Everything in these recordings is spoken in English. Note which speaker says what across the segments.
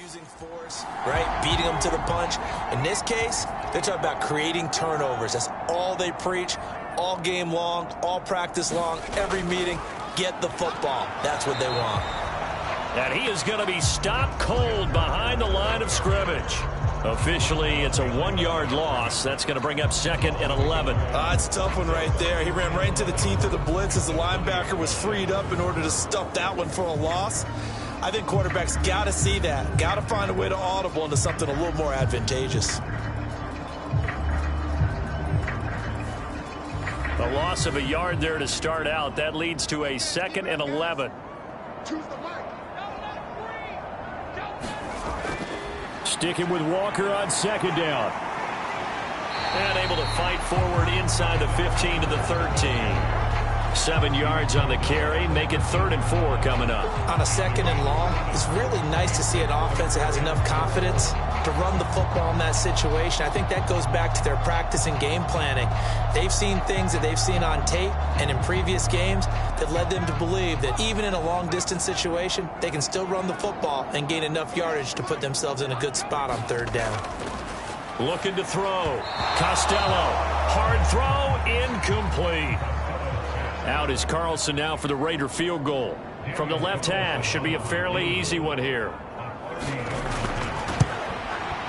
Speaker 1: using force, right? Beating them to the punch. In this case, they're talking about creating turnovers. That's all they preach, all game long, all practice long, every meeting. Get the football. That's what they want.
Speaker 2: And he is going to be stopped cold behind the line of scrimmage. Officially, it's a 1-yard loss. That's going to bring up 2nd and 11.
Speaker 1: It's a tough one right there. He ran right into the teeth of the blitz as the linebacker was freed up in order to stuff that one for a loss. I think quarterbacks got to see that. Got to find a way to audible into something a little more advantageous.
Speaker 2: A loss of a yard there to start out. That leads to a 2nd and 11. Sticking with Walker on 2nd down. And able to fight forward inside the 15 to the 13. 7 yards on the carry. Make it 3rd and 4 coming up.
Speaker 1: On a 2nd and long, it's really nice to see an offense that has enough confidence to run the football in that situation. I think that goes back to their practice and game planning. They've seen things that they've seen on tape and in previous games that led them to believe that even in a long-distance situation, they can still run the football and gain enough yardage to put themselves in a good spot on 3rd down.
Speaker 2: Looking to throw. Costello. Hard throw. Incomplete. Out is Carlson now for the Raider field goal. From the left hash. Should be a fairly easy one here.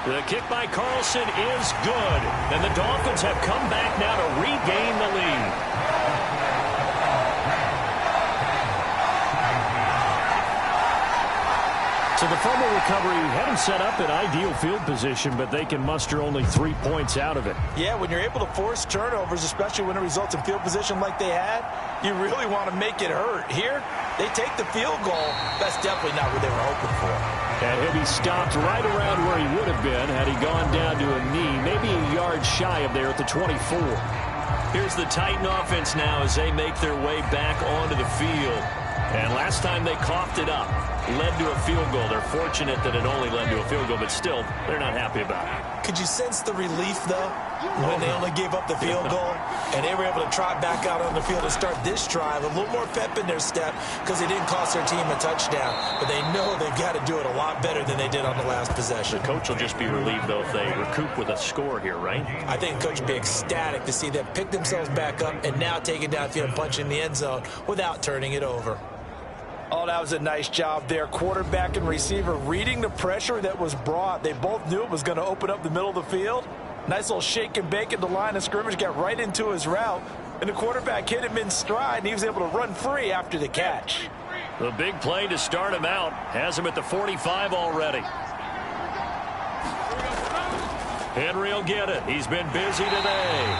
Speaker 2: The kick by Carlson is good. And the Dolphins have come back now to regain the lead. So the fumble recovery hadn't set up an ideal field position, but they can muster only 3 points out of it.
Speaker 1: Yeah, when you're able to force turnovers, especially when it results in field position like they had, you really want to make it hurt. Here, they take the field goal. That's definitely not what they were hoping for.
Speaker 2: And he'll be stopped right around where he would have been had he gone down to a knee, maybe a yard shy of there at the 24. Here's the Titan offense now as they make their way back onto the field. And last time they coughed it up, led to a field goal. They're fortunate that it only led to a field goal, but still, they're not happy about it.
Speaker 1: Could you sense the relief, though, when they only gave up the field goal and they were able to trot back out on the field and start this drive? A little more pep in their step because they didn't cost their team a touchdown, but they know they've got to do it a lot better than they did on the last possession.
Speaker 2: The coach will just be relieved, though, if they recoup with a score here, right?
Speaker 1: I think the coach will be ecstatic to see them pick themselves back up and now take it downfield and punch in the end zone without turning it over. Oh, that was a nice job there. Quarterback and receiver reading the pressure that was brought. They both knew it was going to open up the middle of the field. Nice little shake and bake at the line of scrimmage, got right into his route. And the quarterback hit him in stride, and he was able to run free after the catch.
Speaker 2: The big play to start him out. Has him at the 45 already. Henry will get it. He's been busy today.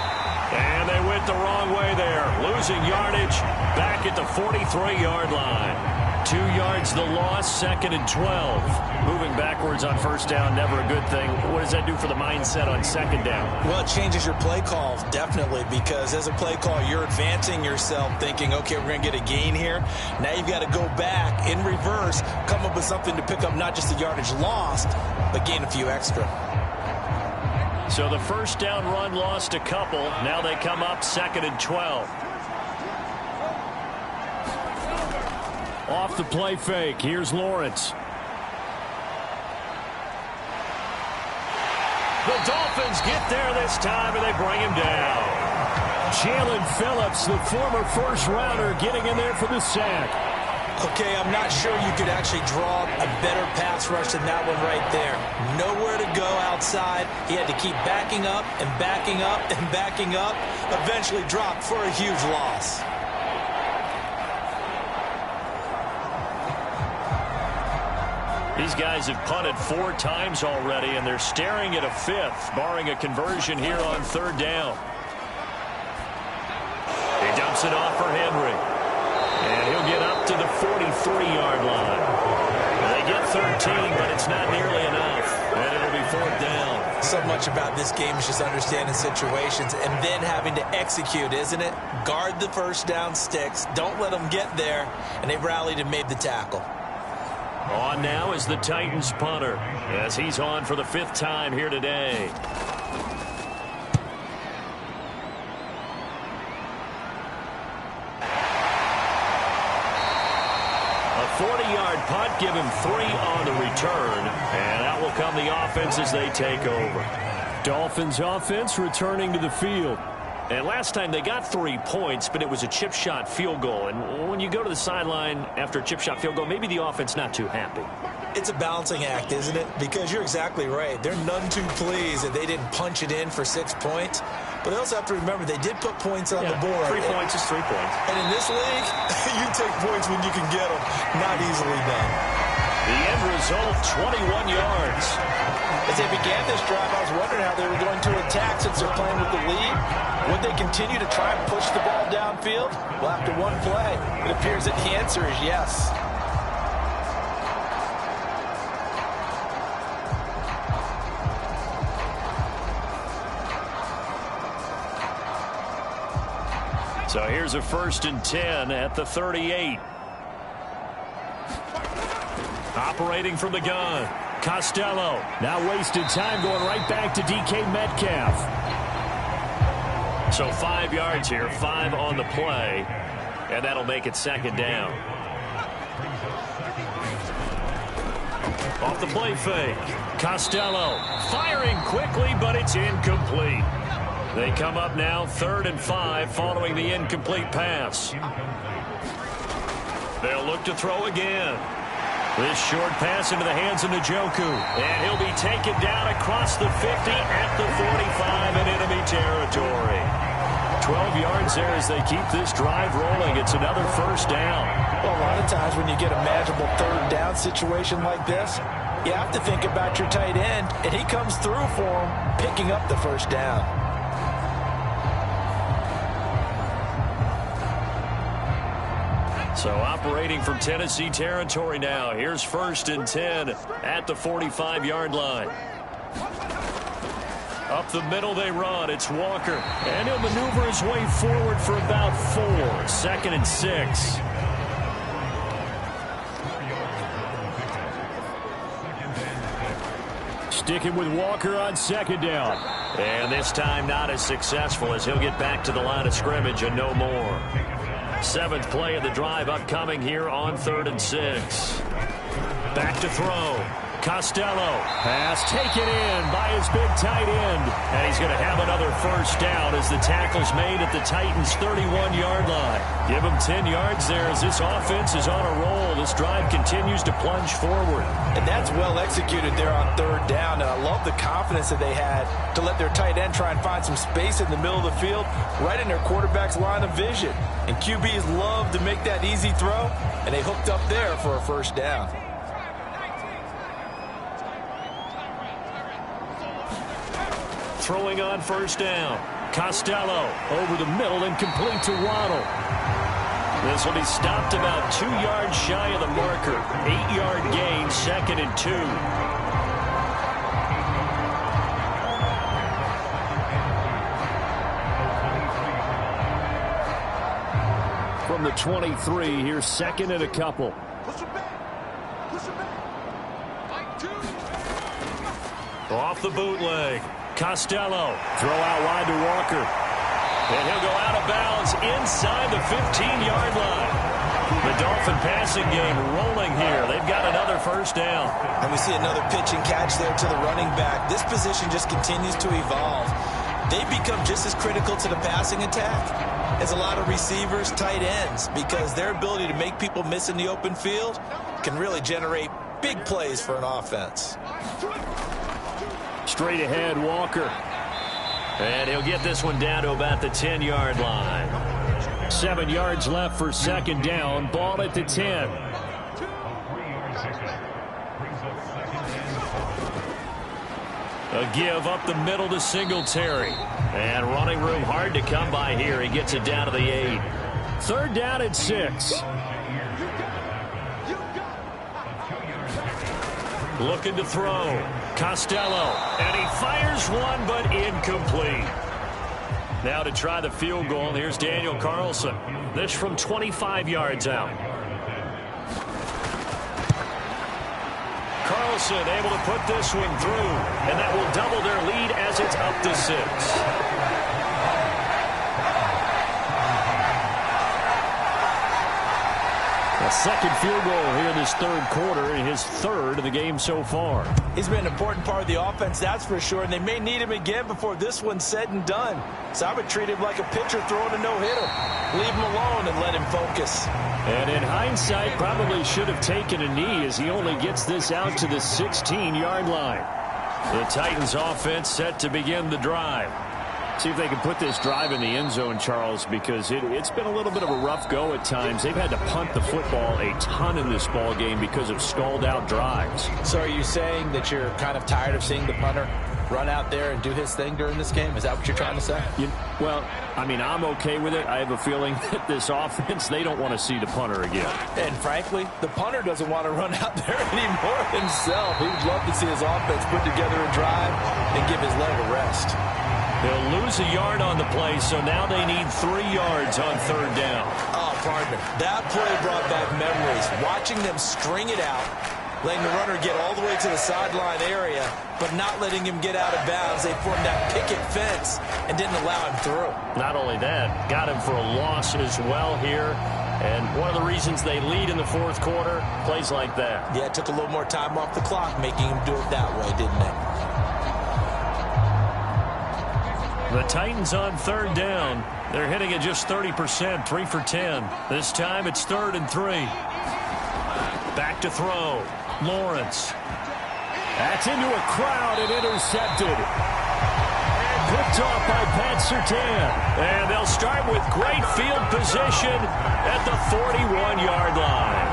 Speaker 2: And they went the wrong way there. Losing yardage back at the 43-yard line. 2 yards the loss, 2nd and 12. Moving backwards on 1st down, never a good thing. What does that do for the mindset on 2nd down?
Speaker 1: Well, it changes your play call, definitely, because as a play call, you're advancing yourself thinking, okay, we're going to get a gain here. Now you've got to go back in reverse, come up with something to pick up not just the yardage lost, but gain a few extra.
Speaker 2: So the 1st down run lost a couple. Now they come up 2nd and 12. Off the play fake. Here's Lawrence. The Dolphins get there this time, and they bring him down. Jalen Phillips, the former 1st-rounder, getting in there for the sack.
Speaker 1: Okay, I'm not sure you could actually draw a better pass rush than that one right there. Nowhere to go outside. He had to keep backing up and backing up and backing up. Eventually dropped for a huge loss.
Speaker 2: These guys have punted 4 times already, and they're staring at a 5th, barring a conversion here on 3rd down. He dumps it off for Henry. And he'll get up to the 43-yard line. They get 13, but it's not nearly enough. And it'll be 4th down.
Speaker 1: So much about this game is just understanding situations and then having to execute, isn't it? Guard the 1st down sticks. Don't let them get there. And they rallied and made the tackle.
Speaker 2: On now is the Titans punter, as he's on for the 5th time here today. 40-yard punt, give him 3 on the return, and out will come the offense as they take over.
Speaker 3: Dolphins offense returning to the field.
Speaker 2: And last time they got 3 points, but it was a chip shot field goal. And when you go to the sideline after a chip shot field goal, maybe the offense not too happy.
Speaker 1: It's a balancing act, isn't it? Because you're exactly right. They're none too pleased that they didn't punch it in for 6 points. But they also have to remember they did put points on the board.
Speaker 2: 3 points is 3 points.
Speaker 1: And in this league, you take points when you can get them. Not easily done.
Speaker 2: The end result, 21 yards.
Speaker 1: As they began this drive, I was wondering how they were going to attack since they're playing with the lead. Would they continue to try and push the ball downfield? Well, after one play, it appears that the answer is yes.
Speaker 2: So here's a 1st and 10 at the 38. Operating from the gun. Costello.
Speaker 3: Now wasted time going right back to DK Metcalf.
Speaker 2: So 5 yards here, 5 on the play, and that'll make it 2nd down. Off the play fake. Costello firing quickly, but it's incomplete. They come up now 3rd and 5 following the incomplete pass. They'll look to throw again. This short pass into the hands of Njoku. And he'll be taken down across the 50 at the 45 in enemy territory. 12 yards there as they keep this drive rolling. It's another 1st down.
Speaker 1: Well, a lot of times when you get a manageable 3rd down situation like this, you have to think about your tight end, and he comes through for him, picking up the 1st down.
Speaker 2: So operating from Tennessee territory now. Here's 1st and 10 at the 45-yard line. Up the middle they run. It's Walker. And he'll maneuver his way forward for about 4. 2nd and 6.
Speaker 3: Sticking with Walker on 2nd down.
Speaker 2: And this time not as successful as he'll get back to the line of scrimmage and no more. 7th play of the drive upcoming here on 3rd and 6. Back to throw. Costello. Pass taken in by his big tight end. And he's going to have another 1st down as the tackle's made at the Titans' 31-yard line. Give him 10 yards there as this offense is on a roll. This drive continues to plunge forward.
Speaker 1: And that's well executed there on 3rd down. And I love the confidence that they had to let their tight end try and find some space in the middle of the field, right in their quarterback's line of vision. And QBs love to make that easy throw, and they hooked up there for a 1st down.
Speaker 2: Throwing on 1st down. Costello over the middle and complete to Waddle. This will be stopped about 2 yards shy of the marker. 8-yard gain, 2nd and 2.
Speaker 3: From the 23, here's 2nd and a couple.
Speaker 2: Off the bootleg. Costello. Throw out wide to Walker. And he'll go out of bounds inside the 15-yard line. The Dolphin passing game rolling here. They've got another 1st down.
Speaker 1: And we see another pitch and catch there to the running back. This position just continues to evolve. They become just as critical to the passing attack as a lot of receivers, tight ends, because their ability to make people miss in the open field can really generate big plays for an offense.
Speaker 3: Straight ahead, Walker.
Speaker 2: And he'll get this one down to about the 10-yard line.
Speaker 3: 7 yards left for 2nd down. Ball at the 10.
Speaker 2: A give up the middle to Singletary. And running room hard to come by here. He gets it down to the 8.
Speaker 3: 3rd down and 6.
Speaker 2: Looking to throw. Costello. And he fires one, but incomplete. Now to try the field goal, here's Daniel Carlson. This from 25 yards out. Carlson able to put this one through, and that will double their lead as it's up to 6.
Speaker 3: A second field goal here in this third quarter, and his third of the game so far.
Speaker 1: He's been an important part of the offense, that's for sure, and they may need him again before this one's said and done. So I would treat him like a pitcher throwing a no-hitter. Leave him alone and let him focus.
Speaker 3: And in hindsight, probably should have taken a knee as he only gets this out to the 16-yard line.
Speaker 2: The Titans offense set to begin the drive.
Speaker 3: See if they can put this drive in the end zone, Charles, because it's been a little bit of a rough go at times. They've had to punt the football a ton in this ball game because of stalled-out drives.
Speaker 1: So are you saying that you're kind of tired of seeing the punter run out there and do his thing during this game? Is that what you're trying to say?
Speaker 3: Well, I mean, I'm okay with it. I have a feeling that this offense, they don't want to see the punter again.
Speaker 1: And frankly, the punter doesn't want to run out there anymore himself. He would love to see his offense put together a drive and give his leg a rest.
Speaker 2: They'll lose a yard on the play, so now they need 3 yards on third down.
Speaker 1: Oh, partner, that play brought back memories. Watching them string it out, letting the runner get all the way to the sideline area, but not letting him get out of bounds. They formed that picket fence and didn't allow him through.
Speaker 2: Not only that, got him for a loss as well here. And one of the reasons they lead in the fourth quarter, plays like that.
Speaker 1: Yeah, it took a little more time off the clock, making him do it that way, didn't it?
Speaker 2: The Titans on third down. They're hitting at just 30%, 3 for 10. This time it's 3rd and 3. Back to throw. Lawrence.
Speaker 3: That's into a crowd and intercepted. And picked off by Pat Surtain.
Speaker 2: And they'll start with great field position at the 41-yard line.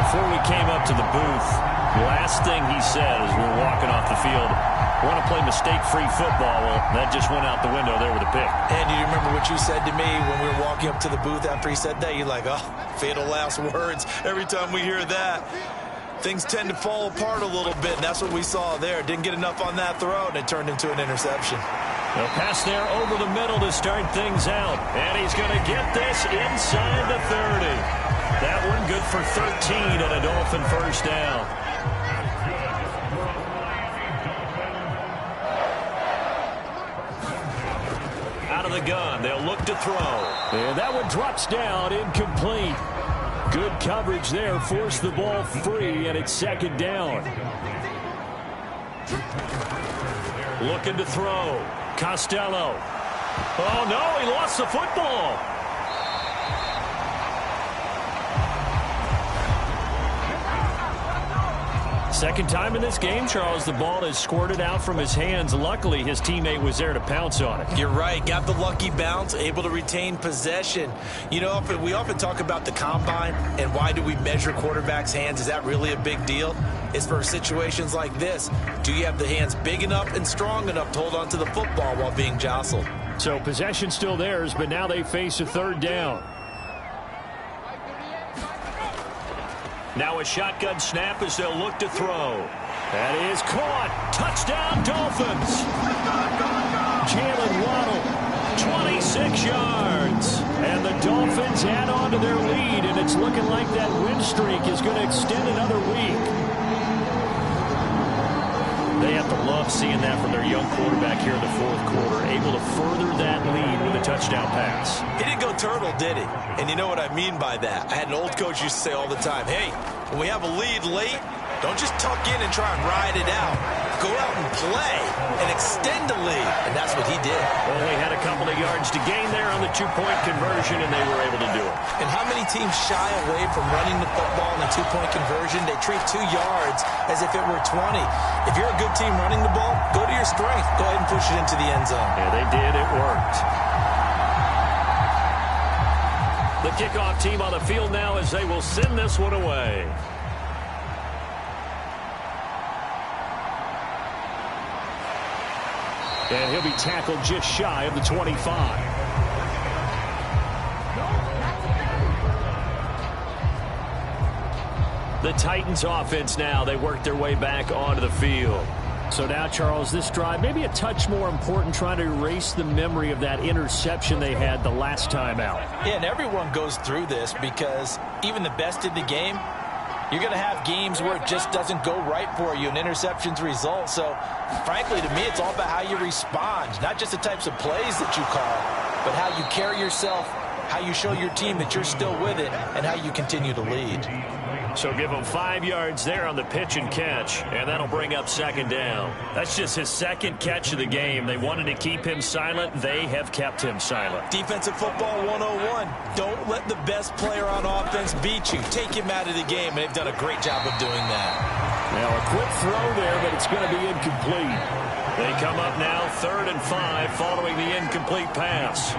Speaker 2: Before we came up to the booth, the last thing he said as we were walking off the field, want to play mistake-free football. Well, that just went out the window there with a pick.
Speaker 1: And do you remember what you said to me when we were walking up to the booth after he said that? You're like, oh, fatal last words. Every time we hear that, things tend to fall apart a little bit, and that's what we saw there. Didn't get enough on that throw, and it turned into an interception.
Speaker 2: They'll pass there over the middle to start things out. And he's going to get this inside the 30. That one good for 13 and a Dolphin first down. Out of the gun, they'll look to throw.
Speaker 3: And that one drops down, incomplete. Good coverage there, forced the ball free, and it's second down.
Speaker 2: Looking to throw. Costello. Oh, no, he lost the football. Second time in this game, Charles, the ball is squirted out from his hands. Luckily, his teammate was there to pounce on it.
Speaker 1: You're right. Got the lucky bounce, able to retain possession. You know, we often talk about the combine and why do we measure quarterbacks' hands. Is that really a big deal? It's for situations like this. Do you have the hands big enough and strong enough to hold on to the football while being jostled?
Speaker 3: So possession still theirs, but now they face a third down.
Speaker 2: Now a shotgun snap as they'll look to throw. That is caught. Touchdown, Dolphins.
Speaker 3: Jalen Waddle,
Speaker 2: 26 yards.
Speaker 3: And the Dolphins add on to their lead, and it's looking like that win streak is going to extend another week.
Speaker 2: They have to love seeing that from their young quarterback here in the fourth quarter, able to further that lead with a touchdown pass.
Speaker 1: He didn't go turtle, did he? And you know what I mean by that. I had an old coach used to say all the time, hey, when we have a lead late, don't just tuck in and try and ride it out. Go out and play and extend the lead. And that's what he did.
Speaker 2: Only had a couple of yards to gain there on the two-point conversion, and they were able to do it.
Speaker 1: And how many teams shy away from running the football in a two-point conversion? They treat 2 yards as if it were 20. If you're a good team running the ball, go to your strength. Go ahead and push it into the end zone.
Speaker 2: Yeah, they did. It worked. The kickoff team on the field now as they will send this one away.
Speaker 3: And he'll be tackled just shy of the 25.
Speaker 2: The Titans offense now, they work their way back onto the field.
Speaker 3: So now, Charles, this drive maybe a touch more important, trying to erase the memory of that interception they had the last time out.
Speaker 1: Yeah, and everyone goes through this because even the best in the game, you're going to have games where it just doesn't go right for you and interceptions result. So, frankly, to me, it's all about how you respond, not just the types of plays that you call, but how you carry yourself how you show your team that you're still with it, and how you continue to lead.
Speaker 2: So give him 5 yards there on the pitch and catch, and that'll bring up second down. That's just his second catch of the game. They wanted to keep him silent. They have kept him silent.
Speaker 1: Defensive football 101. Don't let the best player on offense beat you. Take him out of the game, and they've done a great job of doing that.
Speaker 3: Now a quick throw there, but it's going to be incomplete.
Speaker 2: They come up now 3rd and 5 following the incomplete pass.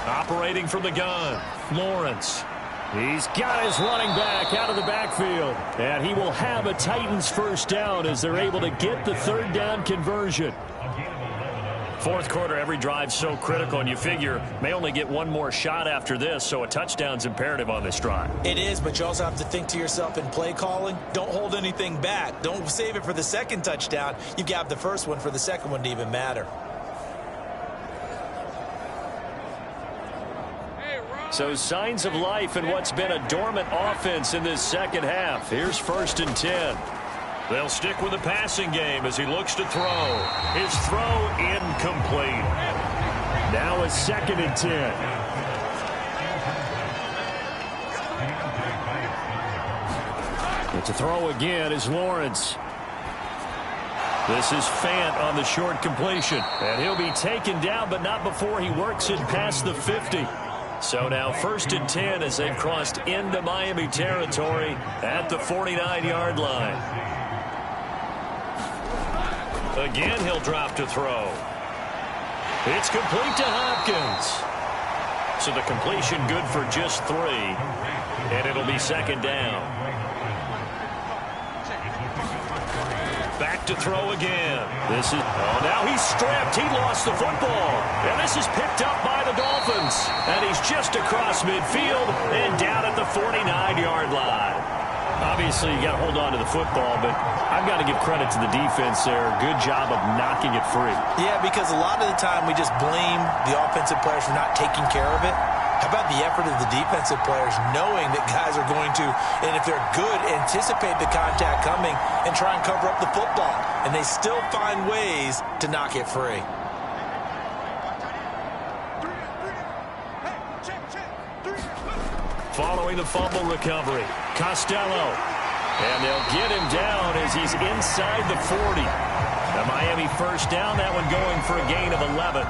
Speaker 2: Operating from the gun, Lawrence.
Speaker 3: He's got his running back out of the backfield. And he will have a Titans first down as they're able to get the 3rd down conversion.
Speaker 2: Fourth quarter, every drive so critical, and you figure may only get one more shot after this, so a touchdown's imperative on this drive.
Speaker 1: It is, but you also have to think to yourself in play calling, don't hold anything back. Don't save it for the second touchdown. You've got the first one for the second one to even matter.
Speaker 2: So signs of life in what's been a dormant offense in this second half. Here's 1st and 10. They'll stick with the passing game as he looks to throw. His throw incomplete.
Speaker 3: Now a 2nd and 10. But to throw again is Lawrence.
Speaker 2: This is Fant on the short completion. And he'll be taken down, but not before he works it past the 50. So now 1st and 10 as they've crossed into Miami territory at the 49-yard line. Again, he'll drop to throw. It's complete to Hopkins. So the completion good for just 3. And it'll be second down. Back to throw again. Now he's stripped. He lost the football. And this is picked up by the Dolphins. And he's just across midfield and down at the 49-yard line. Obviously, you got to hold on to the football, but I've got to give credit to the defense there. Good job of knocking it free.
Speaker 1: Yeah, because a lot of the time we just blame the offensive players for not taking care of it. How about the effort of the defensive players knowing that guys are going to, and if they're good, anticipate the contact coming and try and cover up the football. And they still find ways to knock it free.
Speaker 2: Following the fumble recovery, Costello. And they'll get him down as he's inside the 40. The Miami first down, that one going for a gain of 11.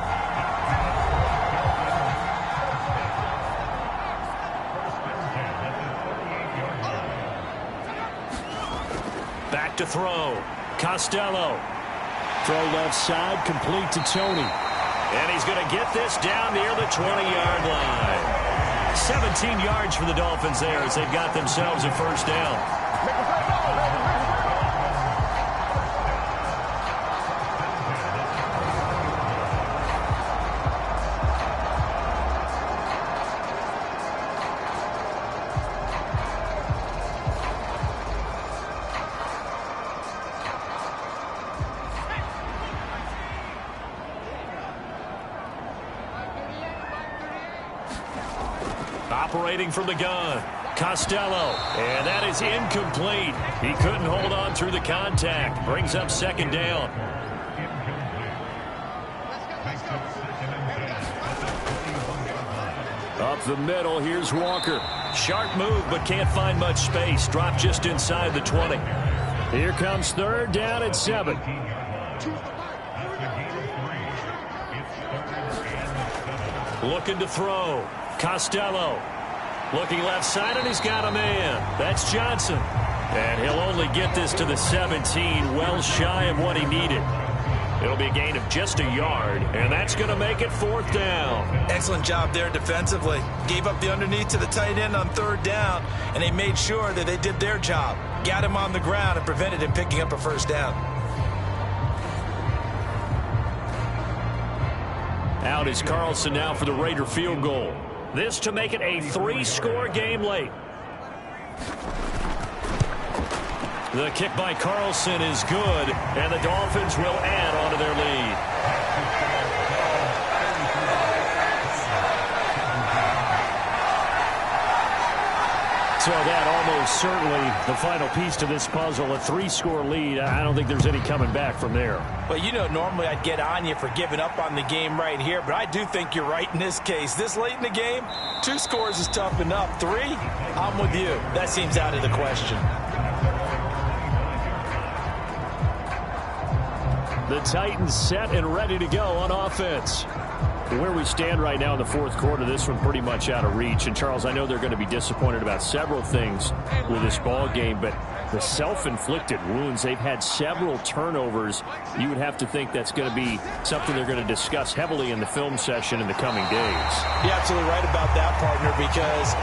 Speaker 2: Back to throw. Costello.
Speaker 3: Throw left side, complete to Tony.
Speaker 2: And he's going to get this down near the 20-yard line. 17 yards for the Dolphins there as they've got themselves a first down. Operating from the gun, Costello, and that is incomplete. He couldn't hold on through the contact. Brings up second down.
Speaker 3: Up the middle, here's Walker.
Speaker 2: Sharp move, but can't find much space. Dropped just inside the 20.
Speaker 3: Here comes 3rd down at 7.
Speaker 2: Looking to throw. Costello. Looking left side, and he's got a man. That's Johnson. And he'll only get this to the 17, well shy of what he needed. It'll be a gain of just a yard, and that's going to make it 4th down.
Speaker 1: Excellent job there defensively. Gave up the underneath to the tight end on 3rd down, and they made sure that they did their job. Got him on the ground and prevented him picking up a first down.
Speaker 2: Out is Carlson now for the Raider field goal. This to make it a 3-score game late. The kick by Carlson is good, and the Dolphins will add on to their lead. So that almost certainly the final piece to this puzzle, a 3-score lead. I don't think there's any coming back from there.
Speaker 1: Well, you know, normally I'd get on you for giving up on the game right here, but I do think you're right in this case. This late in the game, 2 scores is tough enough. 3, I'm with you. That seems out of the question.
Speaker 2: The Titans set and ready to go on offense.
Speaker 3: Where we stand right now in the fourth quarter, this one pretty much out of reach. And, Charles, I know they're going to be disappointed about several things with this ball game, but the self-inflicted wounds, they've had several turnovers. You would have to think that's going to be something they're going to discuss heavily in the film session in the coming days.
Speaker 1: You're absolutely right about that, partner, because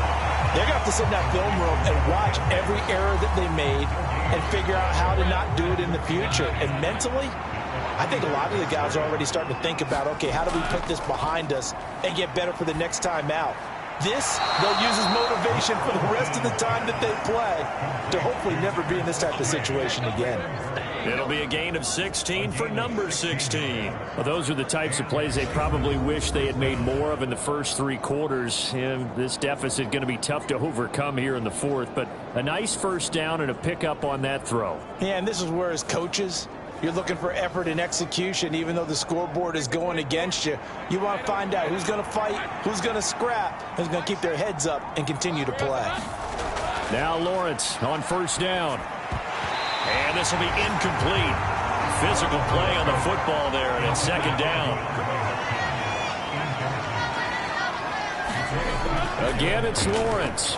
Speaker 1: they're going to have to sit in that film room and watch every error that they made and figure out how to not do it in the future. And mentally, I think a lot of the guys are already starting to think about, okay, how do we put this behind us and get better for the next time out? This, they'll use as motivation for the rest of the time that they play to hopefully never be in this type of situation again.
Speaker 2: It'll be a gain of 16 for number 16.
Speaker 3: Well, those are the types of plays they probably wish they had made more of in the first 3 quarters. And this deficit going to be tough to overcome here in the fourth, but a nice first down and a pickup on that throw.
Speaker 1: Yeah, and this is where, as coaches, you're looking for effort and execution. Even though the scoreboard is going against you, you want to find out who's going to fight, who's going to scrap, who's going to keep their heads up and continue to play.
Speaker 3: Now Lawrence on first down.
Speaker 2: And this will be incomplete. Physical play on the football there, and it's second down.
Speaker 3: Again, it's Lawrence.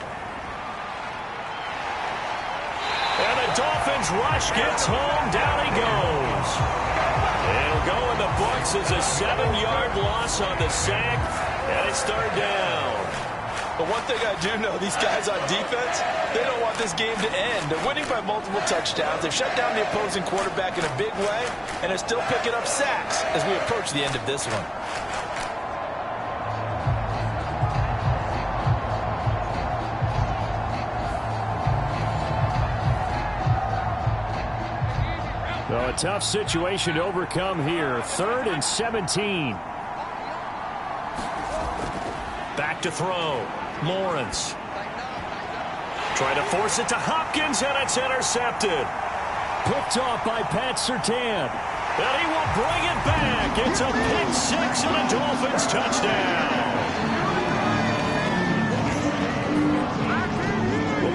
Speaker 2: And the Dolphins rush gets home. Down he goes. It'll go in the books as a 7-yard loss on the sack. And it's third down.
Speaker 1: But one thing I do know, these guys on defense, they don't want this game to end. They're winning by multiple touchdowns. They've shut down the opposing quarterback in a big way, and they're still picking up sacks as we approach the end of this one.
Speaker 3: So a tough situation to overcome here. 3rd and 17.
Speaker 2: Back to throw. Lawrence. Trying to force it to Hopkins, and it's intercepted.
Speaker 3: Picked off by Pat Surtain.
Speaker 2: And he will bring it back. It's a pick 6 and a Dolphins touchdown.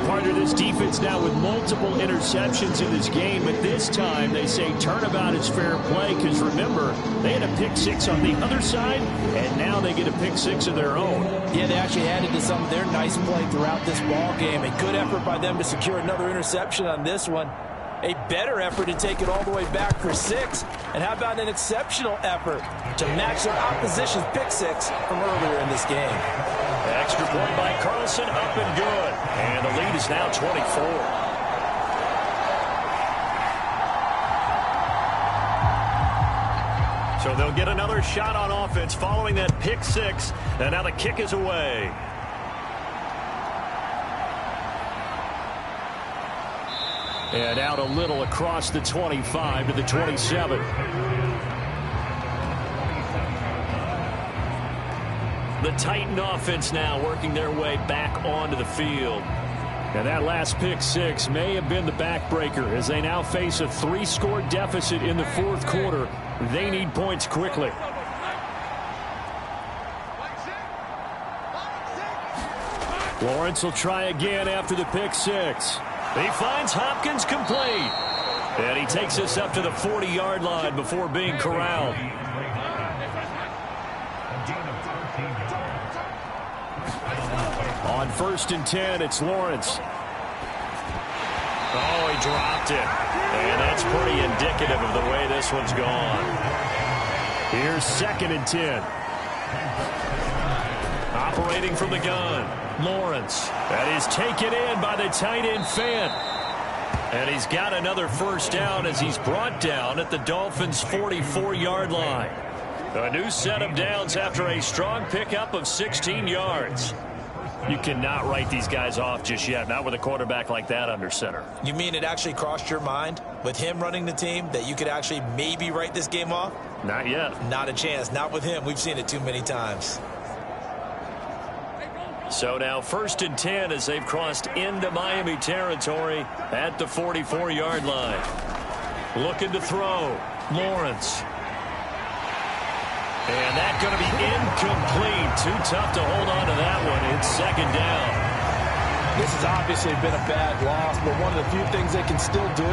Speaker 3: Part of this defense now with multiple interceptions in this game, but this time they say turnabout is fair play because remember, they had a pick 6 on the other side, and now they get a pick 6 of their own.
Speaker 1: Yeah, they actually added to some of their nice play throughout this ball game. A good effort by them to secure another interception on this one. A better effort to take it all the way back for 6. And how about an exceptional effort to match their opposition's pick 6 from earlier in this game?
Speaker 2: Extra point by Carlson, up and good. And the lead is now 24. So they'll get another shot on offense following that pick 6. And now the kick is away.
Speaker 3: And out a little across the 25 to the 27.
Speaker 2: The Titan offense now working their way back onto the field.
Speaker 3: And that last pick 6 may have been the backbreaker as they now face a 3-score deficit in the fourth quarter. They need points quickly. Lawrence will try again after the pick 6.
Speaker 2: He finds Hopkins complete. And he takes us up to the 40-yard line before being corralled.
Speaker 3: On 1st and 10, it's Lawrence.
Speaker 2: Oh, he dropped it. And that's pretty indicative of the way this one's gone.
Speaker 3: Here's 2nd and 10.
Speaker 2: Operating from the gun, Lawrence. That is taken in by the tight end Fant. And he's got another first down as he's brought down at the Dolphins' 44-yard line. A new set of downs after a strong pickup of 16 yards.
Speaker 3: You cannot write these guys off just yet, not with a quarterback like that under center.
Speaker 1: You mean it actually crossed your mind with him running the team that you could actually maybe write this game off?
Speaker 3: Not yet.
Speaker 1: Not a chance. Not with him. We've seen it too many times.
Speaker 2: So now 1st and 10 as they've crossed into Miami territory at the 44-yard line. Looking to throw. Lawrence. And that's going to be incomplete. Too tough to hold on to that one. It's 2nd down.
Speaker 1: This has obviously been a bad loss, but one of the few things they can still do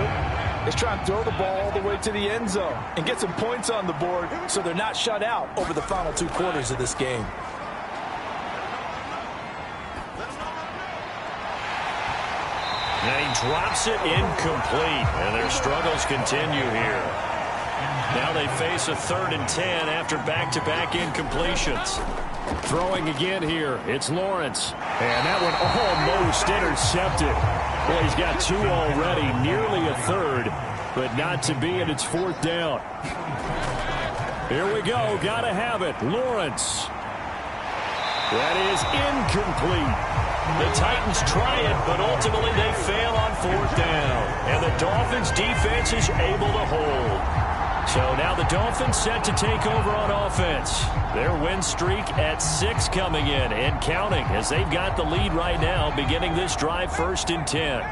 Speaker 1: is try and throw the ball all the way to the end zone and get some points on the board so they're not shut out over the final 2 quarters of this game.
Speaker 2: And he drops it incomplete. And their struggles continue here. Now they face a 3rd and 10 after back-to-back incompletions.
Speaker 3: Throwing again here. It's Lawrence. And that one almost intercepted. Well, he's got 2 already, nearly a 3rd, but not to be, and it's 4th down. Here we go. Got to have it. Lawrence. That is incomplete.
Speaker 2: The Titans try it, but ultimately they fail on 4th down. And the Dolphins' defense is able to hold. So now the Dolphins set to take over on offense. Their win streak at 6 coming in and counting as they've got the lead right now beginning this drive 1st and 10.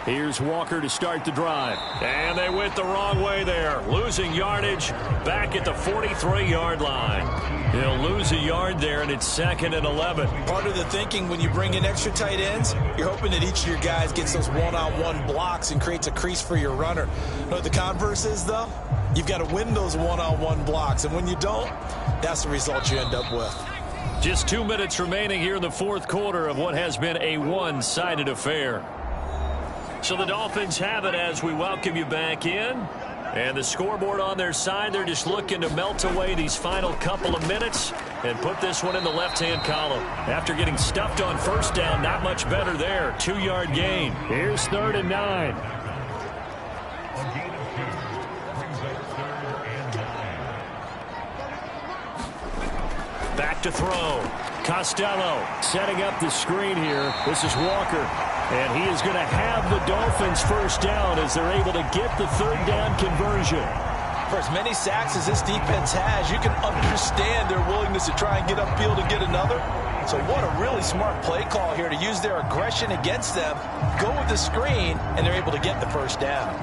Speaker 3: Here's Walker to start the drive.
Speaker 2: And they went the wrong way there. Losing yardage back at the 43-yard line. He'll lose a yard there, and it's 2nd and 11.
Speaker 1: Part of the thinking when you bring in extra tight ends, you're hoping that each of your guys gets those one-on-one blocks and creates a crease for your runner. You know what the converse is, though? You've got to win those one-on-one blocks, and when you don't, that's the result you end up with.
Speaker 2: Just 2 minutes remaining here in the 4th quarter of what has been a one-sided affair. So the Dolphins have it as we welcome you back in. And the scoreboard on their side, they're just looking to melt away these final couple of minutes and put this one in the left-hand column. After getting stuffed on 1st down, not much better there. 2-yard gain.
Speaker 3: Here's 3rd and 9.
Speaker 2: Back to throw. Costello
Speaker 3: setting up the screen here. This is Walker. And he is going to have the Dolphins 1st down as they're able to get the 3rd down conversion.
Speaker 1: For as many sacks as this defense has, you can understand their willingness to try and get upfield and get another. So what a really smart play call here to use their aggression against them, go with the screen, and they're able to get the 1st down.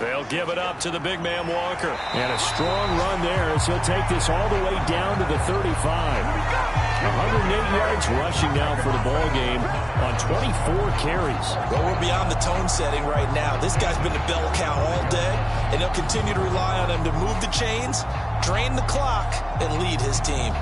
Speaker 2: They'll give it up to the big man Walker.
Speaker 3: And a strong run there as he'll take this all the way down to the 35. 108 yards rushing now for the ball game on 24 carries.
Speaker 1: Well, we're beyond the tone setting right now. This guy's been the bell cow all day, and they'll continue to rely on him to move the chains, drain the clock, and lead his team.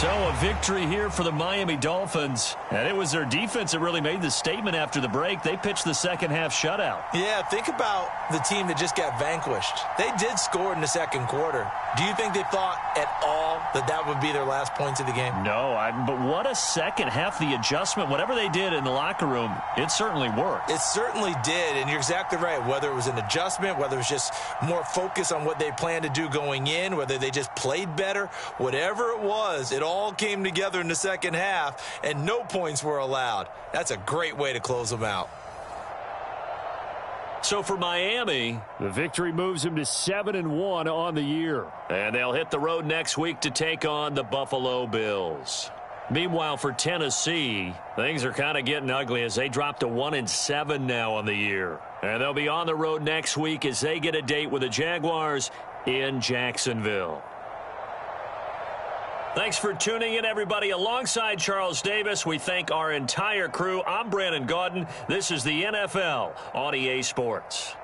Speaker 2: So a victory here for the Miami Dolphins. And it was their defense that really made the statement after the break. They pitched the second-half shutout.
Speaker 1: Yeah, think about the team that just got vanquished. They did score in the 2nd quarter. Do you think they thought at all that that would be their last points of the game?
Speaker 2: No, but what a second half. The adjustment, whatever they did in the locker room, it certainly worked.
Speaker 1: It certainly did, and you're exactly right. Whether it was an adjustment, whether it was just more focus on what they planned to do going in, whether they just played better, whatever it was, it all came together in the 2nd half, and no points were allowed. That's a great way to close them out.
Speaker 2: So for Miami,
Speaker 3: the victory moves them to 7-1 on the year.
Speaker 2: And they'll hit the road next week to take on the Buffalo Bills. Meanwhile, for Tennessee, things are kind of getting ugly as they drop to 1-7 now on the year. And they'll be on the road next week as they get a date with the Jaguars in Jacksonville. Thanks for tuning in, everybody. Alongside Charles Davis, we thank our entire crew. I'm Brandon Gaudin. This is the NFL on EA Sports.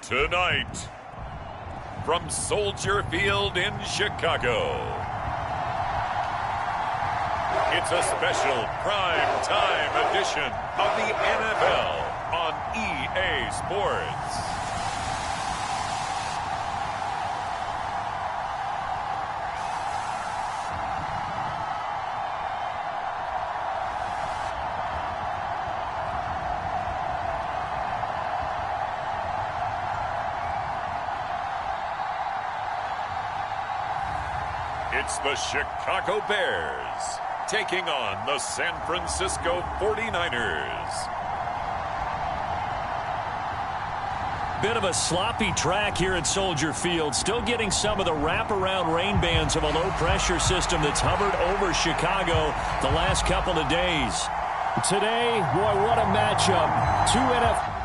Speaker 4: Tonight, from Soldier Field in Chicago, it's a special prime time edition of the NFL on EA Sports. It's the Chicago Bears taking on the San Francisco 49ers.
Speaker 2: Bit of a sloppy track here at Soldier Field. Still getting some of the wraparound rain bands of a low-pressure system that's hovered over Chicago the last couple of days.
Speaker 3: Today, boy, what a matchup. Two NFL...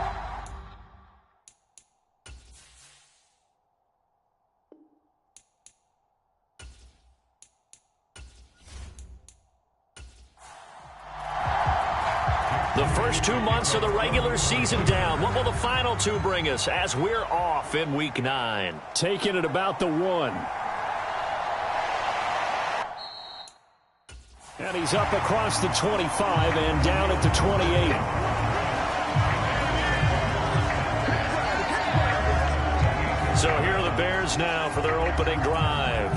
Speaker 2: The first 2 months of the regular season down. What will the final two bring us as we're off in Week 9?
Speaker 3: Taking it about the 1. And he's up across the 25 and down at the 28.
Speaker 2: So here are the Bears now for their opening drive.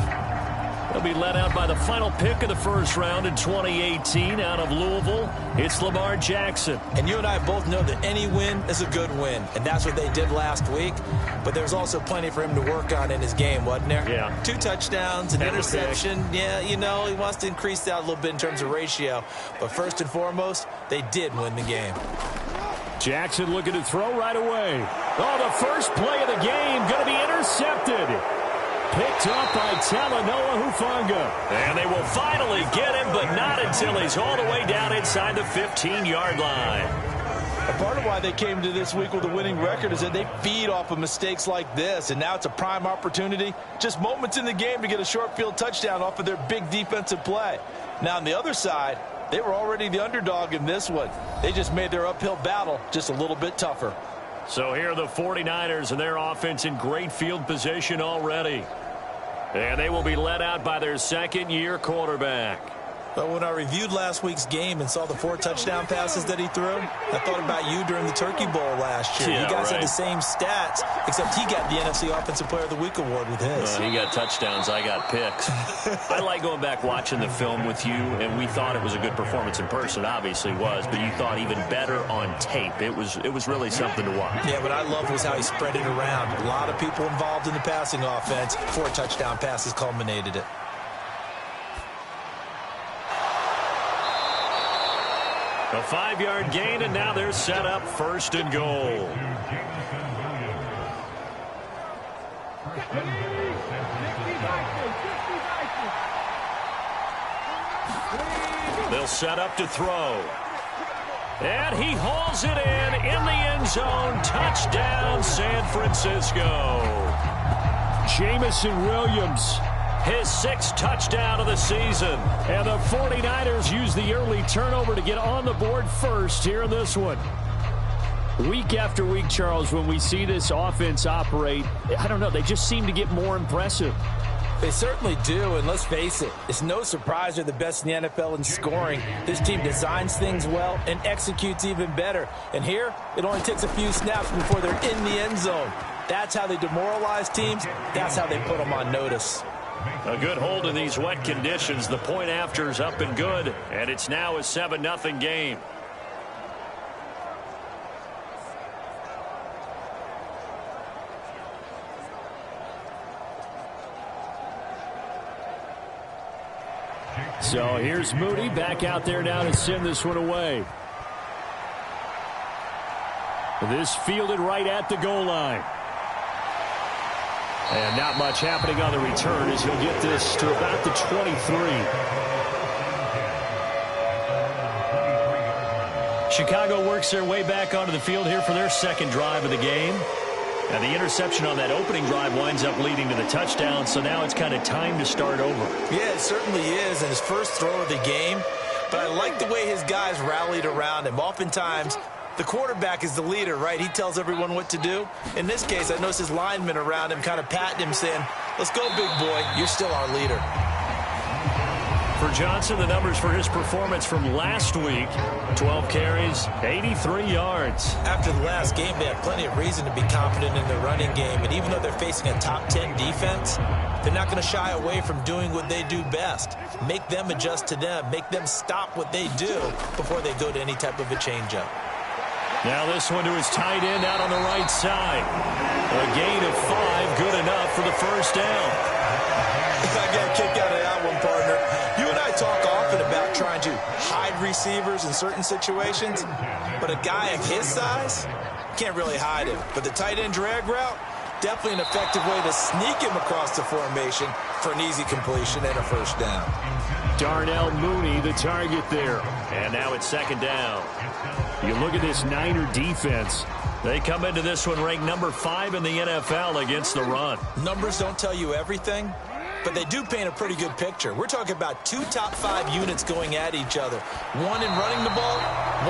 Speaker 2: They'll be led out by the final pick of the first round in 2018 out of Louisville. It's Lamar Jackson.
Speaker 1: And you and I both know that any win is a good win, and that's what they did last week. But there's also plenty for him to work on in his game, wasn't there?
Speaker 2: Yeah.
Speaker 1: 2 touchdowns, an interception. Yeah, you know, he wants to increase that a little bit in terms of ratio. But first and foremost, they did win the game.
Speaker 3: Jackson looking to throw right away. Oh, the first play of the game going to be intercepted. Picked up by Talanoa Hufanga.
Speaker 2: And they will finally get him, but not until he's all the way down inside the 15-yard line.
Speaker 1: And part of why they came to this week with a winning record is that they feed off of mistakes like this, and now it's a prime opportunity. Just moments in the game to get a short field touchdown off of their big defensive play. Now, on the other side, they were already the underdog in this one. They just made their uphill battle just a little bit tougher.
Speaker 2: So here are the 49ers and their offense in great field position already. And they will be led out by their second-year quarterback.
Speaker 1: But when I reviewed last week's game and saw the 4 touchdown passes that he threw, I thought about you during the Turkey Bowl last year.
Speaker 2: Yeah,
Speaker 1: you guys
Speaker 2: right.
Speaker 1: had the same stats, except he got the NFC Offensive Player of the Week award with his.
Speaker 2: He got touchdowns, I got picks. I like going back watching the film with you, and we thought it was a good performance in person. Obviously was, but you thought even better on tape. It was really something to watch.
Speaker 1: Yeah, what I loved was how he spread it around. A lot of people involved in the passing offense. 4 touchdown passes culminated it.
Speaker 2: A 5-yard gain, and now they're set up first and goal. They'll set up to throw. And he hauls it in the end zone. Touchdown, San Francisco.
Speaker 3: Jamison Williams.
Speaker 2: His 6th touchdown of the season.
Speaker 3: And the 49ers use the early turnover to get on the board first here in this one. Week after week, Charles, when we see this offense operate, I don't know, they just seem to get more impressive.
Speaker 1: They certainly do, and let's face it, it's no surprise they're the best in the NFL in scoring. This team designs things well and executes even better. And here, it only takes a few snaps before they're in the end zone. That's how they demoralize teams. That's how they put them on notice.
Speaker 2: A good hold in these wet conditions. The point after is up and good, and it's now a 7-0 game.
Speaker 3: So here's Moody back out there now to send this one away. This fielded right at the goal line. And not much happening on the return as he'll get this to about the 23.
Speaker 2: Chicago works their way back onto the field here for their second drive of the game. And the interception on that opening drive winds up leading to the touchdown, so now it's kind of time to start over.
Speaker 1: Yeah, it certainly is, and his first throw of the game. But I like the way his guys rallied around him. Oftentimes, The quarterback is the leader, right? He tells everyone what to do. In this case, I noticed his linemen around him kind of patting him, saying, let's go, big boy. You're still our leader.
Speaker 2: For Johnson, the numbers for his performance from last week, 12 carries, 83 yards.
Speaker 1: After the last game, they had plenty of reason to be confident in their running game. And even though they're facing a top 10 defense, they're not going to shy away from doing what they do best. Make them adjust to them. Make them stop what they do before they go to any type of a changeup.
Speaker 2: Now this one to his tight end out on the right side. A gain of 5, good enough for the first down.
Speaker 1: I got a kick out of that one, partner. You and I talk often about trying to hide receivers in certain situations, but a guy of his size can't really hide him. But the tight end drag route, definitely an effective way to sneak him across the formation for an easy completion and a first down.
Speaker 3: Darnell Mooney, the target there.
Speaker 2: And now it's second down.
Speaker 3: You look at this Niner defense.
Speaker 2: They come into this one ranked number 5 in the NFL against the run.
Speaker 1: Numbers don't tell you everything, but they do paint a pretty good picture. We're talking about 2 top 5 units going at each other. One in running the ball,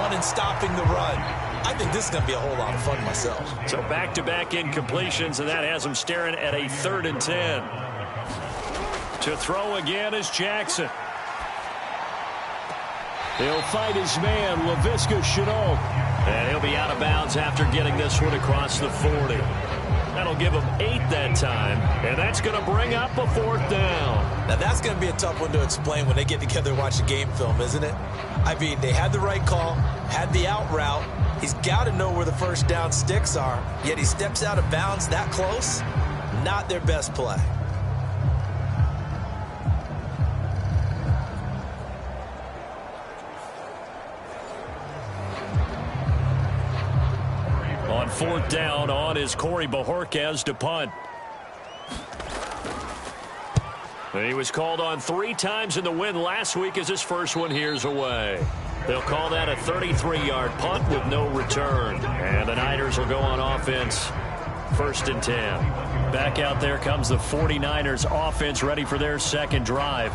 Speaker 1: one in stopping the run. I think this is going to be a whole lot of fun myself.
Speaker 2: So back-to-back incompletions, and that has them staring at a 3rd and 10. To throw again is Jackson.
Speaker 3: He'll fight his man, Laviska Shenault.
Speaker 2: And he'll be out of bounds after getting this one across the 40. That'll give him 8 that time, and that's going to bring up a 4th down.
Speaker 1: Now, that's going to be a tough one to explain when they get together and watch a game film, isn't it? I mean, they had the right call, had the out route. He's got to know where the first down sticks are, yet he steps out of bounds that close. Not their best play.
Speaker 2: On 4th down, on is Corey Bojorquez to punt. He was called on 3 times in the win last week as his first one here's away. They'll call that a 33-yard punt with no return. And the Niners will go on offense, 1st and 10. Back out there comes the 49ers offense ready for their second drive.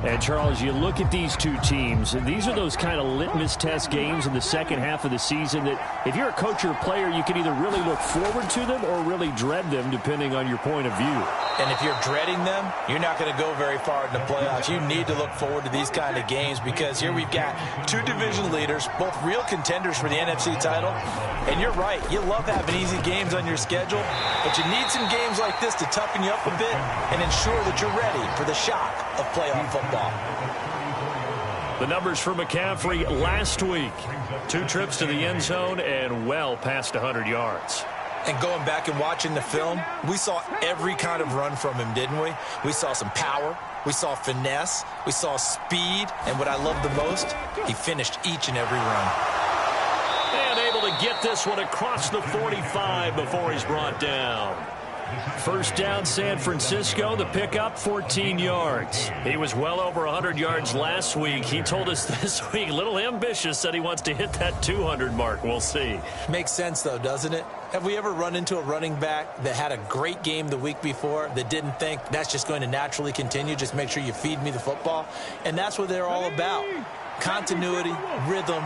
Speaker 3: And, Charles, you look at these two teams, and these are those kind of litmus test games in the second half of the season that if you're a coach or a player, you can either really look forward to them or really dread them, depending on your point of view.
Speaker 1: And if you're dreading them, you're not going to go very far in the playoffs. You need to look forward to these kind of games because here we've got 2 division leaders, both real contenders for the NFC title. And you're right, you love having easy games on your schedule, but you need some games like this to toughen you up a bit and ensure that you're ready for the shock of playoff football.
Speaker 2: The numbers for McCaffrey last week. 2 trips to the end zone and well past 100 yards.
Speaker 1: And going back and watching the film, we saw every kind of run from him, didn't we? We saw some power, we saw finesse, we saw speed, and what I love the most, he finished each and every run.
Speaker 2: And able to get this one across the 45 before he's brought down. First down, San Francisco. The pickup, 14 yards. He was well over 100 yards last week. He told us this week, a little ambitious, said he wants to hit that 200 mark. We'll see.
Speaker 1: Makes sense, though, doesn't it? Have we ever run into a running back that had a great game the week before that didn't think that's just going to naturally continue? Just make sure you feed me the football. And that's what they're all about. Continuity, rhythm,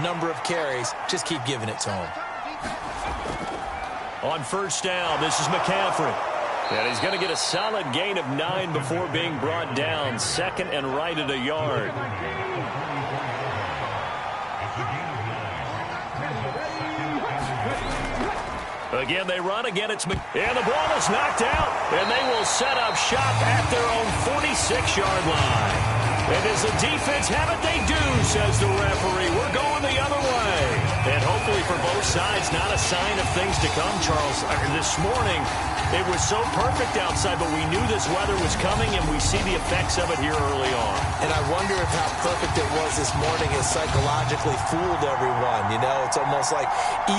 Speaker 1: number of carries. Just keep giving it to him.
Speaker 2: On first down, this is McCaffrey. And he's going to get a solid gain of 9 before being brought down. 2nd and right at a yard. Again, they run. Again, it's and the ball is knocked out. And they will set up shop at their own 46-yard line. And does the defense have it? They do, says the referee. We're going the other way. And hopefully for both sides, not a sign of things to come, Charles. This morning, it was so perfect outside, but we knew this weather was coming, and we see the effects of it here early on.
Speaker 1: And I wonder if how perfect it was this morning has psychologically fooled everyone. You know, it's almost like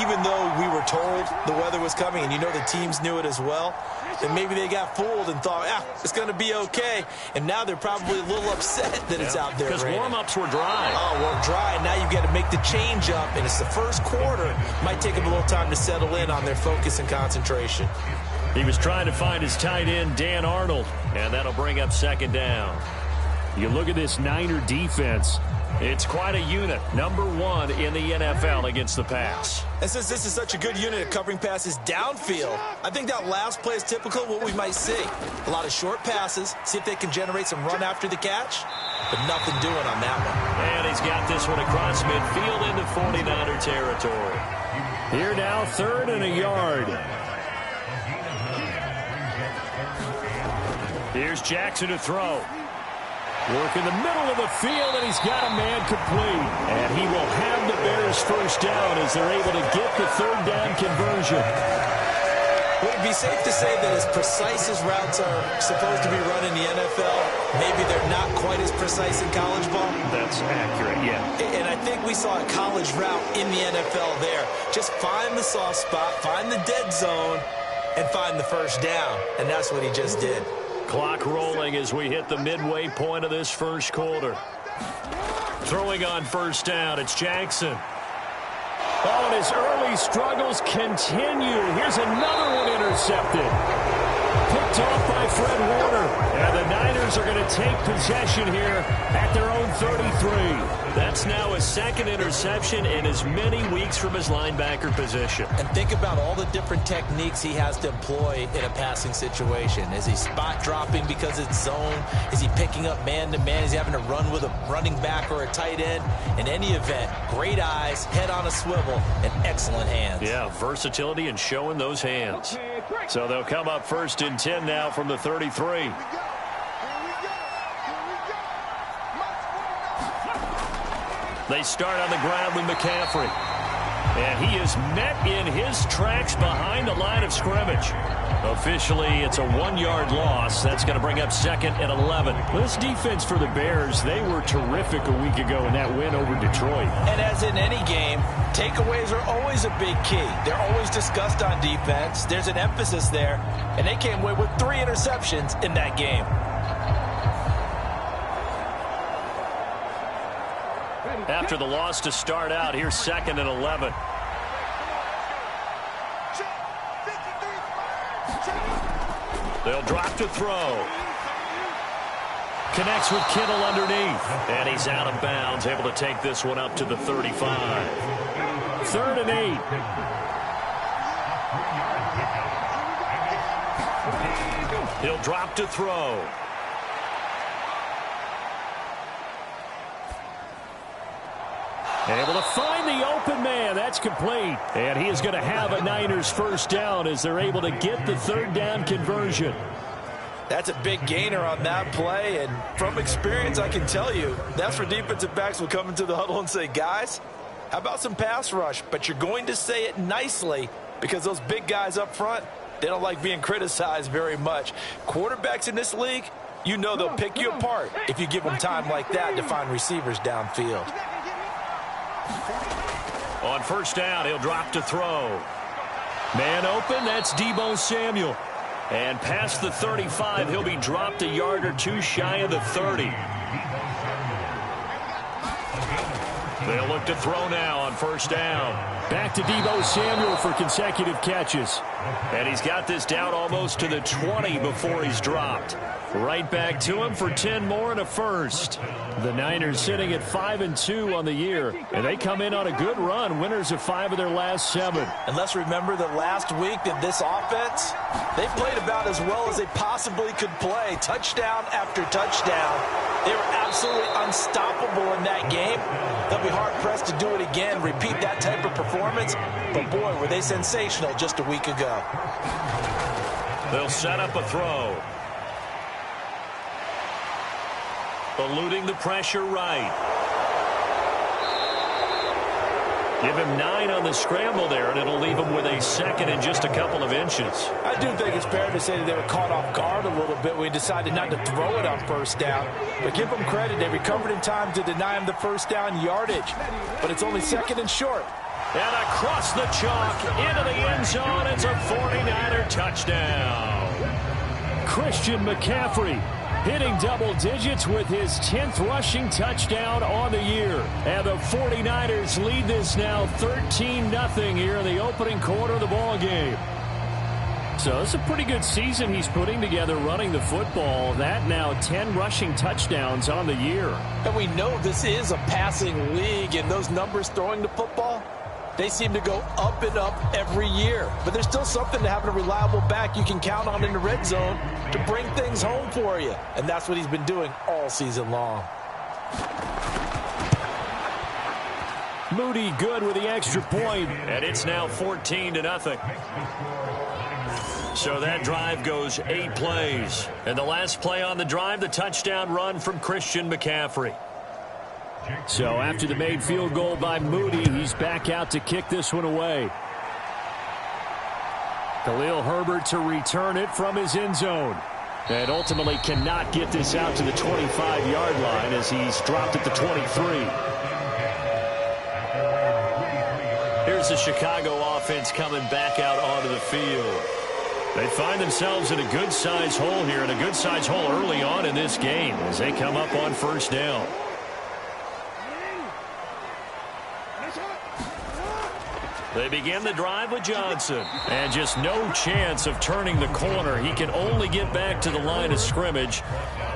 Speaker 1: even though we were told the weather was coming, and you know the teams knew it as well, then maybe they got fooled and thought, it's going to be okay. And now they're probably a little upset that it's out there.
Speaker 2: Because warm-ups were dry.
Speaker 1: Oh, well, dry. Now you've got to make the change up, and it's the first quarter. Might take them a little time to settle in on their focus and concentration.
Speaker 2: He was trying to find his tight end, Dan Arnold, and that'll bring up 2nd down.
Speaker 3: You look at this Niner defense.
Speaker 2: It's quite a unit. Number 1 in the NFL against the pass.
Speaker 1: And since this is such a good unit at covering passes downfield, I think that last play is typical of what we might see. A lot of short passes, see if they can generate some run after the catch, but nothing doing on that one.
Speaker 2: And he's got this one across midfield into 49er territory.
Speaker 3: Here now, 3rd and a yard. Here's Jackson to throw. Work in the middle of the field, and he's got a man complete. And he will have the Bears first down as they're able to get the 3rd down conversion.
Speaker 1: Would it be safe to say that as precise as routes are supposed to be run in the NFL, maybe they're not quite as precise in college ball?
Speaker 3: That's accurate, yeah.
Speaker 1: And I think we saw a college route in the NFL there. Just find the soft spot, find the dead zone, and find the first down. And that's what he just did.
Speaker 2: Clock rolling as we hit the midway point of this first quarter. Throwing on first down, it's Jackson.
Speaker 3: Oh, and his early struggles continue. Here's another one intercepted. Picked off by Fred Warner. And the Niners are going to take possession here at their own 33.
Speaker 2: That's now his 2nd interception in as many weeks from his linebacker position.
Speaker 1: And think about all the different techniques he has to employ in a passing situation. Is he spot dropping because it's zone? Is he picking up man-to-man? Is he having to run with a running back or a tight end? In any event, great eyes, head on a swivel, and excellent hands.
Speaker 2: Yeah, versatility and showing those hands. So they'll come up 1st and 10 now from the 33. They start on the ground with McCaffrey. And he is met in his tracks behind the line of scrimmage. Officially, it's a 1-yard loss. That's going to bring up 2nd and 11.
Speaker 3: This defense for the Bears, they were terrific a week ago in that win over Detroit.
Speaker 1: And as in any game, takeaways are always a big key. They're always discussed on defense. There's an emphasis there. And they came away with 3 interceptions in that game.
Speaker 2: After the loss to start out, here's 2nd and 11. They'll drop to throw. Connects with Kittle underneath. And he's out of bounds, able to take this one up to the 35.
Speaker 3: 3rd and 8.
Speaker 2: He'll drop to throw.
Speaker 3: Able to find the open man. That's complete. And he is going to have a Niners first down as they're able to get the 3rd down conversion.
Speaker 1: That's a big gainer on that play. And from experience, I can tell you, that's where defensive backs will come into the huddle and say, guys, how about some pass rush? But you're going to say it nicely because those big guys up front, they don't like being criticized very much. Quarterbacks in this league, you know they'll pick you apart if you give them time like that to find receivers downfield.
Speaker 2: On first down, he'll drop to throw. Man open, that's Deebo Samuel. And past the 35, he'll be dropped a yard or 2 shy of the 30. They'll look to throw now on first down.
Speaker 3: Back to Deebo Samuel for consecutive catches.
Speaker 2: And he's got this down almost to the 20 before he's dropped. Right back to him for 10 more and a first.
Speaker 3: The Niners sitting at 5-2 on the year, and they come in on a good run, winners of 5 of their last 7.
Speaker 1: And let's remember that last week that this offense, they played about as well as they possibly could play. Touchdown after touchdown. They were absolutely unstoppable in that game. They'll be hard-pressed to do it again, repeat that type of performance. But, boy, were they sensational just a week ago.
Speaker 2: They'll set up a throw. Eluding the pressure right. Give him 9 on the scramble there, and it'll leave him with a 2nd and just a couple of inches.
Speaker 1: I do think it's fair to say that they were caught off guard a little bit when he decided not to throw it on first down. But give them credit. They recovered in time to deny him the first down yardage. But it's only 2nd and short.
Speaker 2: And across the chalk, into the end zone, it's a 49er touchdown.
Speaker 3: Christian McCaffrey hitting double digits with his 10th rushing touchdown on the year. And the 49ers lead this now 13-0 here in the opening quarter of the ball game. So it's a pretty good season he's putting together running the football. That now 10 rushing touchdowns on the year.
Speaker 1: And we know this is a passing league, and those numbers throwing the football, they seem to go up and up every year. But there's still something to having a reliable back you can count on in the red zone to bring things home for you. And that's what he's been doing all season long.
Speaker 3: Moody good with the extra point.
Speaker 2: And it's now 14-0. So that drive goes 8 plays. And the last play on the drive, the touchdown run from Christian McCaffrey.
Speaker 3: So after the made field goal by Moody, he's back out to kick this one away. Khalil Herbert to return it from his end zone. And ultimately cannot get this out to the 25-yard line as he's dropped at the 23.
Speaker 2: Here's the Chicago offense coming back out onto the field. They find themselves in a good-sized hole here, and a good-sized hole early on in this game as they come up on first down. They begin the drive with Johnson. And just no chance of turning the corner. He can only get back to the line of scrimmage.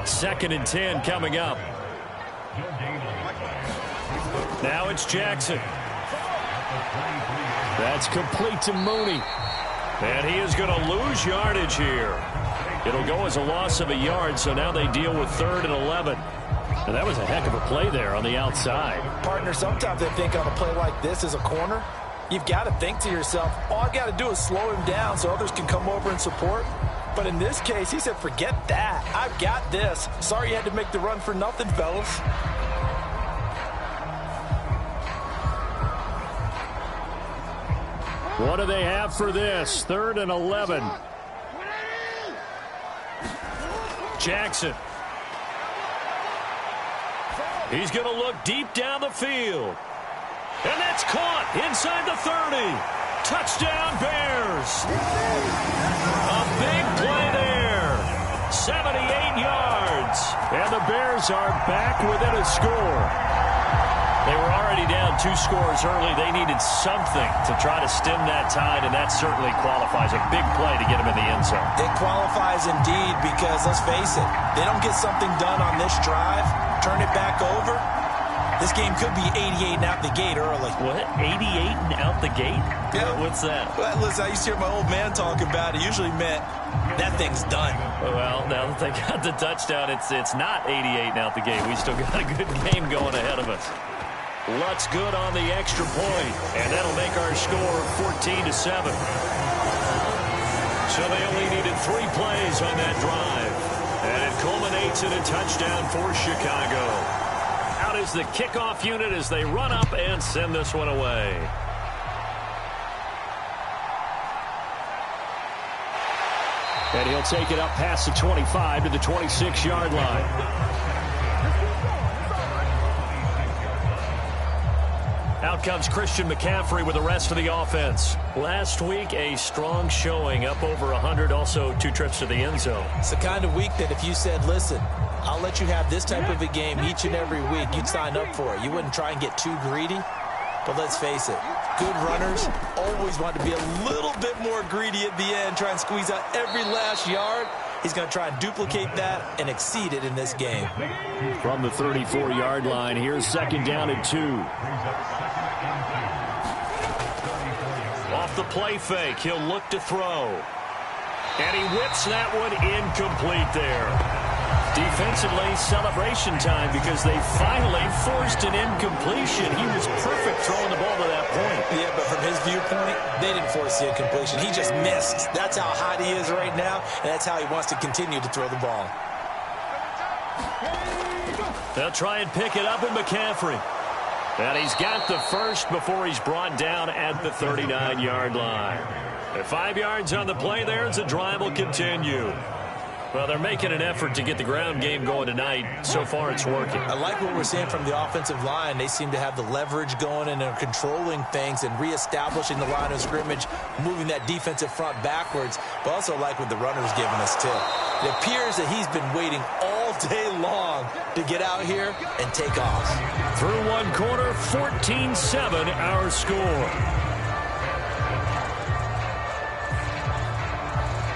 Speaker 2: 2nd and 10 coming up. Now it's Jackson.
Speaker 3: That's complete to Mooney.
Speaker 2: And he is going to lose yardage here. It'll go as a loss of a yard, so now they deal with 3rd and 11.
Speaker 3: And that was a heck of a play there on the outside.
Speaker 1: Partner, sometimes I think on a play like this as a corner, you've got to think to yourself, all I've got to do is slow him down so others can come over and support. But in this case, he said, forget that. I've got this. Sorry you had to make the run for nothing, fellas.
Speaker 3: What do they have for this? 3rd and 11.
Speaker 2: Jackson. He's going to look deep down the field. And that's caught inside the 30. Touchdown, Bears. A big play there. 78 yards.
Speaker 3: And the Bears are back within a score.
Speaker 2: They were already down 2 scores early. They needed something to try to stem that tide, and that certainly qualifies. A big play to get them in the end zone.
Speaker 1: It qualifies indeed because, let's face it, they don't get something done on this drive, turn it back over, this game could be 88 and out the gate early.
Speaker 2: What? 88 and out the gate?
Speaker 1: Yeah.
Speaker 2: What's that?
Speaker 1: Well, listen, I used to hear my old man talk about it. Usually meant that thing's done.
Speaker 2: Well, now that they got the touchdown, it's not 88 and out the gate. We still got a good game going ahead of us. Lutz good on the extra point, and that'll make our score 14-7. So they only needed 3 plays on that drive, and it culminates in a touchdown for Chicago. Out is the kickoff unit as they run up and send this one away.
Speaker 3: And he'll take it up past the 25 to the 26-yard line.
Speaker 2: Out comes Christian McCaffrey with the rest of the offense. Last week, a strong showing, up over 100, also 2 trips to the end zone.
Speaker 1: It's the kind of week that if you said, listen, I'll let you have this type of a game each and every week, you'd sign up for it. You wouldn't try and get too greedy. But let's face it, good runners always want to be a little bit more greedy at the end, try and squeeze out every last yard. He's going to try and duplicate that and exceed it in this game.
Speaker 3: From the 34-yard line, here's 2nd down and 2.
Speaker 2: Off the play fake, he'll look to throw. And he whips that one incomplete there. Defensively, celebration time because they finally forced an incompletion. He was perfect throwing the ball to that point.
Speaker 1: Yeah, but from his viewpoint, they didn't force the incompletion. He just missed. That's how hot he is right now, and that's how he wants to continue to throw the ball.
Speaker 2: They'll try and pick it up with McCaffrey. And he's got the first before he's brought down at the 39-yard line. At 5 yards on the play there as the drive will continue. Well, they're making an effort to get the ground game going tonight. So far, it's working.
Speaker 1: I like what we're seeing from the offensive line. They seem to have the leverage going and are controlling things and reestablishing the line of scrimmage, moving that defensive front backwards. But also like what the runner's giving us, too. It appears that he's been waiting all day long to get out here and take off.
Speaker 2: Through 1 quarter, 14-7 our score.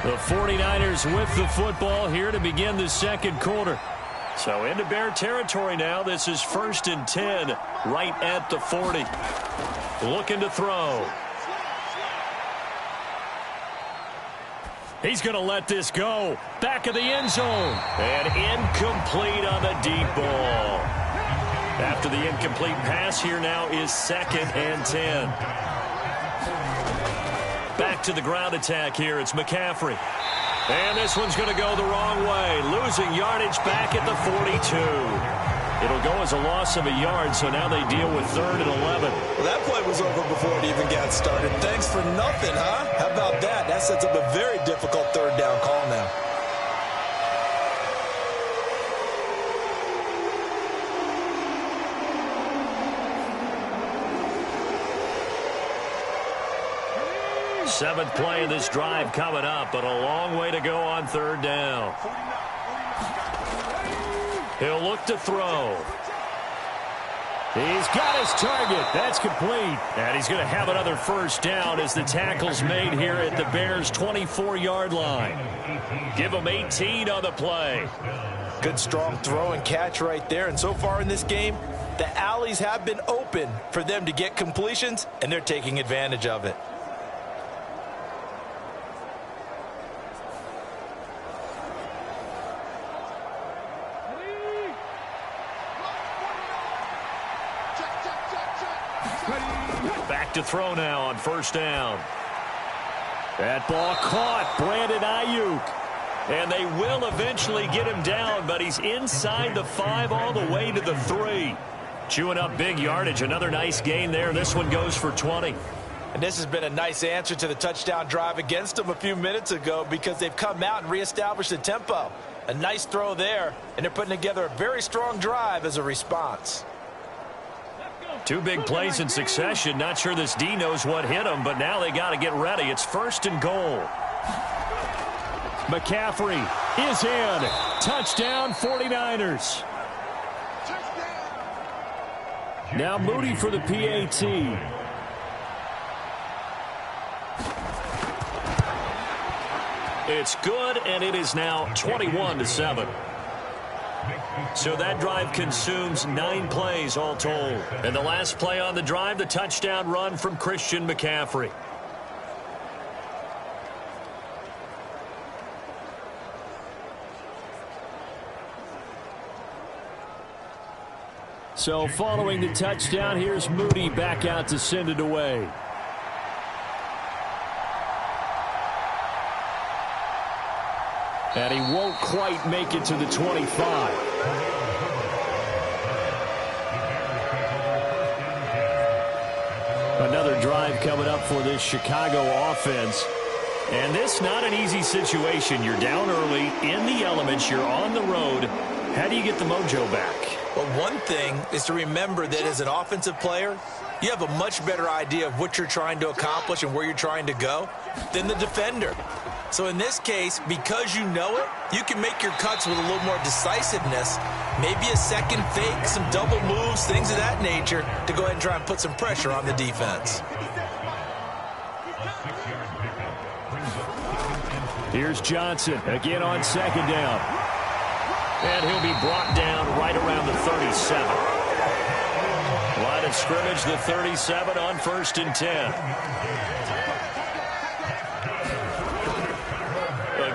Speaker 2: The 49ers with the football here to begin the second quarter. So into Bear territory now. This is 1st and 10 right at the 40. Looking to throw. He's going to let this go. Back of the end zone. And incomplete on the deep ball. After the incomplete pass, here now is 2nd and 10. Back to the ground attack here. It's McCaffrey. And this one's going to go the wrong way. Losing yardage back at the 42. It'll go as a loss of a yard, so now they deal with 3rd and 11.
Speaker 1: Well, that play was over before it even got started. Thanks for nothing, huh? How about that? That sets up a very difficult 3rd down call now.
Speaker 2: Seventh play of this drive coming up, but a long way to go on 3rd down. He'll look to throw.
Speaker 3: He's got his target. That's complete. And he's going to have another 1st down as the tackle's made here at the Bears' 24-yard line. Give them 18 on the play.
Speaker 1: Good strong throw and catch right there. And so far in this game, the alleys have been open for them to get completions, and they're taking advantage of it.
Speaker 2: Back to throw now on 1st down.
Speaker 3: That ball caught. Brandon Ayuk.
Speaker 2: And they will eventually get him down, but he's inside the 5 all the way to the 3. Chewing up big yardage. Another nice gain there. This one goes for 20.
Speaker 1: And this has been a nice answer to the touchdown drive against them a few minutes ago because they've come out and reestablished the tempo. A nice throw there, and they're putting together a very strong drive as a response.
Speaker 2: 2 big plays in succession. Not sure this D knows what hit him, but now they got to get ready. It's 1st and goal.
Speaker 3: McCaffrey is in. Touchdown, 49ers. Now Moody for the PAT.
Speaker 2: It's good, and it is now 21-7. So that drive consumes 9 plays all told. And the last play on the drive, the touchdown run from Christian McCaffrey.
Speaker 3: So following the touchdown, here's Moody back out to send it away. And he won't quite make it to the 25. Another drive coming up for this Chicago offense. And this not an easy situation. You're down early, in the elements, you're on the road. How do you get the mojo back?
Speaker 1: Well, one thing is to remember that as an offensive player, you have a much better idea of what you're trying to accomplish and where you're trying to go than the defender. So in this case, because you know it, you can make your cuts with a little more decisiveness, maybe a second fake, some double moves, things of that nature, to go ahead and try and put some pressure on the defense.
Speaker 3: Here's Johnson again on 2nd down.
Speaker 2: And he'll be brought down right around the 37. Line of scrimmage, the 37 on 1st and 10.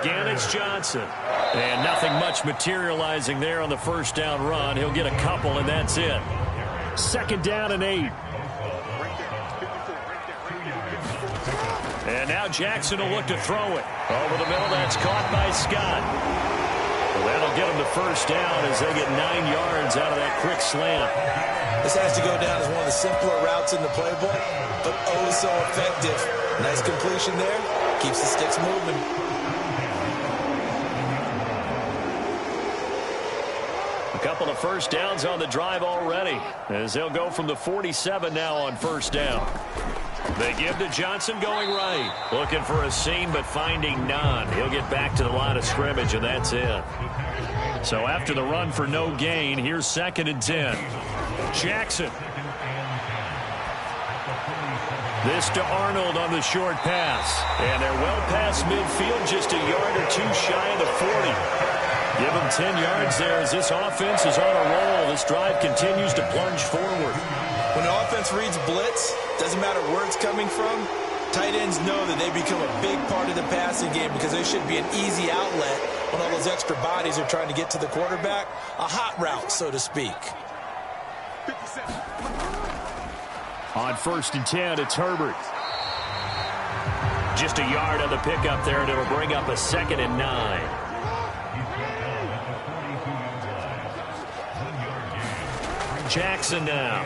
Speaker 2: Again, it's Johnson.
Speaker 3: And nothing much materializing there on the 1st down run. He'll get a couple, and that's it. 2nd down and 8.
Speaker 2: And now Jackson will look to throw it. Over the middle, that's caught by Scott. Well, that'll get him the 1st down as they get 9 yards out of that quick slant.
Speaker 1: This has to go down as one of the simpler routes in the playbook, but oh so effective. Nice completion there. Keeps the sticks moving.
Speaker 2: A couple of 1st downs on the drive already as they'll go from the 47 now on 1st down. They give to Johnson going right. Looking for a seam but finding none. He'll get back to the line of scrimmage, and that's it. So after the run for no gain, here's 2nd and 10. Jackson. This to Arnold on the short pass. And they're well past midfield, just a yard or two shy of the 40. Give them 10 yards there as this offense is on a roll. This drive continues to plunge forward.
Speaker 1: When the offense reads blitz, doesn't matter where it's coming from, tight ends know that they become a big part of the passing game because they should be an easy outlet when all those extra bodies are trying to get to the quarterback. A hot route, so to speak.
Speaker 3: On 1st and 10, it's Herbert.
Speaker 2: Just a yard on the pickup there, and it'll bring up a 2nd and 9. Jackson now.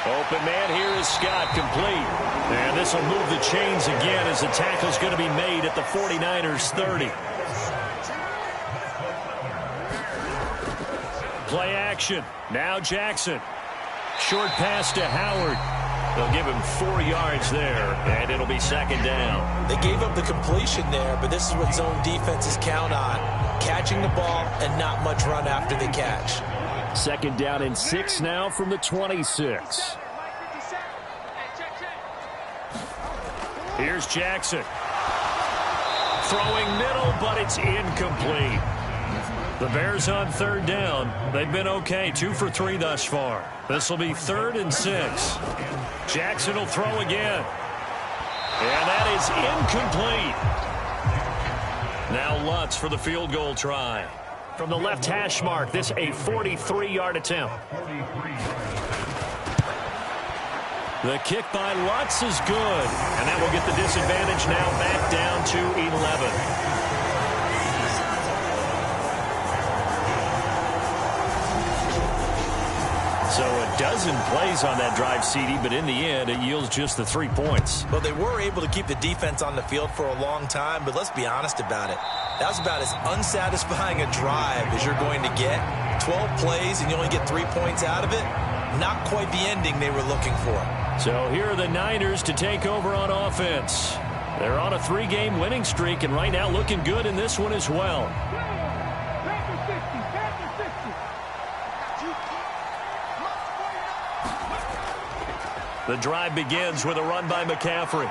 Speaker 2: Open man here is Scott, complete. And this will move the chains again as the tackle's going to be made at the 49ers 30. Play action. Now Jackson. Short pass to Howard. They'll give him 4 yards there, and it'll be 2nd down.
Speaker 1: They gave up the completion there, but this is what zone defenses count on. Catching the ball and not much run after the catch.
Speaker 3: 2nd down and 6 now from the 26.
Speaker 2: Here's Jackson. Throwing middle, but it's incomplete. The Bears on 3rd down. They've been okay, 2 for 3 thus far. This will be 3rd and 6. Jackson will throw again. And that is incomplete. Now Lutz for the field goal try.
Speaker 3: From the left hash mark, this a 43-yard attempt.
Speaker 2: The kick by Lutz is good. And that will get the disadvantage now back down to 11. So a dozen plays on that drive, CD, but in the end, it yields just the 3 points.
Speaker 1: Well, they were able to keep the defense on the field for a long time, but let's be honest about it. That was about as unsatisfying a drive as you're going to get. 12 plays and you only get 3 points out of it. Not quite the ending they were looking for.
Speaker 2: So here are the Niners to take over on offense. They're on a 3-game winning streak, and right now looking good in this one as well. The drive begins with a run by McCaffrey.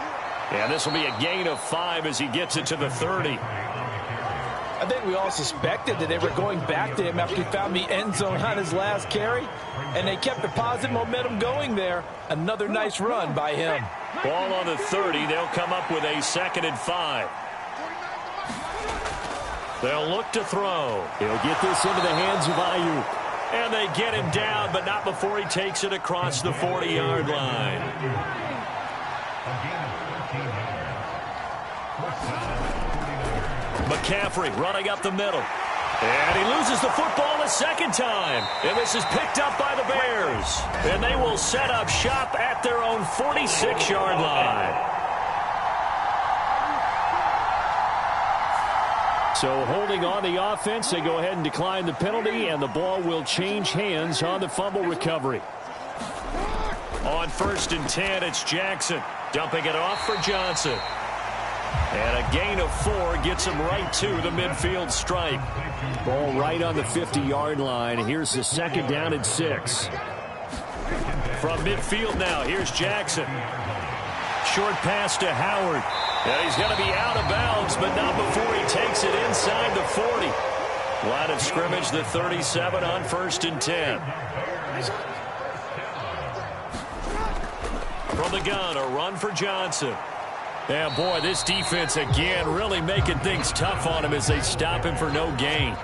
Speaker 2: And this will be a gain of 5 as he gets it to the 30.
Speaker 1: I think we all suspected that they were going back to him after he found the end zone on his last carry, and they kept the positive momentum going there. Another nice run by him.
Speaker 2: Ball on the 30. They'll come up with a 2nd and 5. They'll look to throw.
Speaker 3: He'll get this into the hands of Ayuk.
Speaker 2: And they get him down, but not before he takes it across the 40-yard line. McCaffrey running up the middle. And he loses the football a second time. And this is picked up by the Bears. And they will set up shop at their own 46-yard line.
Speaker 3: So holding on the offense, they go ahead and decline the penalty, and the ball will change hands on the fumble recovery.
Speaker 2: On 1st and 10, it's Jackson. Dumping it off for Johnson. And a gain of 4 gets him right to the midfield stripe.
Speaker 3: Ball right on the 50-yard line. Here's the 2nd down and 6.
Speaker 2: From midfield now, here's Jackson. Short pass to Howard. And he's going to be out of bounds, but not before he takes it inside the 40. Line of scrimmage, the 37 on 1st and 10. From the gun, a run for Johnson. Yeah, boy, this defense again really making things tough on him as they stop him for no gain.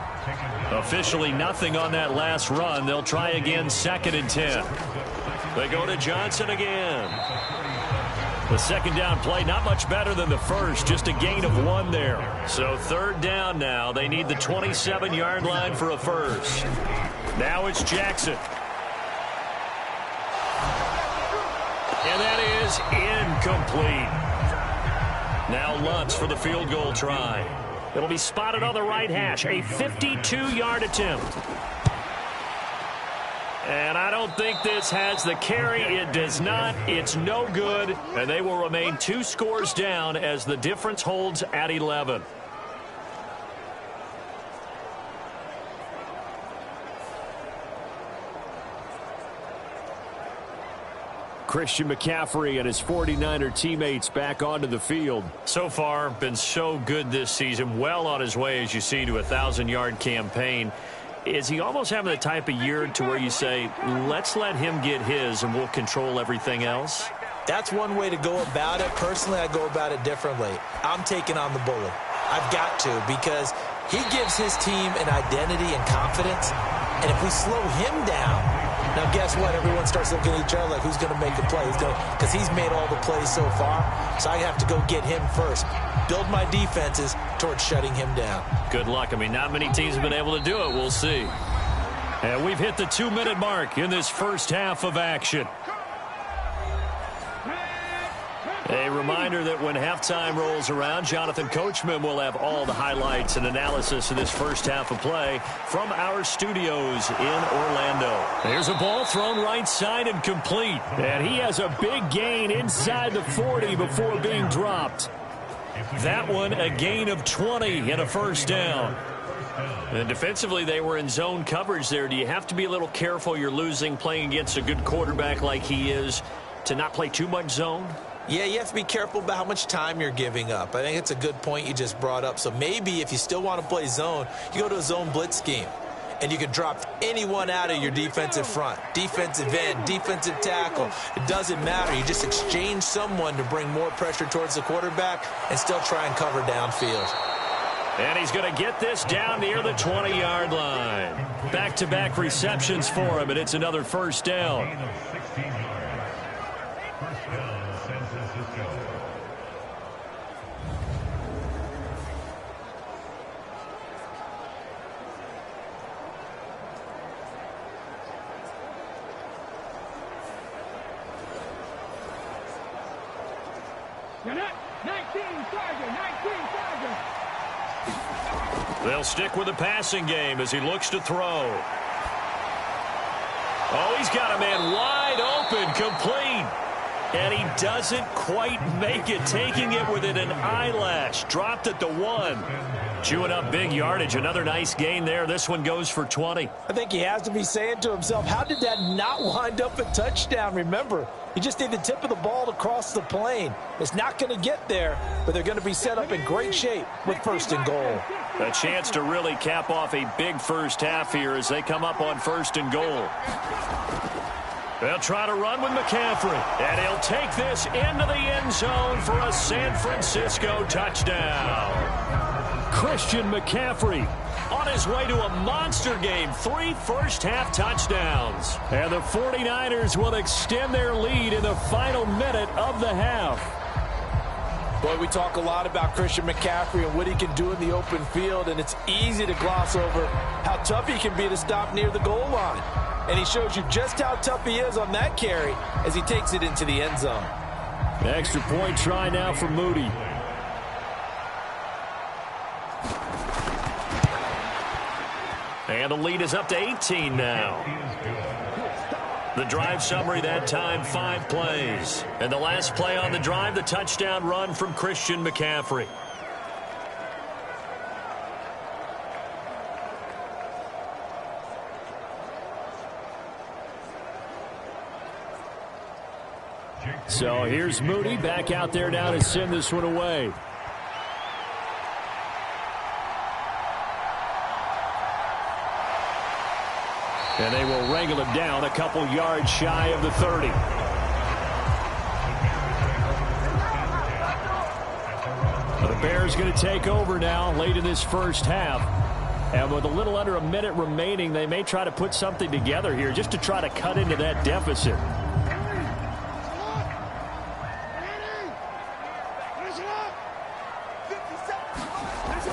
Speaker 2: Officially nothing on that last run. They'll try again, 2nd and 10. They go to Johnson again. The 2nd down play, not much better than the first, just a gain of 1 there. So 3rd down now. They need the 27-yard line for a first. Now it's Jackson. And that is incomplete. Now Lutz for the field goal try. It'll be spotted on the right hash, a 52-yard attempt. And I don't think this has the carry. It does not. It's no good. And they will remain 2 scores down as the difference holds at 11.
Speaker 3: Christian McCaffrey and his 49er teammates back onto the field.
Speaker 2: So far, been so good this season. Well on his way, as you see, to a 1,000-yard campaign. Is he almost having the type of year to where you say, let's let him get his and we'll control everything else?
Speaker 1: That's one way to go about it. Personally, I go about it differently. I'm taking on the bully. I've got to, because he gives his team an identity and confidence. And if we slow him down, now guess what? Everyone starts looking at each other like, who's going to make a play? Because he's made all the plays so far. So I have to go get him first. Build my defenses towards shutting him down.
Speaker 2: Good luck. I mean, not many teams have been able to do it. We'll see.
Speaker 3: And we've hit the 2-minute mark in this first half of action. A reminder that when halftime rolls around, Jonathan Coachman will have all the highlights and analysis of this first half of play from our studios in Orlando. There's a ball thrown right side and complete. And he has a big gain inside the 40 before being dropped. That one, a gain of 20 and a first down. And defensively, they were in zone coverage there. Do you have to be a little careful you're losing playing against a good quarterback like he is to not play too much zone?
Speaker 1: Yeah, you have to be careful about how much time you're giving up. I think it's a good point you just brought up. So maybe if you still want to play zone, you go to a zone blitz scheme. And you can drop anyone out of your defensive front. Defensive end, defensive tackle. It doesn't matter. You just exchange someone to bring more pressure towards the quarterback and still try and cover downfield.
Speaker 3: And he's going to get this down near the 20-yard line. Back-to-back receptions for him, and it's another first down. They'll stick with the passing game as he looks to throw. Oh, he's got a man wide open, complete. And he doesn't quite make it, taking it within an eyelash. Dropped at the 1. Chewing up big yardage. Another nice gain there. This one goes for 20.
Speaker 1: I think he has to be saying to himself, how did that not wind up a touchdown? Remember, you just need the tip of the ball to cross the plane. It's not going to get there, but they're going to be set up in great shape with first and goal.
Speaker 3: A chance to really cap off a big first half here as they come up on first and goal. They'll try to run with McCaffrey, and he'll take this into the end zone for a San Francisco touchdown. Christian McCaffrey on his way to a monster game. 3 first-half touchdowns. And the 49ers will extend their lead in the final minute of the half.
Speaker 1: Boy, we talk a lot about Christian McCaffrey and what he can do in the open field, and it's easy to gloss over how tough he can be to stop near the goal line. And he shows you just how tough he is on that carry as he takes it into the end zone.
Speaker 3: The extra point try now for Moody. And the lead is up to 18 now. The drive summary that time, 5 plays. And the last play on the drive, the touchdown run from Christian McCaffrey. So here's Moody back out there now to send this one away. And they will wrangle him down a couple yards shy of the 30. The Bears going to take over now late in this first half. And with a little under a minute remaining, they may try to put something together here just to try to cut into that deficit.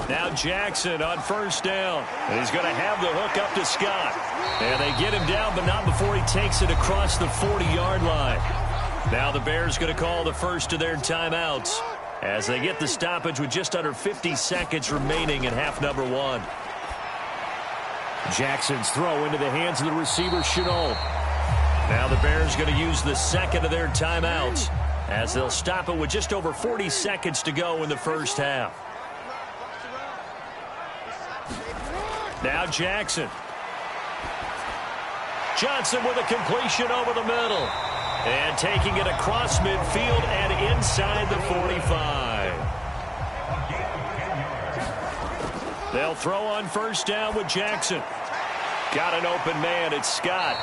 Speaker 3: Now Jackson on first down. And he's going to have the hook up to Scott. And they get him down, but not before he takes it across the 40-yard line. Now the Bears going to call the first of their timeouts as they get the stoppage with just under 50 seconds remaining in half number 1. Jackson's throw into the hands of the receiver, Chenault. Now the Bears going to use the second of their timeouts as they'll stop it with just over 40 seconds to go in the first half. Now Jackson. Johnson with a completion over the middle. And
Speaker 2: And taking it across midfield and inside the 45. They'll throw on first down with Jackson. Got an open man. It's Scott.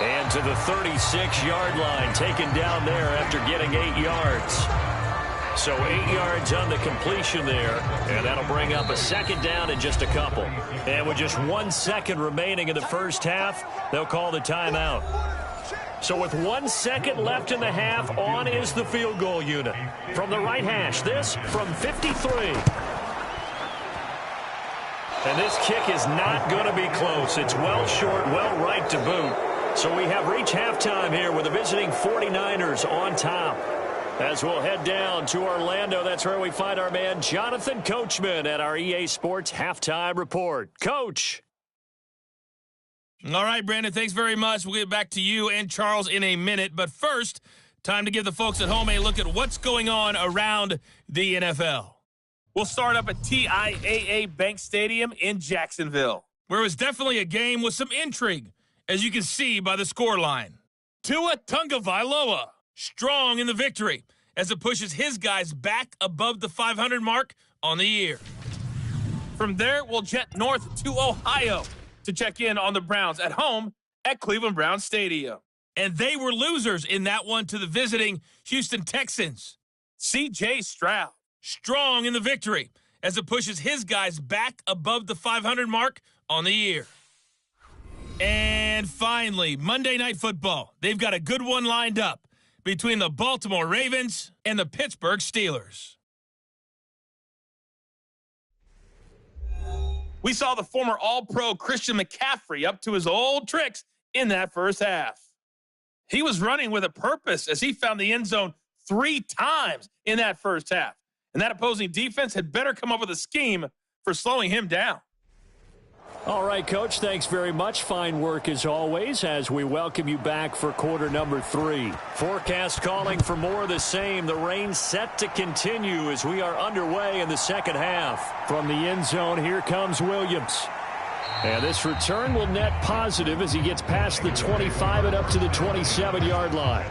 Speaker 2: And to the 36-yard line, taken down there after getting 8 yards. So 8 yards on the completion there, and that'll bring up a second down in just a couple. And with just 1 second remaining in the first half, they'll call the timeout. So with 1 second left in the half, on is the field goal unit. From the right hash, this from 53. And this kick is not going to be close. It's well short, well right to boot. So we have reached halftime here with the visiting 49ers on top. As we'll head down to Orlando, that's where we find our man Jonathan Coachman at our EA Sports Halftime Report. Coach.
Speaker 5: All right, Brandon, thanks very much. We'll get back to you and Charles in a minute. But first, time to give the folks at home a look at what's going on around the NFL. We'll start up at TIAA Bank Stadium in Jacksonville, where it was definitely a game with some intrigue, as you can see by the scoreline. Tua Tagovailoa, strong in the victory, as it pushes his guys back above the 500 mark on the year. From there, we'll jet north to Ohio to check in on the Browns at home at Cleveland Browns Stadium. And they were losers in that one to the visiting Houston Texans. C.J. Stroud, strong in the victory, as it pushes his guys back above the 500 mark on the year. And finally, Monday Night Football. They've got a good one lined up between the Baltimore Ravens and the Pittsburgh Steelers. We saw the former All-Pro Christian McCaffrey up to his old tricks in that first half. He was running with a purpose as he found the end zone 3 times in that first half. And that opposing defense had better come up with a scheme for slowing him down.
Speaker 2: All right, Coach, thanks very much. Fine work as always as we welcome you back for quarter number 3. Forecast calling for more of the same. The rain set to continue as we are underway in the second half. From the end zone, here comes Williams. And this return will net positive as he gets past the 25 and up to the 27-yard line.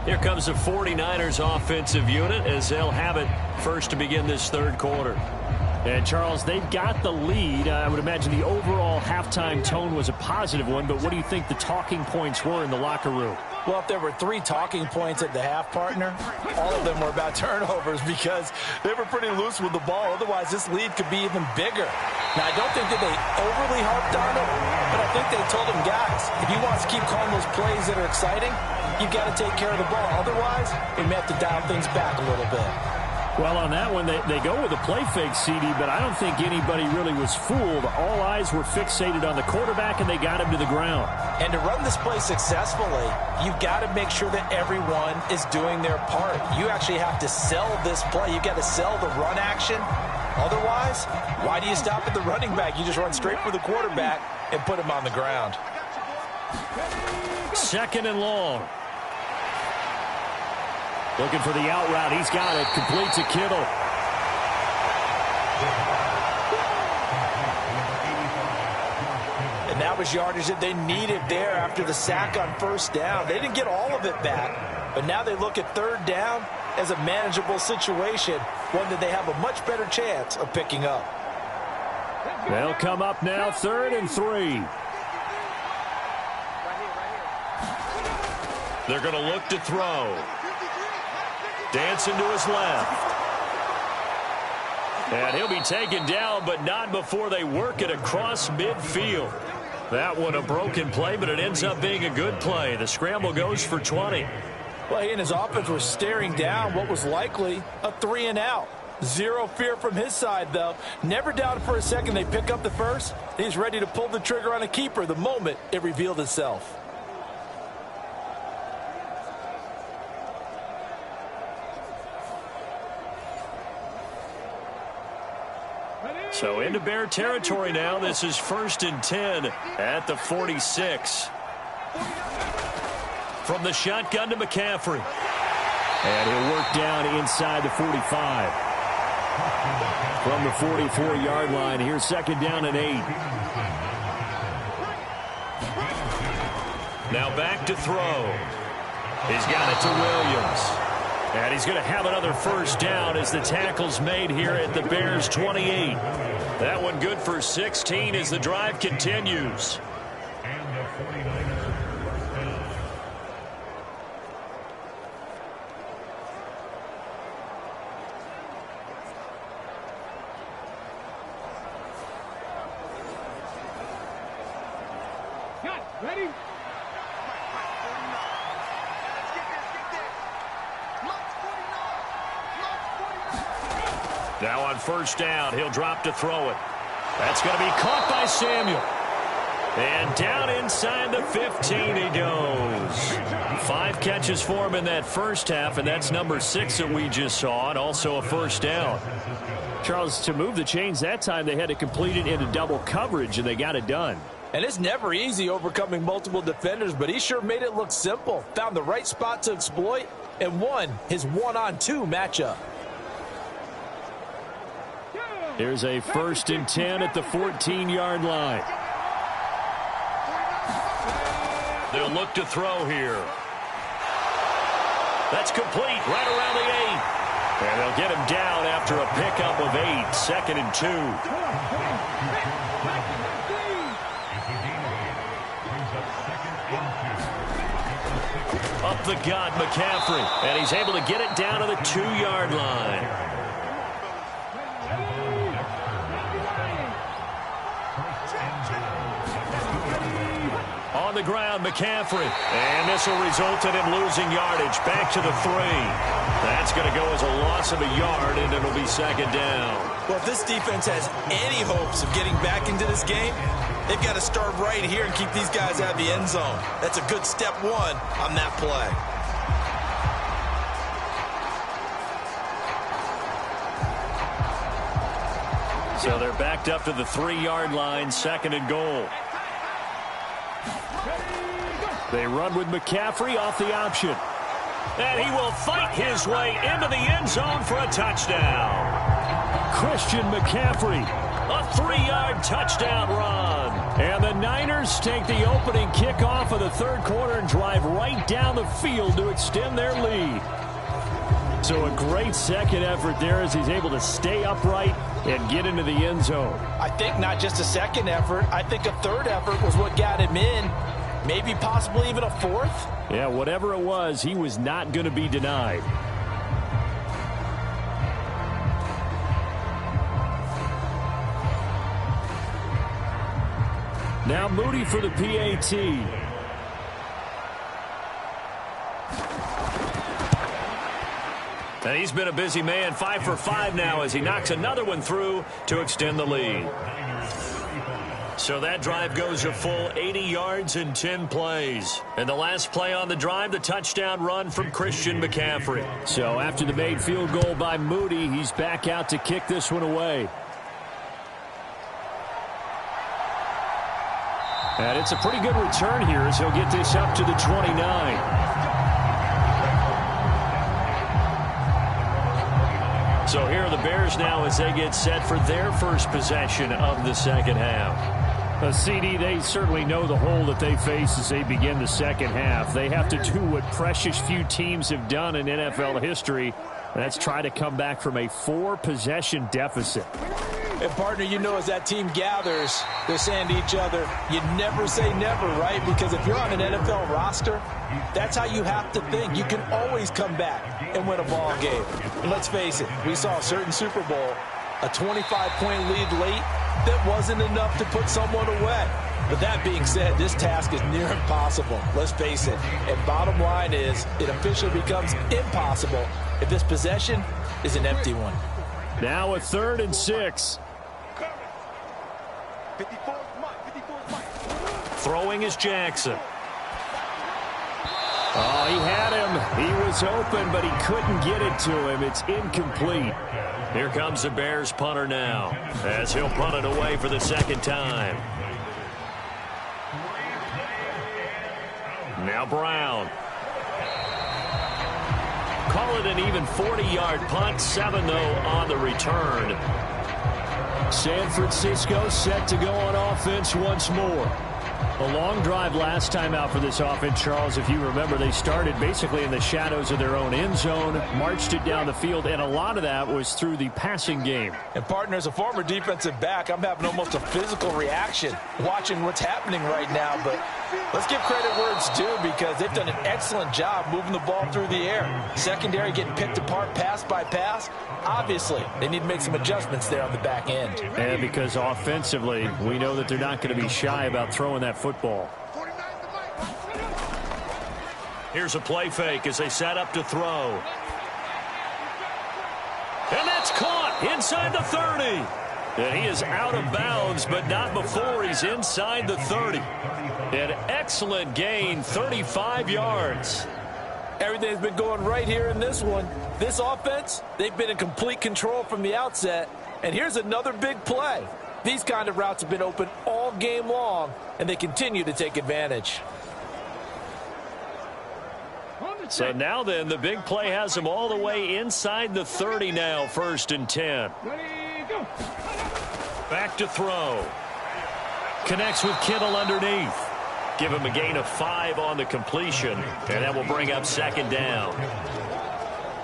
Speaker 2: Here comes the 49ers offensive unit as they'll have it first to begin this third quarter. And, Charles, they've got the lead. I would imagine the overall halftime tone was a positive one, but what do you think the talking points were in the locker room?
Speaker 1: Well, if there were 3 talking points at the half, partner, all of them were about turnovers because they were pretty loose with the ball. Otherwise, this lead could be even bigger. Now, I don't think that they overly harped on it, but I think they told them, guys, if you want us to keep calling those plays that are exciting, you've got to take care of the ball. Otherwise, we may have to dial things back a little bit.
Speaker 3: Well, on that one, they go with a play fake, CD, but I don't think anybody really was fooled. All eyes were fixated on the quarterback, and they got him to the ground.
Speaker 1: And to run this play successfully, you've got to make sure that everyone is doing their part. You actually have to sell this play. You've got to sell the run action. Otherwise, why do you stop at the running back? You just run straight for the quarterback and put him on the ground.
Speaker 2: Second and long.
Speaker 3: Looking for the out route. He's got it. Complete to Kittle.
Speaker 1: And that was yardage that they needed there after the sack on first down. They didn't get all of it back, but now they look at third down as a manageable situation, one that they have a much better chance of picking up.
Speaker 3: They'll come up now, 3rd and 3.
Speaker 2: They're going to look to throw. Dancing to his left. And he'll be taken down, but not before they work it across midfield. That one a broken play, but it ends up being a good play. The scramble goes for 20.
Speaker 1: Well, he and his offense were staring down what was likely a 3 and out. Zero fear from his side, though. Never doubted for a second they pick up the first. He's ready to pull the trigger on a keeper the moment it revealed itself.
Speaker 2: So into Bear territory now. This is 1st and 10 at the 46. From the shotgun to McCaffrey.
Speaker 3: And he'll work down inside the 45. From the 44-yard line, here's 2nd down and 8.
Speaker 2: Now back to throw. He's got it to Williams. And he's going to have another first down as the tackle's made here at the Bears' 28. That one good for 16 as the drive continues.
Speaker 6: Ready?
Speaker 2: Now on first down, he'll drop to throw it. That's going to be caught by Samuel. And down inside the 15 he goes. 5 catches for him in that first half, and that's number 6 that we just saw, and also a first down.
Speaker 3: Charles, to move the chains that time, they had to complete it into double coverage, and they got it done.
Speaker 1: And it's never easy overcoming multiple defenders, but he sure made it look simple. Found the right spot to exploit and won his 1-on-2 matchup.
Speaker 3: Here's a 1st and 10 at the 14-yard line.
Speaker 2: They'll look to throw here. That's complete right around the 8. And they'll get him down after a pickup of 8. 2nd and 2. Up the gut, McCaffrey. And he's able to get it down to the 2-yard line. On the ground, McCaffrey. And this will result in him losing yardage. Back to the 3. That's going to go as a loss of a yard, and it'll be 2nd down.
Speaker 1: Well, if this defense has any hopes of getting back into this game, they've got to start right here and keep these guys out of the end zone. That's a good step 1 on that play.
Speaker 2: So they're backed up to the 3-yard line, 2nd and goal.
Speaker 3: They run with McCaffrey off the option.
Speaker 2: And he will fight his way into the end zone for a touchdown.
Speaker 3: Christian McCaffrey.
Speaker 2: A 3-yard touchdown run.
Speaker 3: And the Niners take the opening kickoff of the 3rd quarter and drive right down the field to extend their lead. So a great second effort there as he's able to stay upright and get into the end zone.
Speaker 1: I think not just a second effort. I think a 3rd effort was what got him in. Maybe possibly even a 4th.
Speaker 3: Yeah, whatever it was, he was not going to be denied. Now Moody for the PAT.
Speaker 2: And he's been a busy man, 5 for 5 now as he knocks another one through to extend the lead. So that drive goes a full 80 yards in 10 plays. And the last play on the drive, the touchdown run from Christian McCaffrey.
Speaker 3: So after the made field goal by Moody, he's back out to kick this one away. And it's a pretty good return here as he'll get this up to the 29. So here are the Bears now as they get set for their first possession of the second half. CD, they certainly know the hole that they face as they begin the second half. They have to do what precious few teams have done in NFL history. That's try to come back from a 4-possession deficit.
Speaker 1: And, partner, you know as that team gathers, they're saying to each other, you never say never, right? Because if you're on an NFL roster, that's how you have to think. You can always come back and win a ball game. And let's face it, we saw a certain Super Bowl, a 25-point lead late that wasn't enough to put someone away. But that being said, this task is near impossible. Let's face it. And bottom line is, it officially becomes impossible if this possession is an empty one.
Speaker 3: Now a 3rd and 6.
Speaker 2: Throwing is Jackson.
Speaker 3: Oh, he had him. He was open, but he couldn't get it to him. It's incomplete.
Speaker 2: Here comes the Bears punter now as he'll punt it away for the 2nd time. Now Brown. Call it an even 40-yard punt. 7, though, on the return.
Speaker 3: San Francisco set to go on offense once more. A long drive last time out for this offense, Charles. If you remember, they started basically in the shadows of their own end zone, marched it down the field, and a lot of that was through the passing game.
Speaker 1: And, partner, as a former defensive back, I'm having almost a physical reaction watching what's happening right now. But let's give credit where it's due, because they've done an excellent job moving the ball through the air. Secondary getting picked apart pass by pass. Obviously, they need to make some adjustments there on the back end.
Speaker 3: And because offensively, we know that they're not going to be shy about throwing that football.
Speaker 2: Here's a play fake as they set up to throw. And that's caught inside the 30. And he is out of bounds, but not before he's inside the 30. An excellent gain, 35 yards.
Speaker 1: Everything's been going right here in this one. This offense, they've been in complete control from the outset. And here's another big play. These kind of routes have been open all game long, and they continue to take advantage.
Speaker 2: So now then, the big play has them all the way inside the 30 now, 1st and 10. Back to throw. Connects with Kittle underneath. Give him a gain of 5 on the completion, and that will bring up 2nd down.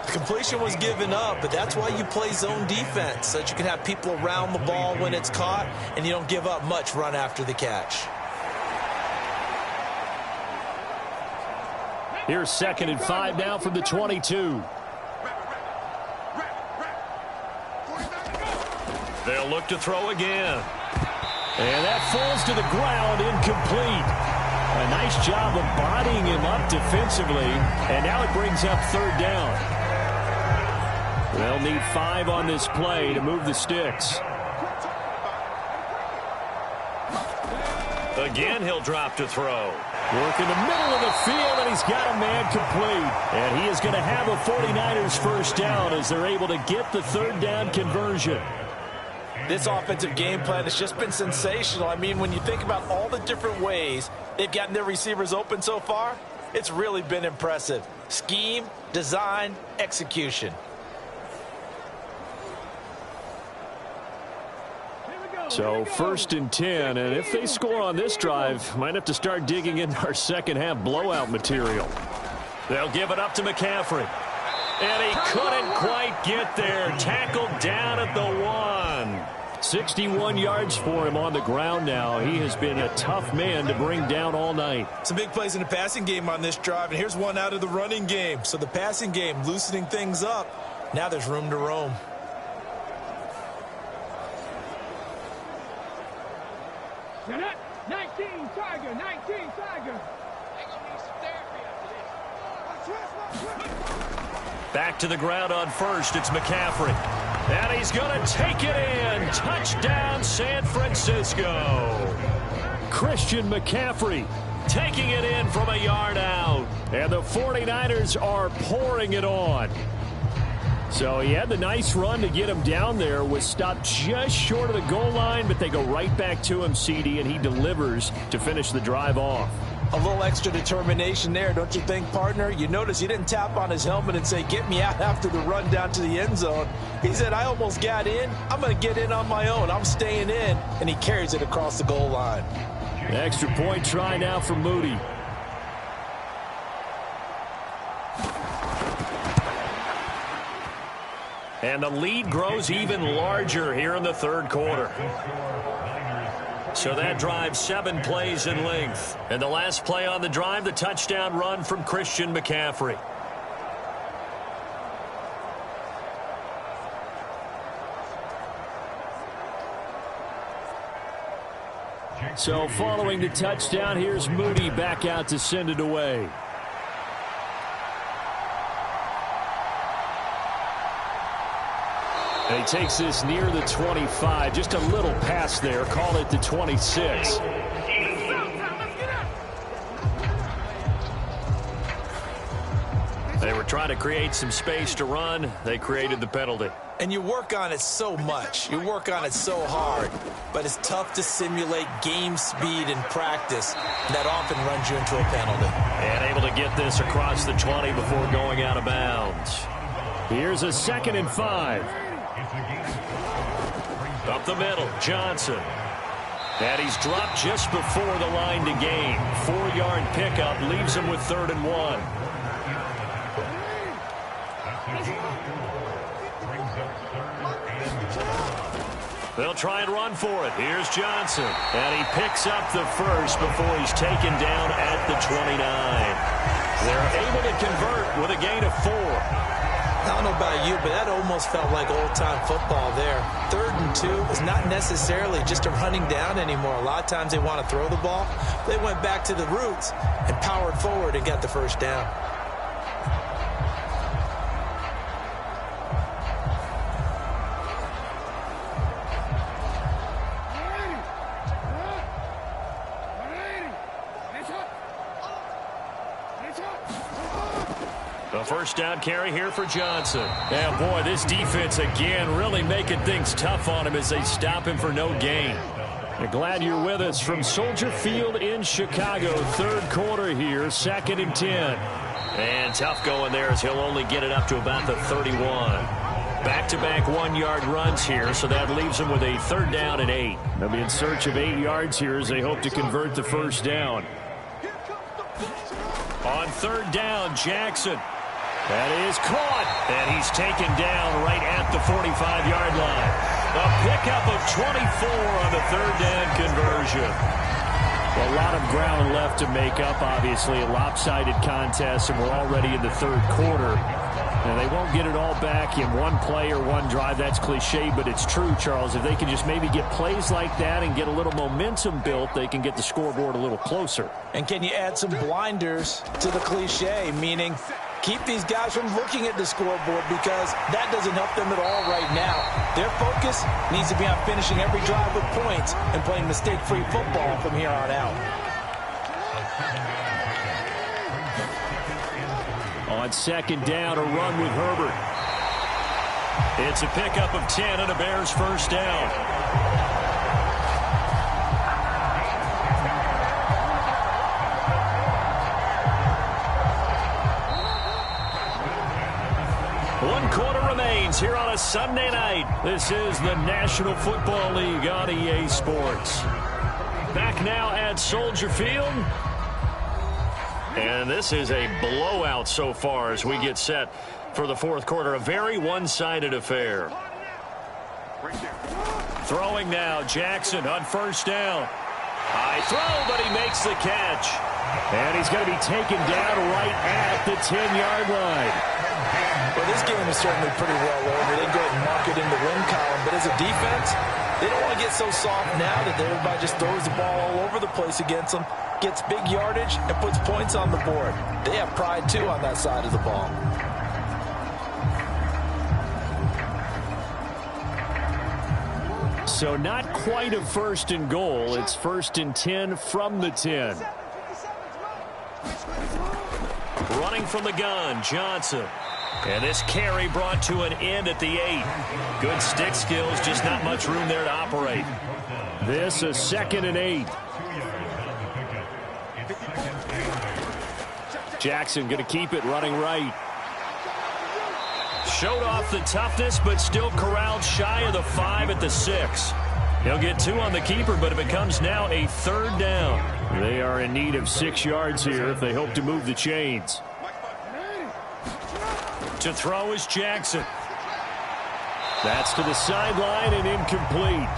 Speaker 1: The completion was given up, but that's why you play zone defense, so that you can have people around the ball when it's caught, and you don't give up much run after the catch.
Speaker 3: Here's 2nd and 5 now from the 22.
Speaker 2: They'll look to throw again.
Speaker 3: And that falls to the ground, incomplete. A nice job of bodying him up defensively, and now it brings up 3rd down. They'll need 5 on this play to move the sticks.
Speaker 2: Again, he'll drop to throw.
Speaker 3: Work in the middle of the field, and he's got a man complete. And he is going to have a 49ers 1st down as they're able to get the 3rd down conversion.
Speaker 1: This offensive game plan has just been sensational. I mean, when you think about all the different ways they've gotten their receivers open so far, it's really been impressive. Scheme, design, execution.
Speaker 3: So 1st and 10, and if they score on this drive, might have to start digging into our second half blowout material.
Speaker 2: They'll give it up to McCaffrey. And he couldn't quite get there. Tackled down at the 1.
Speaker 3: 61 yards for him on the ground now. He has been a tough man to bring down all night.
Speaker 1: Some big plays in the passing game on this drive, and here's one out of the running game. So the passing game loosening things up. Now there's room to roam.
Speaker 6: You're not 19 Tiger, 19 Tiger.
Speaker 2: Back to the ground on 1st. It's McCaffrey. And he's going to take it in. Touchdown, San Francisco.
Speaker 3: Christian McCaffrey
Speaker 2: taking it in from a yard out.
Speaker 3: And the 49ers are pouring it on. So he had the nice run to get him down there, was stopped just short of the goal line, but they go right back to him, CD, and he delivers to finish the drive off.
Speaker 1: A little extra determination there, don't you think, partner? You notice he didn't tap on his helmet and say, get me out after the run down to the end zone. He said, I almost got in. I'm going to get in on my own. I'm staying in. And he carries it across the goal line.
Speaker 3: An extra point try now for Moody.
Speaker 2: And the lead grows even larger here in the 3rd quarter. So that drive 7 plays in length. And the last play on the drive, the touchdown run from Christian McCaffrey.
Speaker 3: So following the touchdown, here's Moody back out to send it away. And he takes this near the 25. Just a little pass there. Call it the 26.
Speaker 2: They were trying to create some space to run. They created the penalty.
Speaker 1: And you work on it so much. You work on it so hard. But it's tough to simulate game speed in practice. That often runs you into a penalty.
Speaker 2: And able to get this across the 20 before going out of bounds.
Speaker 3: Here's a 2nd and 5.
Speaker 2: Up the middle, Johnson. And he's dropped just before the line to gain. 4-yard pickup leaves him with 3rd and 1. They'll try and run for it. Here's Johnson. And he picks up the first before he's taken down at the 29. They're able to convert with a gain of 4.
Speaker 1: I don't know about you, but that almost felt like old-time football there. 3rd and 2 is not necessarily just a running down anymore. A lot of times they want to throw the ball. They went back to the roots and powered forward and got the first down.
Speaker 2: The first down carry here for Johnson. And boy, this defense again really making things tough on him as they stop him for no gain.
Speaker 3: We're glad you're with us from Soldier Field in Chicago. 3rd quarter here, 2nd and 10.
Speaker 2: And tough going there as he'll only get it up to about the 31. Back-to-back 1-yard runs here, so that leaves him with a 3rd down and 8.
Speaker 3: They'll be in search of 8 yards here as they hope to convert the first down.
Speaker 2: On 3rd down, Jackson. That is caught, and he's taken down right at the 45-yard line. A pickup of 24 on the 3rd down conversion.
Speaker 3: A lot of ground left to make up, obviously. A lopsided contest, and we're already in the 3rd quarter. And they won't get it all back in one play or one drive. That's cliche, but it's true, Charles. If they can just maybe get plays like that and get a little momentum built, they can get the scoreboard a little closer.
Speaker 1: And can you add some blinders to the cliche, meaning keep these guys from looking at the scoreboard, because that doesn't help them at all right now. Their focus needs to be on finishing every drive with points and playing mistake-free football from here on out.
Speaker 3: On 2nd down, a run with Herbert.
Speaker 2: It's a pickup of 10 and a Bears first down. One quarter remains here on a Sunday night. This is the National Football League on EA Sports. Back now at Soldier Field. And this is a blowout so far as we get set for the 4th quarter. A very one-sided affair. Throwing now, Jackson on 1st down. High throw, but he makes the catch.
Speaker 3: And he's going to be taken down right at the 10-yard line.
Speaker 1: Well, this game is certainly pretty well over. They go ahead and mark it in the win column. But as a defense, they don't want to get so soft now that everybody just throws the ball all over the place against them, gets big yardage, and puts points on the board. They have pride, too, on that side of the ball.
Speaker 3: So not quite a 1st and goal. It's 1st and 10 from the 10.
Speaker 2: Running from the gun, Johnson. And this carry brought to an end at the 8. Good stick skills, just not much room there to operate.
Speaker 3: This is 2nd and 8. Jackson going to keep it running right.
Speaker 2: Showed off the toughness, but still corralled shy of the 5 at the 6. He'll get 2 on the keeper, but it becomes now a 3rd down.
Speaker 3: They are in need of 6 yards here if they hope to move the chains.
Speaker 2: To throw is Jackson.
Speaker 3: That's to the sideline and incomplete.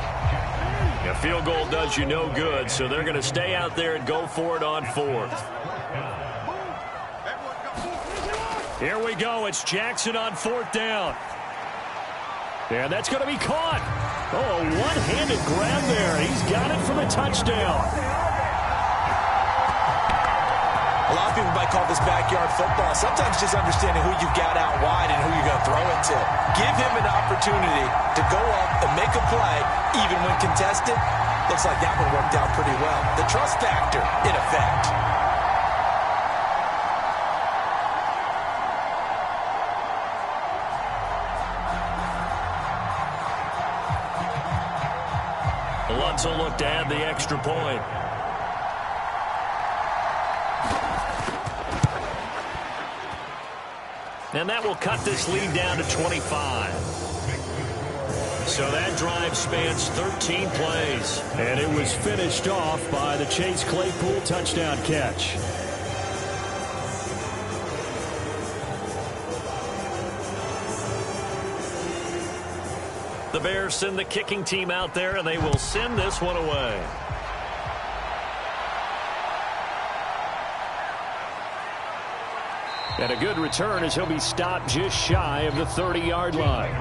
Speaker 2: A field goal does you no good, so they're going to stay out there and go for it on 4th. Here we go. It's Jackson on 4th down. And that's going to be caught. Oh, one-handed grab there. He's got it for the touchdown.
Speaker 1: A lot of people might call this backyard football. Sometimes just understanding who you've got out wide and who you're going to throw it to. Give him an opportunity to go up and make a play, even when contested. Looks like that one worked out pretty well. The trust factor in effect.
Speaker 2: Lutz will look to add the extra point. And that will cut this lead down to 25. So that drive spans 13 plays.
Speaker 3: And it was finished off by the Chase Claypool touchdown catch.
Speaker 2: The Bears send the kicking team out there, and they will send this one away.
Speaker 3: And a good return as he'll be stopped just shy of the 30-yard line.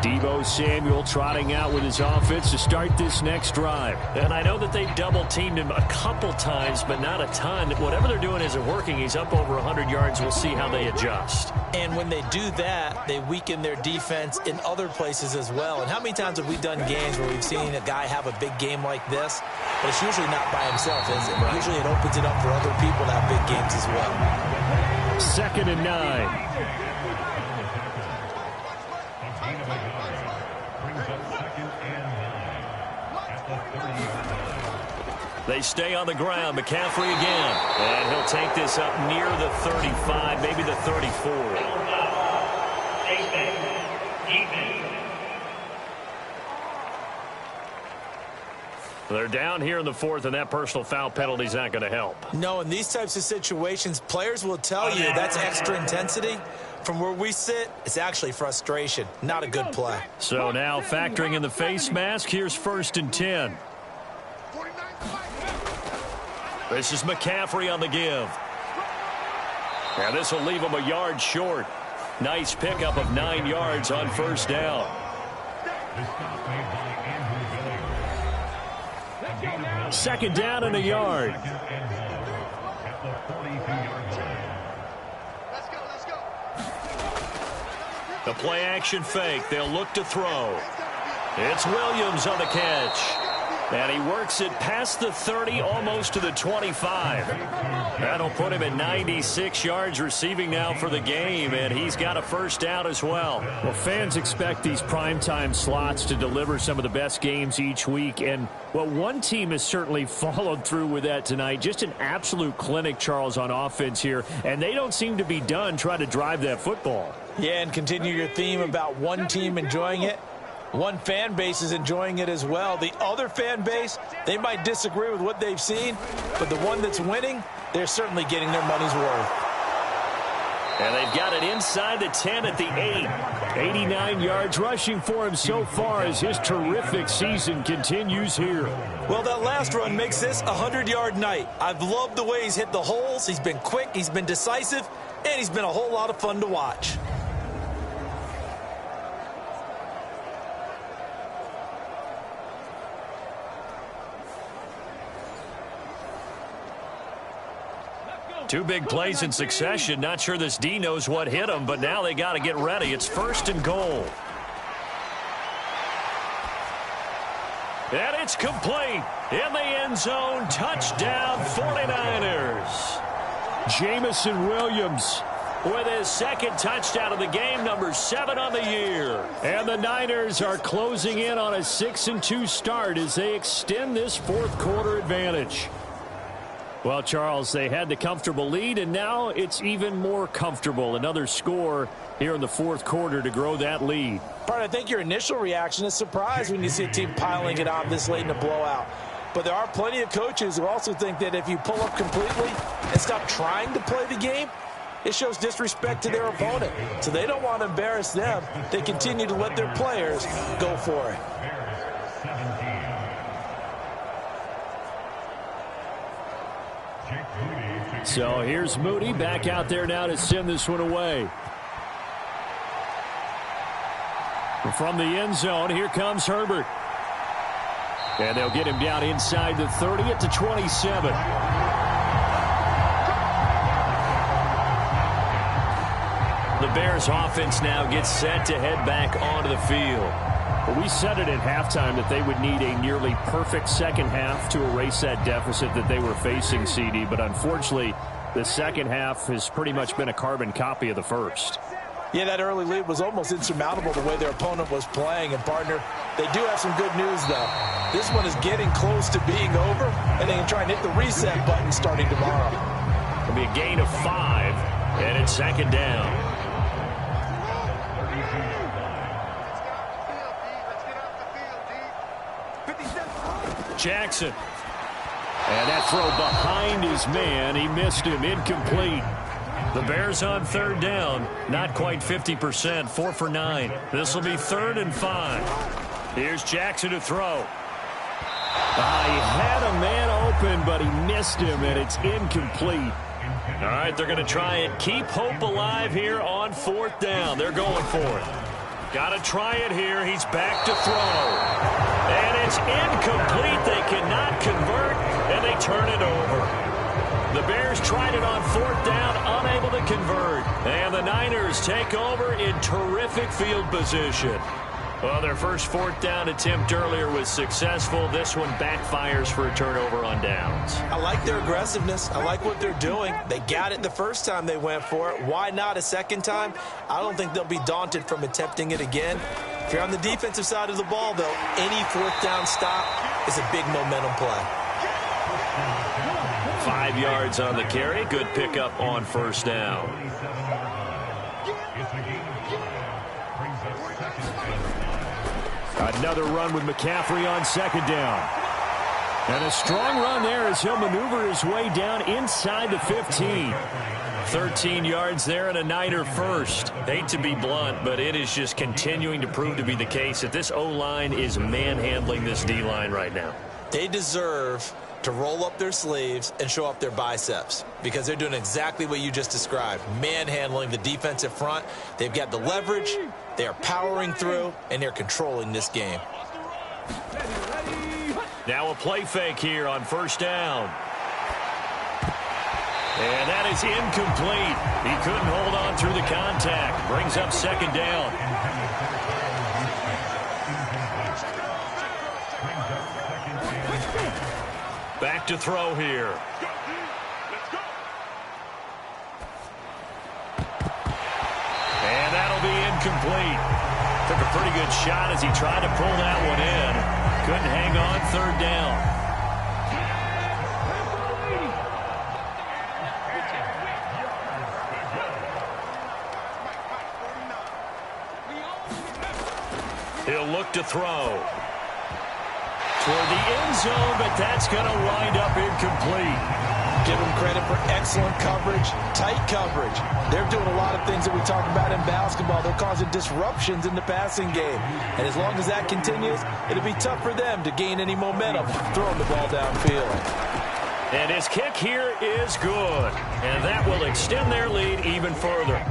Speaker 3: Deebo Samuel trotting out with his offense to start this next drive.
Speaker 2: And I know that they've double-teamed him a couple times, but not a ton. Whatever they're doing isn't working. He's up over 100 yards. We'll see how they adjust.
Speaker 1: And when they do that, they weaken their defense in other places as well. And how many times have we done games where we've seen a guy have a big game like this? But it's usually not by himself, is it? Right. Usually it opens it up for other people to have big games as well.
Speaker 3: 2nd and 9.
Speaker 2: They stay on the ground. McCaffrey again. And he'll take this up near the 35, maybe the 34. They're down here in the 4th, and that personal foul penalty is not going to help.
Speaker 1: No, in these types of situations, players will tell you that's extra intensity. From where we sit, it's actually frustration. Not a good play.
Speaker 2: So now factoring in the face mask, here's 1st and 10. This is McCaffrey on the give. And this will leave him a yard short. Nice pickup of 9 yards on 1st down.
Speaker 3: 2nd down and a yard.
Speaker 2: The play action fake. They'll look to throw. It's Williams on the catch. And he works it past the 30, almost to the 25. That'll put him at 96 yards receiving now for the game, and he's got a 1st down as well.
Speaker 3: Well, fans expect these primetime slots to deliver some of the best games each week, and well, one team has certainly followed through with that tonight. Just an absolute clinic, Charles, on offense here, and they don't seem to be done trying to drive that football.
Speaker 1: Yeah, and continue your theme about one team enjoying it. One fan base is enjoying it as well. The other fan base, they might disagree with what they've seen, but the one that's winning, they're certainly getting their money's worth.
Speaker 2: And they've got it inside the 10 at the 8.
Speaker 3: 89 yards rushing for him so far as his terrific season continues here.
Speaker 1: Well, that last run makes this a 100-yard night. I've loved the way he's hit the holes. He's been quick, he's been decisive, and he's been a whole lot of fun to watch.
Speaker 2: Two big plays in succession. Not sure this D knows what hit him, but now they got to get ready. It's 1st and goal. And it's complete. In the end zone, touchdown 49ers.
Speaker 3: Jamison Williams
Speaker 2: with his 2nd touchdown of the game, number 7 on the year.
Speaker 3: And the Niners are closing in on a 6-2 start as they extend this 4th quarter advantage. Well, Charles, they had the comfortable lead, and now it's even more comfortable. Another score here in the 4th quarter to grow that lead.
Speaker 1: Part, I think your initial reaction is surprise when you see a team piling it on this late in a blowout. But there are plenty of coaches who also think that if you pull up completely and stop trying to play the game, it shows disrespect to their opponent. So they don't want to embarrass them. They continue to let their players go for it.
Speaker 3: So here's Moody back out there now to send this one away. From the end zone, here comes Herbert. And they'll get him down inside the 30 at the 27.
Speaker 2: The Bears offense now gets set to head back onto the field.
Speaker 3: Well, we said it at halftime that they would need a nearly perfect second half to erase that deficit that they were facing, CD. But unfortunately, the second half has pretty much been a carbon copy of the first.
Speaker 1: Yeah, that early lead was almost insurmountable the way their opponent was playing. And, partner, they do have some good news, though. This one is getting close to being over, and they can try and hit the reset button starting tomorrow.
Speaker 2: It'll be a gain of 5, and it's 2nd down.
Speaker 3: Jackson. And that throw behind his man. He missed him. Incomplete. The Bears on third down. Not quite 50%. 4 for 9. This will be 3rd and 5. Here's Jackson to throw. He had a man open, but he missed him, and it's incomplete. All right, they're going to try and keep hope alive here on 4th down. They're going for it. Got to try it here. He's back to throw. And it's incomplete. They cannot convert, and they turn it over. The Bears tried it on 4th down, unable to convert. And the Niners take over in terrific field position. Well, their first 4th down attempt earlier was successful. This one backfires for a turnover on downs.
Speaker 1: I like their aggressiveness. I like what they're doing. They got it the first time they went for it. Why not a second time? I don't think they'll be daunted from attempting it again. If you're on the defensive side of the ball, though, any 4th down stop is a big momentum play.
Speaker 2: 5 yards on the carry. Good pickup on 1st down.
Speaker 3: Another run with McCaffrey on 2nd down. And a strong run there as he'll maneuver his way down inside the 15.
Speaker 2: 13 yards there and a Niner first. Hate to be blunt, but it is just continuing to prove to be the case that this O-line is manhandling this D-line right now.
Speaker 1: They deserve to roll up their sleeves and show up their biceps because they're doing exactly what you just described, manhandling the defensive front. They've got the leverage, they are powering through, and they're controlling this game.
Speaker 2: Now a play fake here on 1st down. And that is incomplete. He couldn't hold on through the contact. Brings up 2nd down. Back to throw here. And that'll be incomplete. Took a pretty good shot as he tried to pull that one in. Couldn't hang on 3rd down. He'll look to throw. Toward the end zone, but that's going to wind up incomplete.
Speaker 1: Give them credit for excellent coverage, tight coverage. They're doing a lot of things that we talk about in basketball. They're causing disruptions in the passing game. And as long as that continues, it'll be tough for them to gain any momentum throwing the ball downfield.
Speaker 2: And his kick here is good. And that will extend their lead even further.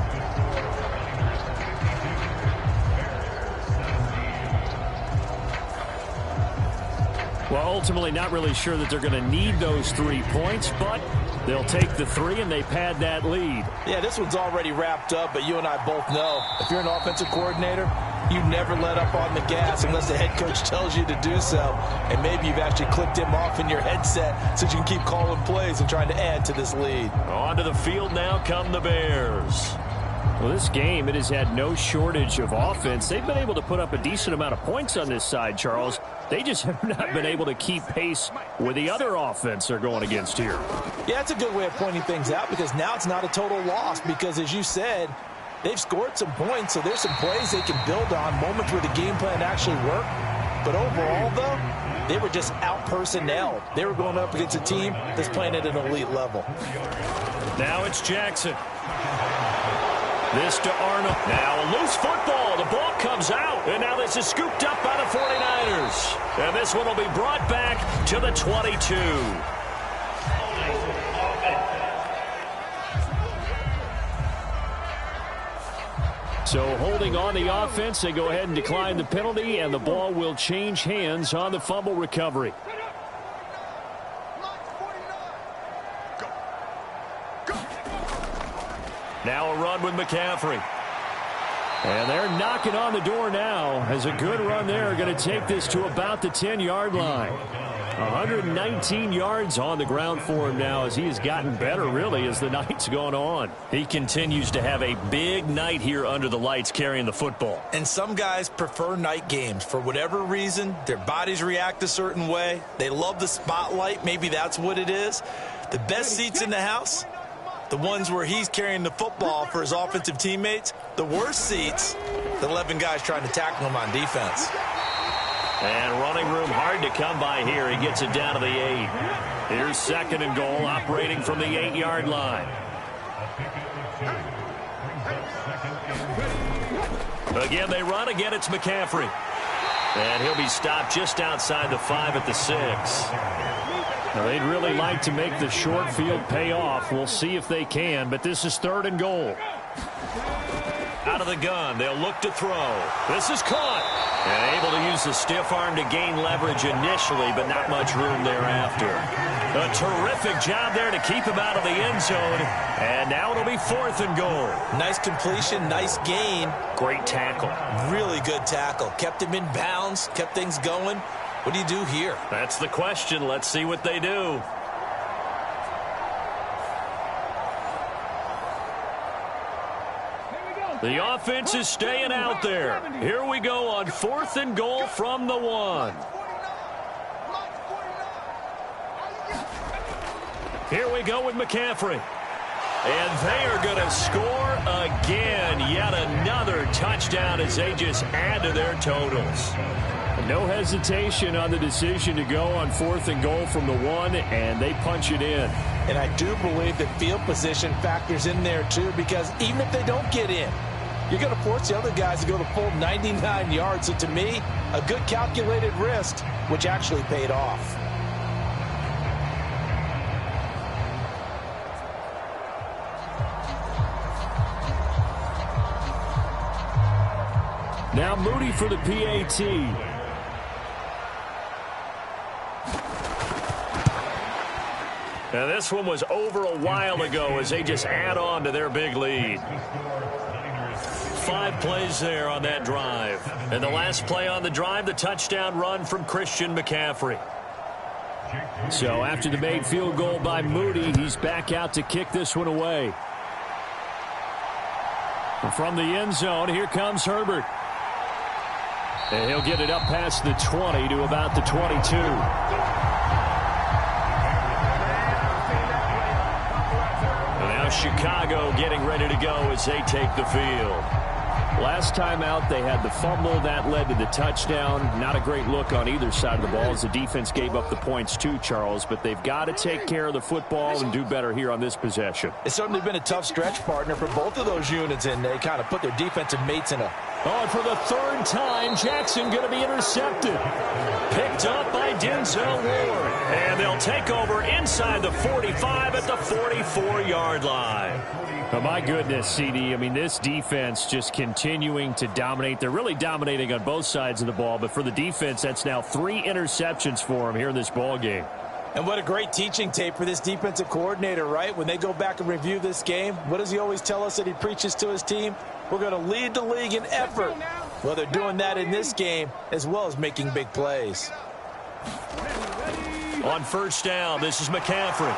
Speaker 3: Well, ultimately not really sure that they're going to need those 3 points, but they'll take the 3 and they pad that lead.
Speaker 1: Yeah, this one's already wrapped up, but you and I both know if you're an offensive coordinator, you never let up on the gas unless the head coach tells you to do so. And maybe you've actually clicked him off in your headset so you can keep calling plays and trying to add to this lead.
Speaker 2: Onto the field now come the Bears.
Speaker 3: Well, this game, it has had no shortage of offense. They've been able to put up a decent amount of points on this side, Charles. They just have not been able to keep pace with the other offense they're going against here.
Speaker 1: Yeah, that's a good way of pointing things out because now it's not a total loss because, as you said, they've scored some points, so there's some plays they can build on, moments where the game plan actually worked. But overall, though, they were just out-personnelled. They were going up against a team that's playing at an elite level.
Speaker 2: Now it's Jackson. This to Arnold. Now a loose football. The ball comes out. And now this is scooped up by the 49ers. And this one will be brought back to the 22.
Speaker 3: So holding on the offense, they go ahead and decline the penalty, and the ball will change hands on the fumble recovery.
Speaker 2: Now a run with McCaffrey.
Speaker 3: And they're knocking on the door now as a good run there. Going to take this to about the 10-yard line. 119 yards on the ground for him now as he has gotten better, really, as the night's gone on.
Speaker 2: He continues to have a big night here under the lights carrying the football.
Speaker 1: And some guys prefer night games. For whatever reason, their bodies react a certain way. They love the spotlight. Maybe that's what it is. The best seats in the house, the ones where he's carrying the football for his offensive teammates. The worst seats, the 11 guys trying to tackle him on defense.
Speaker 2: And running room hard to come by here. He gets it down to the 8. Here's 2nd and goal, operating from the 8-yard line. Again, they run. Again, it's McCaffrey. And he'll be stopped just outside the 5 at the 6.
Speaker 3: Now, they'd really like to make the short field pay off. We'll see if they can, but this is 3rd and goal.
Speaker 2: Out of the gun, they'll look to throw. This is caught. And able to use the stiff arm to gain leverage initially, but not much room thereafter. A terrific job there to keep him out of the end zone. And now it'll be 4th and goal.
Speaker 1: Nice completion, nice gain.
Speaker 2: Great tackle.
Speaker 1: Really good tackle. Kept him in bounds, kept things going. What do you do here?
Speaker 2: That's the question. Let's see what they do. The offense is staying out there. Here we go on 4th and goal from the 1. Here we go with McCaffrey. And they are going to score again. Yet another touchdown as they just add to their totals.
Speaker 3: No hesitation on the decision to go on 4th and goal from the 1, and they punch it in.
Speaker 1: And I do believe that field position factors in there, too, because even if they don't get in, you're going to force the other guys to go the full 99 yards. So, to me, a good calculated risk, which actually paid off.
Speaker 3: Now Moody for the PAT.
Speaker 2: Now this one was over a while ago as they just add on to their big lead. 5 plays there on that drive. And the last play on the drive, the touchdown run from Christian McCaffrey.
Speaker 3: So after the made field goal by Moody, he's back out to kick this one away. And from the end zone, here comes Herbert. And he'll get it up past the 20 to about the 22.
Speaker 2: And now Chicago getting ready to go as they take the field.
Speaker 3: Last time out, they had the fumble. That led to the touchdown. Not a great look on either side of the ball as the defense gave up the points too, Charles. But they've got to take care of the football and do better here on this possession.
Speaker 1: It's certainly been a tough stretch, partner, for both of those units, and they kind of put their defensive mates in a...
Speaker 3: Oh, and for the 3rd time, Jackson going to be intercepted.
Speaker 2: Picked up by Denzel Ward. And they'll take over inside the 45 at the 44-yard line.
Speaker 3: Oh, my goodness, CD. I mean, this defense just continuing to dominate. They're really dominating on both sides of the ball, but for the defense, that's now 3 interceptions for them here in this ball game.
Speaker 1: And what a great teaching tape for this defensive coordinator, right? When they go back and review this game, what does he always tell us that he preaches to his team? We're going to lead the league in effort. Well, they're doing that in this game as well as making big plays.
Speaker 2: On 1st down, this is McCaffrey.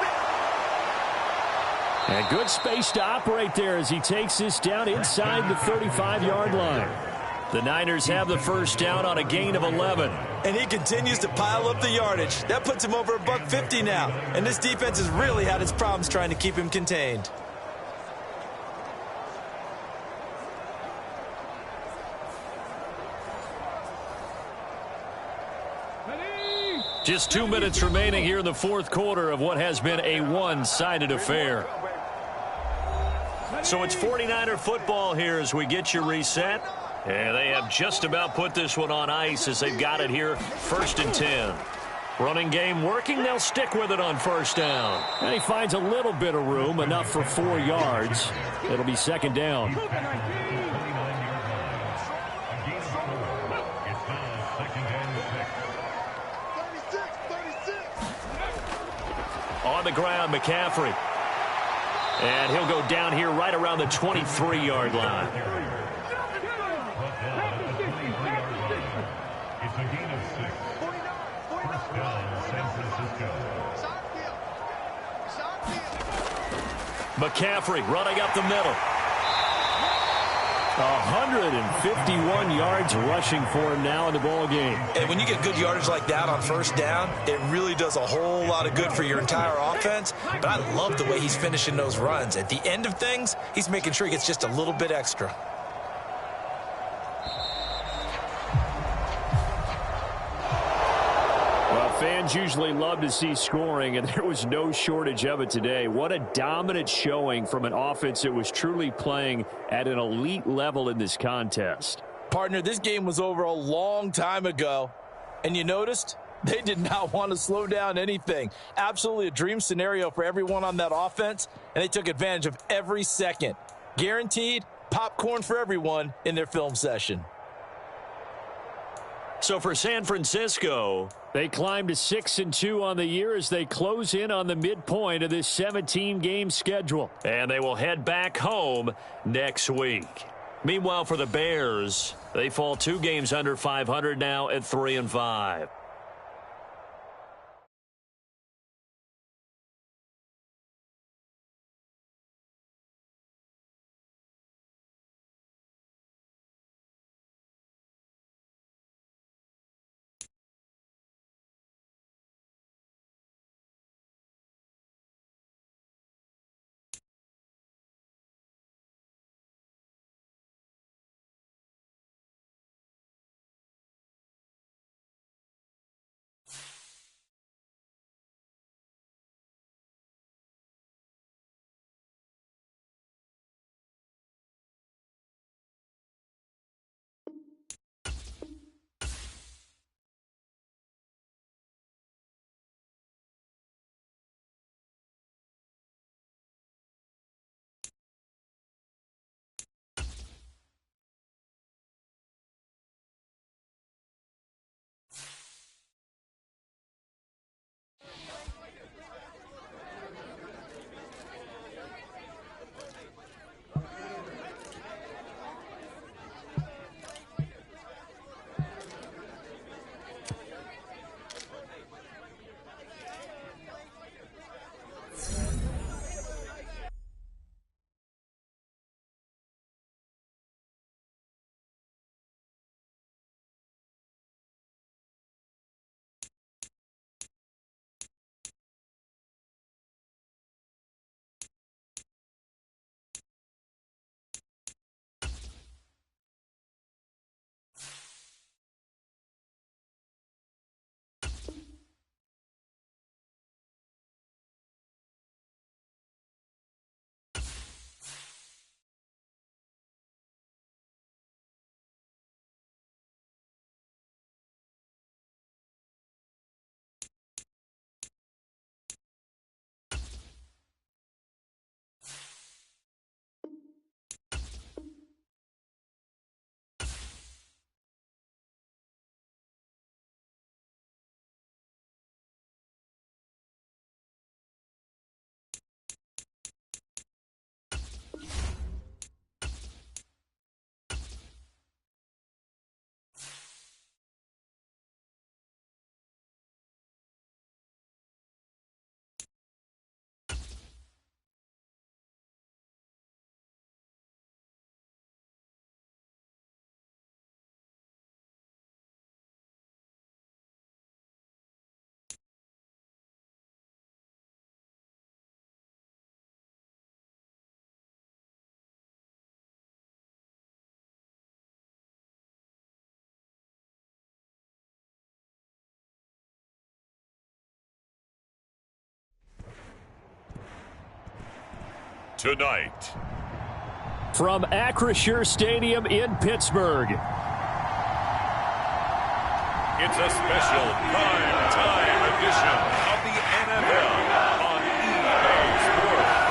Speaker 3: And good space to operate there as he takes this down inside the 35-yard line.
Speaker 2: The Niners have the 1st down on a gain of 11.
Speaker 1: And he continues to pile up the yardage. That puts him over $150 now. And this defense has really had its problems trying to keep him contained.
Speaker 2: Just 2 minutes remaining here in the 4th quarter of what has been a one-sided affair. So it's 49er football here as we get you reset. And they have just about put this one on ice as they've got it here 1st and 10. Running game working. They'll stick with it on 1st down.
Speaker 3: And he finds a little bit of room, enough for 4 yards. It'll be 2nd down.
Speaker 2: On the ground, McCaffrey. And he'll go down here right around the 23-yard line. McCaffrey running up the middle.
Speaker 3: 151 yards rushing for him now in the ball game.
Speaker 1: And when you get good yardage like that on 1st down, it really does a whole lot of good for your entire offense. But I love the way he's finishing those runs. At the end of things, he's making sure he gets just a little bit extra.
Speaker 3: Fans usually love to see scoring, and there was no shortage of it today. What a dominant showing from an offense that was truly playing at an elite level in this contest.
Speaker 1: Partner, this game was over a long time ago, and you noticed they did not want to slow down anything. Absolutely a dream scenario for everyone on that offense, and they took advantage of every second. Guaranteed popcorn for everyone in their film session.
Speaker 2: So for San Francisco,
Speaker 3: they climbed to 6-2 on the year as they close in on the midpoint of this 17-game schedule.
Speaker 2: And they will head back home next week. Meanwhile, for the Bears, they fall 2 games under 500 now at 3-5.
Speaker 4: Tonight,
Speaker 3: from Acrisure Stadium in Pittsburgh,
Speaker 4: it's a special prime time edition of the NFL on EA Sports.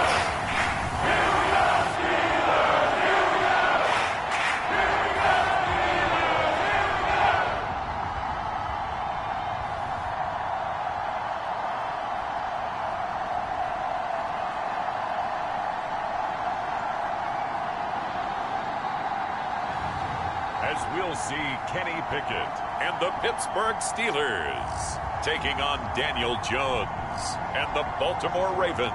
Speaker 4: As we'll see Kenny Pickett and the Pittsburgh Steelers taking on Daniel Jones and the Baltimore Ravens.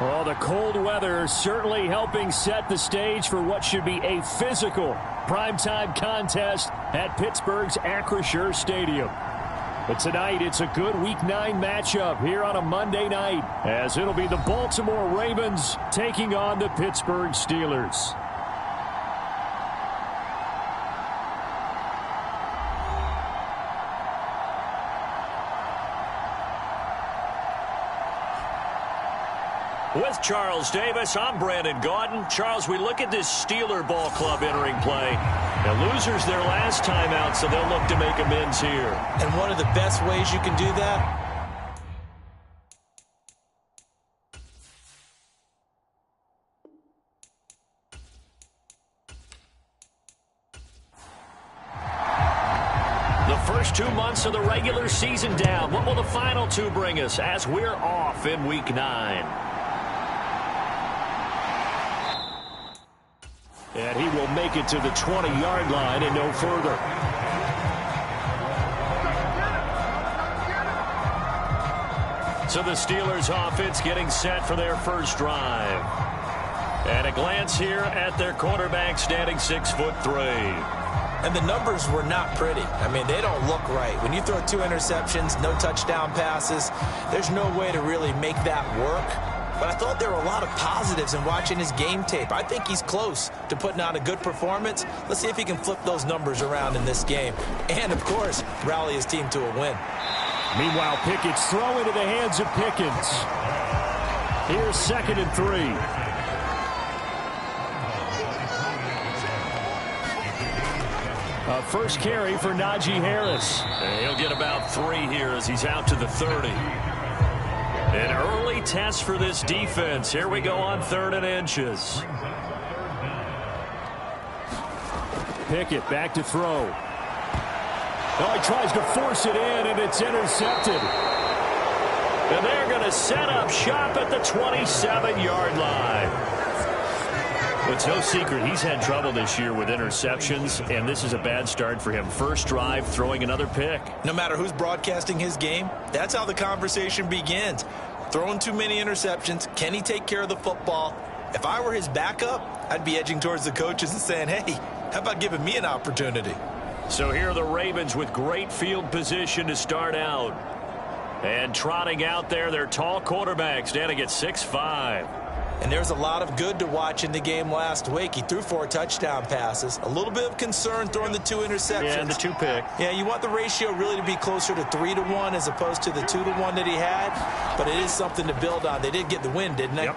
Speaker 3: Well, the cold weather certainly helping set the stage for what should be a physical primetime contest at Pittsburgh's Acrisure Stadium. But tonight, it's a good Week 9 matchup here on a Monday night, as it'll be the Baltimore Ravens taking on the Pittsburgh Steelers.
Speaker 2: With Charles Davis, I'm Brandon Gaudin. Charles, we look at this Steeler ball club entering play. The losers their last time out, so they'll look to make amends here.
Speaker 1: And one of the best ways you can do that,
Speaker 2: first 2 months of the regular season down. What will the final 2 bring us as we're off in Week 9?
Speaker 3: And he will make it to the 20-yard line and no further.
Speaker 2: So the Steelers offense getting set for their first drive. And a glance here at their quarterback standing 6'3".
Speaker 1: and the numbers were not pretty. I mean, they don't look right. When you throw 2 interceptions, no touchdown passes, there's no way to really make that work. But I thought there were a lot of positives in watching his game tape. I think he's close to putting on a good performance. Let's see if he can flip those numbers around in this game. And, of course, rally his team to a win.
Speaker 3: Meanwhile, Pickett's throw into the hands of Pickens. Here's 2nd and 3. First carry for Najee Harris.
Speaker 2: And he'll get about 3 here as he's out to the 30. An early test for this defense. Here we go on 3rd and inches.
Speaker 3: Pickett back to throw. Oh, he tries to force it in, and it's intercepted.
Speaker 2: And they're going to set up shop at the 27-yard line. It's no secret he's had trouble this year with interceptions, and this is a bad start for him. First drive, throwing another pick.
Speaker 1: No matter who's broadcasting his game, that's how the conversation begins. Throwing too many interceptions, can he take care of the football? If I were his backup, I'd be edging towards the coaches and saying, hey, how about giving me an opportunity?
Speaker 2: So here are the Ravens with great field position to start out. And trotting out there, their tall quarterback standing at 6'5".
Speaker 1: And there's a lot of good to watch in the game last week. He threw 4 touchdown passes. A little bit of concern throwing the 2 interceptions.
Speaker 2: Yeah, and the 2 pick.
Speaker 1: Yeah, you want the ratio really to be closer to 3-1 as opposed to the 2-1 that he had. But it is something to build on. They did get the win, didn't they?
Speaker 2: Yep.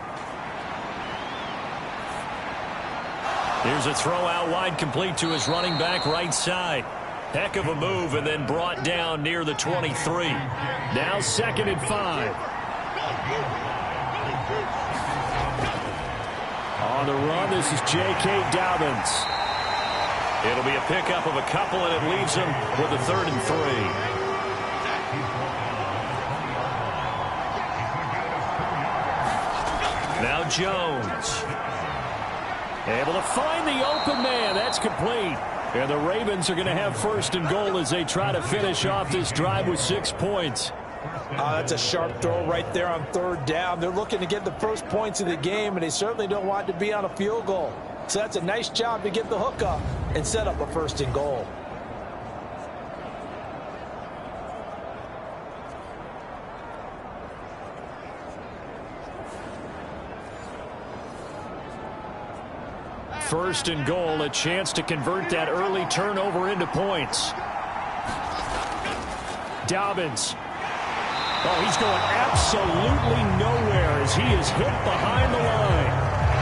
Speaker 2: Here's a throw out wide, complete to his running back right side. Heck of a move, and then brought down near the 23.
Speaker 3: Now 2nd and 5. On the run, this is J.K. Dobbins.
Speaker 2: It'll be a pickup of a couple, and it leaves him with a 3rd and 3. Now Jones.
Speaker 3: Able to find the open man. That's complete. And the Ravens are going to have 1st and goal as they try to finish off this drive with 6 points.
Speaker 1: That's a sharp throw right there on 3rd down. They're looking to get the first points of the game, and they certainly don't want to be on a field goal. So that's a nice job to get the hook up and set up a 1st and goal.
Speaker 3: First and goal, a chance to convert that early turnover into points. Dobbins. Oh, he's going absolutely nowhere as he is hit behind the line.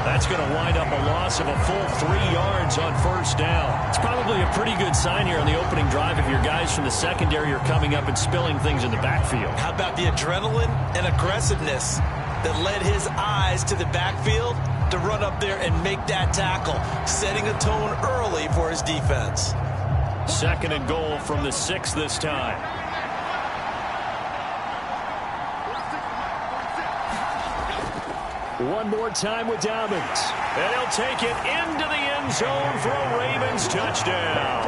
Speaker 2: That's going to wind up a loss of a full 3 yards on 1st down. It's probably a pretty good sign here on the opening drive if your guys from the secondary are coming up and spilling things in the backfield.
Speaker 1: How about the adrenaline and aggressiveness that led his eyes to the backfield to run up there and make that tackle, setting a tone early for his defense.
Speaker 2: 2nd and goal from the 6 this time.
Speaker 3: One more time with Dobbins.
Speaker 2: And he'll take it into the end zone for a Ravens touchdown.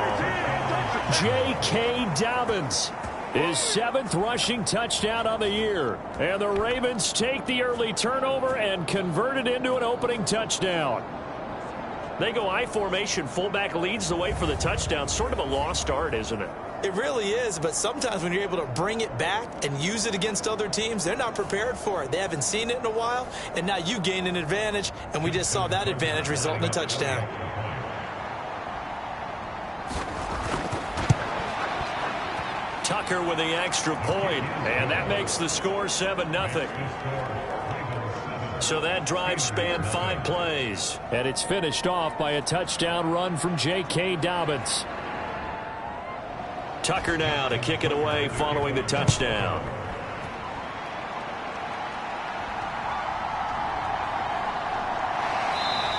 Speaker 3: J.K. Dobbins, his 7th rushing touchdown on the year. And the Ravens take the early turnover and convert it into an opening touchdown.
Speaker 2: They go I formation. Fullback leads the way for the touchdown. Sort of a lost art, isn't it?
Speaker 1: It really is, but sometimes when you're able to bring it back and use it against other teams, they're not prepared for it. They haven't seen it in a while, and now you gain an advantage, and we just saw that advantage result in a touchdown.
Speaker 2: Tucker with the extra point, and that makes the score 7-0. So that drive spanned 5 plays.
Speaker 3: And it's finished off by a touchdown run from J.K. Dobbins.
Speaker 2: Tucker now to kick it away following the touchdown.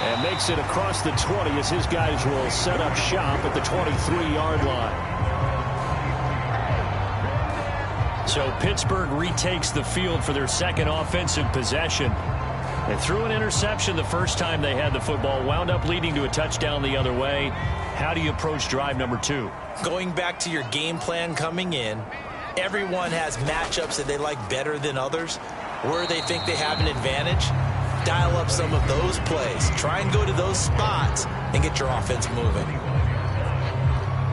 Speaker 3: And makes it across the 20 as his guys will set up shop at the 23-yard line.
Speaker 2: So Pittsburgh retakes the field for their second offensive possession. They threw an interception the first time they had the football, wound up leading to a touchdown the other way. How do you approach drive number 2?
Speaker 1: Going back to your game plan coming in, everyone has matchups that they like better than others, where they think they have an advantage. Dial up some of those plays. Try and go to those spots and get your offense moving.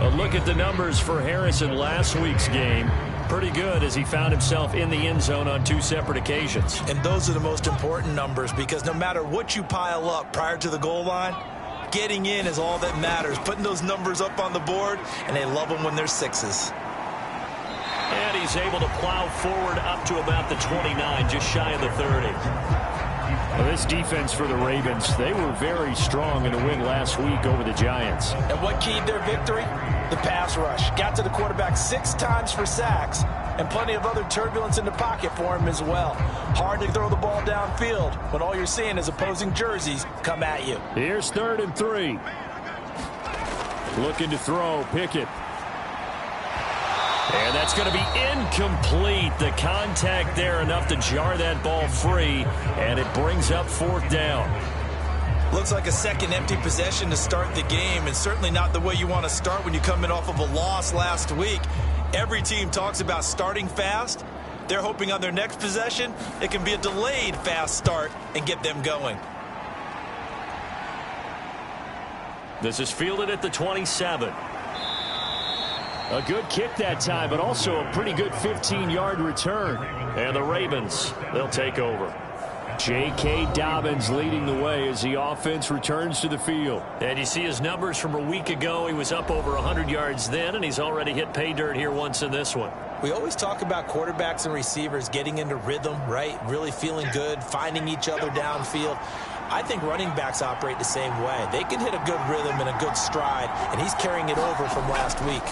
Speaker 2: A look at the numbers for Harrison last week's game. Pretty good as he found himself in the end zone on 2 separate occasions.
Speaker 1: And those are the most important numbers, because no matter what you pile up prior to the goal line, getting in is all that matters. Putting those numbers up on the board, and they love them when they're 6s.
Speaker 2: And he's able to plow forward up to about the 29, just shy of the 30.
Speaker 3: Well, this defense for the Ravens, they were very strong in the win last week over the Giants.
Speaker 1: And what keyed their victory? The pass rush. Got to the quarterback 6 times for sacks, and plenty of other turbulence in the pocket for him as well. Hard to throw the ball downfield when all you're seeing is opposing jerseys come at you.
Speaker 3: Here's 3rd and 3. Looking to throw, Pickett.
Speaker 2: And that's going to be incomplete. The contact there enough to jar that ball free, and it brings up 4th down.
Speaker 1: Looks like a second empty possession to start the game, and certainly not the way you want to start when you're coming off of a loss last week. Every team talks about starting fast. They're hoping on their next possession it can be a delayed fast start and get them going.
Speaker 2: This is fielded at the 27.
Speaker 3: A good kick that time, but also a pretty good 15-yard return.
Speaker 2: And the Ravens, they'll take over.
Speaker 3: J.K. Dobbins leading the way as the offense returns to the field.
Speaker 2: And you see his numbers from a week ago. He was up over 100 yards then, and he's already hit pay dirt here once in this one.
Speaker 1: We always talk about quarterbacks and receivers getting into rhythm, right? Really feeling good, finding each other downfield. I think running backs operate the same way. They can hit a good rhythm and a good stride, and he's carrying it over from last week.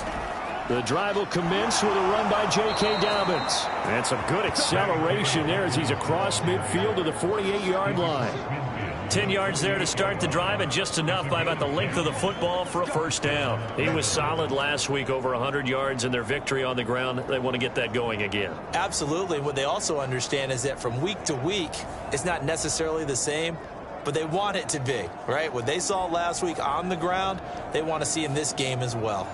Speaker 3: The drive will commence with a run by J.K. Dobbins. And some good acceleration there as he's across midfield to the 48-yard line.
Speaker 2: 10 yards there to start the drive, and just enough by about the length of the football for a 1st down. He was solid last week, over 100 yards in their victory on the ground. They want to get that going again.
Speaker 1: Absolutely. What they also understand is that from week to week, it's not necessarily the same, but they want it to be, right? What they saw last week on the ground, they want to see in this game as well.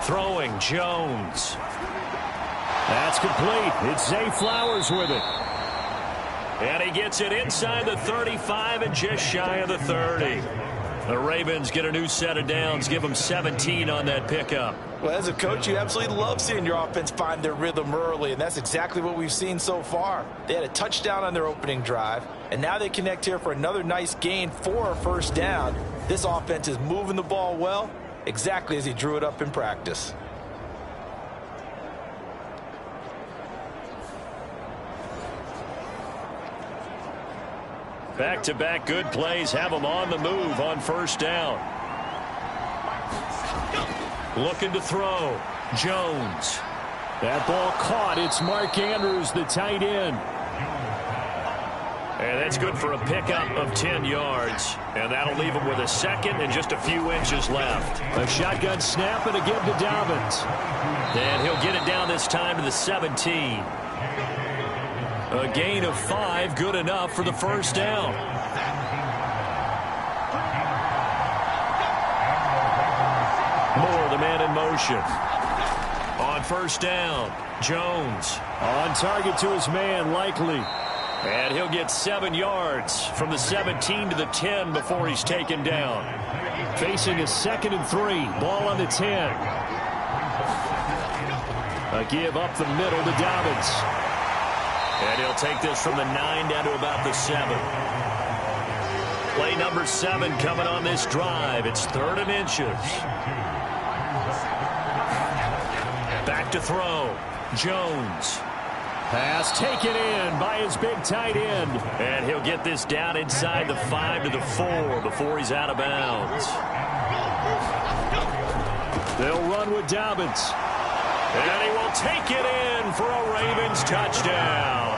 Speaker 2: Throwing, Jones.
Speaker 3: That's complete. It's Zay Flowers with it.
Speaker 2: And he gets it inside the 35 and just shy of the 30. The Ravens get a new set of downs, give them 17 on that pickup.
Speaker 1: Well, as a coach, you absolutely love seeing your offense find their rhythm early, and that's exactly what we've seen so far. They had a touchdown on their opening drive, and now they connect here for another nice gain for a 1st down. This offense is moving the ball well, exactly as he drew it up in practice.
Speaker 2: Back-to-back good plays have them on the move on 1st down. Looking to throw. Jones.
Speaker 3: That ball caught. It's Mark Andrews, the tight end.
Speaker 2: And that's good for a pickup of 10 yards. And that'll leave him with a 2nd and just a few inches left.
Speaker 3: A shotgun snap and again to Dobbins.
Speaker 2: And he'll get it down this time to the 17. A gain of 5, good enough for the 1st down. Moore, the man in motion. On 1st down, Jones.
Speaker 3: On target to his man, Likely.
Speaker 2: And he'll get 7 yards from the 17 to the 10 before he's taken down.
Speaker 3: Facing a 2nd and 3. Ball on the 10. A give up the middle to Dobbins.
Speaker 2: And he'll take this from the 9 down to about the 7. Play number 7 coming on this drive. It's 3rd and inches. Back to throw. Jones. Pass taken in by his big tight end. And he'll get this down inside the 5 to the 4 before he's out of bounds. They'll run with Dobbins. And he will take it in for a Ravens touchdown.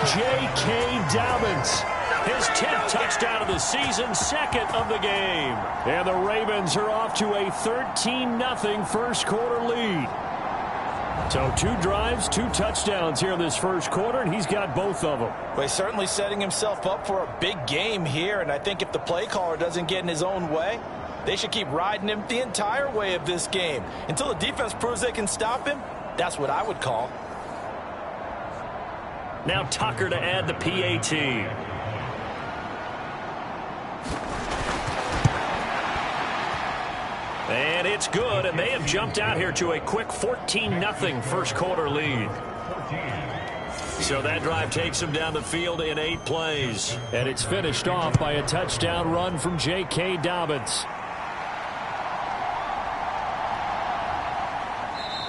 Speaker 2: J.K. Dobbins. His 10th touchdown of the season, 2nd of the game. And the Ravens are off to a 13-0 first quarter lead. So 2 drives, 2 touchdowns here in this first quarter, and he's got both of them.
Speaker 1: Well, he's certainly setting himself up for a big game here, and I think if the play caller doesn't get in his own way, they should keep riding him the entire way of this game. Until the defense proves they can stop him, that's what I would call.
Speaker 2: Now Tucker to add the PAT. And it's good, and they have jumped out here to a quick 14-0 first quarter lead. So that drive takes them down the field in 8 plays.
Speaker 3: And it's finished off by a touchdown run from J.K. Dobbins.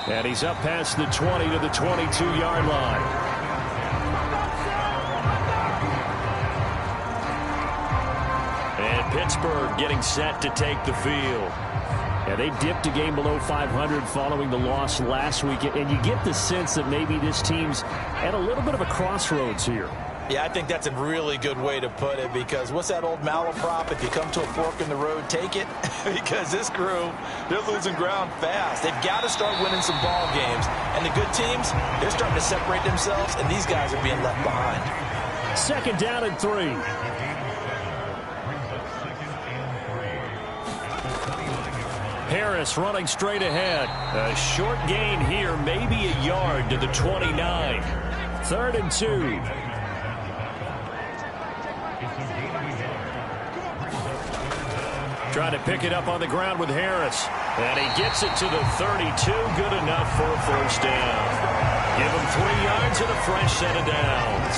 Speaker 3: And he's up past the 20 to the 22-yard line.
Speaker 2: And Pittsburgh getting set to take the field.
Speaker 3: Yeah, they dipped a game below 500 following the loss last week, and you get the sense that maybe this team's at a little bit of a crossroads here.
Speaker 1: Yeah, I think that's a really good way to put it, because what's that old malaprop? If you come to a fork in the road, take it. Because this crew, they're losing ground fast. They've got to start winning some ball games. And the good teams, they're starting to separate themselves, and these guys are being left behind.
Speaker 3: 2nd down and 3. Harris running straight ahead.
Speaker 2: A short gain here, maybe a yard to the 29.
Speaker 3: 3rd and 2.
Speaker 2: Trying to pick it up on the ground with Harris. And he gets it to the 32. Good enough for a first down. Give him 3 yards and a fresh set of downs.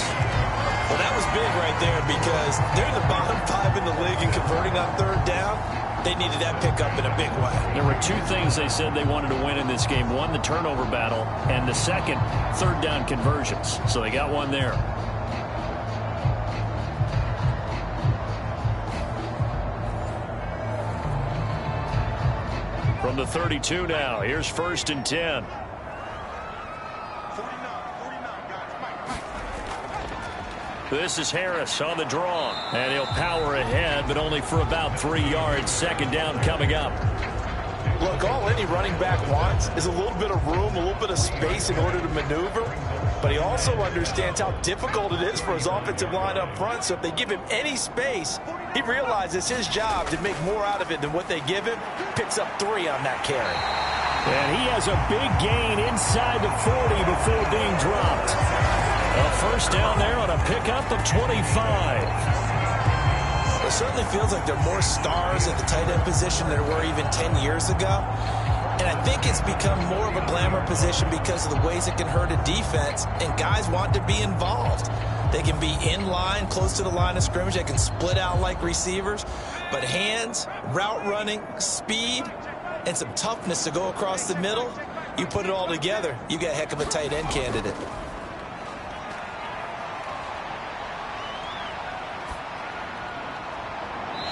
Speaker 1: Well, that was big right there, because they're the bottom 5 in the league in converting on 3rd down. They needed that pickup in a big way.
Speaker 2: There were 2 things they said they wanted to win in this game. One, the turnover battle, and the second, 3rd down conversions. So they got one there. From the 32 now, here's 1st and 10. This is Harris on the draw. And he'll power ahead, but only for about 3 yards. 2nd down coming up.
Speaker 1: Look, all any running back wants is a little bit of room, a little bit of space in order to maneuver. But he also understands how difficult it is for his offensive line up front. So if they give him any space, he realizes his job to make more out of it than what they give him. Picks up 3 on that carry.
Speaker 3: And he has a big gain inside the 40 before being dropped.
Speaker 2: A first down there on a pickup of 25.
Speaker 1: It certainly feels like there are more stars at the tight end position than there were even 10 years ago. And I think it's become more of a glamour position because of the ways it can hurt a defense, and guys want to be involved. They can be in line, close to the line of scrimmage. They can split out like receivers. But hands, route running, speed, and some toughness to go across the middle, you put it all together, you get a heck of a tight end candidate.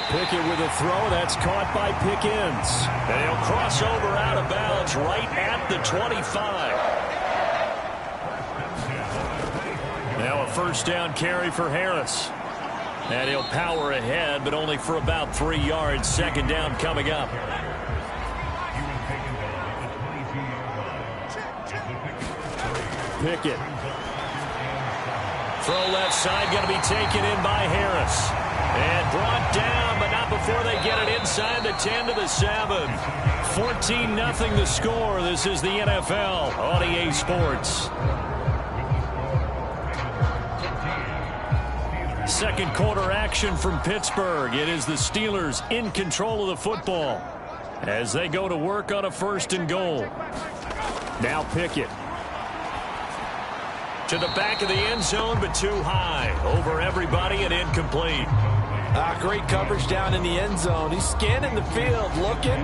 Speaker 3: Pickett with a throw. That's caught by Pickens.
Speaker 2: And he'll cross over out of bounds right at the 25. Now a first down carry for Harris. And he'll power ahead, but only for about 3 yards. 2nd down coming up.
Speaker 3: Pickett.
Speaker 2: Throw left side, going to be taken in by Harris. And brought down, but not before they get it inside the 10 to the 7. 14-0 the score. This is the NFL on EA Sports. Second quarter action from Pittsburgh. It is the Steelers in control of the football as they go to work on a 1st and goal.
Speaker 3: Now Pickett.
Speaker 2: To the back of the end zone, but too high. Over everybody and incomplete.
Speaker 1: Great coverage down in the end zone. He's scanning the field, looking.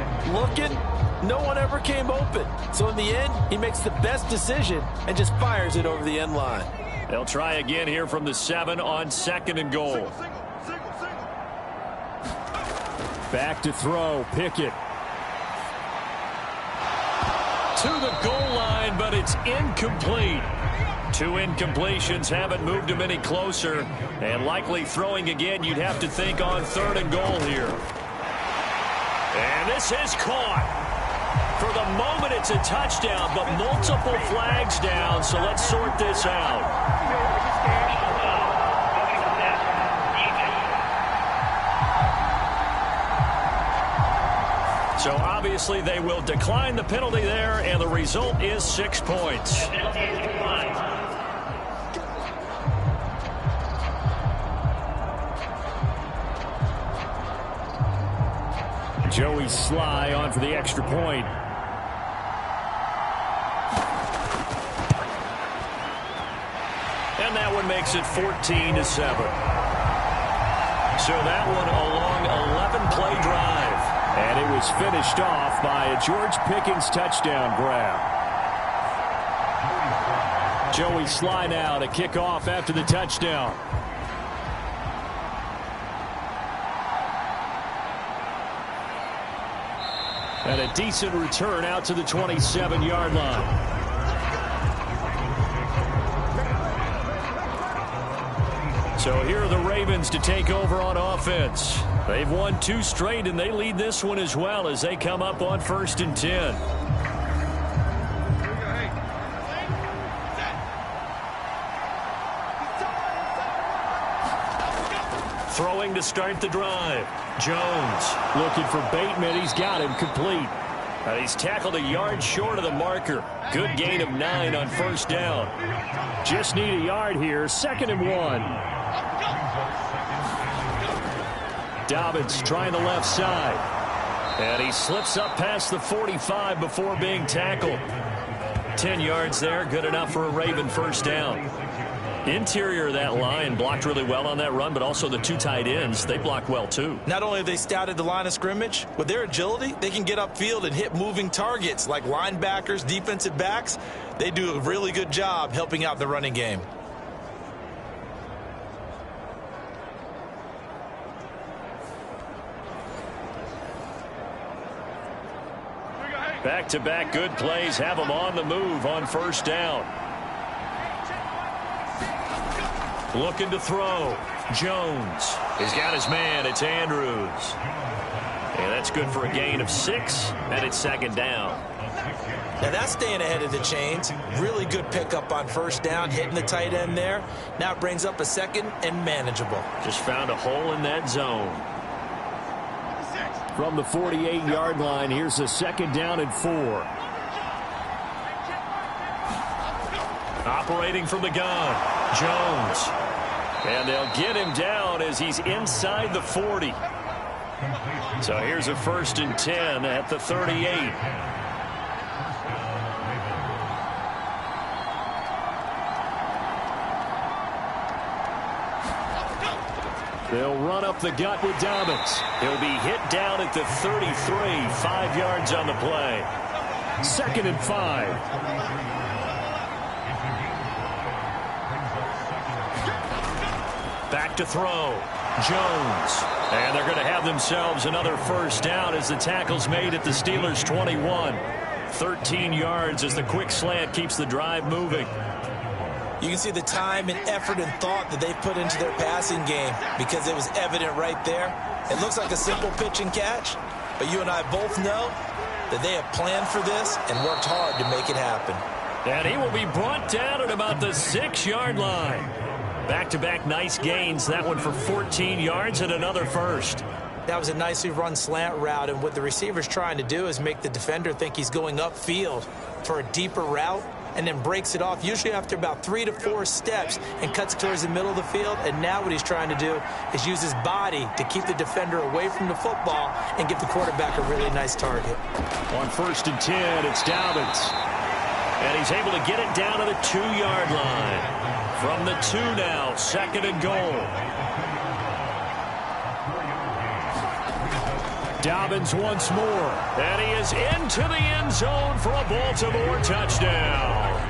Speaker 1: No one ever came open. So in the end, he makes the best decision and just fires it over the end line.
Speaker 2: They'll try again here from the 7 on 2nd and goal.
Speaker 3: Back to throw, Pickett.
Speaker 2: To the goal line, but it's incomplete. 2 incompletions haven't moved him any closer. And likely throwing again, you'd have to think on 3rd and goal here. And this is caught. For the moment, it's a touchdown, but multiple flags down, so let's sort this out. So obviously they will decline the penalty there, and the result is 6 points.
Speaker 3: Joey Sly on for the extra point.
Speaker 2: And that one makes it 14-7. So that one a long 11-play drive.
Speaker 3: And it was finished off by a George Pickens touchdown grab. Joey Sly now to kick off after the touchdown. And a decent return out to the 27-yard line. So here are the Ravens to take over on offense. They've won 2 straight, and they lead this one as well as they come up on 1st and 10. Throwing to start the drive. Jones looking for Bateman. He's got him complete.
Speaker 2: And he's tackled a yard short of the marker. Good gain of 9 on 1st down.
Speaker 3: Just need a yard here. 2nd and 1. Dobbins trying the left side.
Speaker 2: And he slips up past the 45 before being tackled. 10 yards there. Good enough for a Raven 1st down. Interior of that line blocked really well on that run, but also the 2 tight ends, they blocked well too.
Speaker 1: Not only have they scouted the line of scrimmage, with their agility, they can get upfield and hit moving targets like linebackers, defensive backs. They do a really good job helping out the running game.
Speaker 2: Back-to-back good plays have them on the move on 1st down. Looking to throw. Jones. He's got his man. It's Andrews. And that's good for a gain of 6, and it's 2nd down.
Speaker 1: Now that's staying ahead of the chains. Really good pickup on 1st down, hitting the tight end there. Now it brings up a 2nd and manageable.
Speaker 2: Just found a hole in that zone.
Speaker 3: From the 48-yard line, here's a 2nd down and 4.
Speaker 2: Operating from the gun. Jones. And they'll get him down as he's inside the 40. So here's a 1st and 10 at the 38.
Speaker 3: They'll run up the gut with Dobbins.
Speaker 2: He'll be hit down at the 33, 5 yards on the play.
Speaker 3: 2nd and 5.
Speaker 2: Back to throw. Jones. And they're going to have themselves another 1st down as the tackle's made at the Steelers' 21. 13 yards as the quick slant keeps the drive moving.
Speaker 1: You can see the time and effort and thought that they've put into their passing game because it was evident right there. It looks like a simple pitch and catch, but you and I both know that they have planned for this and worked hard to make it happen.
Speaker 2: And he will be brought down at about the 6-yard line. Back-to-back nice gains. That one for 14 yards and another 1st.
Speaker 1: That was a nicely run slant route, and what the receiver's trying to do is make the defender think he's going upfield for a deeper route and then breaks it off, usually after about 3 to 4 steps, and cuts towards the middle of the field. And now what he's trying to do is use his body to keep the defender away from the football and give the quarterback a really nice target.
Speaker 3: On 1st and 10, it's Dobbins.
Speaker 2: And he's able to get it down to the 2-yard line. From the 2 now, 2nd and goal.
Speaker 3: Dobbins once more. And he is into the end zone for a Baltimore touchdown.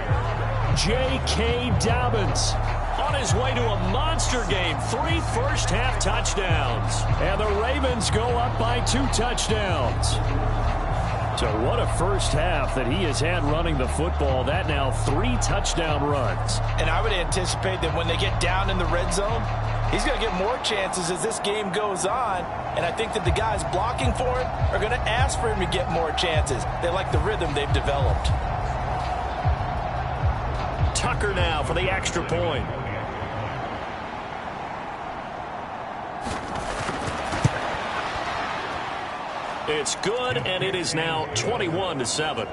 Speaker 3: J.K. Dobbins on his way to a monster game. 3 first-half touchdowns. And the Ravens go up by 2 touchdowns. So what a first half that he has had running the football. That now 3 touchdown runs.
Speaker 1: And I would anticipate that when they get down in the red zone, he's going to get more chances as this game goes on. And I think that the guys blocking for him are going to ask for him to get more chances. They like the rhythm they've developed.
Speaker 2: Tucker now for the extra point. It's good, and it is now 21-7.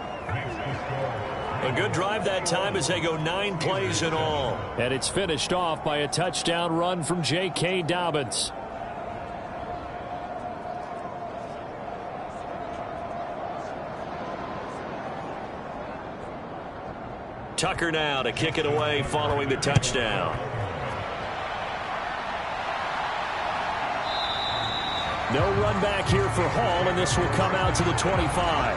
Speaker 2: A good drive that time as they go 9 plays in all.
Speaker 3: And it's finished off by a touchdown run from J.K. Dobbins.
Speaker 2: Tucker now to kick it away following the touchdown.
Speaker 3: No run back here for Hall, and this will come out to the 25.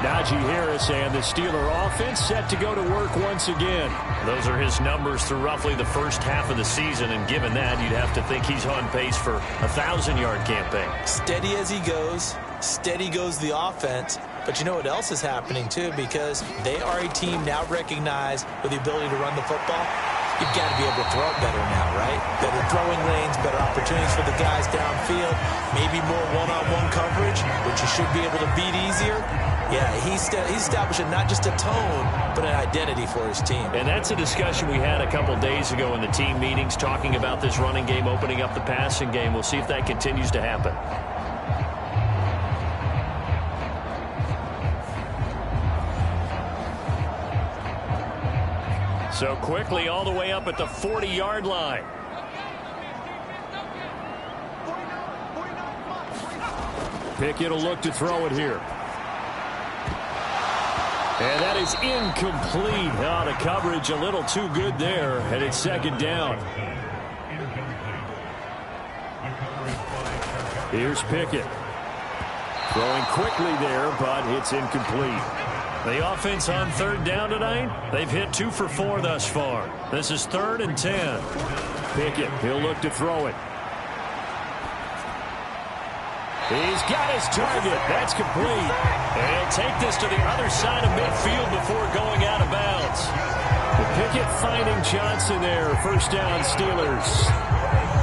Speaker 3: Najee Harris and the Steeler offense set to go to work once again.
Speaker 2: Those are his numbers through roughly the first half of the season, and given that, you'd have to think he's on pace for a 1,000-yard campaign.
Speaker 1: Steady as he goes, steady goes the offense. But you know what else is happening, too, because they are a team now recognized with the ability to run the football. You've got to be able to throw it better now, right? Better throwing lanes, better opportunities for the guys downfield, maybe more one-on-one coverage, which you should be able to beat easier. Yeah, he's establishing not just a tone, but an identity for his team.
Speaker 2: And that's a discussion we had a couple days ago in the team meetings, talking about this running game, opening up the passing game. We'll see if that continues to happen.
Speaker 3: So quickly all the way up at the 40-yard line. Pickett will look to throw it here. And that is incomplete. Oh, the coverage a little too good there, and it's second down. Here's Pickett. Throwing quickly there, but it's incomplete.
Speaker 2: The offense on third down tonight, they've hit 2 for 4 thus far. This is 3rd and 10.
Speaker 3: Pickett, he'll look to throw it. He's got his target. That's complete.
Speaker 2: And he'll take this to the other side of midfield before going out of bounds.
Speaker 3: Pickett finding Johnson there. First down, Steelers.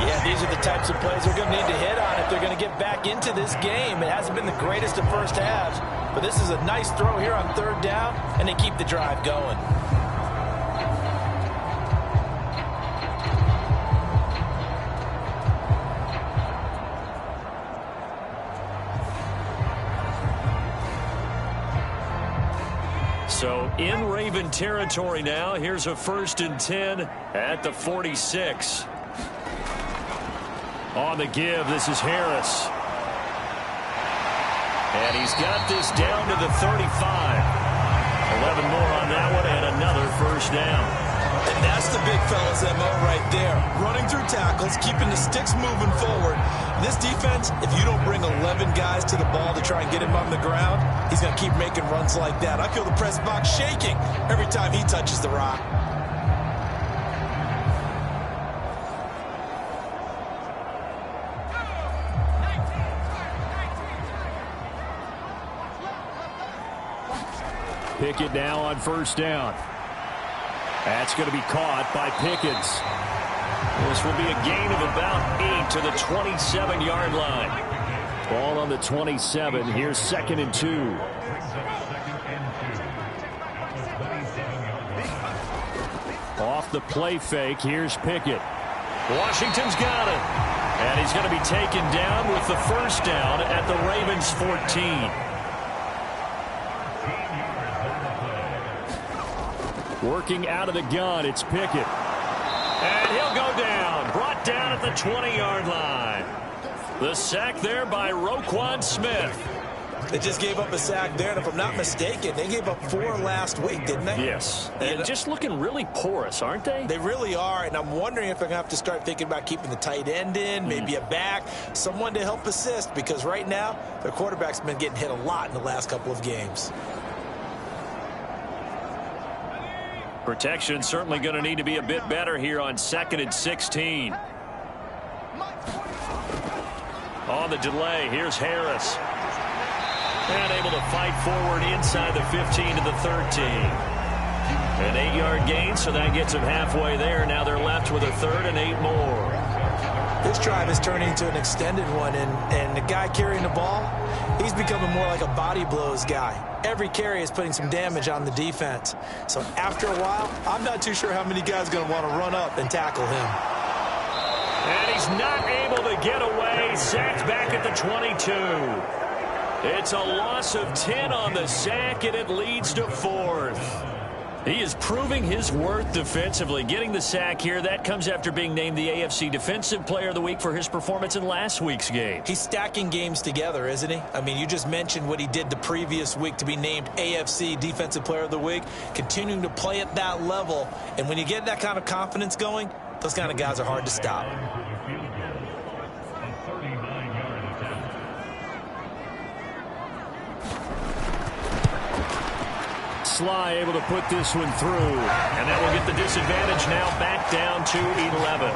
Speaker 1: Yeah, these are the types of plays they're going to need to hit on if they're going to get back into this game. It hasn't been the greatest of first halves, but this is a nice throw here on third down, and they keep the drive going.
Speaker 2: So in Raven territory now. Here's a 1st and 10 at the 46.
Speaker 3: On the give, this is Harris.
Speaker 2: And he's got this down to the 35. 11 more on that one, and another first down.
Speaker 1: And that's the big fella's MO right there. Running through tackles, keeping the sticks moving forward. This defense, if you don't bring 11 guys to the ball to try and get him on the ground, he's going to keep making runs like that. I feel the press box shaking every time he touches the rock.
Speaker 3: Pickett now on first down. That's going to be caught by Pickens.
Speaker 2: This will be a gain of about 8 to the 27-yard line.
Speaker 3: Ball on the 27. Here's 2nd and 2. Off the play fake. Here's Pickett.
Speaker 2: Washington's got it.
Speaker 3: And he's going to be taken down with the first down at the Ravens 14. Working out of the gun, it's Pickett.
Speaker 2: And he'll go down. Brought down at the 20-yard line. The sack there by Roquan Smith.
Speaker 1: They just gave up a sack there, and if I'm not mistaken, they gave up 4 last week, didn't they?
Speaker 3: Yes. And just looking really porous, aren't they?
Speaker 1: They really are, and I'm wondering if they're going to have to start thinking about keeping the tight end in, maybe a back, someone to help assist, because right now their quarterback's been getting hit a lot in the last couple of games.
Speaker 3: Protection certainly going to need to be a bit better here on 2nd and 16. On the delay, here's Harris. And able to fight forward inside the 15 to the 13. An 8-yard gain, so that gets them halfway there. Now they're left with a 3rd and 8 more.
Speaker 1: This drive is turning into an extended one, and the guy carrying the ball, he's becoming more like a body blows guy. Every carry is putting some damage on the defense. So after a while, I'm not too sure how many guys are going to want to run up and tackle him.
Speaker 3: And he's not able to get away. Sacked back at the 22. It's a loss of 10 on the sack, and it leads to 4th. He is proving his worth defensively. Getting the sack here, that comes after being named the AFC Defensive Player of the Week for his performance in last week's game.
Speaker 1: He's stacking games together, isn't he? I mean, you just mentioned what he did the previous week to be named AFC Defensive Player of the Week, continuing to play at that level. And when you get that kind of confidence going, those kind of guys are hard to stop.
Speaker 3: Sly able to put this one through. And that will get the disadvantage now back down to 11.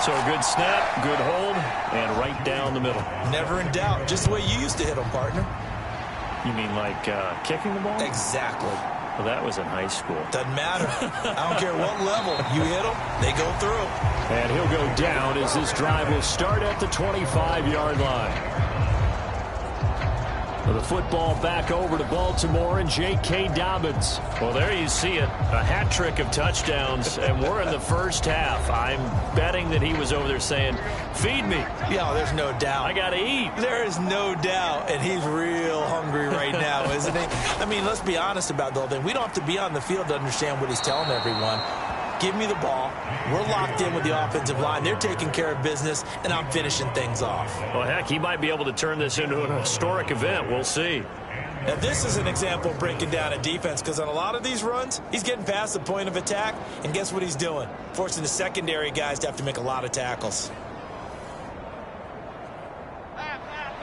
Speaker 3: So a good snap, good hold, and right down the middle.
Speaker 1: Never in doubt. Just the way you used to hit them, partner.
Speaker 3: You mean like kicking the ball?
Speaker 1: Exactly.
Speaker 3: Well, that was in high school.
Speaker 1: Doesn't matter. I don't care what level. You hit them, they go through.
Speaker 3: And he'll go down as this drive will start at the 25-yard line. With the football back over to Baltimore and J.K. Dobbins. Well, there you see it. A hat trick of touchdowns, and we're in the first half. I'm betting that he was over there saying, feed me.
Speaker 1: Yeah, there's no doubt.
Speaker 3: I got to eat.
Speaker 1: There is no doubt, and he's real hungry right now, isn't he? I mean, let's be honest about the whole thing. We don't have to be on the field to understand what he's telling everyone. Give me the ball. We're locked in with the offensive line. They're taking care of business, and I'm finishing things off.
Speaker 3: Well, heck, he might be able to turn this into an historic event. We'll see.
Speaker 1: Now, this is an example of breaking down a defense, because on a lot of these runs, he's getting past the point of attack, and guess what he's doing? Forcing the secondary guys to have to make a lot of tackles.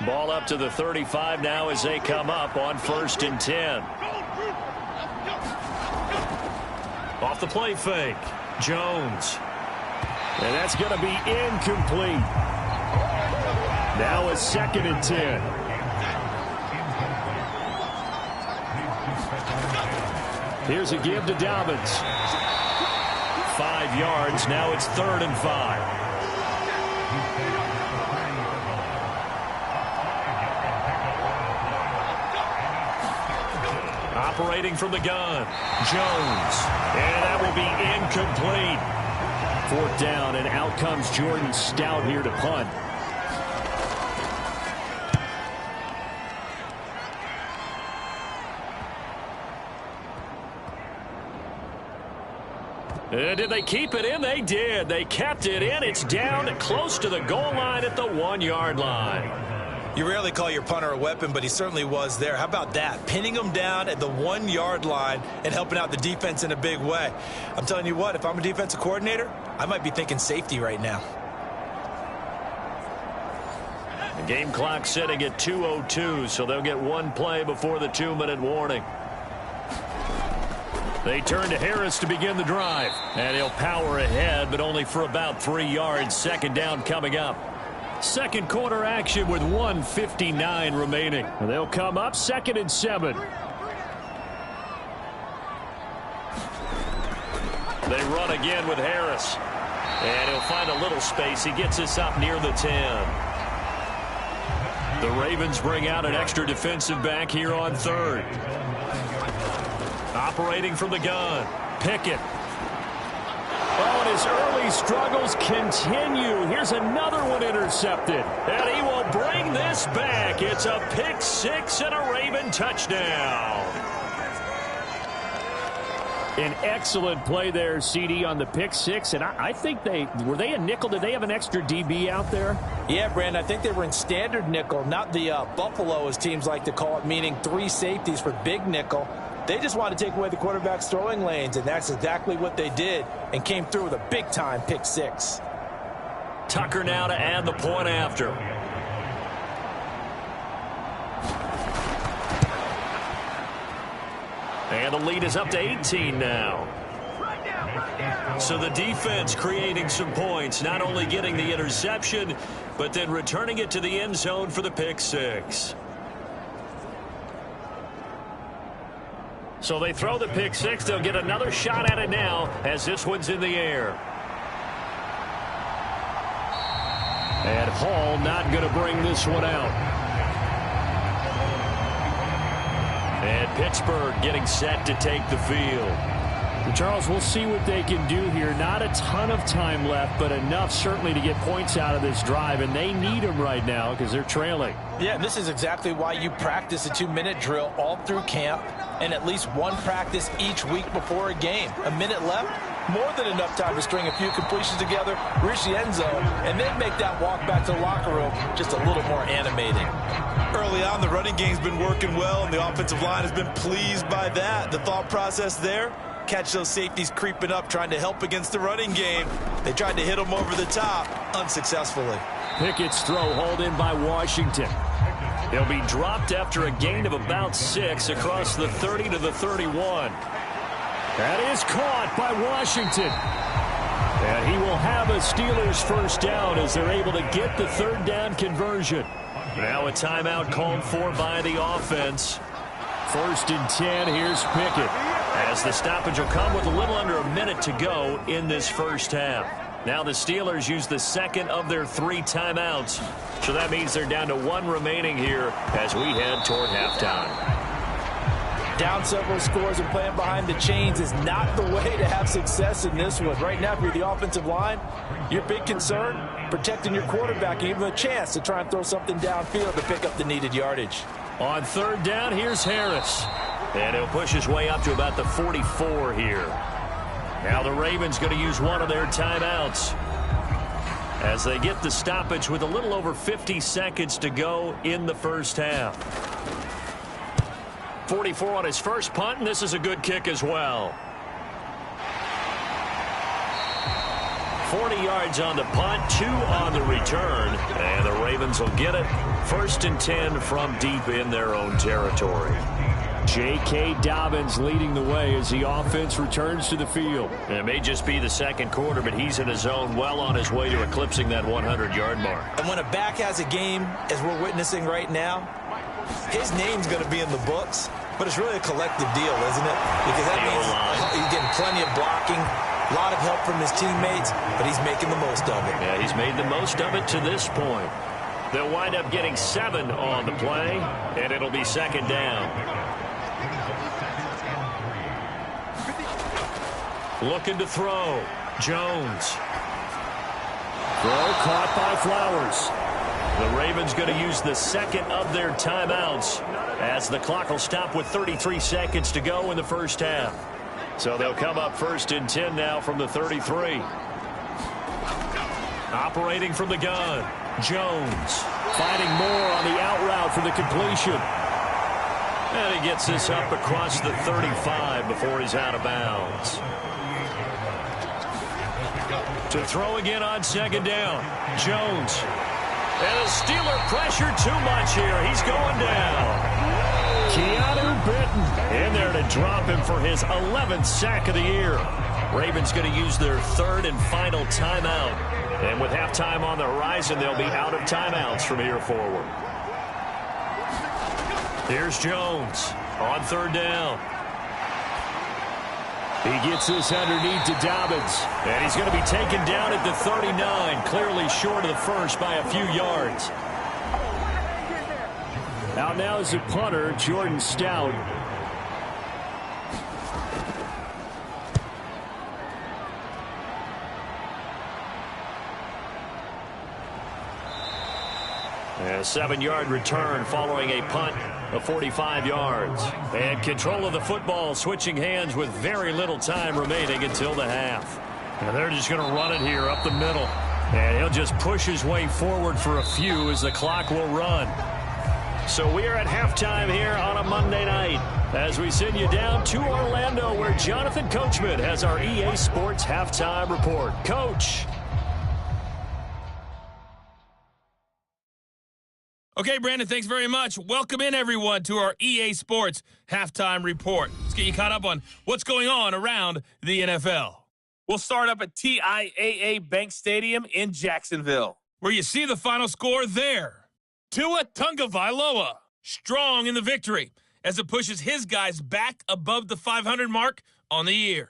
Speaker 3: Ball up to the 35 now as they come up on 1st and 10. Off the play fake, Jones. And that's going to be incomplete. Now a 2nd and 10. Here's a give to Dobbins. 5 yards, now it's 3rd and 5. Operating from the gun, Jones. And that will be incomplete. 4th down, and out comes Jordan Stout here to punt. Did they keep it in? They did. They kept it in. It's down close to the goal line at the 1-yard line.
Speaker 1: You rarely call your punter a weapon, but he certainly was there. How about that? Pinning him down at the 1-yard line and helping out the defense in a big way. I'm telling you what, if I'm a defensive coordinator, I might be thinking safety right now.
Speaker 3: The game clock sitting at 2:02, so they'll get one play before the 2-minute warning. They turn to Harris to begin the drive. And he'll power ahead, but only for about 3 yards. 2nd down coming up. Second quarter action with 1:59 remaining. And they'll come up 2nd and 7. They run again with Harris. And he'll find a little space. He gets us up near the 10. The Ravens bring out an extra defensive back here on 3rd. Operating from the gun, Pickett. Oh, and his early struggles continue. Here's another one intercepted. And he will bring this back. It's a pick 6 and a Raven touchdown. An excellent play there, CD, on the pick six. And I think were they a nickel? Did they have an extra DB out there?
Speaker 1: Yeah, Brandon, I think they were in standard nickel, not the Buffalo, as teams like to call it, meaning 3 safeties for big nickel. They just wanted to take away the quarterback's throwing lanes, and that's exactly what they did, and came through with a big-time pick six.
Speaker 2: Tucker now to add the point after. And the lead is up to 18 now. So the defense creating some points, not only getting the interception, but then returning it to the end zone for the pick six. So they throw the pick six. They'll get another shot at it now as this one's in the air. And Hall not going to bring this one out. And Pittsburgh getting set to take the field.
Speaker 3: Charles, we'll see what they can do here. Not a ton of time left, but enough certainly to get points out of this drive, and they need them right now because they're trailing.
Speaker 1: Yeah, this is exactly why you practice a 2-minute drill all through camp and at least one practice each week before a game. A minute left, more than enough time to string a few completions together, reach the end zone, and then make that walk back to the locker room just a little more animating.
Speaker 7: Early on, the running game's been working well, and the offensive line has been pleased by that. The thought process there, catch those safeties creeping up, trying to help against the running game. They tried to hit them over the top, unsuccessfully.
Speaker 3: Pickett's throw hauled in by Washington.
Speaker 2: He'll be dropped after a gain of about 6 across the 30 to the 31.
Speaker 3: That is caught by Washington. And he will have a Steelers first down as they're able to get the third down conversion.
Speaker 2: Now a timeout called for by the offense.
Speaker 3: 1st and 10, here's Pickett.
Speaker 2: As the stoppage will come with a little under a minute to go in this first half. Now the Steelers use the second of their 3 timeouts. So that means they're down to 1 remaining here as we head toward halftime.
Speaker 1: Down several scores and playing behind the chains is not the way to have success in this one. Right now, if you're the offensive line, your big concern, protecting your quarterback and give him a chance to try and throw something downfield to pick up the needed yardage.
Speaker 2: On 3rd down, here's Harris. And he'll push his way up to about the 44 here. Now the Ravens going to use one of their timeouts as they get the stoppage with a little over 50 seconds to go in the first half. 44 on his first punt, and this is a good kick as well. 40 yards on the punt, 2 on the return, and the Ravens will get it. 1st and 10 from deep in their own territory.
Speaker 3: J.K. Dobbins leading the way as the offense returns to the field.
Speaker 2: And it may just be the second quarter, but he's in his zone, well on his way to eclipsing that 100-yard mark.
Speaker 1: And when a back has a game, as we're witnessing right now, his name's going to be in the books, but it's really a collective deal, isn't it? Because that means he's getting plenty of blocking, a lot of help from his teammates, but he's making the most of it.
Speaker 2: Yeah, he's made the most of it to this point. They'll wind up getting 7 on the play, and it'll be 2nd down. Looking to throw. Jones.
Speaker 3: Throw caught by Flowers.
Speaker 2: The Ravens going to use the second of their timeouts as the clock will stop with 33 seconds to go in the first half. So they'll come up 1st and 10 now from the 33. Operating from the gun. Jones.
Speaker 3: Finding more on the out route for the completion.
Speaker 2: And he gets this up across the 35 before he's out of bounds. To throw again on 2nd down. Jones. And the Steeler pressure too much here. He's going down.
Speaker 3: Keanu Benton in there to drop him for his 11th sack of the year.
Speaker 2: Ravens going to use their 3rd and final timeout. And with halftime on the horizon, they'll be out of timeouts from here forward. Here's Jones on 3rd down.
Speaker 3: He gets this underneath to Dobbins.
Speaker 2: And he's going to be taken down at the 39, clearly short of the first by a few yards.
Speaker 3: Out now is the punter, Jordan Stout.
Speaker 2: A 7-yard return following a punt of 45 yards. And control of the football switching hands with very little time remaining until the half.
Speaker 3: And they're just going to run it here up the middle. And he'll just push his way forward for a few as the clock will run.
Speaker 2: So we are at halftime here on a Monday night as we send you down to Orlando where Jonathan Coachman has our EA Sports Halftime Report. Coach.
Speaker 5: Okay, Brandon, thanks very much. Welcome in, everyone, to our EA Sports Halftime Report. Let's get you caught up on what's going on around the NFL. We'll start up at TIAA Bank Stadium in Jacksonville, where you see the final score there. Tua Tagovailoa, strong in the victory as it pushes his guys back above the 500 mark on the year.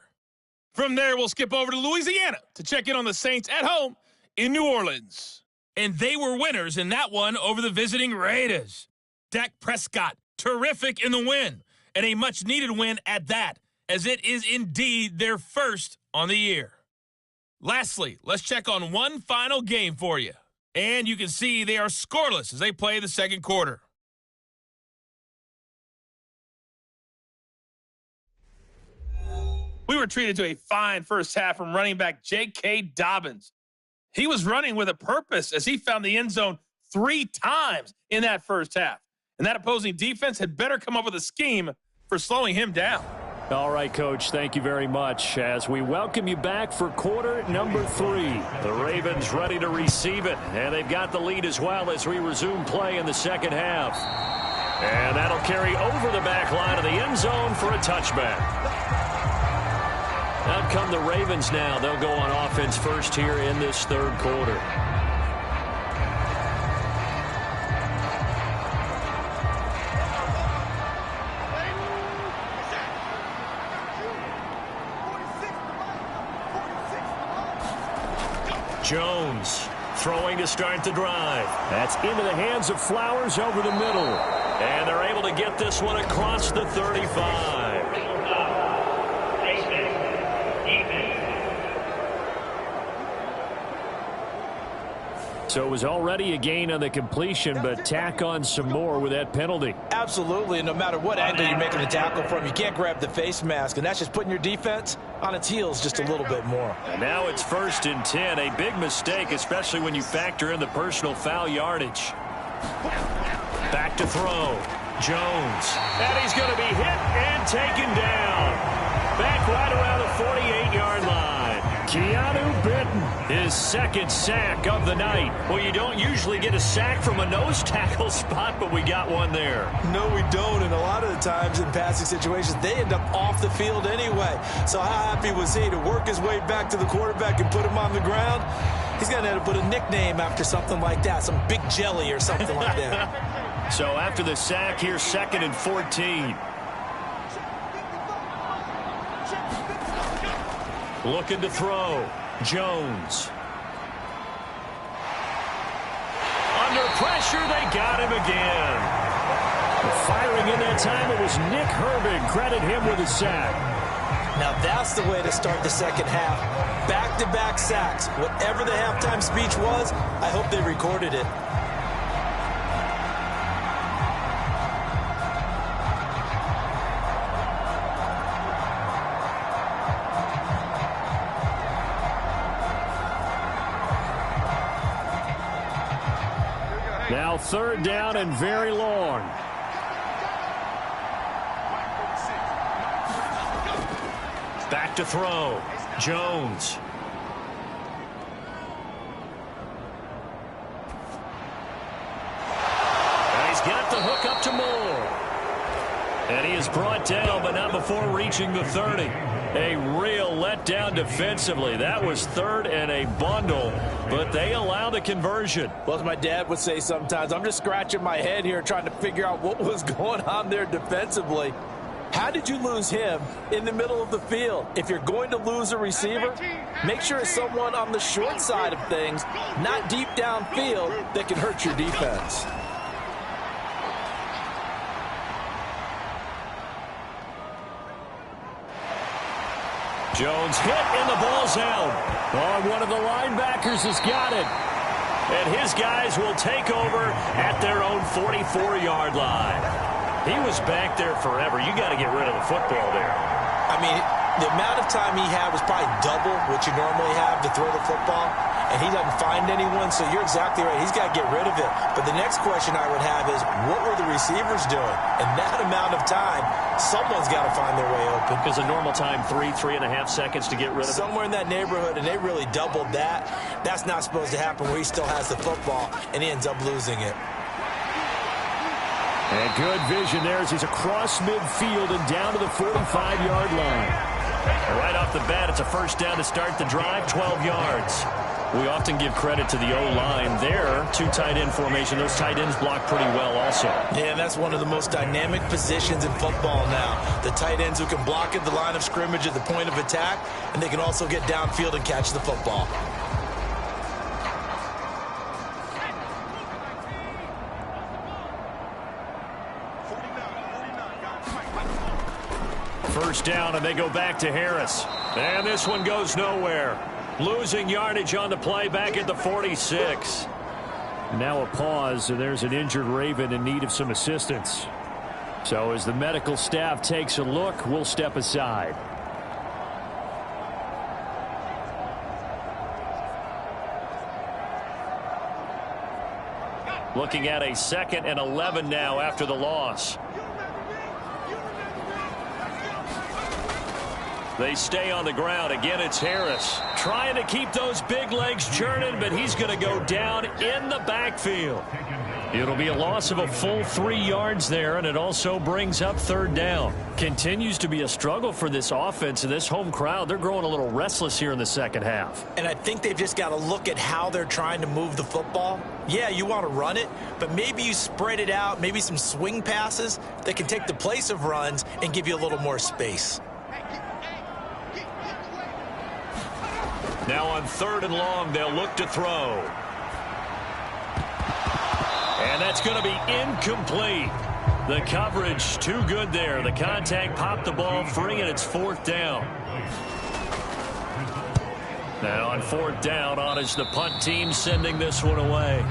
Speaker 5: From there, we'll skip over to Louisiana to check in on the Saints at home in New Orleans. And they were winners in that one over the visiting Raiders. Dak Prescott, terrific in the win, and a much-needed win at that, as it is indeed their first on the year. Lastly, let's check on one final game for you. And you can see they are scoreless as they play the second quarter. We were treated to a fine first half from running back J.K. Dobbins. He was running with a purpose as he found the end zone 3 times in that first half. And that opposing defense had better come up with a scheme for slowing him down.
Speaker 2: All right, Coach, thank you very much. As we welcome you back for quarter number 3. The Ravens ready to receive it, and they've got the lead as well as we resume play in the second half. And that'll carry over the back line of the end zone for a touchback. Out come the Ravens now. They'll go on offense first here in this third quarter. Jones throwing to start the drive. That's into the hands of Flowers over the middle. And they're able to get this one across the 35. So it was already a gain on the completion, but tack on some more with that penalty.
Speaker 7: Absolutely, and no matter what angle you're making the tackle from, you can't grab the face mask, and that's just putting your defense on its heels just a little bit more.
Speaker 2: And now it's 1st and 10, a big mistake, especially when you factor in the personal foul yardage. Back to throw. Jones. And he's going to be hit and taken down. Back right around the 48-yard line. Keanu Benton, his second sack of the night. Well, you don't usually get a sack from a nose tackle spot, but we got one there.
Speaker 7: No, we don't, and a lot of the times in passing situations, they end up off the field anyway. So how happy was he to work his way back to the quarterback and put him on the ground? He's going to have to put a nickname after something like that, some Big Jelly or something like that.
Speaker 2: So after the sack, here's 2nd and 14. Looking to throw. Jones. Under pressure, they got him again. Firing in that time, it was Nick Herbig. Credit him with a sack.
Speaker 7: Now that's the way to start the second half. Back-to-back sacks. Whatever the halftime speech was, I hope they recorded it.
Speaker 2: Now 3rd down and very long. Back to throw. Jones. And he's got the hook up to Moore. And he is brought down, but not before reaching the 30. A real letdown defensively. That was 3rd and a bundle, but they allow the conversion.
Speaker 7: Well, as my dad would say sometimes, I'm just scratching my head here trying to figure out what was going on there defensively. How did you lose him in the middle of the field? If you're going to lose a receiver, make sure it's someone on the short side of things, not deep downfield, that can hurt your defense.
Speaker 2: Jones hit and the ball's out. Oh, one of the linebackers has got it. And his guys will take over at their own 44-yard line. He was back there forever. You got to get rid of the football there.
Speaker 1: I mean, the amount of time he had was probably double what you normally have to throw the football, and he doesn't find anyone, so you're exactly right. He's got to get rid of it. But the next question I would have is, what were the receivers doing? In that amount of time, someone's got to find their way open.
Speaker 2: Because a normal time, 3.5 seconds to get rid of it.
Speaker 1: Somewhere in that neighborhood, and they really doubled that. That's not supposed to happen where he still has the football, and he ends up losing it.
Speaker 3: And good vision there as he's across midfield and down to the 45-yard line.
Speaker 2: And right off the bat, it's a first down to start the drive, 12 yards. We often give credit to the O-line there. Two tight end formation. Those tight ends block pretty well also.
Speaker 1: Yeah, and that's one of the most dynamic positions in football now. The tight ends who can block at the line of scrimmage at the point of attack, and they can also get downfield and catch the football.
Speaker 2: First down, and they go back to Harris. And this one goes nowhere. Losing yardage on the play back at the 46.
Speaker 3: Now a pause, and there's an injured Raven in need of some assistance. So as the medical staff takes a look, we'll step aside.
Speaker 2: Looking at a 2nd and 11 now after the loss. They stay on the ground. Again, it's Harris. Trying to keep those big legs churning, but he's going to go down in the backfield. It'll be a loss of a full 3 yards there, and it also brings up 3rd down. Continues to be a struggle for this offense and this home crowd. They're growing a little restless here in the second half.
Speaker 1: And I think they've just got to look at how they're trying to move the football. Yeah, you want to run it, but maybe you spread it out, maybe some swing passes that can take the place of runs and give you a little more space.
Speaker 2: Now on 3rd and long, they'll look to throw. And that's going to be incomplete. The coverage too good there. The contact popped the ball free, and it's 4th down. Now on 4th down, on is the punt team sending this one away.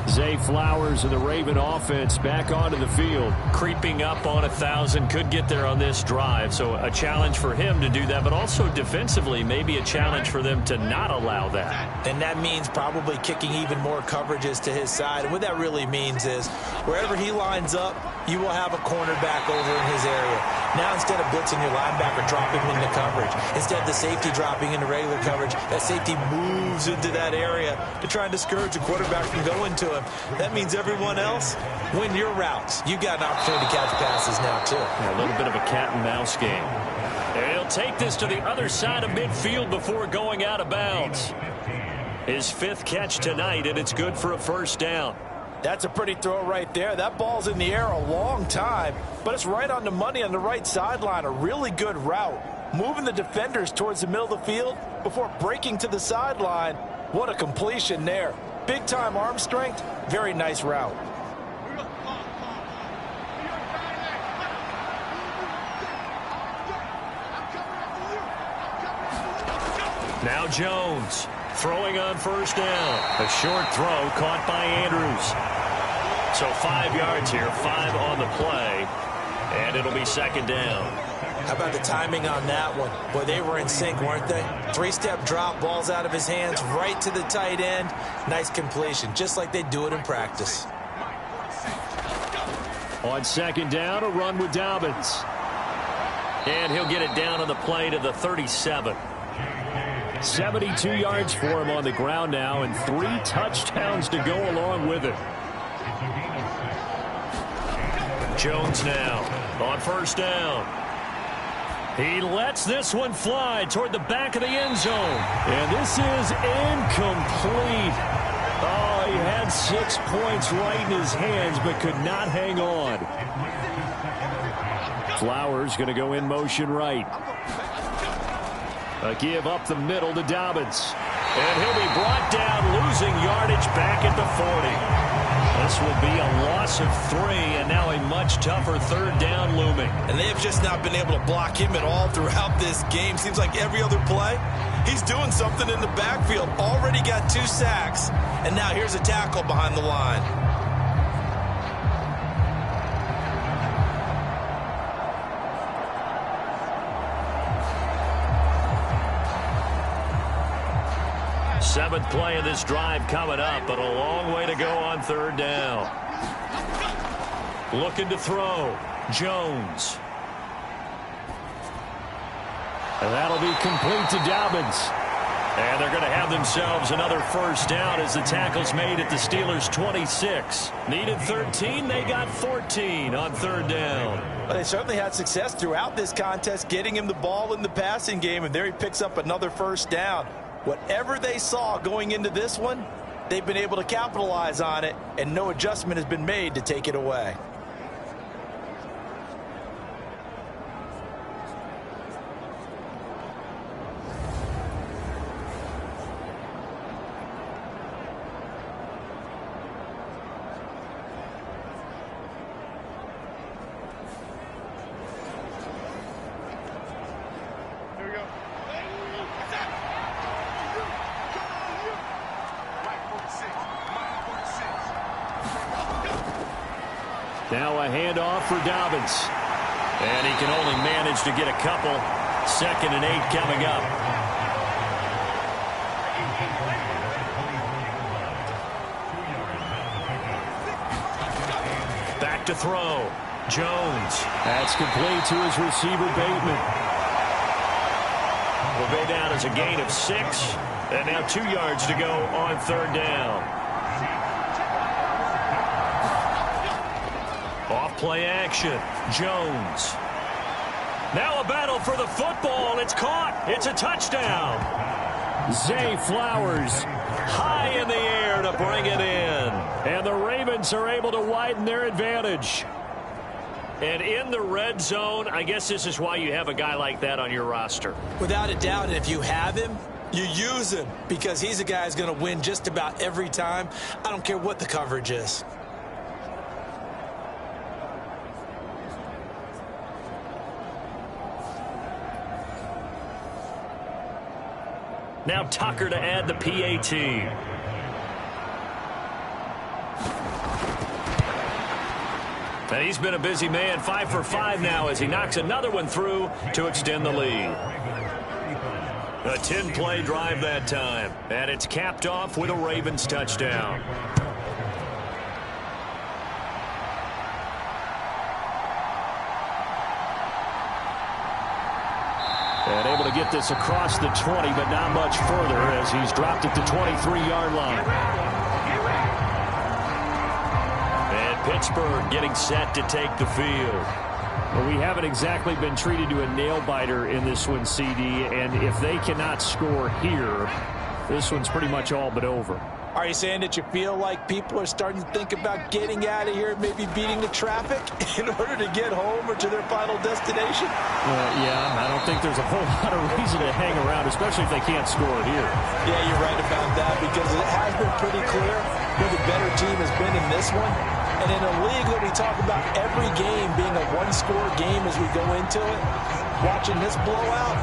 Speaker 3: Zay Flowers and the Raven offense back onto the field.
Speaker 2: Creeping up on 1,000, could get there on this drive. So a challenge for him to do that, but also defensively, maybe a challenge for them to not allow that.
Speaker 1: And that means probably kicking even more coverages to his side. And what that really means is wherever he lines up, you will have a cornerback over in his area. Now instead of blitzing your linebacker, drop him into coverage. Instead of the safety dropping into regular coverage, that safety moves into that area to try and discourage the quarterback from going to him. That means everyone else, win your routes. You got an opportunity to catch passes now, too.
Speaker 2: Yeah, a little bit of a cat and mouse game. And he'll take this to the other side of midfield before going out of bounds. His 5th catch tonight, and it's good for a 1st down.
Speaker 1: That's a pretty throw right there. That ball's in the air a long time, but it's right on the money on the right sideline. A really good route. Moving the defenders towards the middle of the field before breaking to the sideline. What a completion there. Big-time arm strength. Very nice route.
Speaker 2: Now Jones throwing on 1st down. A short throw caught by Andrews. So 5 yards here, 5 on the play, and it'll be 2nd down.
Speaker 1: How about the timing on that one? Boy, they were in sync, weren't they? 3-step drop, balls out of his hands, right to the tight end. Nice completion, just like they do it in practice.
Speaker 3: On 2nd down, a run with Dobbins.
Speaker 2: And he'll get it down on the play to the 37.
Speaker 3: 72 yards for him on the ground now, and 3 touchdowns to go along with it.
Speaker 2: Jones now on 1st down. He lets this one fly toward the back of the end zone.
Speaker 3: And this is incomplete. Oh, he had 6 points right in his hands, but could not hang on. Flowers going to go in motion right. A give up the middle to Dobbins.
Speaker 2: And he'll be brought down, losing yardage back at the 40. This will be a loss of 3, and now a much tougher third down looming.
Speaker 7: And they have just not been able to block him at all throughout this game. Seems like every other play, he's doing something in the backfield. Already got 2 sacks, and now here's a tackle behind the line.
Speaker 2: Seventh play of this drive coming up, but a long way to go on third down. Looking to throw. Jones.
Speaker 3: And that'll be complete to Dobbins.
Speaker 2: And they're going to have themselves another first down as the tackle's made at the Steelers' 26. Needed 13, they got 14 on third down.
Speaker 7: Well, they certainly had success throughout this contest, getting him the ball in the passing game, and there he picks up another first down. Whatever they saw going into this one, they've been able to capitalize on it, and no adjustment has been made to take it away.
Speaker 2: Now a handoff for Dobbins. And he can only manage to get a couple. 2nd and 8 coming up. Back to throw. Jones.
Speaker 3: That's complete to his receiver, Bateman.
Speaker 2: Will go down as a gain of 6. And now 2 yards to go on third down. Off-play action. Jones. Now a battle for the football. It's caught. It's a touchdown.
Speaker 3: Zay Flowers.
Speaker 2: High in the air to bring it in.
Speaker 3: And the Ravens are able to widen their advantage.
Speaker 2: And in the red zone, I guess this is why you have a guy like that on your roster.
Speaker 1: Without a doubt, and if you have him, you use him, because he's a guy who's going to win just about every time. I don't care what the coverage is.
Speaker 2: Now Tucker to add the PAT. And he's been a busy man, 5 for 5 now as he knocks another one through to extend the lead. A 10-play drive that time. And it's capped off with a Ravens touchdown.
Speaker 3: And able to get this across the 20, but not much further as he's dropped at the 23-yard line.
Speaker 2: And Pittsburgh getting set to take the field.
Speaker 3: Well, we haven't exactly been treated to a nail-biter in this one, CD, and if they cannot score here, this one's pretty much all but over.
Speaker 1: Are you saying that you feel like people are starting to think about getting out of here, maybe beating the traffic in order to get home or to their final destination?
Speaker 3: Yeah, I don't think there's a whole lot of reason to hang around, especially if they can't score here.
Speaker 1: Yeah, you're right about that, because it has been pretty clear who the better team has been in this one. And in a league that we talk about every game being a one-score game as we go into it, watching this blowout,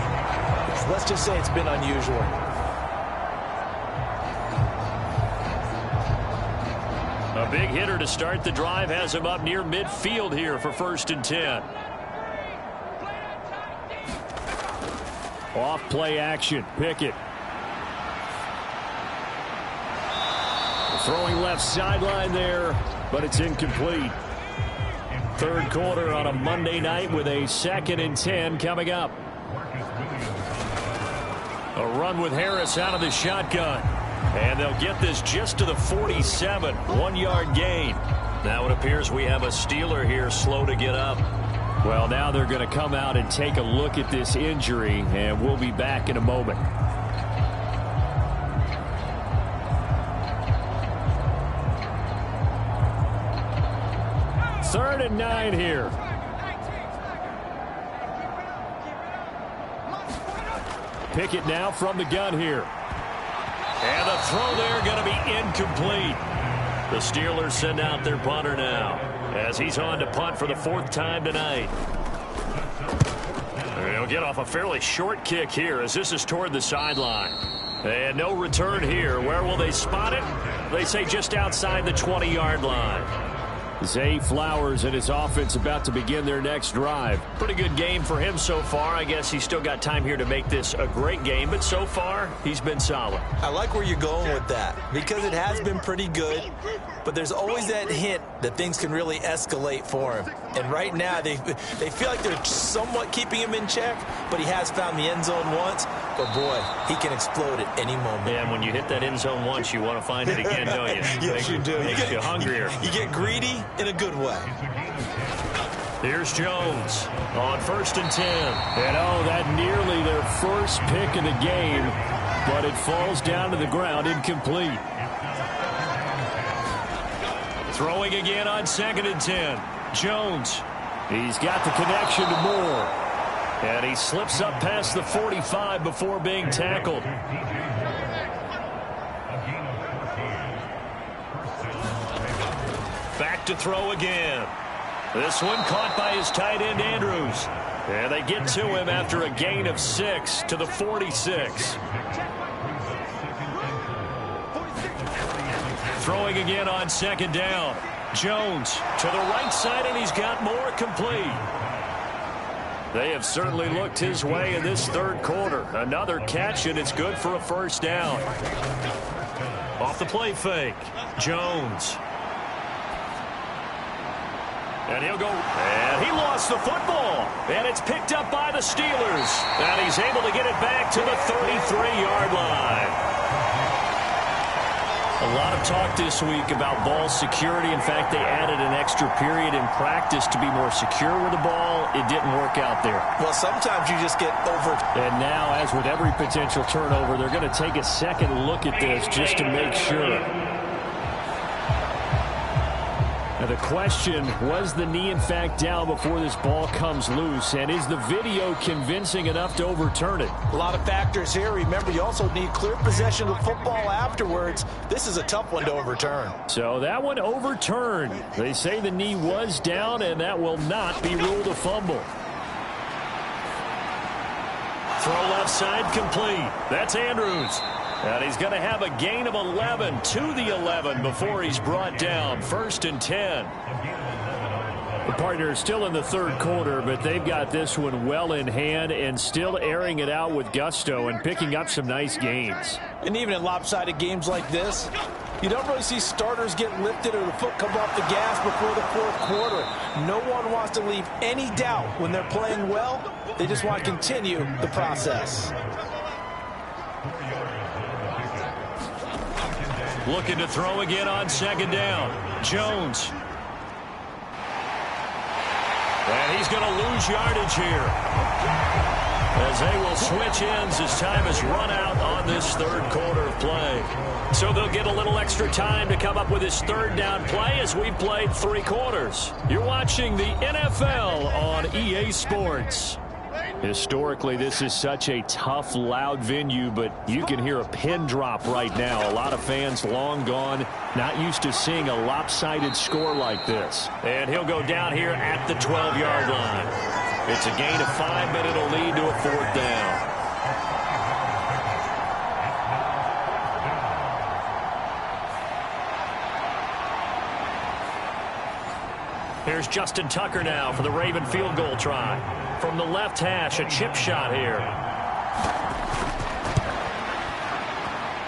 Speaker 1: let's just say it's been unusual.
Speaker 2: A big hitter to start the drive has him up near midfield here for 1st and 10.
Speaker 3: Off play action. Pickett. Throwing left sideline there, but it's incomplete. Third quarter on a Monday night with a 2nd and 10 coming up.
Speaker 2: A run with Harris out of the shotgun. And they'll get this just to the 47. 1-yard gain. Now it appears we have a Steeler here slow to get up.
Speaker 3: Well, now they're going to come out and take a look at this injury, and we'll be back in a moment. Third and 9 here. Pickett now from the gun here.
Speaker 2: And the throw there going to be incomplete. The Steelers send out their punter now as he's on to punt for the 4th time tonight. He'll get off a fairly short kick here as this is toward the sideline. And no return here. Where will they spot it? They say just outside the 20-yard line.
Speaker 3: Zay Flowers and his offense about to begin their next drive.
Speaker 2: Pretty good game for him so far. I guess he's still got time here to make this a great game, but so far he's been solid.
Speaker 7: I like where you're going with that because it has been pretty good, but there's always that hint that things can really escalate for him. And right now they feel like they're somewhat keeping him in check, but he has found the end zone once. But boy, he can explode at any moment.
Speaker 2: Yeah, and when you hit that end zone once, you want to find it again, don't you?
Speaker 7: Yes, you do.
Speaker 2: Makes you hungrier.
Speaker 7: You get greedy in a good way.
Speaker 2: Here's Jones on 1st and 10.
Speaker 3: And that nearly their first pick of the game, but it falls down to the ground incomplete.
Speaker 2: Throwing again on 2nd and 10. Jones.
Speaker 3: He's got the connection to Moore.
Speaker 2: And he slips up past the 45 before being tackled. Back to throw again. This one caught by his tight end, Andrews. And they get to him after a gain of 6 to the 46. Throwing again on 2nd down. Jones to the right side, and he's got Moore complete. They have certainly looked his way in this 3rd quarter. Another catch, and it's good for a 1st down. Off the play fake. Jones. And he'll go, and he lost the football. And it's picked up by the Steelers. And he's able to get it back to the 33-yard line. A lot of talk this week about ball security. In fact, they added an extra period in practice to be more secure with the ball. It didn't work out there.
Speaker 7: Well, sometimes you just get over.
Speaker 3: And now, as with every potential turnover, they're going to take a second look at this just to make sure. Now the question, was the knee in fact down before this ball comes loose? And is the video convincing enough to overturn it?
Speaker 7: A lot of factors here. Remember, you also need clear possession of the football afterwards. This is a tough one to overturn.
Speaker 3: So that one overturned. They say the knee was down, and that will not be ruled a fumble.
Speaker 2: Throw left side complete. That's Andrews. And he's going to have a gain of 11 to the 11 before he's brought down. 1st and 10.
Speaker 3: The partner is still in the 3rd quarter, but they've got this one well in hand and still airing it out with gusto and picking up some nice gains.
Speaker 7: And even in lopsided games like this, you don't really see starters get lifted or the foot come off the gas before the 4th quarter. No one wants to leave any doubt when they're playing well. They just want to continue the process.
Speaker 2: Looking to throw again on 2nd down. Jones. And he's going to lose yardage here, as they will switch ends as time has run out on this 3rd quarter of play. So they'll get a little extra time to come up with his 3rd down play as we've played 3 quarters. You're watching the NFL on EA Sports.
Speaker 3: Historically, this is such a tough, loud venue, but you can hear a pin drop right now. A lot of fans long gone, not used to seeing a lopsided score like this.
Speaker 2: And he'll go down here at the 12-yard line. It's a gain of 5, but it'll lead to a 4th down. Here's Justin Tucker now for the Raven field goal try. From the left hash, a chip shot here.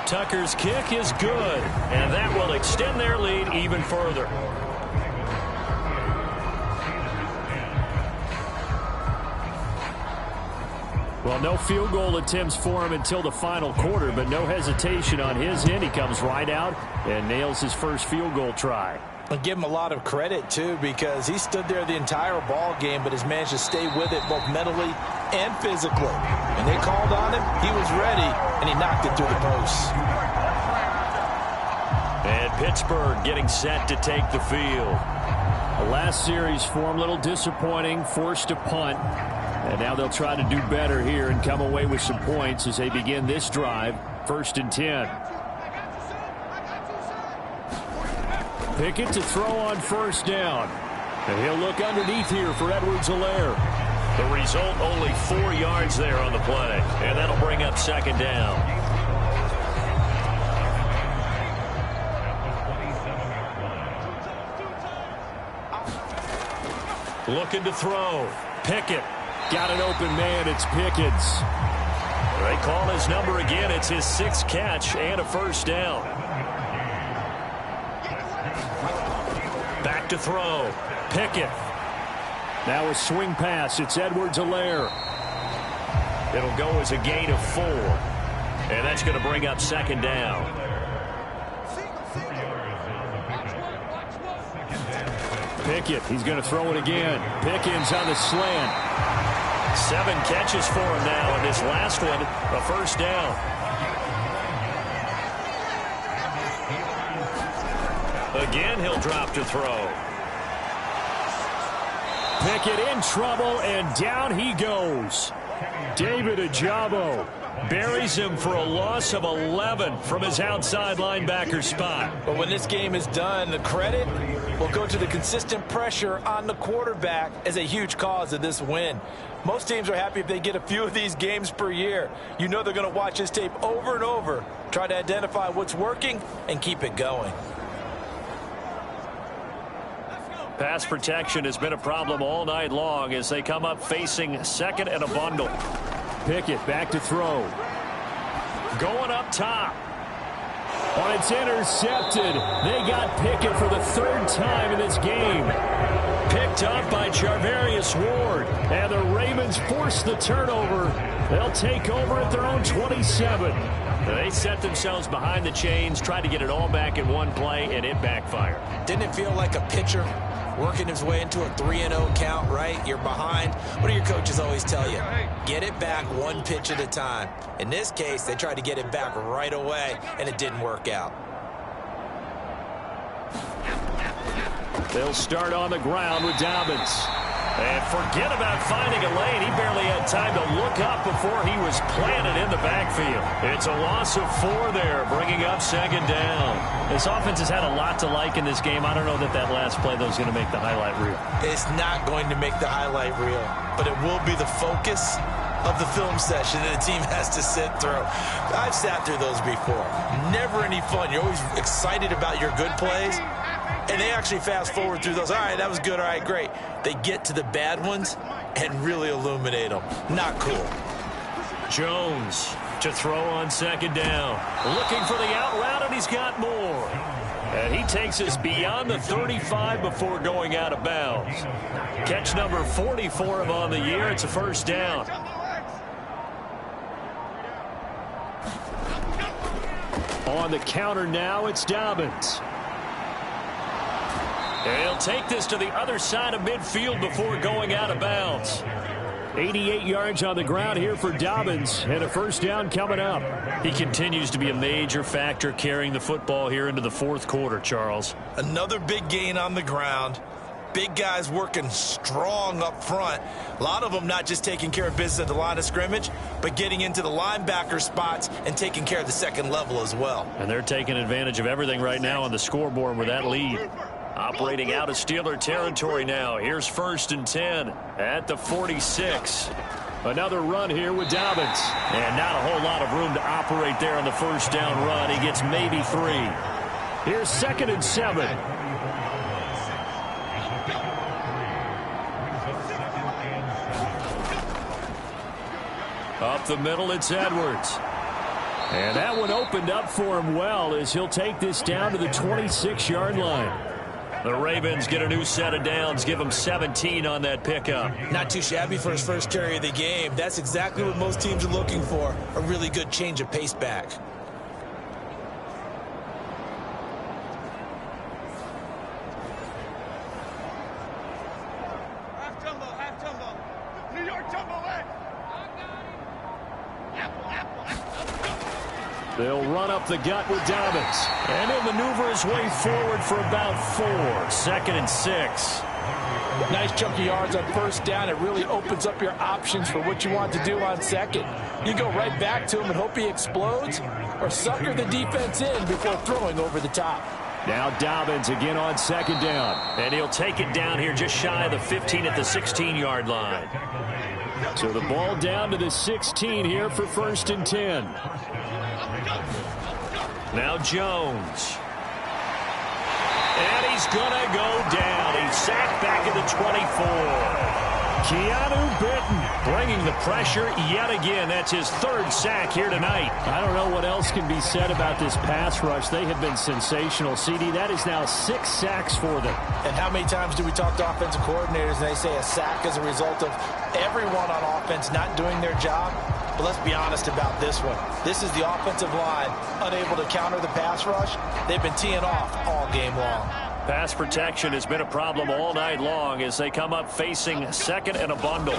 Speaker 2: Tucker's kick is good, and that will extend their lead even further.
Speaker 3: Well, no field goal attempts for him until the final quarter, but no hesitation on his end. He comes right out and nails his first field goal try.
Speaker 7: And give him a lot of credit, too, because he stood there the entire ball game, but has managed to stay with it both mentally and physically. When they called on him, he was ready, and he knocked it through the posts.
Speaker 2: And Pittsburgh getting set to take the field.
Speaker 3: The last series for him, a little disappointing, forced to punt. And now they'll try to do better here and come away with some points as they begin this drive. 1st and 10. Pickett to throw on first down. And he'll look underneath here for Edwards-Helaire.
Speaker 2: The result, only 4 yards there on the play. And that'll bring up second down. Looking to throw. Pickett.
Speaker 3: Got an open man. It's Pickens.
Speaker 2: They call his number again. It's his 6th catch and a first down. Back to throw. Pickett.
Speaker 3: Now a swing pass. It's Edwards-Helaire.
Speaker 2: It'll go as a gain of 4. And that's going to bring up second down.
Speaker 3: Pickett. He's going to throw it again. Pickens on the slant.
Speaker 2: 7 catches for him now, and this last one, a first down. Again, he'll drop to throw.
Speaker 3: Pickett in trouble, and down he goes. David Ojabo buries him for a loss of 11 from his outside linebacker spot.
Speaker 1: But when this game is done, the credit will go to the consistent pressure on the quarterback as a huge cause of this win. Most teams are happy if they get a few of these games per year. You know they're going to watch this tape over and over, try to identify what's working, and keep it going.
Speaker 2: Pass protection has been a problem all night long as they come up facing second and a bundle.
Speaker 3: Pickett back to throw.
Speaker 2: Going up top.
Speaker 3: Oh, it's intercepted. They got Pickett for the 3rd time in this game. Picked up by Charvarius Ward. And the Ravens force the turnover. They'll take over at their own 27.
Speaker 2: They set themselves behind the chains, tried to get it all back in one play, and it backfired.
Speaker 1: Didn't it feel like a pitcher working his way into a 3-0 count, right? You're behind. What do your coaches always tell you? Get it back 1 pitch at a time. In this case, they tried to get it back right away, and it didn't work out.
Speaker 3: They'll start on the ground with Dobbins.
Speaker 2: And forget about finding a lane. He barely had time to look up before he was planted in the backfield. It's a loss of 4 there, bringing up second down.
Speaker 3: This offense has had a lot to like in this game. I don't know that last play, though, is going to make the highlight reel.
Speaker 1: It's not going to make the highlight reel, but it will be the focus of the film session that a team has to sit through. I've sat through those before. Never any fun. You're always excited about your good plays. And they actually fast forward through those. All right, that was good. All right, great. They get to the bad ones and really illuminate them. Not cool.
Speaker 2: Jones to throw on second down. Looking for the out route, and he's got more. And he takes us beyond the 35 before going out of bounds. Catch number 40 for him on the year. It's a first down.
Speaker 3: On the counter now, it's Dobbins.
Speaker 2: And he'll take this to the other side of midfield before going out of bounds.
Speaker 3: 88 yards on the ground here for Dobbins, and a first down coming up.
Speaker 2: He continues to be a major factor carrying the football here into the 4th quarter, Charles.
Speaker 1: Another big gain on the ground. Big guys working strong up front. A lot of them not just taking care of business at the line of scrimmage, but getting into the linebacker spots and taking care of the second level as well.
Speaker 2: And they're taking advantage of everything right now on the scoreboard with that lead. Operating out of Steeler territory now. Here's 1st and 10 at the 46.
Speaker 3: Another run here with Dobbins.
Speaker 2: And not a whole lot of room to operate there on the first down run. He gets maybe 3.
Speaker 3: Here's 2nd and 7. Up the middle, it's Edwards. And that one opened up for him well as he'll take this down to the 26-yard line.
Speaker 2: The Ravens get a new set of downs, give him 17 on that pickup.
Speaker 1: Not too shabby for his first carry of the game. That's exactly what most teams are looking for, a really good change of pace back.
Speaker 6: Half jumbo. New York jumbo leg.
Speaker 3: They'll run up the gut with Dobbins.
Speaker 2: And he'll maneuver his way forward for about 4. 2nd and 6.
Speaker 1: Nice chunky yards on first down. It really opens up your options for what you want to do on second. You go right back to him and hope he explodes, or sucker the defense in before throwing over the top.
Speaker 3: Now Dobbins again on second down.
Speaker 2: And he'll take it down here just shy of the 15 at the 16-yard line.
Speaker 3: So the ball down to the 16 here for 1st and 10.
Speaker 2: Now Jones. And he's going to go down. He's sacked back at the 24. Keanu Benton bringing the pressure yet again. That's his 3rd sack here tonight.
Speaker 3: I don't know what else can be said about this pass rush. They have been sensational. CD, that is now 6 sacks for them.
Speaker 1: And how many times do we talk to offensive coordinators and they say a sack is a result of everyone on offense not doing their job? But let's be honest about this one. This is the offensive line unable to counter the pass rush. They've been teeing off all game long.
Speaker 2: Pass protection has been a problem all night long as they come up facing 2nd and a bundle.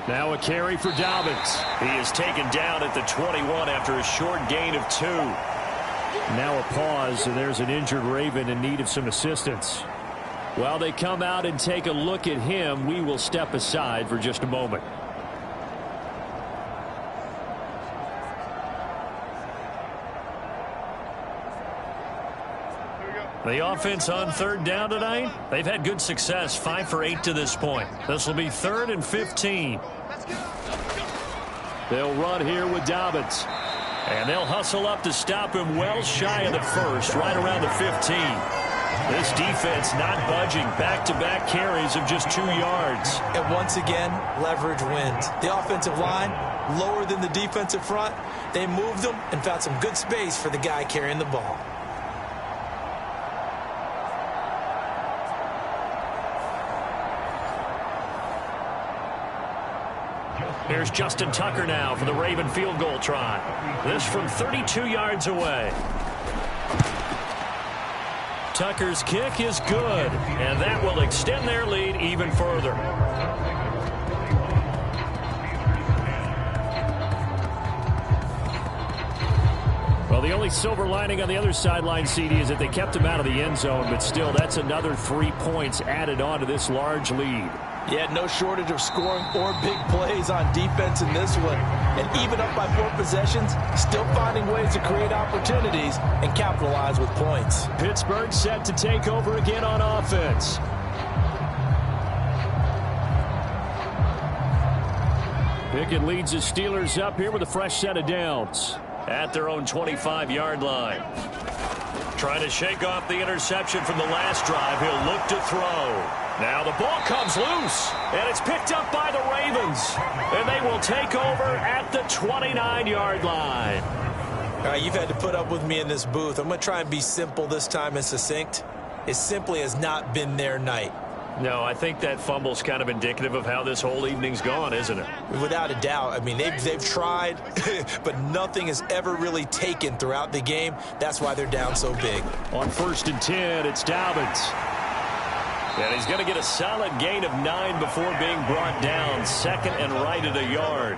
Speaker 3: Now a carry for Dobbins.
Speaker 2: He is taken down at the 21 after a short gain of 2.
Speaker 3: Now a pause, and there's an injured Raven in need of some assistance. While they come out and take a look at him, we will step aside for just a moment.
Speaker 2: The offense on 3rd down tonight, they've had good success, 5 for 8 to this point. This will be 3rd and 15.
Speaker 3: They'll run here with Dobbins.
Speaker 2: And they'll hustle up to stop him well shy of the 1st, right around the 15. This defense not budging. Back-to-back carries of just 2 yards.
Speaker 1: And once again, leverage wins. The offensive line, lower than the defensive front. They moved them and found some good space for the guy carrying the ball.
Speaker 2: Here's Justin Tucker now for the Raven field goal try. This from 32 yards away. Tucker's kick is good, and that will extend their lead even further.
Speaker 3: Well, the only silver lining on the other sideline, CD, is that they kept him out of the end zone, but still, that's another 3 points added on to this large lead.
Speaker 1: Yeah, no shortage of scoring or big plays on defense in this one. And even up by 4 possessions, still finding ways to create opportunities and capitalize with points.
Speaker 3: Pittsburgh set to take over again on offense. Pickett leads the Steelers up here with a fresh set of downs.
Speaker 2: At their own 25-yard line. Trying to shake off the interception from the last drive. He'll look to throw. Now the ball comes loose, and it's picked up by the Ravens. And they will take over at the 29-yard line.
Speaker 1: All right, you've had to put up with me in this booth. I'm going to try and be simple this time and succinct. It simply has not been their night.
Speaker 2: No, I think that fumble's kind of indicative of how this whole evening's gone, isn't it?
Speaker 1: Without a doubt. I mean, they've tried, but nothing has ever really taken throughout the game. That's why they're down so big.
Speaker 3: On 1st and 10, it's Dobbins.
Speaker 2: And he's going to get a solid gain of 9 before being brought down. 2nd and right at a yard.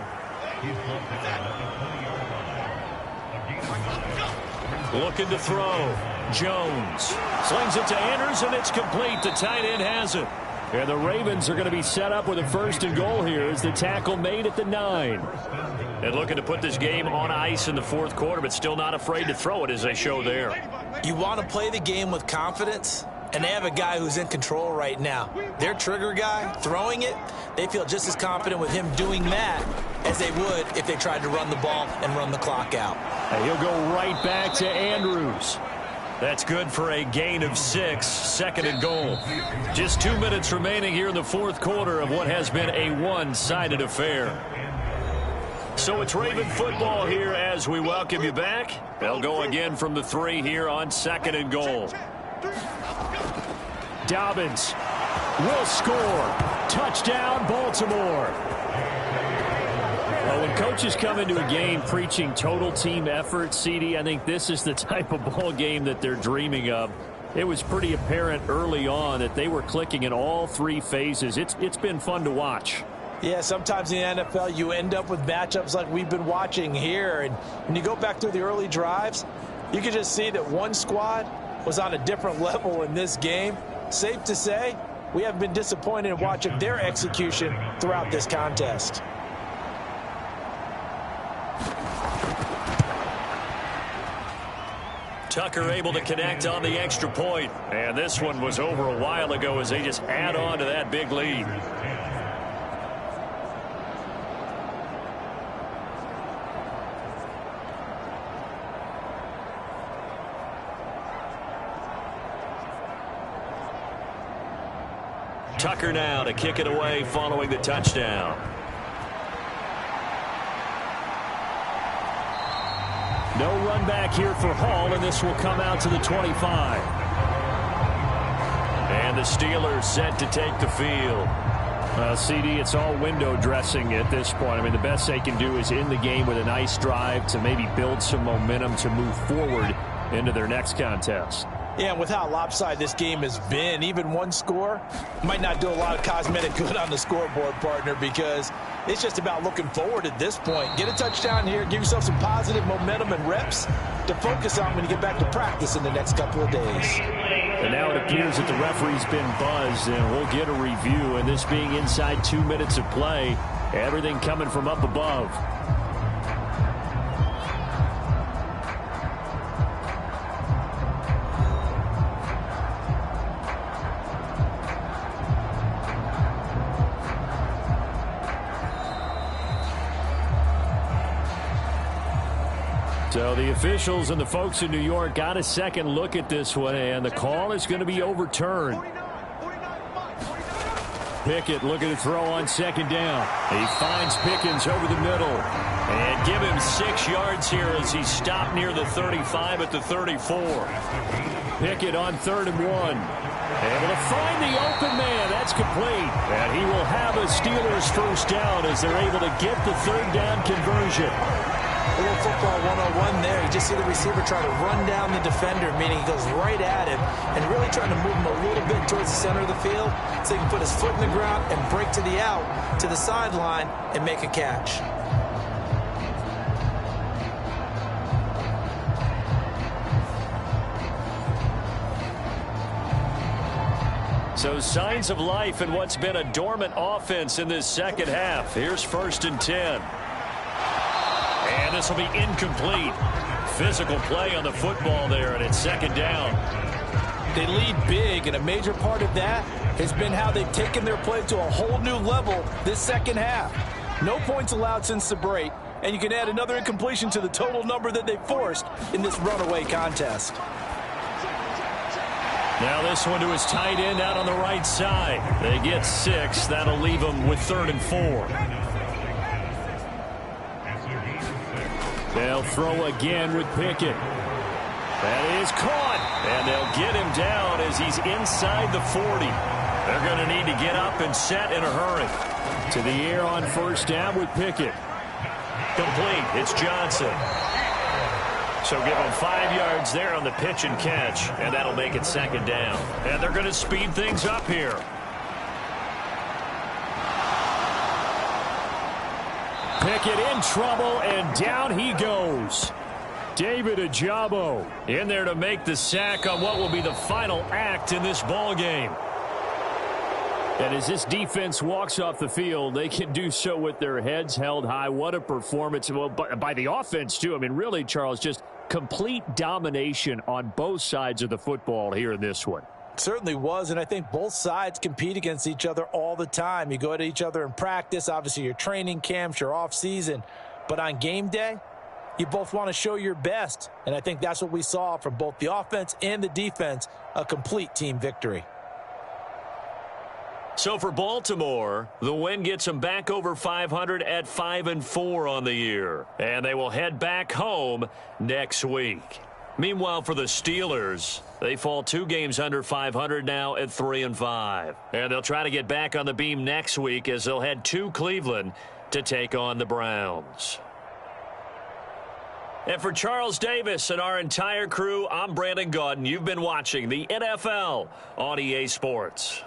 Speaker 2: Looking to throw. Jones slings it to Andrews, and it's complete. The tight end has it.
Speaker 3: And the Ravens are going to be set up with a 1st and goal here as the tackle made at the 9.
Speaker 2: And looking to put this game on ice in the 4th quarter, but still not afraid to throw it as they show there.
Speaker 1: You want to play the game with confidence, and they have a guy who's in control right now. Their trigger guy throwing it, they feel just as confident with him doing that as they would if they tried to run the ball and run the clock out.
Speaker 3: And he'll go right back to Andrews.
Speaker 2: That's good for a gain of 6, 2nd and goal. Just 2 minutes remaining here in the 4th quarter of what has been a one-sided affair. So it's Raven football here as we welcome you back. They'll go again from the 3 here on 2nd and goal.
Speaker 3: Dobbins will score. Touchdown, Baltimore. Well, when coaches come into a game preaching total team effort, CD, I think this is the type of ball game that they're dreaming of. It was pretty apparent early on that they were clicking in all 3 phases. It's been fun to watch.
Speaker 1: Yeah, sometimes in the NFL you end up with matchups like we've been watching here. And when you go back through the early drives, you can just see that one squad was on a different level in this game. Safe to say, we haven't been disappointed in watching their execution throughout this contest.
Speaker 2: Tucker able to connect on the extra point.
Speaker 3: And this one was over a while ago as they just add on to that big lead.
Speaker 2: Tucker now to kick it away following the touchdown.
Speaker 3: No run back here for Hall, and this will come out to the 25.
Speaker 2: And the Steelers set to take the field.
Speaker 3: CD, it's all window dressing at this point. I mean, the best they can do is end the game with a nice drive to maybe build some momentum to move forward into their next contest.
Speaker 1: Yeah, and with how lopsided this game has been, even one score might not do a lot of cosmetic good on the scoreboard, partner, because it's just about looking forward at this point. Get a touchdown here, give yourself some positive momentum and reps to focus on when you get back to practice in the next couple of days.
Speaker 3: And now it appears that the referee's been buzzed, and we'll get a review. And this being inside 2 minutes of play, everything coming from up above. So the officials and the folks in New York got a second look at this one, and the call is going to be overturned. Pickett looking to throw on second down. He finds Pickens over the middle.
Speaker 2: And give him 6 yards here as he stopped near the 35 at the 34.
Speaker 3: Pickett on 3rd and 1. Able to find the open man. That's complete. And he will have a Steelers first down as they're able to get the 3rd down conversion.
Speaker 1: A little football 101 there. You just see the receiver try to run down the defender, meaning he goes right at him and really trying to move him a little bit towards the center of the field so he can put his foot in the ground and break to the out, to the sideline, and make a catch.
Speaker 2: So signs of life in what's been a dormant offense in this second half. Here's 1st and 10. And this will be incomplete. Physical play on the football there, and it's 2nd down.
Speaker 1: They lead big, and a major part of that has been how they've taken their play to a whole new level this second half. No points allowed since the break, and you can add another incompletion to the total number that they forced in this runaway contest.
Speaker 3: Now this one to his tight end out on the right side. They get 6. That'll leave them with 3rd and 4. They'll throw again with Pickett. That is caught. And they'll get him down as he's inside the 40. They're going to need to get up and set in a hurry. To the air on 1st down with Pickett.
Speaker 2: Complete. It's Johnson.
Speaker 3: So give him 5 yards there on the pitch and catch.
Speaker 2: And that'll make it 2nd down.
Speaker 3: And they're going to speed things up here. Pickett in trouble, and down he goes. David Ojabo in there to make the sack on what will be the final act in this ball game. And as this defense walks off the field, they can do so with their heads held high. What a performance. Well, by the offense, too. I mean, really, Charles, just complete domination on both sides of the football here in this one.
Speaker 1: Certainly was, and I think both sides compete against each other all the time. You go at each other in practice, obviously your training camps, your off-season, but on game day, you both want to show your best, and I think that's what we saw from both the offense and the defense, a complete team victory.
Speaker 2: So for Baltimore, the win gets them back over 500 at 5-4 on the year, and they will head back home next week. Meanwhile, for the Steelers, they fall 2 games under 500 now at 3-5. And they'll try to get back on the beam next week as they'll head to Cleveland to take on the Browns. And for Charles Davis and our entire crew, I'm Brandon Gaudin. You've been watching the NFL on EA Sports.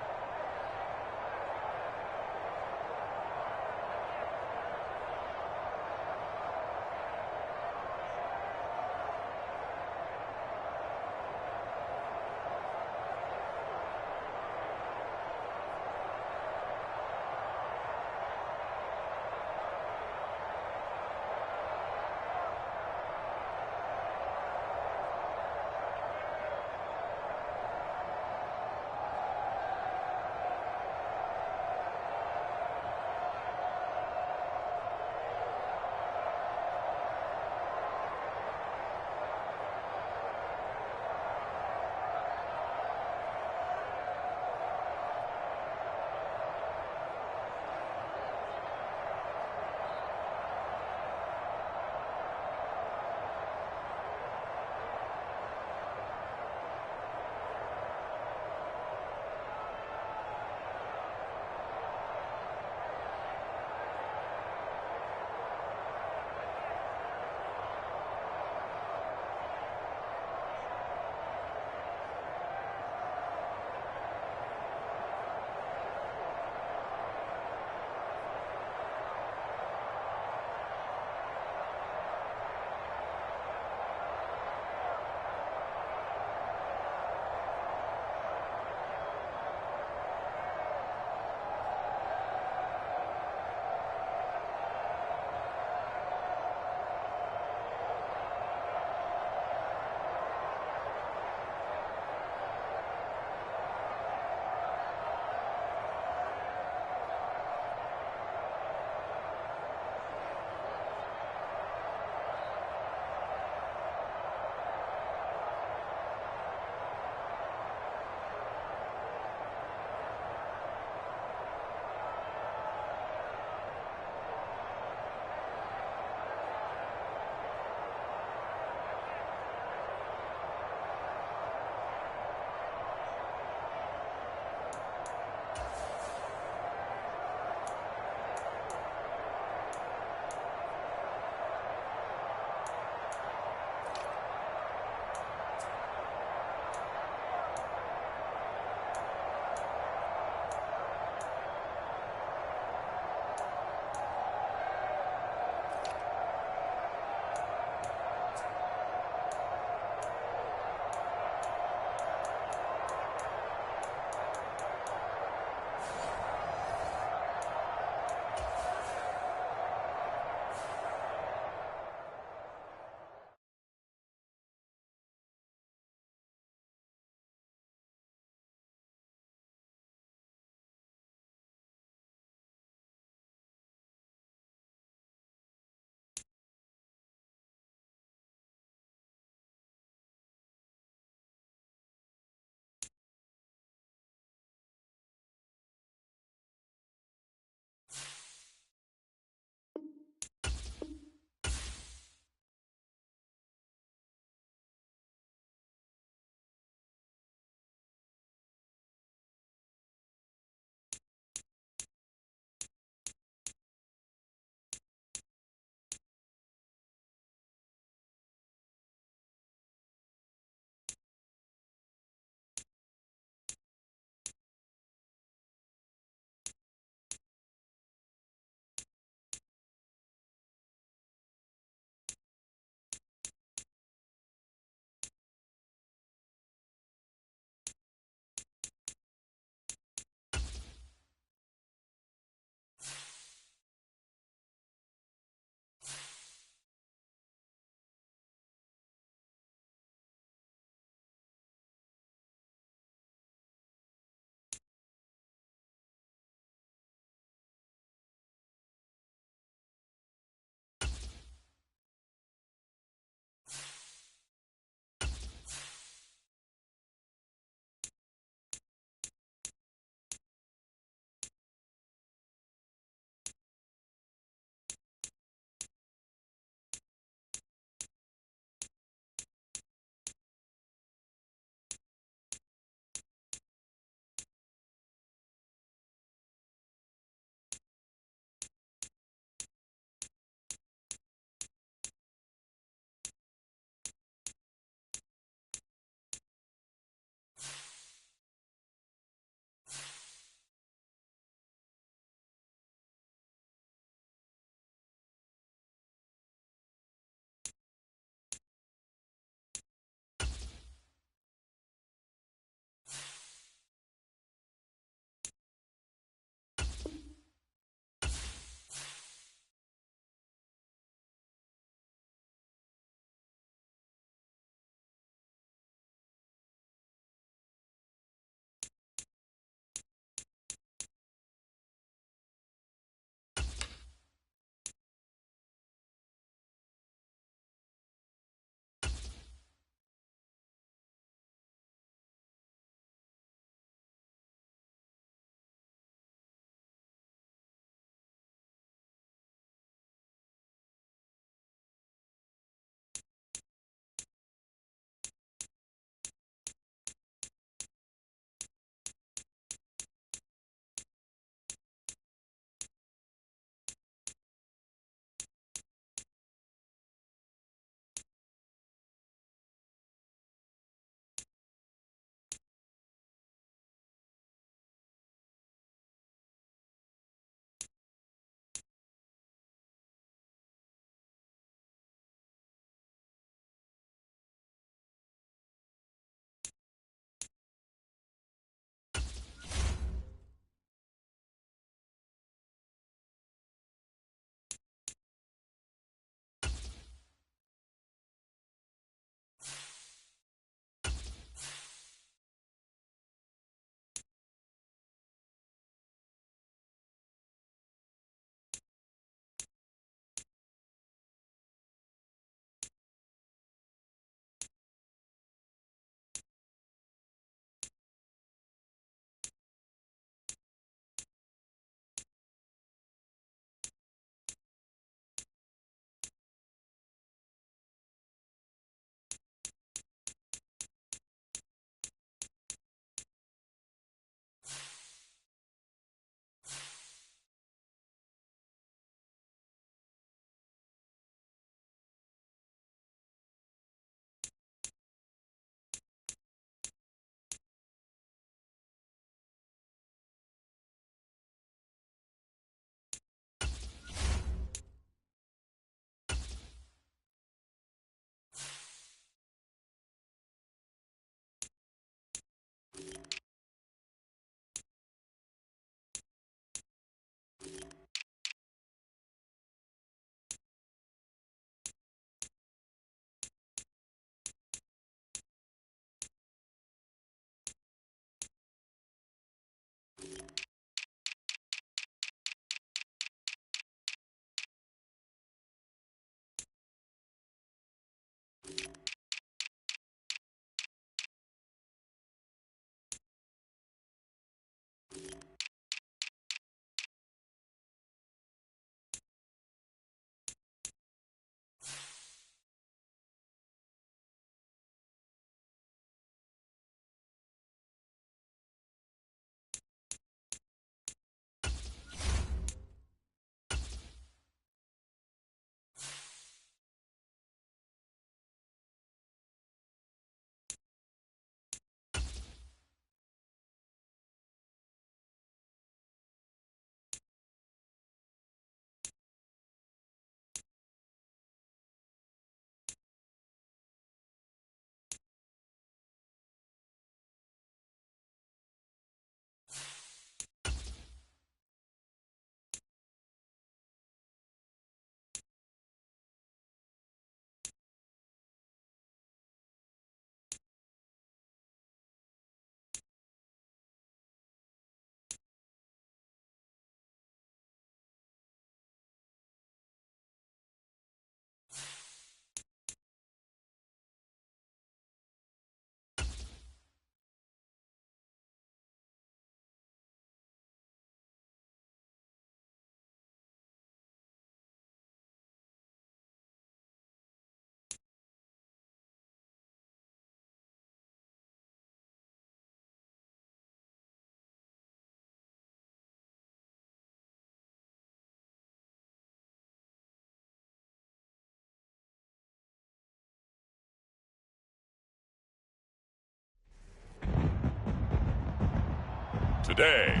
Speaker 4: today.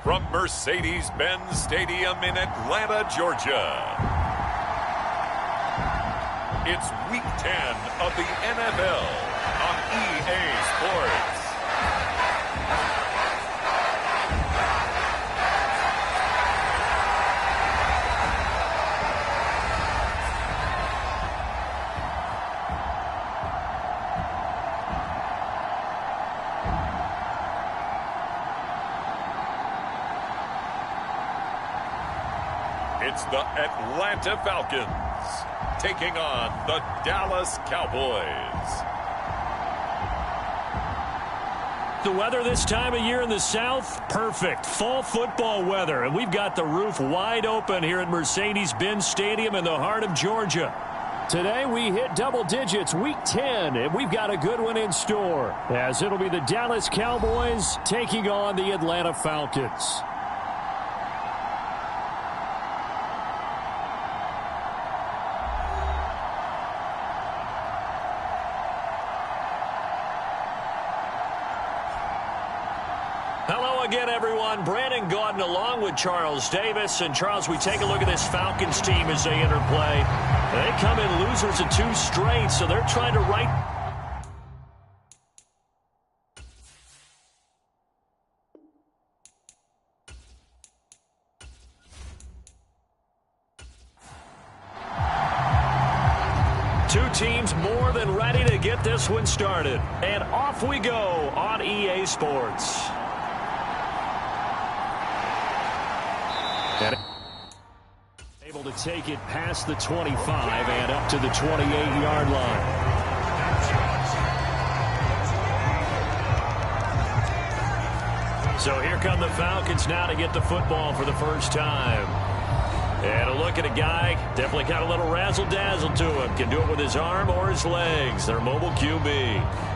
Speaker 4: From Mercedes-Benz Stadium in Atlanta, Georgia, it's Week 10 of the NFL on EA Sports. It's the Atlanta Falcons taking on the Dallas Cowboys.
Speaker 2: The weather this time of year in the South, perfect. Fall football weather, and we've got the roof wide open here at Mercedes-Benz Stadium in the heart of Georgia. Today we hit double digits, Week 10, and we've got a good one in store, as it'll be the Dallas Cowboys taking on the Atlanta Falcons. Hello again, everyone. Brandon Gaudin along with Charles Davis. And, Charles, we take a look at this Falcons team as they enter play. They come in losers of 2 straight, so they're trying to right. Two teams more than ready to get this one started. And off we go on EA Sports. Able to take it past the 25 and up to the 28-yard line. So here come the Falcons now to get the football for the first time. And a look at a guy, definitely got a little razzle-dazzle to him. Can do it with his arm or his legs. Their mobile QB.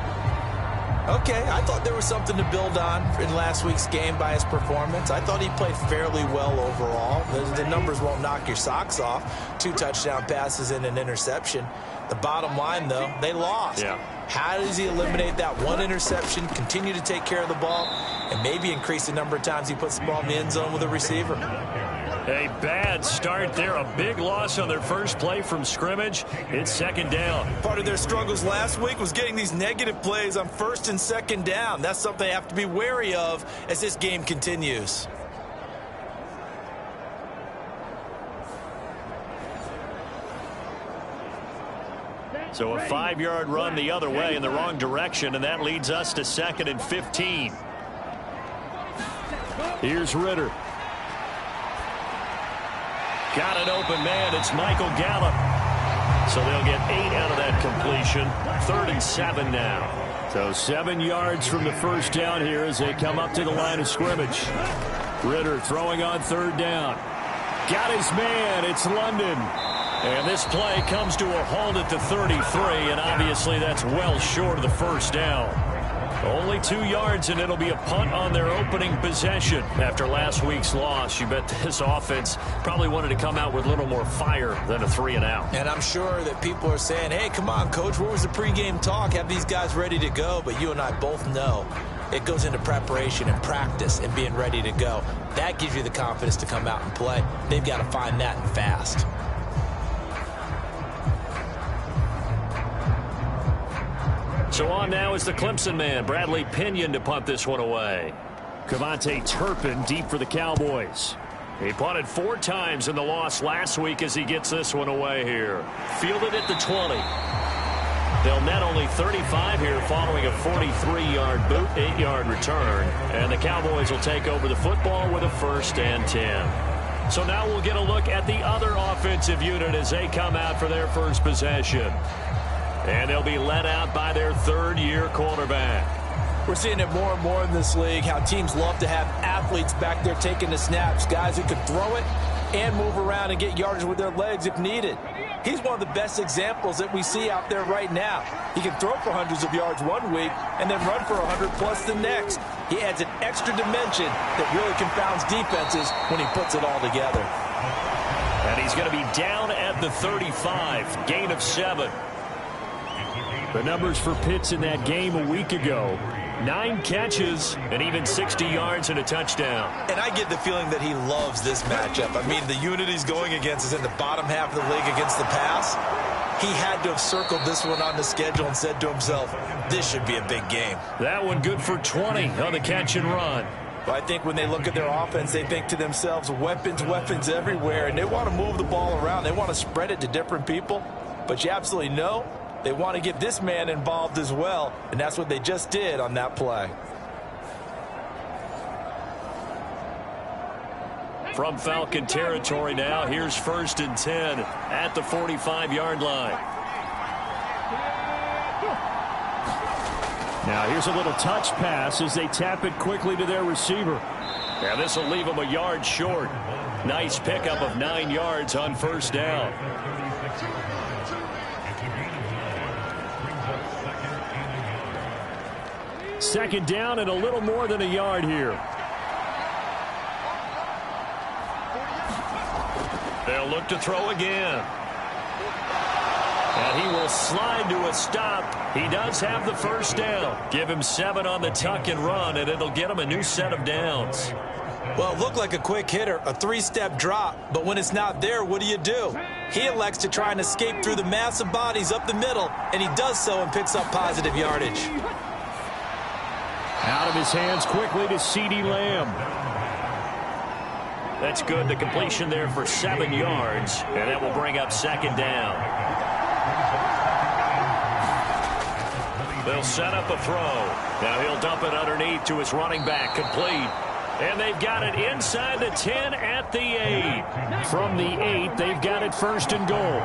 Speaker 1: Okay, I thought there was something to build on in last week's game by his performance. I thought he played fairly well overall. The numbers won't knock your socks off. 2 touchdown passes and an interception. The bottom line, though, they lost. Yeah. How does he eliminate that 1 interception, continue to take care of the ball, and maybe increase the number of times he puts the ball in the end zone with a receiver?
Speaker 2: A bad start there. A big loss on their first play from scrimmage. It's second down.
Speaker 1: Part of their struggles last week was getting these negative plays on first and second down. That's something they have to be wary of as this game continues.
Speaker 2: So a 5-yard run the other way in the wrong direction, and that leads us to 2nd and 15. Here's Ritter. Got an open man. It's Michael Gallup. So they'll get 8 out of that completion. 3rd and 7 now. So 7 yards from the first down here as they come up to the line of scrimmage. Ritter throwing on 3rd down. Got his man. It's London. And this play comes to a halt at the 33, and obviously that's well short of the first down. Only 2 yards, and it'll be a punt on their opening possession. After last week's loss, you bet this offense probably wanted to come out with a little more fire than a 3-and-out.
Speaker 1: And I'm sure that people are saying, hey, come on, Coach, where was the pregame talk? Have these guys ready to go? But you and I both know it goes into preparation and practice and being ready to go. That gives you the confidence to come out and play. They've got to find that and fast.
Speaker 2: So on now is the Clemson man, Bradley Pinion, to punt this one away. Kevontae Turpin deep for the Cowboys. He punted 4 times in the loss last week as he gets this one away here. Fielded at the 20. They'll net only 35 here following a 43-yard boot, 8-yard return. And the Cowboys will take over the football with a 1st and 10. So now we'll get a look at the other offensive unit as they come out for their first possession. And they'll be led out by their 3rd-year quarterback.
Speaker 1: We're seeing it more and more in this league, how teams love to have athletes back there taking the snaps, guys who can throw it and move around and get yardage with their legs if needed. He's one of the best examples that we see out there right now. He can throw for hundreds of yards one week and then run for 100+ the next. He adds an extra dimension that really confounds defenses when he puts it all together.
Speaker 2: And he's going to be down at the 35, gain of 7.
Speaker 3: The numbers for Pitts in that game a week ago.
Speaker 2: 9 catches and even 60 yards and a touchdown.
Speaker 7: And I get the feeling that he loves this matchup. I mean, the unit he's going against is in the bottom half of the league against the pass. He had to have circled this one on the schedule and said to himself, this should be a big game.
Speaker 2: That one good for 20 on the catch and run.
Speaker 7: But I think when they look at their offense, they think to themselves, weapons, weapons everywhere, and they want to move the ball around. They want to spread it to different people. But you absolutely know they want to get this man involved as well, and that's what they just did on that play.
Speaker 2: From Falcon territory now, here's 1st and 10 at the 45-yard line.
Speaker 3: Now here's a little touch pass as they tap it quickly to their receiver.
Speaker 2: Yeah, this will leave them a yard short. Nice pickup of 9 yards on 1st down.
Speaker 3: Second down and a little more than a yard here.
Speaker 2: They'll look to throw again. And he will slide to a stop. He does have the 1st down. Give him 7 on the tuck and run, and it'll get him a new set of downs.
Speaker 7: Well, it looked like a quick hitter, a 3-step drop, but when it's not there, what do? He elects to try and escape through the massive bodies up the middle, and he does so and picks up positive yardage.
Speaker 3: Out of his hands quickly to CeeDee Lamb.
Speaker 2: That's good. The completion there for 7 yards, and that will bring up 2nd down. They'll set up a throw. Now he'll dump it underneath to his running back, complete. And they've got it inside the 10 at the 8.
Speaker 3: From the 8, they've got it 1st and goal.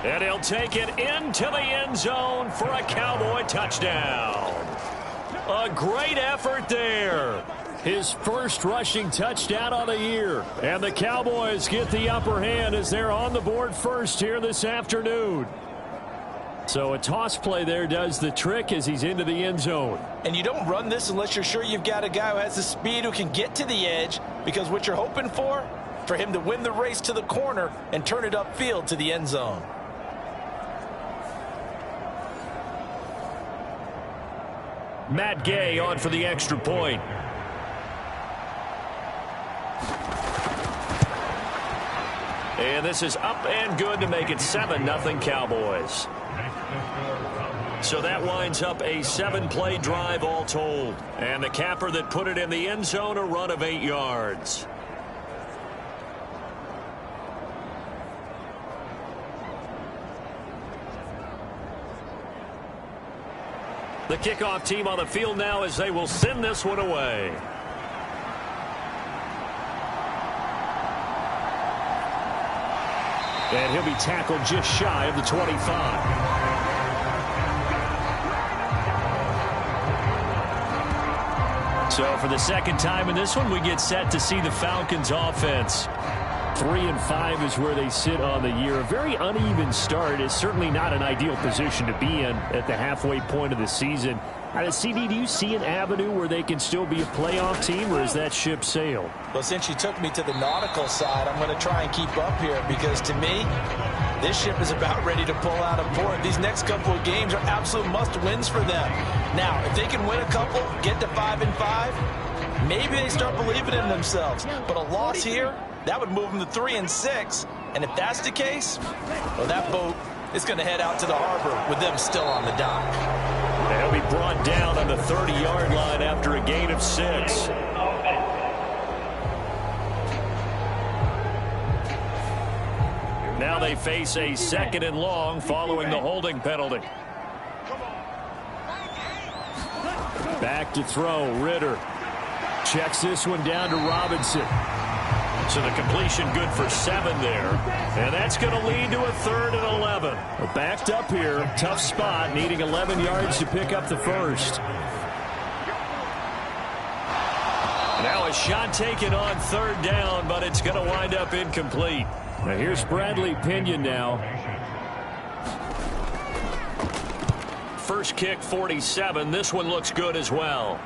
Speaker 2: And he'll take it into the end zone for a Cowboy touchdown. A great effort there.
Speaker 3: His first rushing touchdown on the year. And the Cowboys get the upper hand as they're on the board first here this afternoon. So a toss play there does the trick as he's into the end zone.
Speaker 7: And you don't run this unless you're sure you've got a guy who has the speed who can get to the edge, because what you're hoping for him to win the race to the corner and turn it upfield to the end zone.
Speaker 2: Matt Gay on for the extra point. And this is up and good to make it 7-0 Cowboys. So that winds up a 7-play drive all told. And the capper that put it in the end zone, a run of 8 yards. The kickoff team on the field now as they will send this one away.
Speaker 3: And he'll be tackled just shy of the 25.
Speaker 2: So for the 2nd time in this one, we get set to see the Falcons offense.
Speaker 3: 3-5 is where they sit on the year. A very uneven start is certainly not an ideal position to be in at the halfway point of the season. CD, do you see an avenue where they can still be a playoff team, or is that ship sailed?
Speaker 7: Well, since you took me to the nautical side, I'm going to try and keep up here, because to me, this ship is about ready to pull out of port. These next couple of games are absolute must-wins for them. Now, if they can win a couple, get to 5-5, maybe they start believing in themselves. But a loss here, that would move them to 3-6. And if that's the case, well, that boat is going to head out to the harbor with them still on the dock.
Speaker 2: They'll be brought down on the 30-yard line after a gain of 6. Now they face a 2nd and long following the holding penalty.
Speaker 3: Back to throw, Ritter. Checks this one down to Robinson.
Speaker 2: So the completion good for 7 there. And that's going to lead to a 3rd and 11.
Speaker 3: Well, backed up here. Tough spot, needing 11 yards to pick up the 1st.
Speaker 2: Now a shot taken on 3rd down, but it's going to wind up incomplete.
Speaker 3: Now here's Bradley Pinion now.
Speaker 2: First kick, 47. This one looks good as well.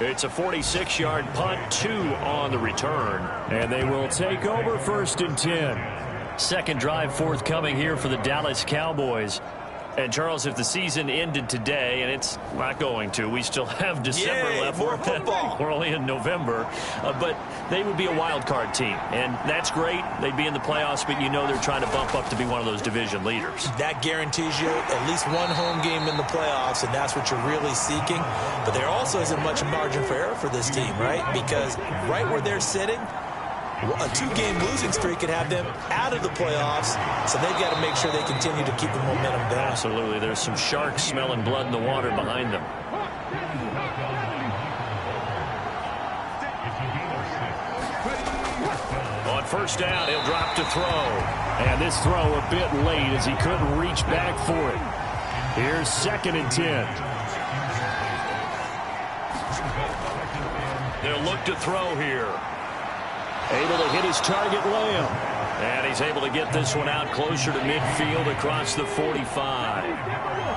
Speaker 2: It's a 46-yard punt, 2 on the return.
Speaker 3: And they will take over 1st and 10.
Speaker 2: Second drive forthcoming here for the Dallas Cowboys. And, Charles, if the season ended today, and it's not going to, we still have December left.
Speaker 7: More football.
Speaker 2: We're only in November. But they would be a wild card team. And that's great. They'd be in the playoffs, but you know they're trying to bump up to be one of those division leaders.
Speaker 7: That guarantees you at least one home game in the playoffs, and that's what you're really seeking. But there also isn't much margin for error for this team, right? Because right where they're sitting, a 2-game losing streak could have them out of the playoffs, so they've got to make sure they continue to keep the momentum down.
Speaker 2: Absolutely. There's some sharks smelling blood in the water behind them. On first down, he'll drop to throw.
Speaker 3: And this throw a bit late as he couldn't reach back for it. Here's 2nd and 10.
Speaker 2: They'll look to throw here.
Speaker 3: Able to hit his target, Lamb.
Speaker 2: And he's able to get this one out closer to midfield across the 45.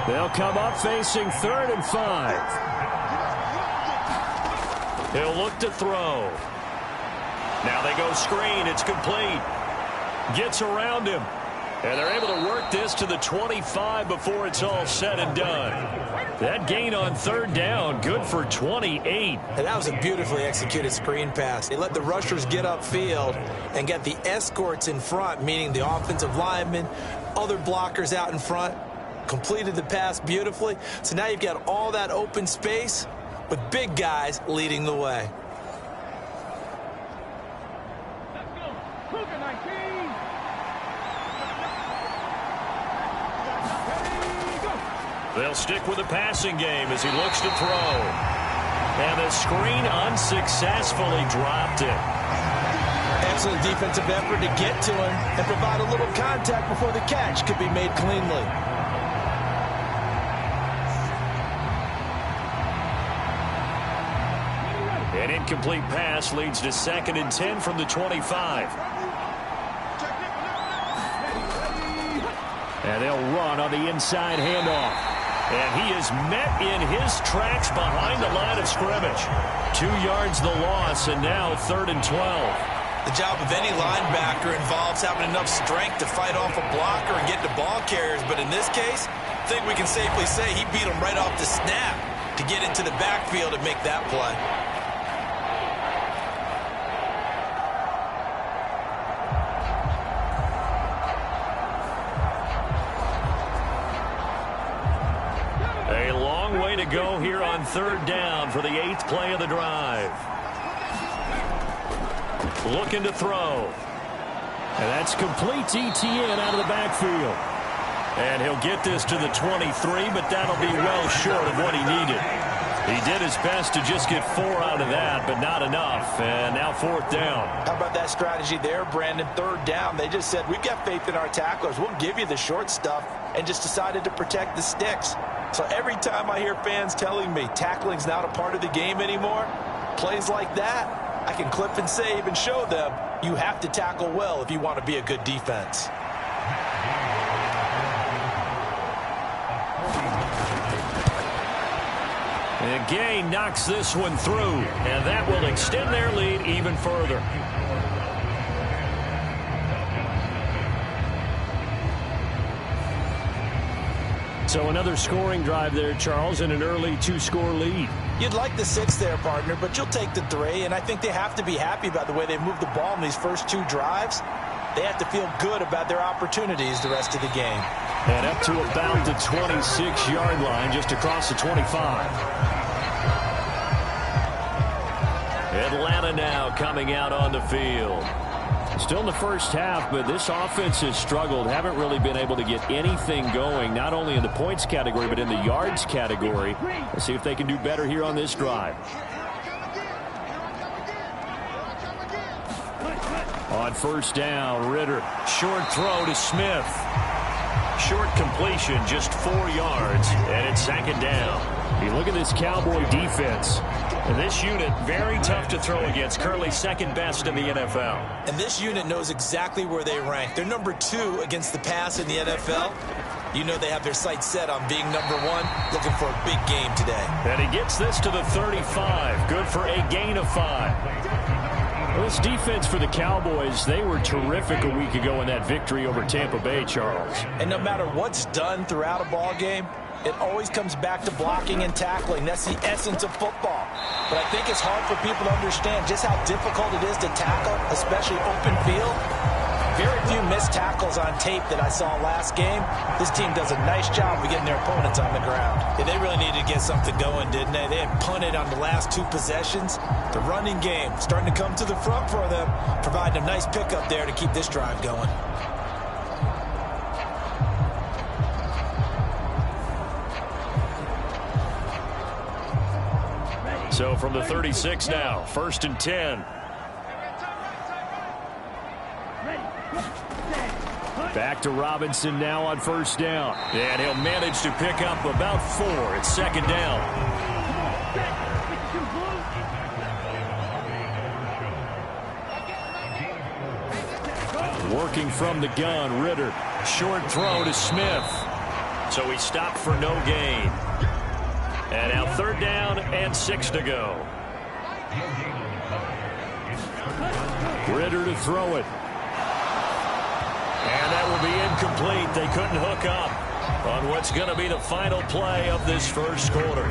Speaker 3: They'll come up facing 3rd and 5.
Speaker 2: He'll look to throw. Now they go screen. It's complete. Gets around him. And they're able to work this to the 25 before it's all said and done. That gain on 3rd down, good for 28.
Speaker 7: And that was a beautifully executed screen pass. They let the rushers get upfield and get the escorts in front, meaning the offensive linemen, other blockers out in front, completed the pass beautifully. So now you've got all that open space with big guys leading the way.
Speaker 2: They'll stick with the passing game as he looks to throw. And the screen unsuccessfully dropped it.
Speaker 7: Excellent defensive effort to get to him and provide a little contact before the catch could be made cleanly.
Speaker 2: An incomplete pass leads to 2nd and 10 from the 25.
Speaker 3: And they'll run on the inside handoff.
Speaker 2: And he is met in his tracks behind the line of scrimmage. 2 yards the loss, and now 3rd and 12.
Speaker 7: The job of any linebacker involves having enough strength to fight off a blocker and get to ball carriers. But in this case, I think we can safely say he beat him right off the snap to get into the backfield and make that play.
Speaker 2: Go here on 3rd down for the 8th play of the drive. Looking to throw.
Speaker 3: And that's complete ETN out of the backfield.
Speaker 2: And he'll get this to the 23, but that'll be well short of what he needed. He did his best to just get 4 out of that, but not enough. And now 4th down.
Speaker 7: How about that strategy there, Brandon? 3rd down. They just said, we've got faith in our tacklers. We'll give you the short stuff, and just decided to protect the sticks. So every time I hear fans telling me tackling's not a part of the game anymore, plays like that, I can clip and save and show them you have to tackle well if you want to be a good defense.
Speaker 2: And Gay knocks this one through, and that will extend their lead even further.
Speaker 3: So another scoring drive there, Charles, and an early 2-score lead.
Speaker 7: You'd like the 6 there, partner, but you'll take the 3, and I think they have to be happy about the way they've moved the ball in these first 2 drives. They have to feel good about their opportunities the rest of the game.
Speaker 3: And up to about the 26-yard line, just across the 25.
Speaker 2: Atlanta now coming out on the field.
Speaker 3: Still in the first half, but this offense has struggled. Haven't really been able to get anything going, not only in the points category, but in the yards category. Let's see if they can do better here on this drive. On first down, Ritter.
Speaker 2: Short throw to Smith. Short completion, just 4 yards, and it's 2nd down.
Speaker 3: You look at this Cowboy defense.
Speaker 2: And this unit, very tough to throw against. Currently 2nd best in the NFL.
Speaker 7: And this unit knows exactly where they rank. They're number 2 against the pass in the NFL. You know they have their sights set on being number one, looking for a big game today.
Speaker 3: And he gets this to the 35. Good for a gain of 5. Well, this defense for the Cowboys, they were terrific a week ago in that victory over Tampa Bay, Charles.
Speaker 1: And no matter what's done throughout a ball game, it always comes back to blocking and tackling. That's the essence of football. But I think it's hard for people to understand just how difficult it is to tackle, especially open field. Very few missed tackles on tape that I saw last game. This team does a nice job of getting their opponents on the ground.
Speaker 7: Yeah, they really needed to get something going, didn't they? They had punted on the last 2 possessions. The running game starting to come to the front for them, providing a nice pickup there to keep this drive going.
Speaker 3: So from the 36 now, 1st and 10. Back to Robinson now on 1st down.
Speaker 2: And he'll manage to pick up about 4. It's 2nd down.
Speaker 3: Working from the gun, Ritter.
Speaker 2: Short throw to Smith. So he stopped for no gain. And now 3rd down and 6 to go.
Speaker 3: Ritter to throw it.
Speaker 2: And that will be incomplete. They couldn't hook up on what's going to be the final play of this first quarter.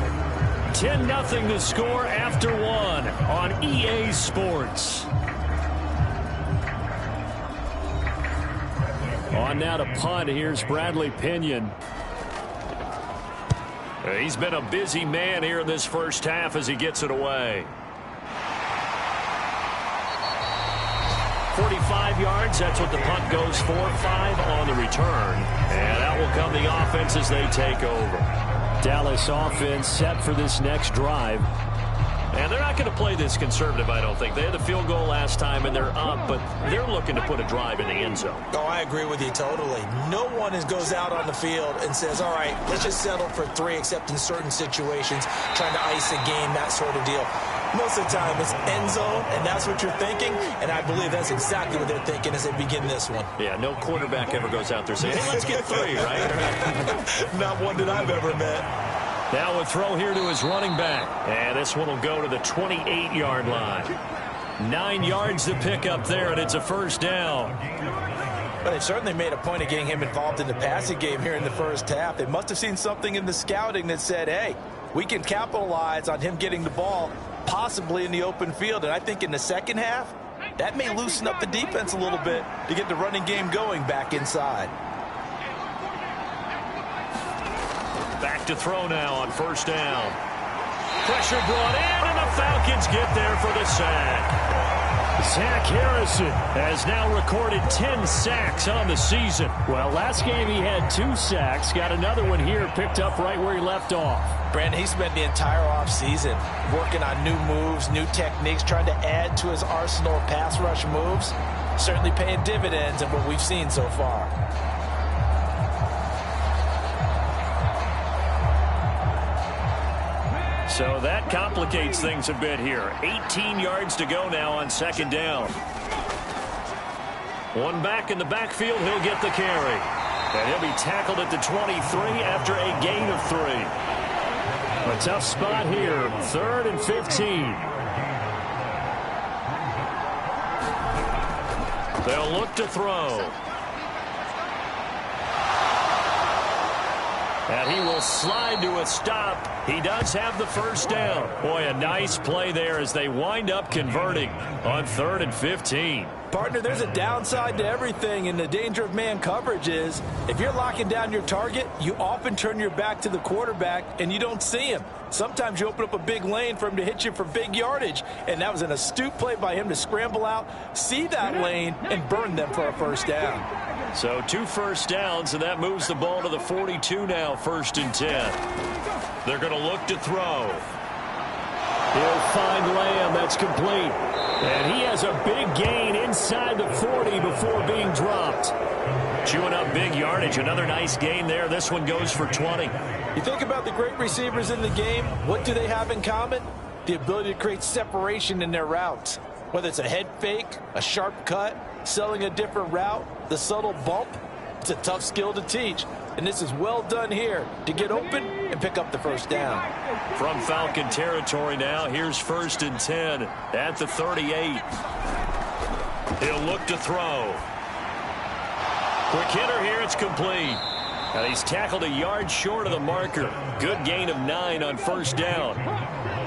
Speaker 3: 10-0 to score after 1 on EA Sports. On now to punt. Here's Bradley Pinion.
Speaker 2: He's been a busy man here in this first half as he gets it away. 45 yards, that's what the punt goes for. 5 on the return. And out will come the offense as they take over.
Speaker 3: Dallas offense set for this next drive.
Speaker 2: And they're not going to play this conservative, I don't think. They had the field goal last time, and they're up, but they're looking to put a drive in the end zone.
Speaker 1: Oh, I agree with you totally. No one goes out on the field and says, all right, let's just settle for 3, except in certain situations, trying to ice a game, that sort of deal. Most of the time, it's end zone, and that's what you're thinking, and I believe that's exactly what they're thinking as they begin this one.
Speaker 2: Yeah, no quarterback ever goes out there saying, hey, let's get 3, right?
Speaker 7: Not one that I've ever met.
Speaker 2: Now a throw here to his running back. And this one will go to the 28-yard line. 9 yards to pick up there, and it's a 1st down.
Speaker 1: But they've certainly made a point of getting him involved in the passing game here in the first half. They must have seen something in the scouting that said, hey, we can capitalize on him getting the ball possibly in the open field. And I think in the second half, that may loosen up the defense a little bit to get the running game going back inside.
Speaker 2: Back to throw now on 1st down. Pressure brought in, and the Falcons get there for the sack.
Speaker 3: Zach Harrison has now recorded 10 sacks on the season. Well, last game he had 2 sacks. Got another one here picked up right where he left off.
Speaker 1: Brandon, he spent the entire offseason working on new moves, new techniques, trying to add to his arsenal of pass rush moves. Certainly paying dividends in what we've seen so far.
Speaker 2: So that complicates things a bit here. 18 yards to go now on 2nd down. One back in the backfield, he'll get the carry. And he'll be tackled at the 23 after a gain of 3.
Speaker 3: A tough spot here, 3rd and 15.
Speaker 2: They'll look to throw. And he will slide to a stop. He does have the 1st down. Boy, a nice play there as they wind up converting on 3rd and 15.
Speaker 1: Partner, there's a downside to everything, and the danger of man coverage is if you're locking down your target, you often turn your back to the quarterback and you don't see him. Sometimes you open up a big lane for him to hit you for big yardage, and that was an astute play by him to scramble out, see that lane, and burn them for a 1st down.
Speaker 2: So 2 1st downs, and that moves the ball to the 42 now, 1st and 10. They're going to look to throw.
Speaker 3: He'll find Lamb. That's complete. And he has a big gain inside the 40 before being dropped.
Speaker 2: Chewing up big yardage. Another nice gain there. This one goes for 20.
Speaker 1: You think about the great receivers in the game, what do they have in common? The ability to create separation in their routes. Whether it's a head fake, a sharp cut, selling a different route, the subtle bump, it's a tough skill to teach. And this is well done here to get open and pick up the first down.
Speaker 2: From Falcon territory now, here's 1st and 10 at the 38. He'll look to throw. Quick hitter here, it's complete. And he's tackled a yard short of the marker. Good gain of 9 on 1st down.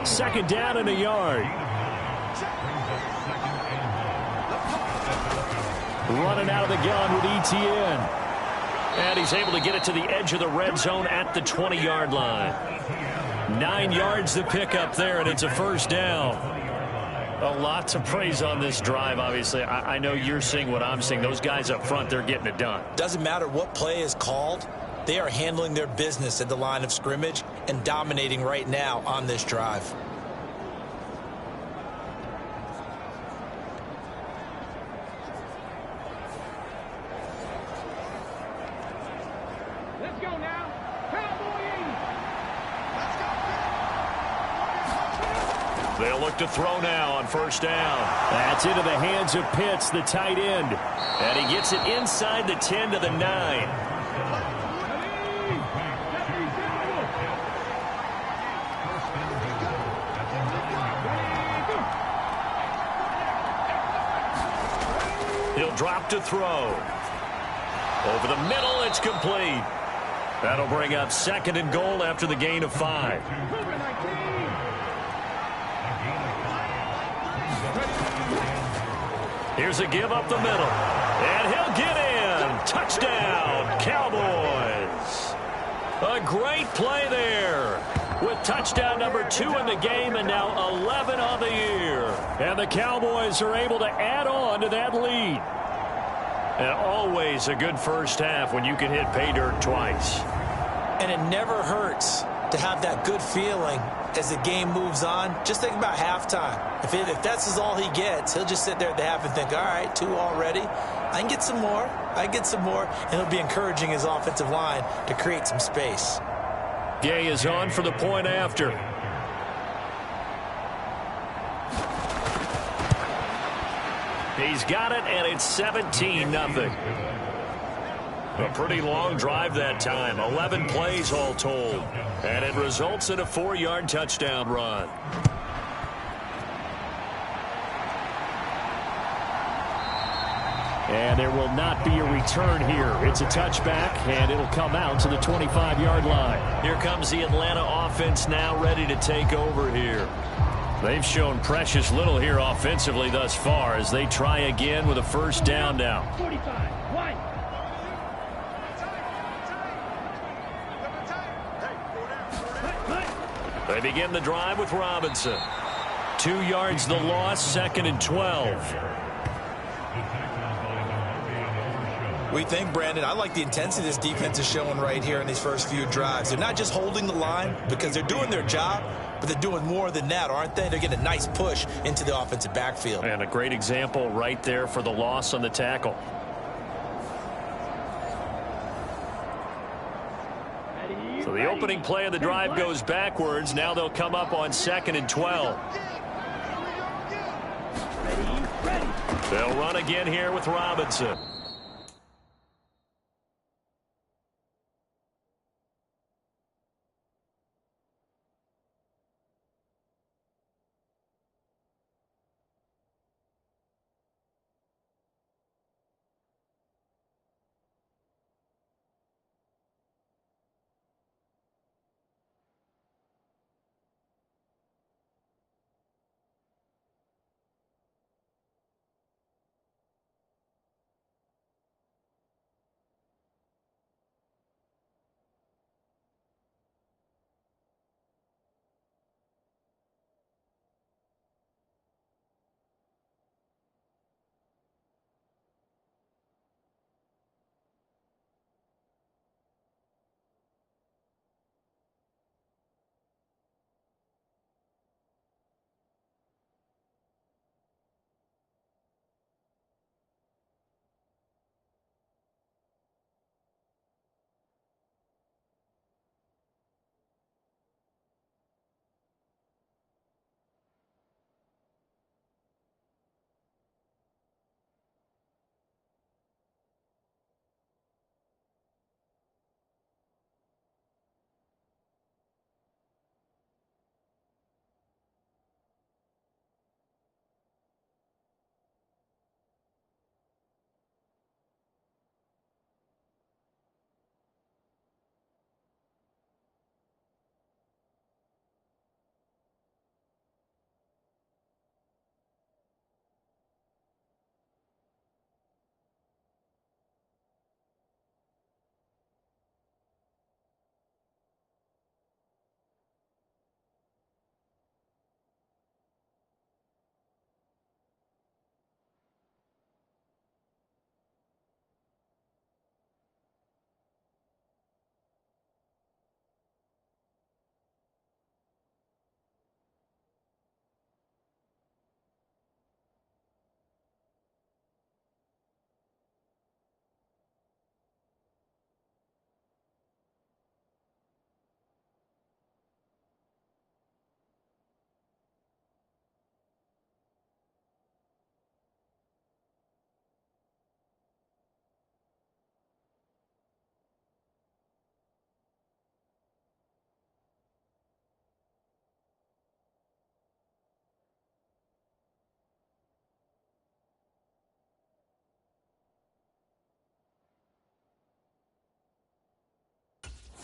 Speaker 3: 2nd down and a yard. Running out of the gun with ETN.
Speaker 2: And he's able to get it to the edge of the red zone at the 20-yard line. 9 yards to pick up there, and it's a 1st down. A lot to praise on this drive, obviously. I know you're seeing what I'm seeing. Those guys up front, they're getting it done.
Speaker 1: Doesn't matter what play is called. They are handling their business at the line of scrimmage and dominating right now on this drive.
Speaker 6: Let's go now.
Speaker 2: They'll look to throw now on 1st down.
Speaker 3: That's into the hands of Pitts, the tight end.
Speaker 2: And he gets it inside the 10 to the 9. He'll drop to throw. Over the middle, it's complete. That'll bring up 2nd and goal after the gain of 5. Here's a give up the middle. And he'll get in. Touchdown, Cowboys. A great play there. With touchdown number 2 in the game and now 11 on the year.
Speaker 3: And the Cowboys are able to add on to that lead.
Speaker 2: And always a good first half when you can hit pay dirt twice.
Speaker 1: And it never hurts to have that good feeling as the game moves on. Just think about halftime. If that's all he gets, he'll just sit there at the half and think, all right, 2 already. I can get some more. I can get some more. And he'll be encouraging his offensive line to create some space.
Speaker 2: Gay is on for the point after. He's got it, and it's 17-0. A pretty long drive that time. 11 plays all told. And it results in a 4-yard touchdown run.
Speaker 3: And there will not be a return here. It's a touchback, and it'll come out to the 25-yard line.
Speaker 2: Here comes the Atlanta offense now ready to take over here.
Speaker 3: They've shown precious little here offensively thus far as they try again with a 1st down now.
Speaker 6: 45.
Speaker 2: They begin the drive with Robinson. 2 yards the loss, 2nd and 12.
Speaker 1: We think, Brandon, I like the intensity this defense is showing right here in these first few drives. They're not just holding the line because they're doing their job, but they're doing more than that, aren't they? They're getting a nice push into the offensive backfield.
Speaker 2: And a great example right there for the loss on the tackle. So the opening play of the drive goes backwards. Now they'll come up on 2nd and 12. They'll run again here with Robinson.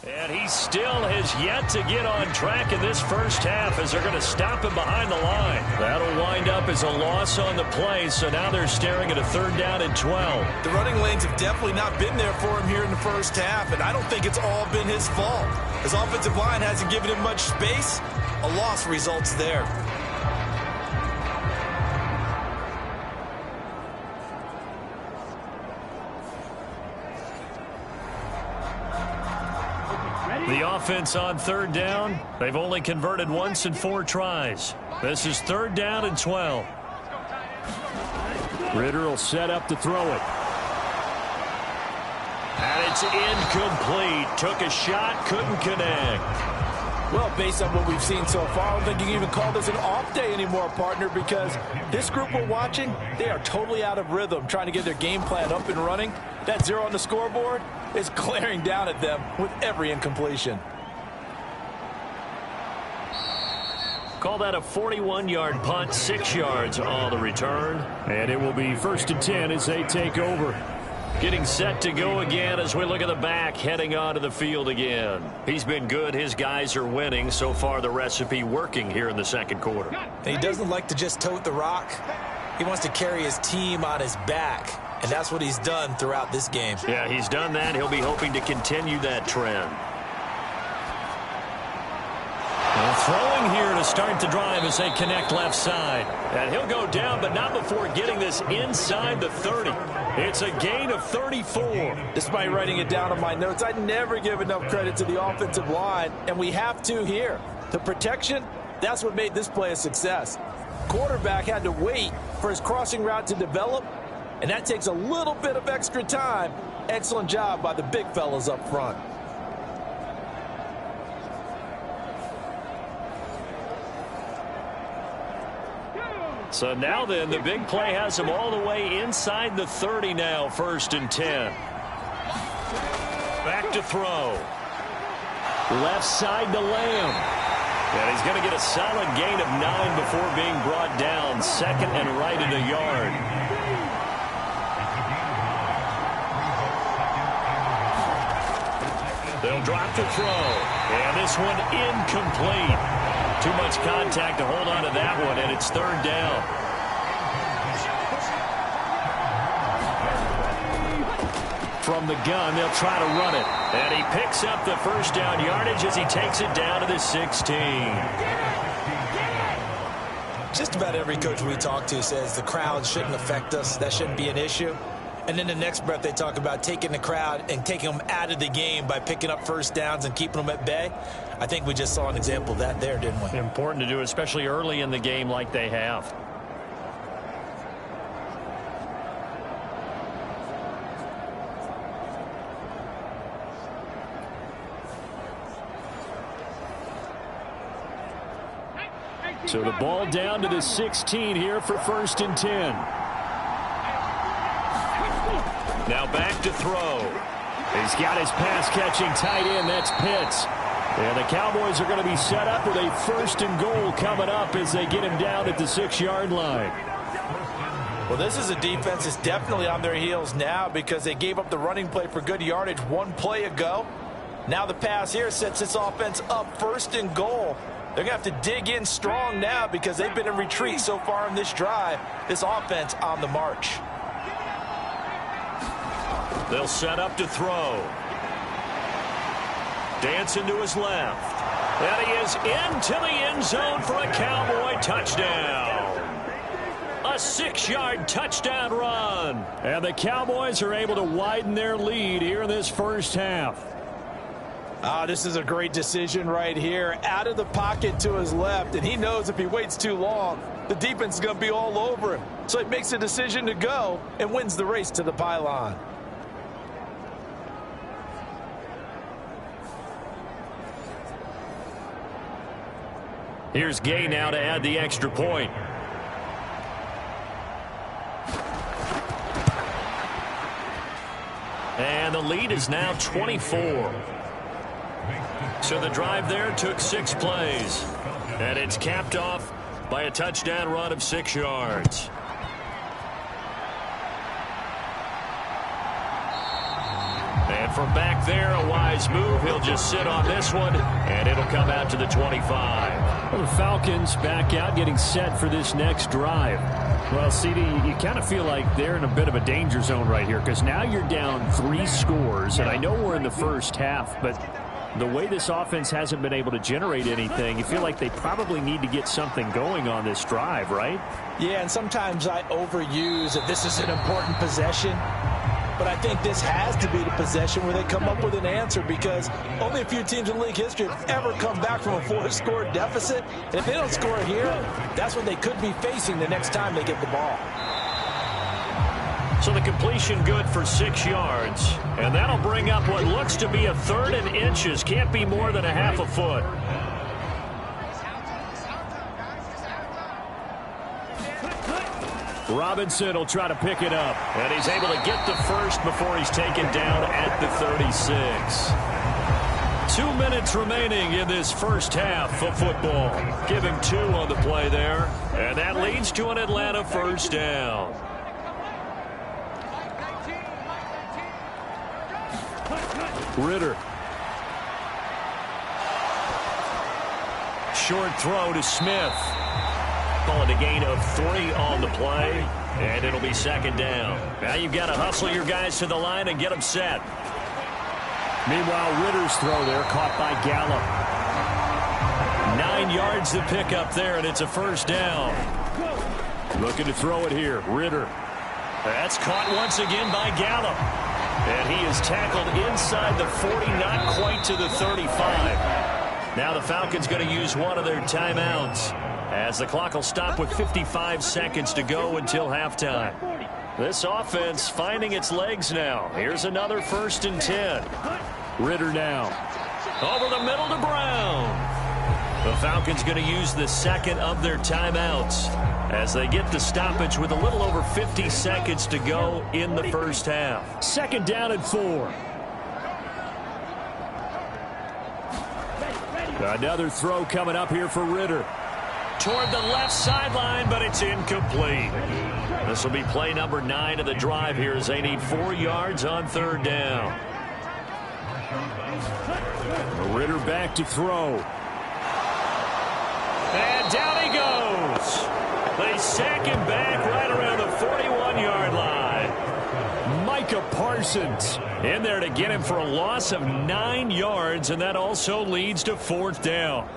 Speaker 2: And he still has yet to get on track in this first half as they're going to stop him behind the line. That'll wind up as a loss on the play, so now they're staring at a 3rd down and 12.
Speaker 7: The running lanes have definitely not been there for him here in the first half, and I don't think it's all been his fault. His offensive line hasn't given him much space. A loss results there.
Speaker 2: The offense on 3rd down, they've only converted once in 4 tries. This is 3rd down and 12.
Speaker 3: Ritter will set up to throw it.
Speaker 2: And it's incomplete. Took a shot, couldn't connect.
Speaker 1: Well, based on what we've seen so far, I don't think you can even call this an off day anymore, partner, because this group we're watching, they are totally out of rhythm, trying to get their game plan up and running. That 0 on the scoreboard is glaring down at them with every incompletion.
Speaker 2: Call that a 41-yard punt, 6 yards on the return.
Speaker 3: And it will be 1st and 10 as they take over.
Speaker 2: Getting set to go again as we look at the back, heading onto the field again. He's been good. His guys are winning. So far, the recipe working here in the 2nd quarter.
Speaker 1: He doesn't like to just tote the rock. He wants to carry his team on his back, and that's what he's done throughout this game.
Speaker 2: Yeah, he's done that. He'll be hoping to continue that trend. Well, throwing here to start the drive as they connect left side. And he'll go down, but not before getting this inside the 30. It's a gain of 34.
Speaker 1: Despite writing it down on my notes, I never give enough credit to the offensive line, and we have to here. The protection, that's what made this play a success. Quarterback had to wait for his crossing route to develop, and that takes a little bit of extra time. Excellent job by the big fellas up front.
Speaker 2: So now then, the big play has him all the way inside the 30 now, 1st and 10. Back to throw.
Speaker 3: Left side to Lamb.
Speaker 2: And he's going to get a solid gain of 9 before being brought down. 2nd and right at a yard. They'll drop the throw. And this one incomplete. Too much contact to hold on to that one, and it's 3rd down.
Speaker 3: From the gun, they'll try to run it.
Speaker 2: And he picks up the 1st down yardage as he takes it down to the 16.
Speaker 1: Just about every coach we talk to says the crowd shouldn't affect us. That shouldn't be an issue. And then the next breath they talk about taking the crowd and taking them out of the game by picking up 1st downs and keeping them at bay. I think we just saw an example of that there, didn't we?
Speaker 2: Important to do, especially early in the game like they have.
Speaker 3: So the ball down to the 16 here for 1st and 10.
Speaker 2: Now back to throw.
Speaker 3: He's got his pass-catching tight end. That's Pitts. And the Cowboys are going to be set up with a 1st and goal coming up as they get him down at the 6-yard line.
Speaker 1: Well, this is a defense that's definitely on their heels now because they gave up the running play for good yardage 1 play ago. Now the pass here sets this offense up 1st and goal. They're going to have to dig in strong now because they've been in retreat so far in this drive. This offense on the march.
Speaker 2: They'll set up to throw. Dancing to his left. And he is into the end zone for a Cowboy touchdown. A 6-yard touchdown run.
Speaker 3: And the Cowboys are able to widen their lead here in this first half.
Speaker 1: This is a great decision right here. Out of the pocket to his left, and he knows if he waits too long, the defense is going to be all over him. So he makes a decision to go and wins the race to the pylon.
Speaker 2: Here's Gay now to add the extra point. And the lead is now 24. So the drive there took 6 plays. And it's capped off by a touchdown run of 6 yards. And from back there, a wise move. He'll just sit on this one, and it'll come out to the 25.
Speaker 3: Well, the Falcons back out, getting set for this next drive. Well, CD, you kind of feel like they're in a bit of a danger zone right here because now you're down 3 scores, and I know we're in the first half, but the way this offense hasn't been able to generate anything, you feel like they probably need to get something going on this drive, right?
Speaker 1: Yeah, and sometimes I overuse that this is an important possession. But I think this has to be the possession where they come up with an answer because only a few teams in league history have ever come back from a 4-score deficit. And if they don't score here, that's what they could be facing the next time they get the ball.
Speaker 2: So the completion good for 6 yards. And that'll bring up what looks to be a 3rd and inches. Can't be more than a half a foot.
Speaker 3: Robinson will try to pick it up.
Speaker 2: And he's able to get the first before he's taken down at the 36. 2 minutes remaining in this first half of football. Give him 2 on the play there. And that leads to an Atlanta first down.
Speaker 3: Ritter.
Speaker 2: Short throw to Smith. Calling a gain of 3 on the play, and it'll be 2nd down. Now you've got to hustle your guys to the line and get them set.
Speaker 3: Meanwhile, Ritter's throw there caught by Gallup.
Speaker 2: 9 yards to pick up there, and it's a first down.
Speaker 3: Looking to throw it here, Ritter.
Speaker 2: That's caught once again by Gallup. And he is tackled inside the 40, not quite to the 35. Now the Falcons going to use one of their timeouts, as the clock will stop with 55 seconds to go until halftime. This offense finding its legs now. Here's another 1st and 10.
Speaker 3: Ritter now.
Speaker 2: Over the middle to Brown. The Falcons going to use the 2nd of their timeouts as they get the stoppage with a little over 50 seconds to go in the first half.
Speaker 3: 2nd down and 4. Another throw coming up here for Ritter.
Speaker 2: Toward the left sideline, but it's incomplete. This will be play number 9 of the drive here as they need 4 yards on 3rd down.
Speaker 3: Ritter back to throw.
Speaker 2: And down he goes. They sack him back right around the 41-yard line.
Speaker 3: Micah Parsons
Speaker 2: in there to get him for a loss of 9 yards, and that also leads to 4th down.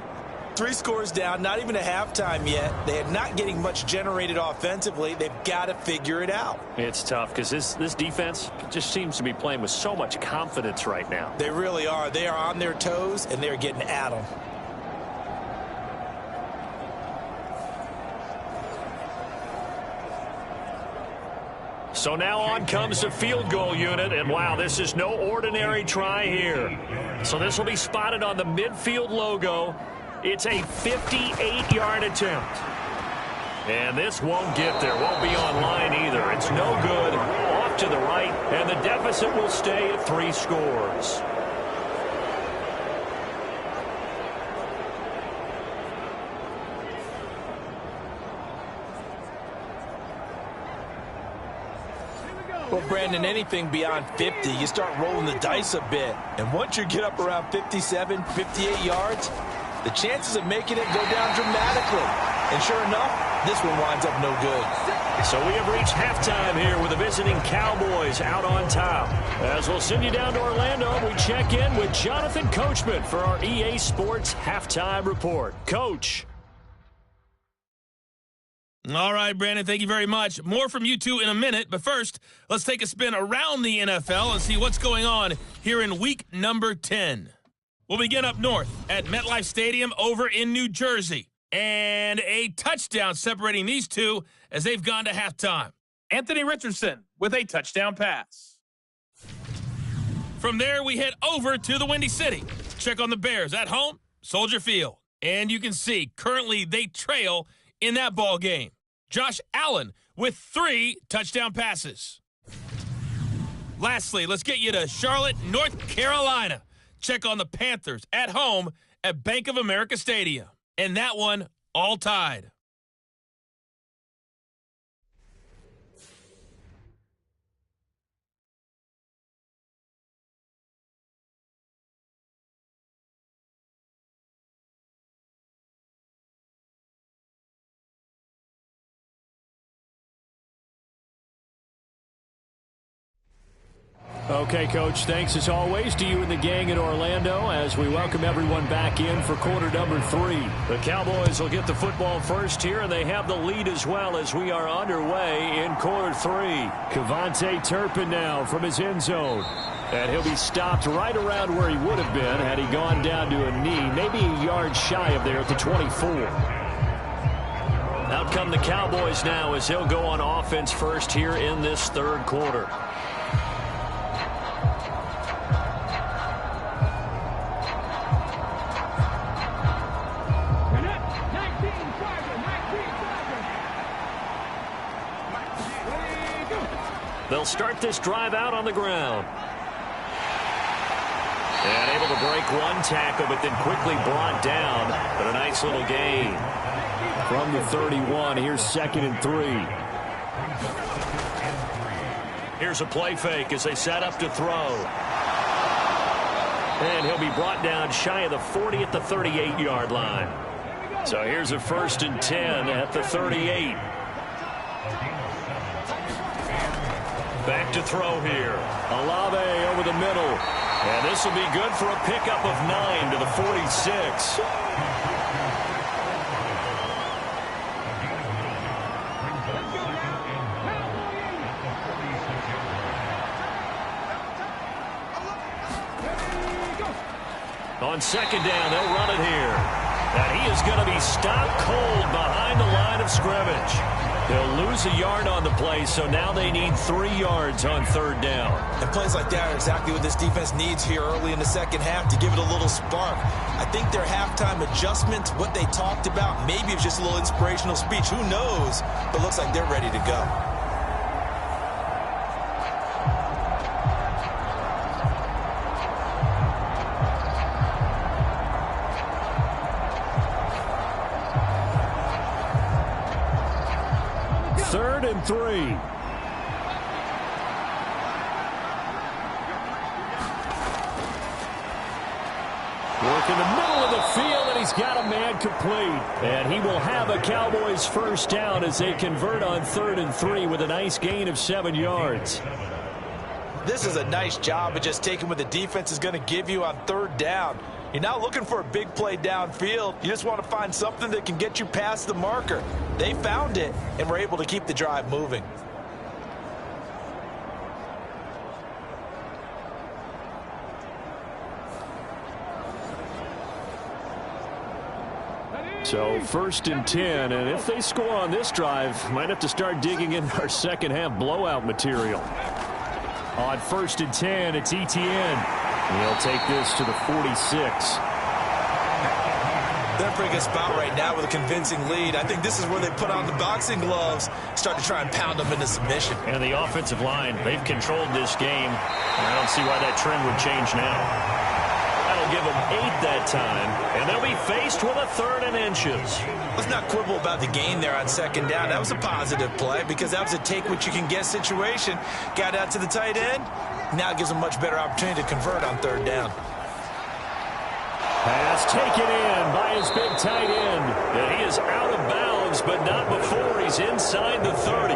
Speaker 1: 3 scores down, not even a halftime yet. They are not getting much generated offensively. They've got to figure it out.
Speaker 2: It's tough because this defense just seems to be playing with so much confidence right now.
Speaker 1: They really are. They are on their toes, and they're getting at them.
Speaker 2: So now on comes the field goal unit, and wow, this is no ordinary try here. So this will be spotted on the midfield logo. It's a 58-yard attempt. And this won't get there, won't be on line either. It's no good, off to the right, and the deficit will stay at 3 scores.
Speaker 1: Well, Brandon, anything beyond 50, you start rolling the dice a bit. And once you get up around 57, 58 yards, the chances of making it go down dramatically. And sure enough, this one winds up no good.
Speaker 2: So we have reached halftime here with the visiting Cowboys out on top. As we'll send you down to Orlando, we check in with Jonathan Coachman for our EA Sports Halftime Report. Coach.
Speaker 5: All right, Brandon, thank you very much. More from you two in a minute, but first, let's take a spin around the NFL and see what's going on here in week number 10. We'll begin up north at MetLife Stadium over in New Jersey. And a touchdown separating these two as they've gone to halftime.
Speaker 6: Anthony Richardson with a touchdown pass.
Speaker 5: From there, we head over to the Windy City. Check on the Bears at home, Soldier Field. And you can see currently they trail in that ball game. Josh Allen with 3 touchdown passes. Lastly, let's get you to Charlotte, North Carolina. Check on the Panthers at home at Bank of America Stadium. And that one all tied.
Speaker 3: Okay, Coach, thanks as always to you and the gang in Orlando as we welcome everyone back in for quarter number 3.
Speaker 2: The Cowboys will get the football first here, and they have the lead as well as we are underway in quarter 3.
Speaker 3: Kevontae Turpin now from his end zone. And he'll be stopped right around where he would have been had he gone down to a knee, maybe a yard shy of there at the 24.
Speaker 2: Out come the Cowboys now as he'll go on offense first here in this third quarter. They'll start this drive out on the ground. And able to break one tackle, but then quickly brought down. But a nice little gain.
Speaker 3: From the 31, here's 2nd and 3.
Speaker 2: Here's a play fake as they set up to throw. And he'll be brought down shy of the 40 at the 38-yard line. So here's a 1st and 10 at the 38. Back to throw here.
Speaker 3: Olave over the middle.
Speaker 2: And this will be good for a pickup of 9 to the 46. On 2nd down, they'll run it here. And he is going to be stopped cold behind the line of scrimmage. They'll lose a yard on the play, so now they need 3 yards on 3rd down.
Speaker 7: And plays like that are exactly what this defense needs here early in the second half to give it a little spark. I think their halftime adjustment, what they talked about, maybe it's just a little inspirational speech. Who knows? But looks like they're ready to go.
Speaker 3: Third and 3. Work in the middle of the field, and he's got a man complete. And he will have a Cowboys first down as they convert on 3rd and 3 with a nice gain of 7 yards.
Speaker 7: This is a nice job of just taking what the defense is going to give you on 3rd down. You're not looking for a big play downfield. You just want to find something that can get you past the marker. They found it and were able to keep the drive moving.
Speaker 3: So 1st and 10, and if they score on this drive, might have to start digging in our second half blowout material. On 1st and 10, it's Etienne. He'll take this to the 46.
Speaker 7: They're in a pretty good spot right now with a convincing lead. I think this is where they put on the boxing gloves, start to try and pound them into submission.
Speaker 2: And the offensive line, they've controlled this game. I don't see why that trend would change now. That'll give them 8 that time, and they'll be faced with a 3rd and inches.
Speaker 7: Let's not quibble about the gain there on 2nd down. That was a positive play because that was a take-what-you-can-get situation. Got out to the tight end. Now it gives them a much better opportunity to convert on 3rd down.
Speaker 3: Pass taken in by his big tight end.
Speaker 2: And he is out of bounds, but not before he's inside the 30.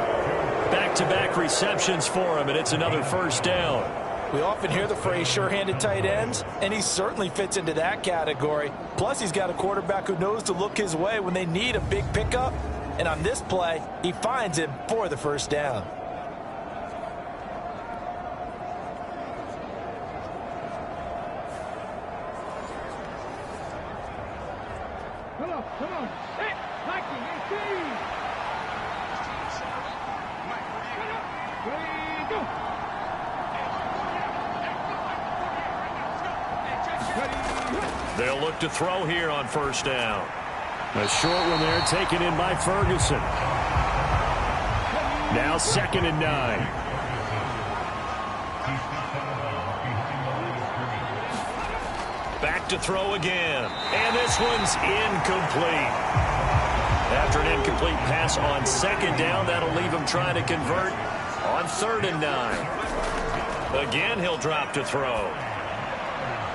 Speaker 2: Back-to-back receptions for him, and it's another 1st down.
Speaker 1: We often hear the phrase sure-handed tight ends, and he certainly fits into that category. Plus, he's got a quarterback who knows to look his way when they need a big pickup. And on this play, he finds him for the 1st down.
Speaker 8: Come on. Hey, Mikey,
Speaker 2: They'll look to throw here on 1st down.
Speaker 3: A short one there taken in by Ferguson. Now 2nd and 9.
Speaker 2: Back to throw again. And this one's incomplete. After an incomplete pass on 2nd down, that'll leave him trying to convert on 3rd and 9. Again, he'll drop to throw.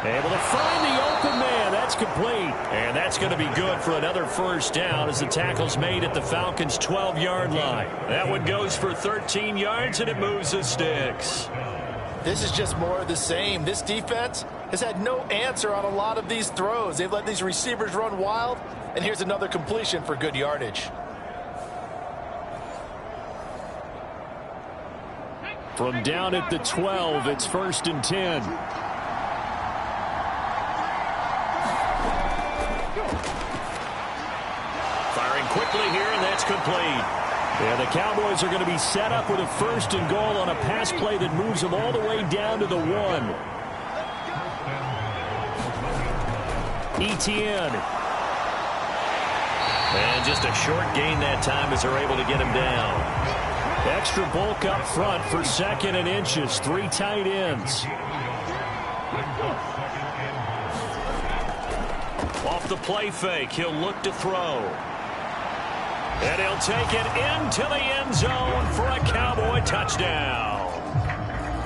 Speaker 3: Able to find the open man. That's complete.
Speaker 2: And that's going to be good for another 1st down as the tackle's made at the Falcons' 12-yard line. That one goes for 13 yards, and it moves the sticks.
Speaker 1: This is just more of the same. This defense has had no answer on a lot of these throws. They've let these receivers run wild, and here's another completion for good yardage.
Speaker 3: From down at the 12, it's 1st and 10.
Speaker 2: Firing quickly here, and that's complete.
Speaker 3: Yeah, the Cowboys are going to be set up with a 1st and goal on a pass play that moves them all the way down to the 1. Etienne.
Speaker 2: And just a short gain that time as they're able to get him down.
Speaker 3: Extra bulk up front for 2nd and inches. 3 tight ends.
Speaker 2: Off the play fake, he'll look to throw. And he'll take it into the end zone for a Cowboy touchdown.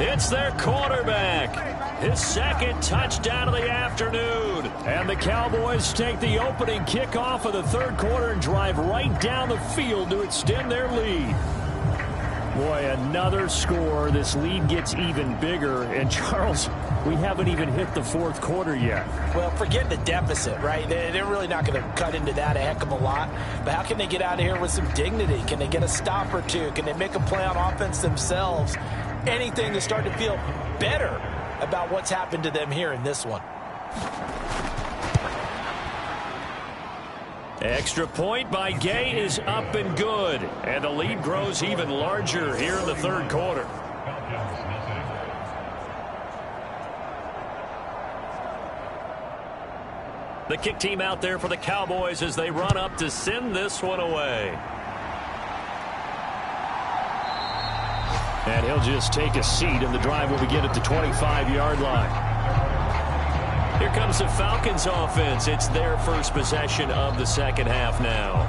Speaker 2: It's their quarterback. His 2nd touchdown of the afternoon.
Speaker 3: And the Cowboys take the opening kickoff of the 3rd quarter and drive right down the field to extend their lead. Boy, another score. This lead gets even bigger. And, Charles, we haven't even hit the 4th quarter yet.
Speaker 1: Well, forget the deficit, right? They're really not going to cut into that a heck of a lot. But how can they get out of here with some dignity? Can they get a stop or two? Can they make a play on offense themselves? Anything to start to feel better about what's happened to them here in this one.
Speaker 2: Extra point by Gay is up and good. And the lead grows even larger here in the 3rd quarter. The kick team out there for the Cowboys as they run up to send this one away.
Speaker 3: And he'll just take a seat, and the drive will begin at the 25-yard line.
Speaker 2: Here comes the Falcons offense. It's their first possession of the 2nd half now.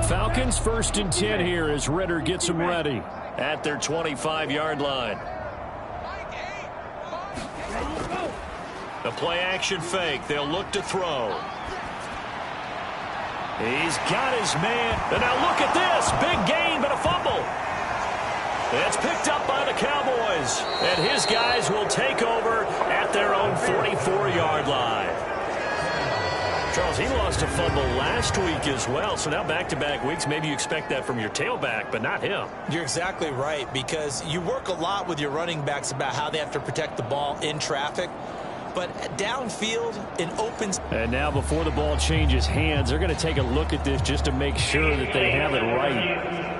Speaker 3: Falcons 1st and 10 here as Ritter gets them ready.
Speaker 2: At their 25-yard line. The play action fake. They'll look to throw. He's got his man. And now look at this. Big gain, but a fumble. It's picked up by the Cowboys. And his guys will take over at their own 44-yard line. Charles, he lost a fumble last week as well. So now back-to-back weeks, maybe you expect that from your tailback, but not him.
Speaker 1: You're exactly right, because you work a lot with your running backs about how they have to protect the ball in traffic. But downfield, in open...
Speaker 3: And now before the ball changes hands, they're going to take a look at this just to make sure that they have it right.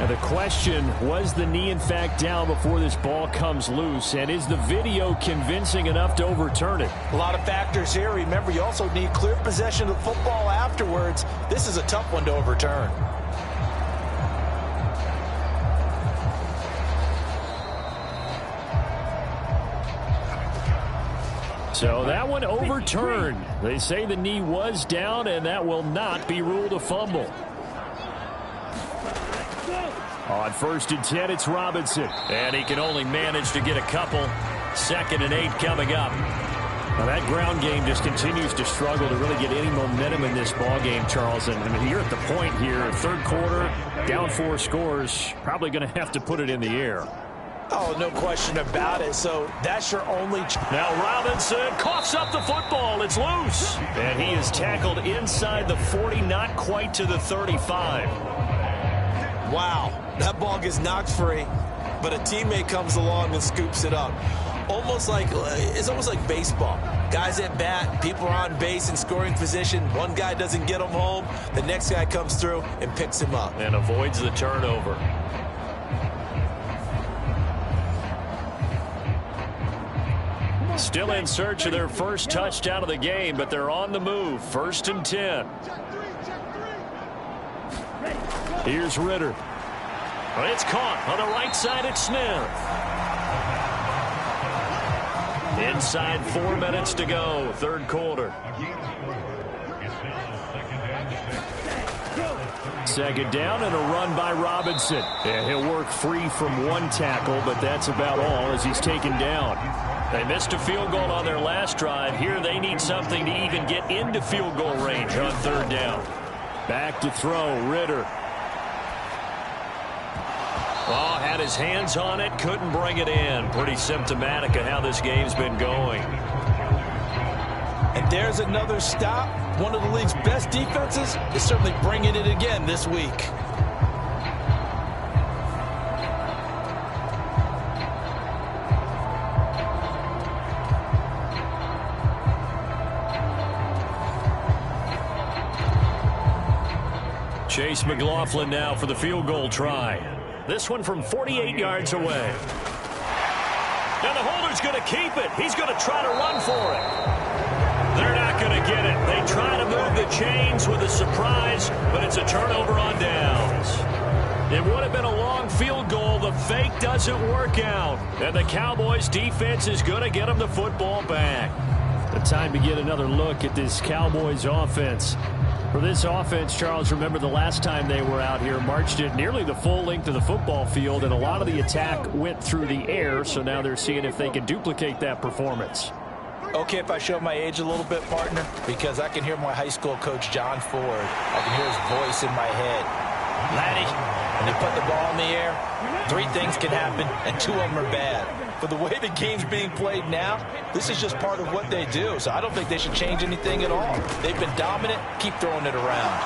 Speaker 3: And the question, was the knee in fact down before this ball comes loose? And is the video convincing enough to overturn it?
Speaker 1: A lot of factors here. Remember, you also need clear possession of football afterwards. This is a tough one to overturn.
Speaker 3: So that one overturned. They say the knee was down, and that will not be ruled a fumble. On 1st and 10, it's Robinson.
Speaker 2: And he can only manage to get a couple. 2nd and 8 coming up.
Speaker 3: Now that ground game just continues to struggle to really get any momentum in this ball game, Charles. And I mean, you're at the point here, 3rd quarter, down 4 scores, probably going to have to put it in the air.
Speaker 1: Oh, no question about it. So that's your only...
Speaker 2: Now Robinson coughs up the football. It's loose. And he is tackled inside the 40, not quite to the 35.
Speaker 1: Wow. That ball gets knocked free, but a teammate comes along and scoops it up. It's almost like baseball. Guys at bat, people are on base in scoring position. One guy doesn't get him home. The next guy comes through and picks him up.
Speaker 2: And avoids the turnover. Still in search of their first touchdown of the game, but they're on the move. 1st and 10.
Speaker 3: Here's Ritter.
Speaker 2: It's caught on the right side. It's Smith. Inside 4 minutes to go, 3rd quarter.
Speaker 3: 2nd down and a run by Robinson. And he'll work free from 1 tackle, but that's about all as he's taken down.
Speaker 2: They missed a field goal on their last drive. Here they need something to even get into field goal range on 3rd down.
Speaker 3: Back to throw, Ritter.
Speaker 2: Oh, had his hands on it, couldn't bring it in. Pretty symptomatic of how this game's been going.
Speaker 1: And there's another stop. One of the league's best defenses is certainly bringing it again this week.
Speaker 2: Chase McLaughlin now for the field goal try. This one from 48 yards away. Now the holder's going to keep it. He's going to try to run for it. They're not going to get it. They try to move the chains with a surprise, but it's a turnover on downs. It would have been a long field goal. The fake doesn't work out. And the Cowboys defense is going to get them the football back.
Speaker 3: The time to get another look at this Cowboys offense. For this offense, Charles, remember the last time they were out here, marched it nearly the full length of the football field, and a lot of the attack went through the air, so now they're seeing if they can duplicate that performance.
Speaker 1: Okay, if I show my age a little bit, partner, because I can hear my high school coach, John Ford. I can hear his voice in my head. Laddie, when you put the ball in the air, 3 things can happen, and 2 of them are bad. But the way the game's being played now, this is just part of what they do. So I don't think they should change anything at all. They've been dominant. Keep throwing it around.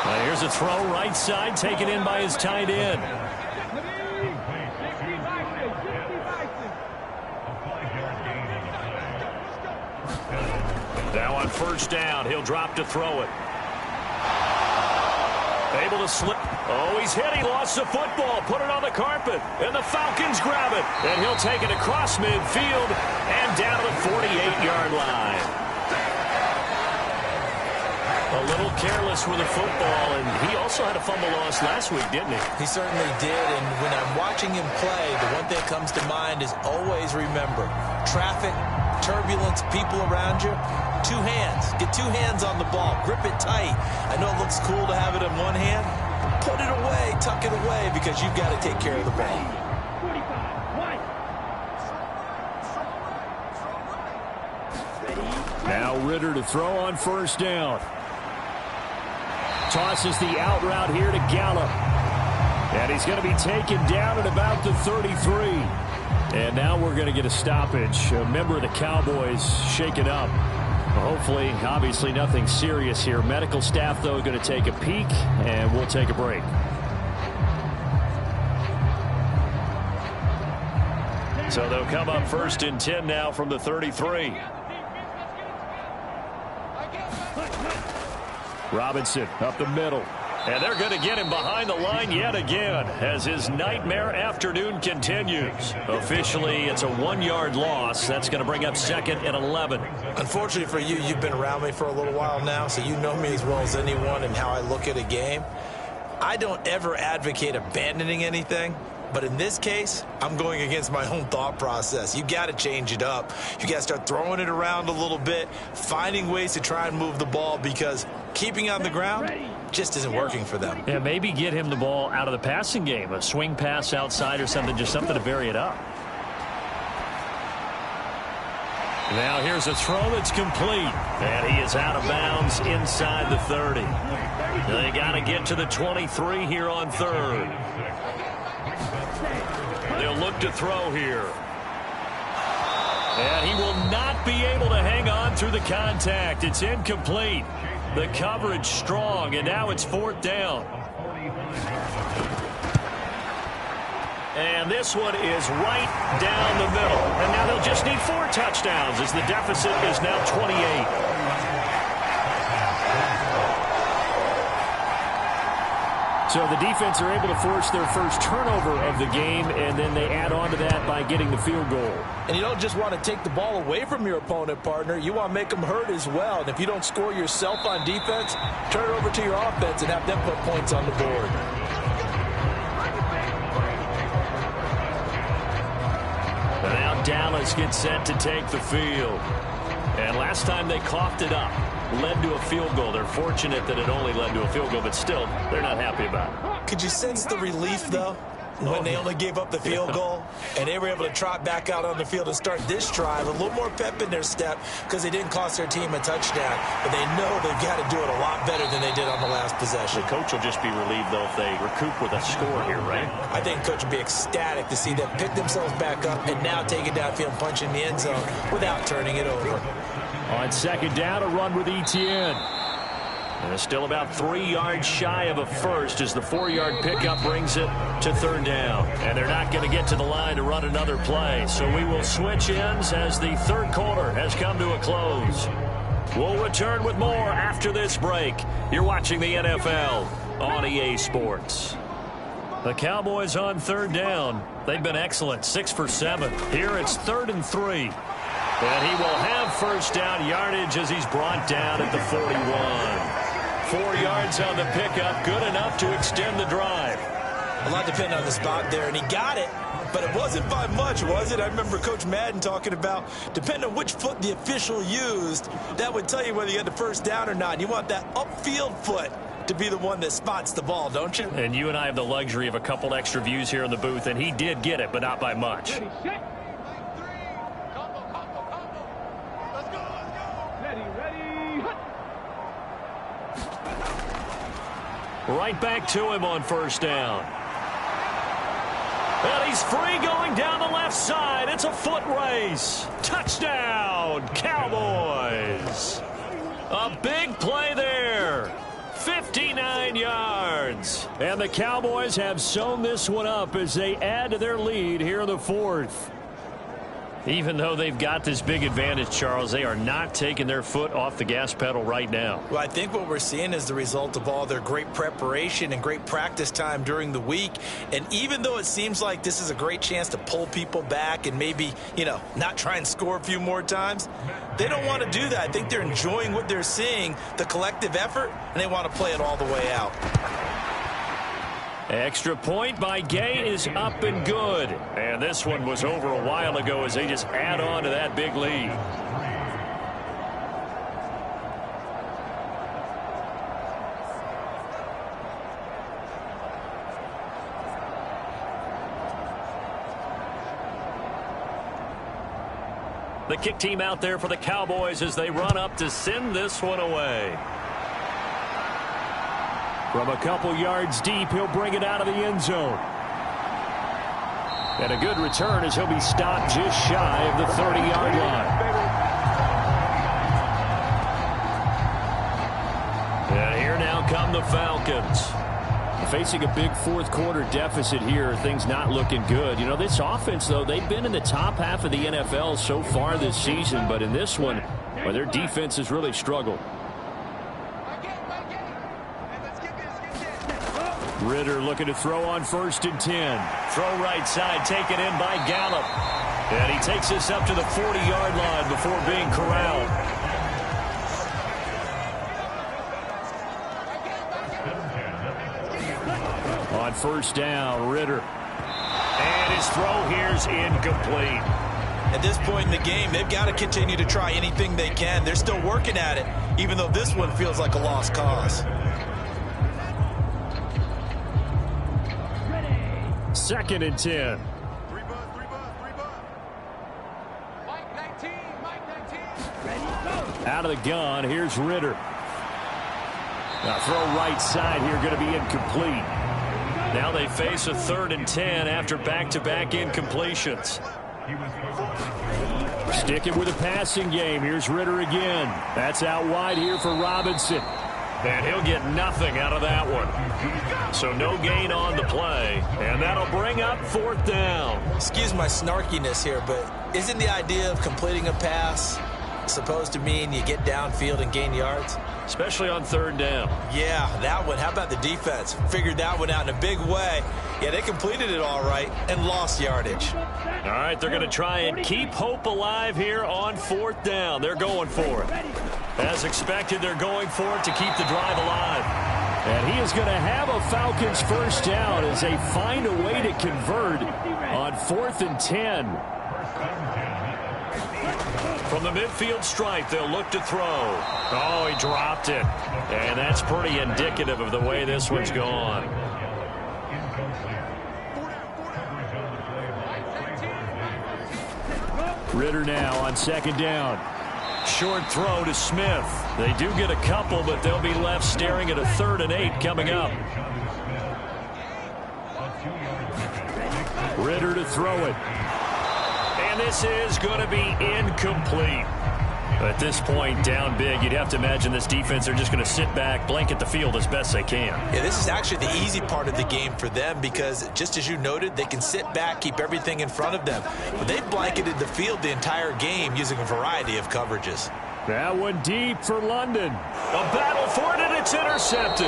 Speaker 2: Well, here's a throw right side, taken in by his tight end. Now on first down, he'll drop to throw it. Able to slip. Oh, he's hit. He lost the football. Put it on the carpet. And the Falcons grab it. And he'll take it across midfield and down to the 48-yard line. A little careless with the football, and he also had a fumble loss last week, didn't he?
Speaker 1: He certainly did, and when I'm watching him play, the one thing that comes to mind is always remember, traffic, turbulence, people around you, 2 hands. Get 2 hands on the ball. Grip it tight. I know it looks cool to have it in one hand. Put it away. Tuck it away because you've got to take care of the ball.
Speaker 3: Now Ritter to throw on first down. Tosses the out route here to Gallup. And he's going to be taken down at about the 33. And now we're going to get a stoppage. A member of the Cowboys shaken up. Hopefully, obviously nothing serious here. Medical staff, though, going to take a peek, and we'll take a break.
Speaker 2: So they'll come up first and 10 now from the 33.
Speaker 3: Robinson up the middle.
Speaker 2: And they're going to get him behind the line yet again as his nightmare afternoon continues. Officially, it's a 1-yard loss. That's going to bring up 2nd and 11.
Speaker 1: Unfortunately for you, you've been around me for a little while now, so you know me as well as anyone and how I look at a game. I don't ever advocate abandoning anything. But in this case, I'm going against my own thought process. You got to change it up. You got to start throwing it around a little bit, finding ways to try and move the ball because keeping on the ground just isn't working for them.
Speaker 3: Yeah, maybe get him the ball out of the passing game, a swing pass outside or something, just something to vary it up.
Speaker 2: Now here's a throw that's complete. And he is out of bounds inside the 30. They got to get to the 23 here on 3rd. They'll look to throw here. And he will not be able to hang on through the contact. It's incomplete. The coverage strong, and now it's 4th down. And this one is right down the middle. And now they'll just need 4 touchdowns as the deficit is now 28.
Speaker 3: So the defense are able to force their first turnover of the game, and then they add on to that by getting the field goal.
Speaker 1: And you don't just want to take the ball away from your opponent, partner. You want to make them hurt as well. And if you don't score yourself on defense, turn it over to your offense and have them put points on the board.
Speaker 2: Now Dallas gets set to take the field. And last time they coughed it up, led to a field goal. They're fortunate that it only led to a field goal, but still, they're not happy about it.
Speaker 1: Could you sense the relief, though? when they only gave up the field goal, and they were able to trot back out on the field and start this drive, a little more pep in their step because they didn't cost their team a touchdown. But they know they've got to do it a lot better than they did on the last possession.
Speaker 3: The coach will just be relieved, though, if they recoup with a score here, right?
Speaker 1: I think coach will be ecstatic to see them pick themselves back up and now take it downfield and punch in the end zone without turning it over.
Speaker 3: On second down, a run with Etienne. And it's still about 3 yards shy of a first as the 4-yard pickup brings it to third down. And they're not going to get to the line to run another play. So we will switch ends as the third quarter has come to a close. We'll return with more after this break. You're watching the NFL on EA Sports. The Cowboys on third down. They've been excellent, 6 for 7. Here it's 3rd and 3. And he will have first down yardage as he's brought down at the 41. 4 yards on the pickup, good enough to extend the drive.
Speaker 1: A lot depended on the spot there, and he got it, but it wasn't by much, was it? I remember Coach Madden talking about, depending on which foot the official used, that would tell you whether you had the first down or not. You want that upfield foot to be the one that spots the ball, don't you?
Speaker 3: And you and I have the luxury of a couple extra views here in the booth, and he did get it, but not by much. Right back to him on first down. And he's free going down the left side. It's a foot race. Touchdown, Cowboys. A big play there. 59 yards. And the Cowboys have sewn this one up as they add to their lead here in the fourth. Even though they've got this big advantage, Charles, they are not taking their foot off the gas pedal right now.
Speaker 1: Well, I think what we're seeing is the result of all their great preparation and great practice time during the week. And even though it seems like this is a great chance to pull people back and maybe, not try and score a few more times, they don't want to do that. I think they're enjoying what they're seeing, the collective effort, and they want to play it all the way out.
Speaker 3: Extra point by Gay is up and good. And this one was over a while ago as they just add on to that big lead. The kick team out there for the Cowboys as they run up to send this one away. From a couple yards deep, he'll bring it out of the end zone. And a good return as he'll be stopped just shy of the 30-yard line. And here now come the Falcons. Facing a big fourth quarter deficit here, things not looking good. This offense, though, they've been in the top half of the NFL so far this season, but in this one, well, their defense has really struggled. Ritter looking to throw on 1st and 10. Throw right side, taken in by Gallup. And he takes this up to the 40-yard line before being corralled. On first down, Ritter. And his throw here's incomplete.
Speaker 1: At this point in the game, they've got to continue to try anything they can. They're still working at it, even though this one feels like a lost cause.
Speaker 3: 2nd and 10. Out of the gun, here's Ritter. Now throw right side here, going to be incomplete. Now they face a 3rd and 10 after back-to-back incompletions. Sticking with the passing game. Here's Ritter again. That's out wide here for Robinson. And he'll get nothing out of that one. So no gain on the play. And that'll bring up 4th down.
Speaker 1: Excuse my snarkiness here, but isn't the idea of completing a pass supposed to mean you get downfield and gain yards?
Speaker 3: Especially on 3rd down.
Speaker 1: Yeah, that one. How about the defense? Figured that one out in a big way. Yeah, they completed it all right and lost yardage.
Speaker 3: All right, they're going to try and keep hope alive here on 4th down. They're going for it. As expected, they're going for it to keep the drive alive. And he is going to have a Falcons first down as they find a way to convert on 4th and 10. From the midfield stripe, they'll look to throw. Oh, he dropped it. And that's pretty indicative of the way this one's gone. Ritter now on second down.
Speaker 2: Short throw to Smith. They do get a couple, but they'll be left staring at a 3rd and 8 coming up.
Speaker 3: Ritter to throw it.
Speaker 2: And this is going to be incomplete. At this point, down big, you'd have to imagine this defense are just going to sit back, blanket the field as best they can.
Speaker 7: Yeah, this is actually the easy part of the game for them because, just as you noted, they can sit back, keep everything in front of them. But they've blanketed the field the entire game using a variety of coverages.
Speaker 3: That one deep for London.
Speaker 2: A battle for it, and it's intercepted.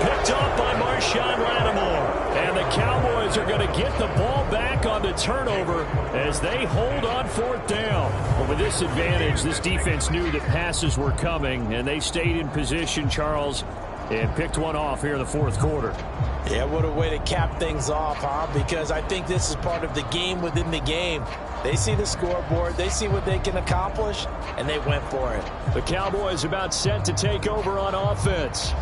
Speaker 2: Picked off by Marshawn Lattimore. And the Cowboys are going to get the ball back on the turnover as they hold on 4th down.
Speaker 3: Well, with this advantage, this defense knew that passes were coming, and they stayed in position, Charles, and picked one off here in the 4th quarter.
Speaker 1: Yeah, what a way to cap things off, huh? Because I think this is part of the game within the game. They see the scoreboard, they see what they can accomplish, and they went for it.
Speaker 3: The Cowboys about set to take over on offense.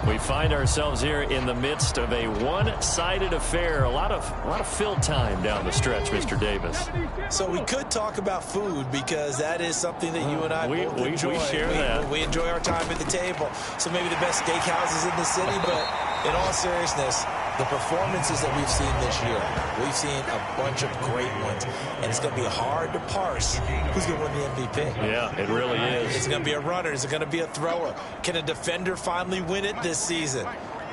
Speaker 2: We find ourselves here in the midst of a one-sided affair. A lot of fill time down the stretch, Mr. Davis.
Speaker 1: So we could talk about food because that is something that you and I both enjoy.
Speaker 2: We share that.
Speaker 1: We enjoy our time at the table. So maybe the best steakhouses in the city, but in all seriousness, the performances that we've seen this year, we've seen a bunch of great ones, and it's going to be hard to parse who's going to win the MVP.
Speaker 2: Yeah, it really is.
Speaker 1: Is it going to be a runner? Is it going to be a thrower? Can a defender finally win it this season?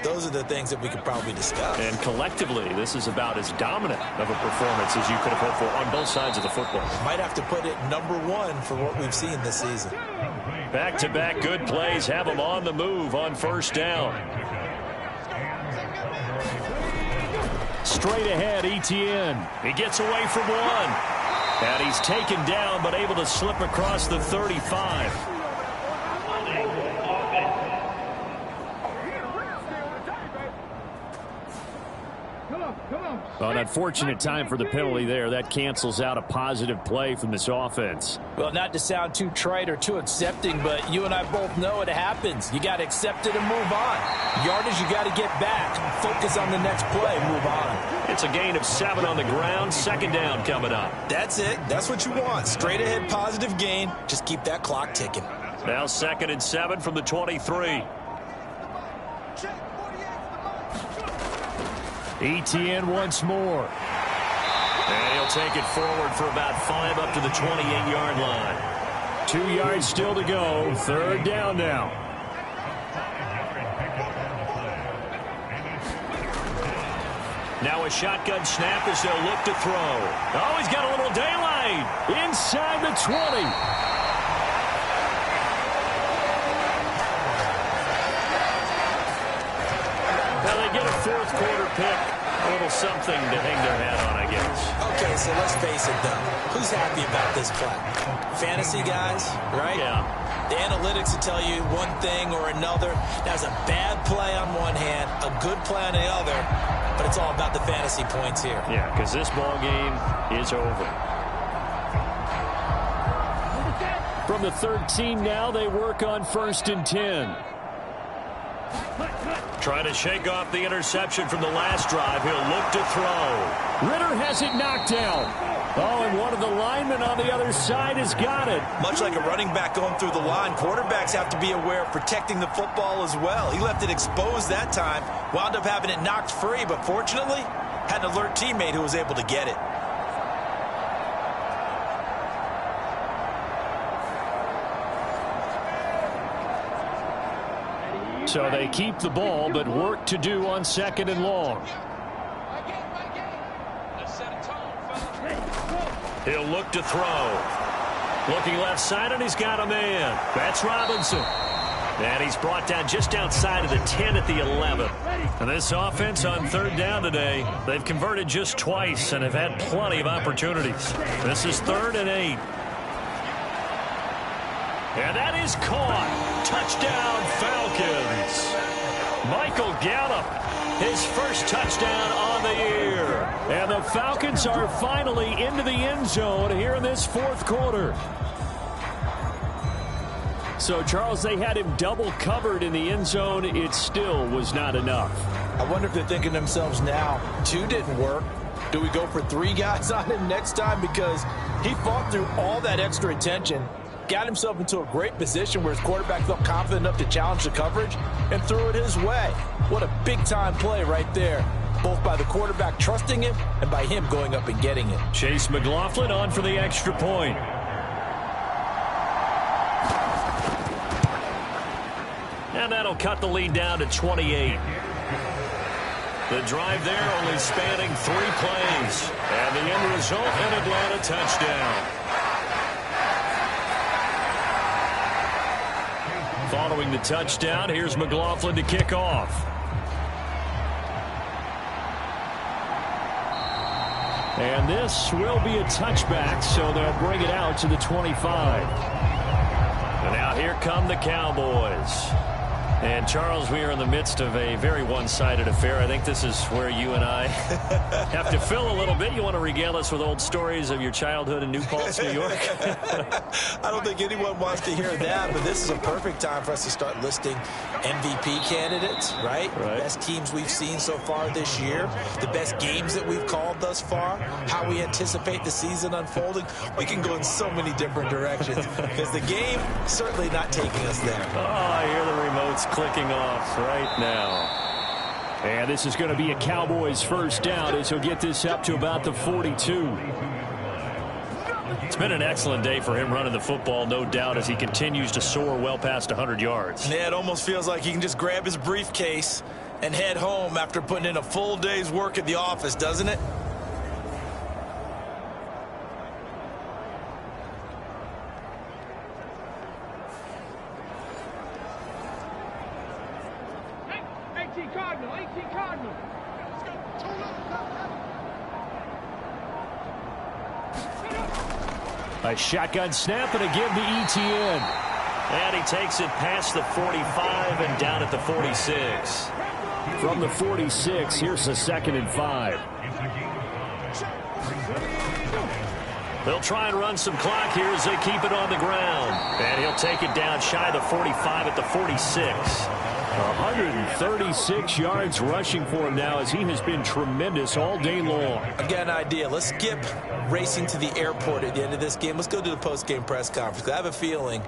Speaker 1: Those are the things that we could probably discuss.
Speaker 2: And collectively, this is about as dominant of a performance as you could have hoped for on both sides of the football.
Speaker 1: Might have to put it #1 for what we've seen this season.
Speaker 2: Back-to-back good plays have them on the move on 1st down.
Speaker 3: Straight ahead, Etienne.
Speaker 2: He gets away from one. And he's taken down, but able to slip across the 35.
Speaker 3: An unfortunate time for the penalty there. That cancels out a positive play from this offense.
Speaker 1: Well, not to sound too trite or too accepting, but you and I both know it happens. You got to accept it and move on. Yardage, you got to get back. Focus on the next play. Move on.
Speaker 2: It's a gain of 7 on the ground. 2nd down coming up.
Speaker 1: That's it. That's what you want. Straight ahead positive gain. Just keep that clock ticking.
Speaker 2: Now 2nd and 7 from the 23.
Speaker 3: Etienne once more.
Speaker 2: And he'll take it forward for about 5 up to the 28-yard line.
Speaker 3: 2 yards still to go. 3rd down now.
Speaker 2: Now a shotgun snap as they'll look to throw. Oh, he's got a little daylight.
Speaker 3: Inside the 20.
Speaker 2: Now they get a 4th quarter pick. A little something to hang their hat on, I guess.
Speaker 1: Okay, so let's face it, though. Who's happy about this play? Fantasy guys, right?
Speaker 2: Yeah.
Speaker 1: The analytics will tell you one thing or another. That's a bad play on one hand, a good play on the other, but it's all about the fantasy points here.
Speaker 2: Yeah, because this ball game is over.
Speaker 3: From the 13 now, they work on 1st and 10.
Speaker 2: Trying to shake off the interception from the last drive. He'll look to throw.
Speaker 3: Ritter has it knocked down. Oh, and one of the linemen on the other side has got it.
Speaker 7: Much like a running back going through the line, quarterbacks have to be aware of protecting the football as well. He left it exposed that time, wound up having it knocked free, but fortunately, had an alert teammate who was able to get it.
Speaker 3: So they keep the ball, but work to do on 2nd and long.
Speaker 2: He'll look to throw. Looking left side, and he's got a man. That's Robinson. And he's brought down just outside of the 10 at the 11. And this offense on 3rd down today, they've converted just twice and have had plenty of opportunities. This is 3rd and 8. And that is caught. Touchdown, Falcons. Michael Gallup, his first touchdown on the year.
Speaker 3: And the Falcons are finally into the end zone here in this 4th quarter. So, Charles, they had him double covered in the end zone. It still was not enough.
Speaker 1: I wonder if they're thinking to themselves now, 2 didn't work. Do we go for 3 guys on him next time? Because he fought through all that extra attention, got himself into a great position where his quarterback felt confident enough to challenge the coverage and threw it his way. What a big-time play right there, both by the quarterback trusting him and by him going up and getting it.
Speaker 2: Chase McLaughlin on for the extra point. And that'll cut the lead down to 28. The drive there only spanning 3 plays. And the end result, an Atlanta touchdown. Following the touchdown, here's McLaughlin to kick off. And this will be a touchback, so they'll bring it out to the 25. And now here come the Cowboys. And, Charles, we are in the midst of a very one-sided affair. I think this is where you and I have to fill a little bit. You want to regale us with old stories of your childhood in New Paltz, New York?
Speaker 1: I don't think anyone wants to hear that, but this is a perfect time for us to start listing MVP candidates, right? Best teams we've seen so far this year, the best games that we've called thus far, how we anticipate the season unfolding. We can go in so many different directions because the game certainly not taking us there.
Speaker 2: Oh, I hear the remotes clicking off right now.
Speaker 3: And this is going to be a Cowboys first down as he'll get this up to about the 42.
Speaker 2: It's been an excellent day for him running the football, no doubt, as he continues to soar well past 100 yards.
Speaker 1: Yeah, it almost feels like he can just grab his briefcase and head home after putting in a full day's work at the office, doesn't it?
Speaker 3: A shotgun snap and a give to Etienne.
Speaker 2: And he takes it past the 45 and down at the 46.
Speaker 3: From the 46, here's the 2nd and 5.
Speaker 2: They'll try and run some clock here as they keep it on the ground. And he'll take it down shy of the 45 at the 46.
Speaker 3: 136 yards rushing for him now as he has been tremendous all day long.
Speaker 1: I've got an idea. Let's skip racing to the airport at the end of this game. Let's go to the post-game press conference. I have a feeling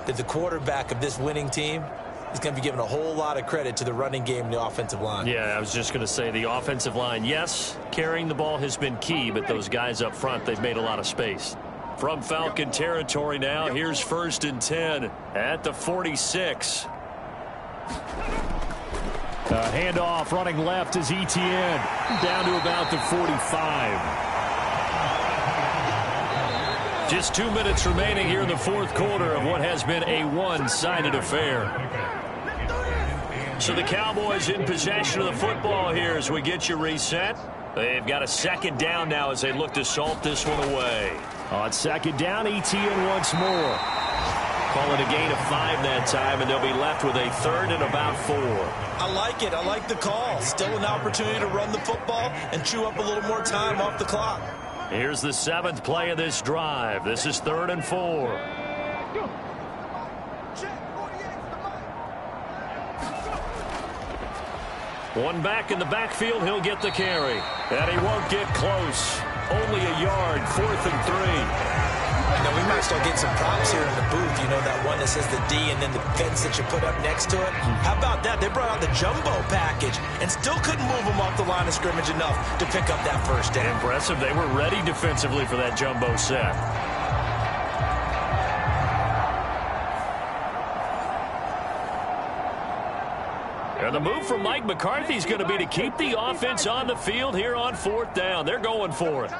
Speaker 1: that the quarterback of this winning team is going to be given a whole lot of credit to the running game and the offensive line.
Speaker 2: Yeah, I was just going to say the offensive line, yes, carrying the ball has been key, but those guys up front, they've made a lot of space. From Falcon territory now, here's 1st and 10 at the 46.
Speaker 3: Handoff running left is Etienne down to about the 45.
Speaker 2: Just 2 minutes remaining here in the 4th quarter of what has been a one-sided affair. So the Cowboys in possession of the football here as we get you reset. They've got a 2nd down now as they look to salt this one away.
Speaker 3: On 2nd down, Etienne once more.
Speaker 2: Call it a gain of 5 that time, and they'll be left with a 3rd and about 4.
Speaker 1: I like it. I like the call. Still an opportunity to run the football and chew up a little more time off the clock.
Speaker 2: Here's the 7th play of this drive. This is 3rd and 4. One back in the backfield. He'll get the carry. And he won't get close. Only a yard. 4th and 3.
Speaker 1: Now, we might start getting some props here in the booth. You know, that one that says the D and then the fence that you put up next to it. How about that? They brought out the jumbo package and still couldn't move them off the line of scrimmage enough to pick up that 1st down.
Speaker 2: Impressive. They were ready defensively for that jumbo set. And the move from Mike McCarthy is going to be to keep the offense on the field here on 4th down. They're going for it.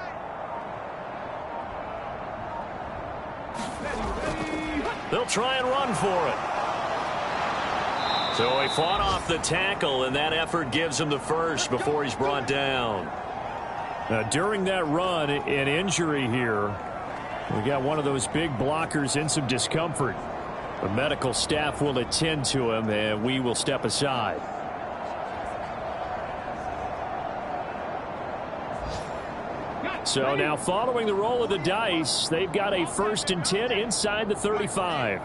Speaker 2: They'll try and run for it. So he fought off the tackle, and that effort gives him the 1st before he's brought down.
Speaker 3: Now, during that run, an injury here. We got one of those big blockers in some discomfort. The medical staff will attend to him, and we will step aside. So now following the roll of the dice, they've got a 1st and 10 inside the 35.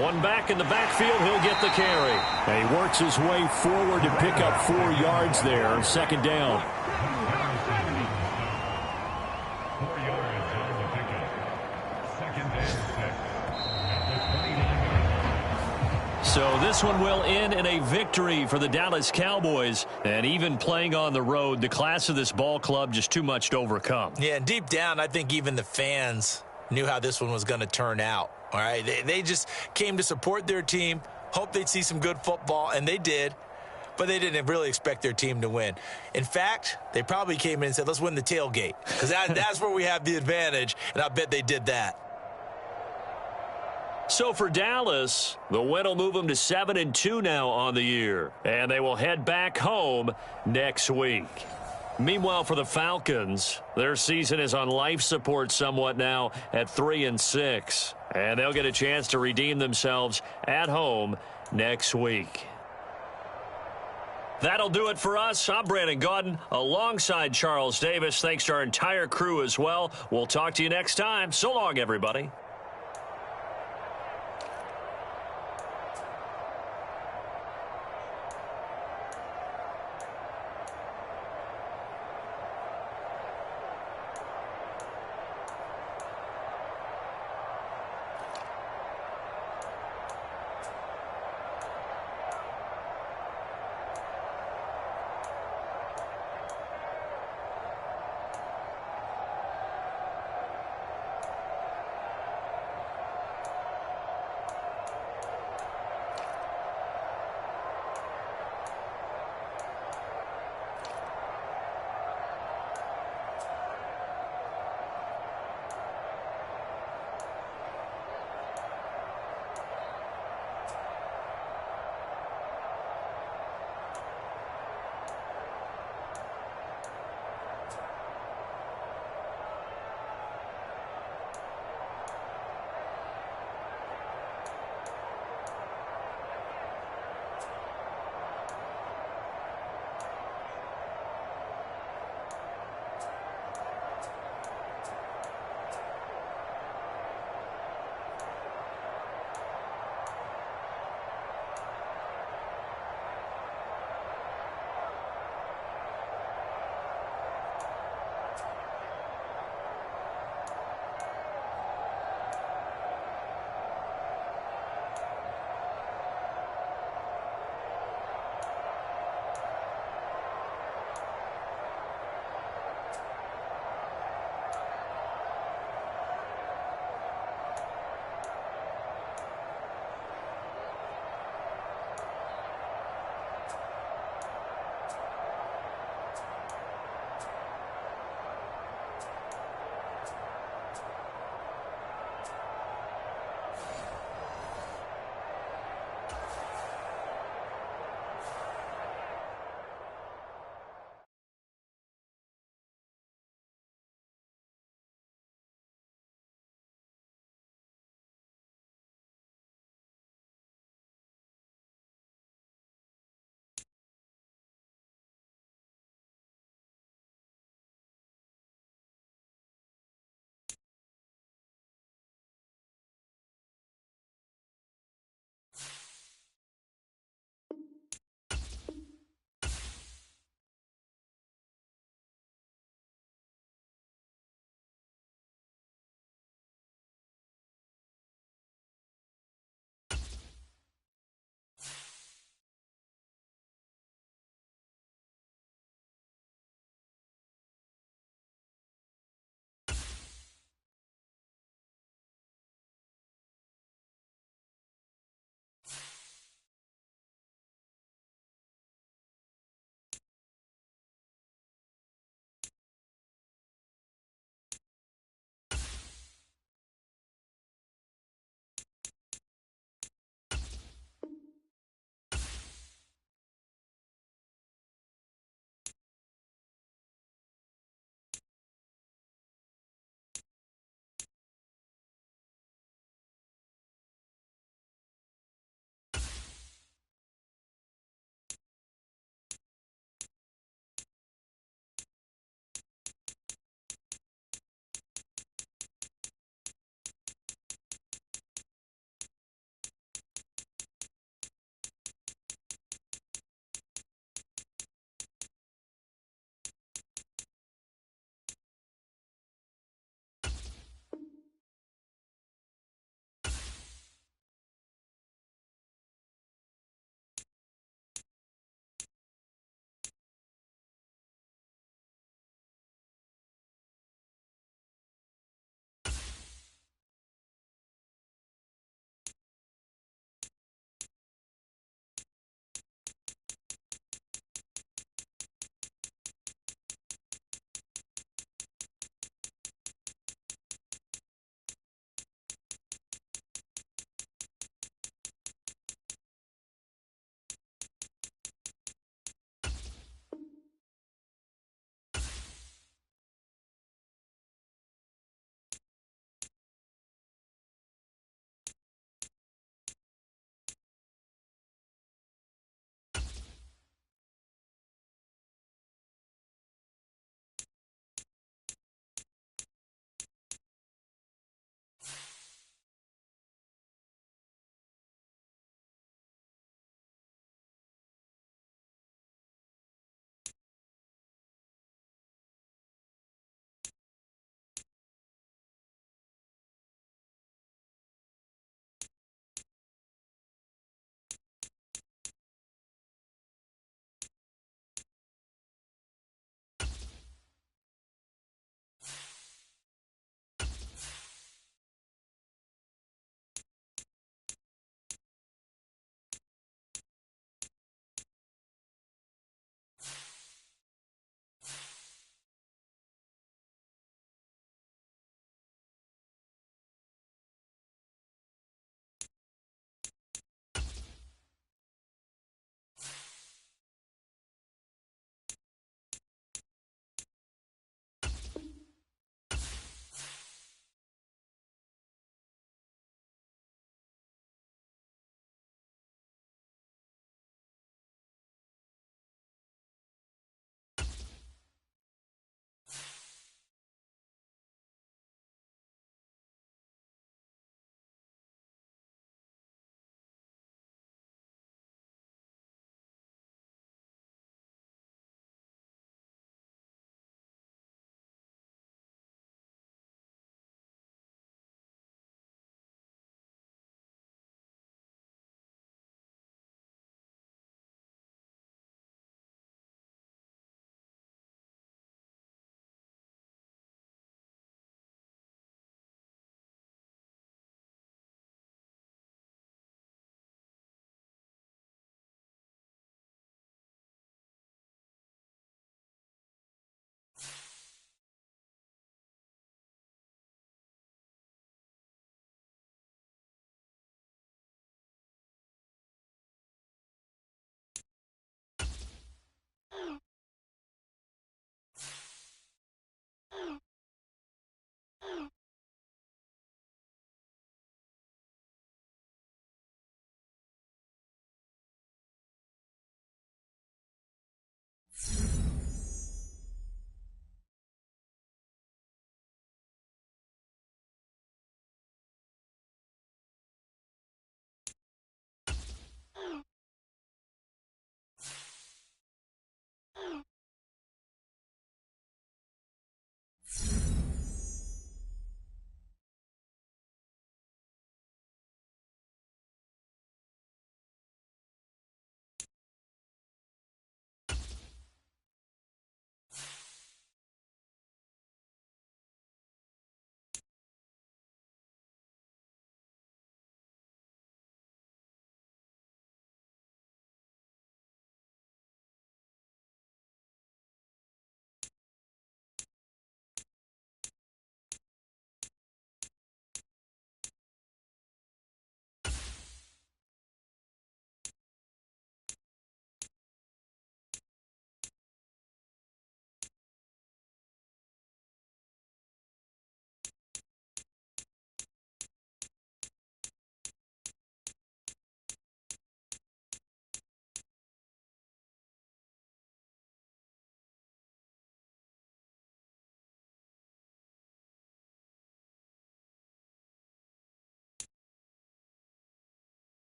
Speaker 2: One back in the backfield. He'll get the carry.
Speaker 3: And he works his way forward to pick up 4 yards there. Second down.
Speaker 2: So this one will end in a victory for the Dallas Cowboys. And even playing on the road, the class of this ball club just too much to overcome.
Speaker 1: Yeah, and deep down, I think even the fans knew how this one was going to turn out. All right, they just came to support their team, hoped they'd see some good football, and they did. But they didn't really expect their team to win. In fact, they probably came in and said, let's win the tailgate, because that's where we have the advantage, and I bet they did that.
Speaker 2: So for Dallas, the win will move them to 7-2 now on the year. And they will head back home next week. Meanwhile, for the Falcons, their season is on life support somewhat now at 3-6. And they'll get a chance to redeem themselves at home next week. That'll do it for us. I'm Brandon Gaudin alongside Charles Davis. Thanks to our entire crew as well. We'll talk to you next time. So long, everybody.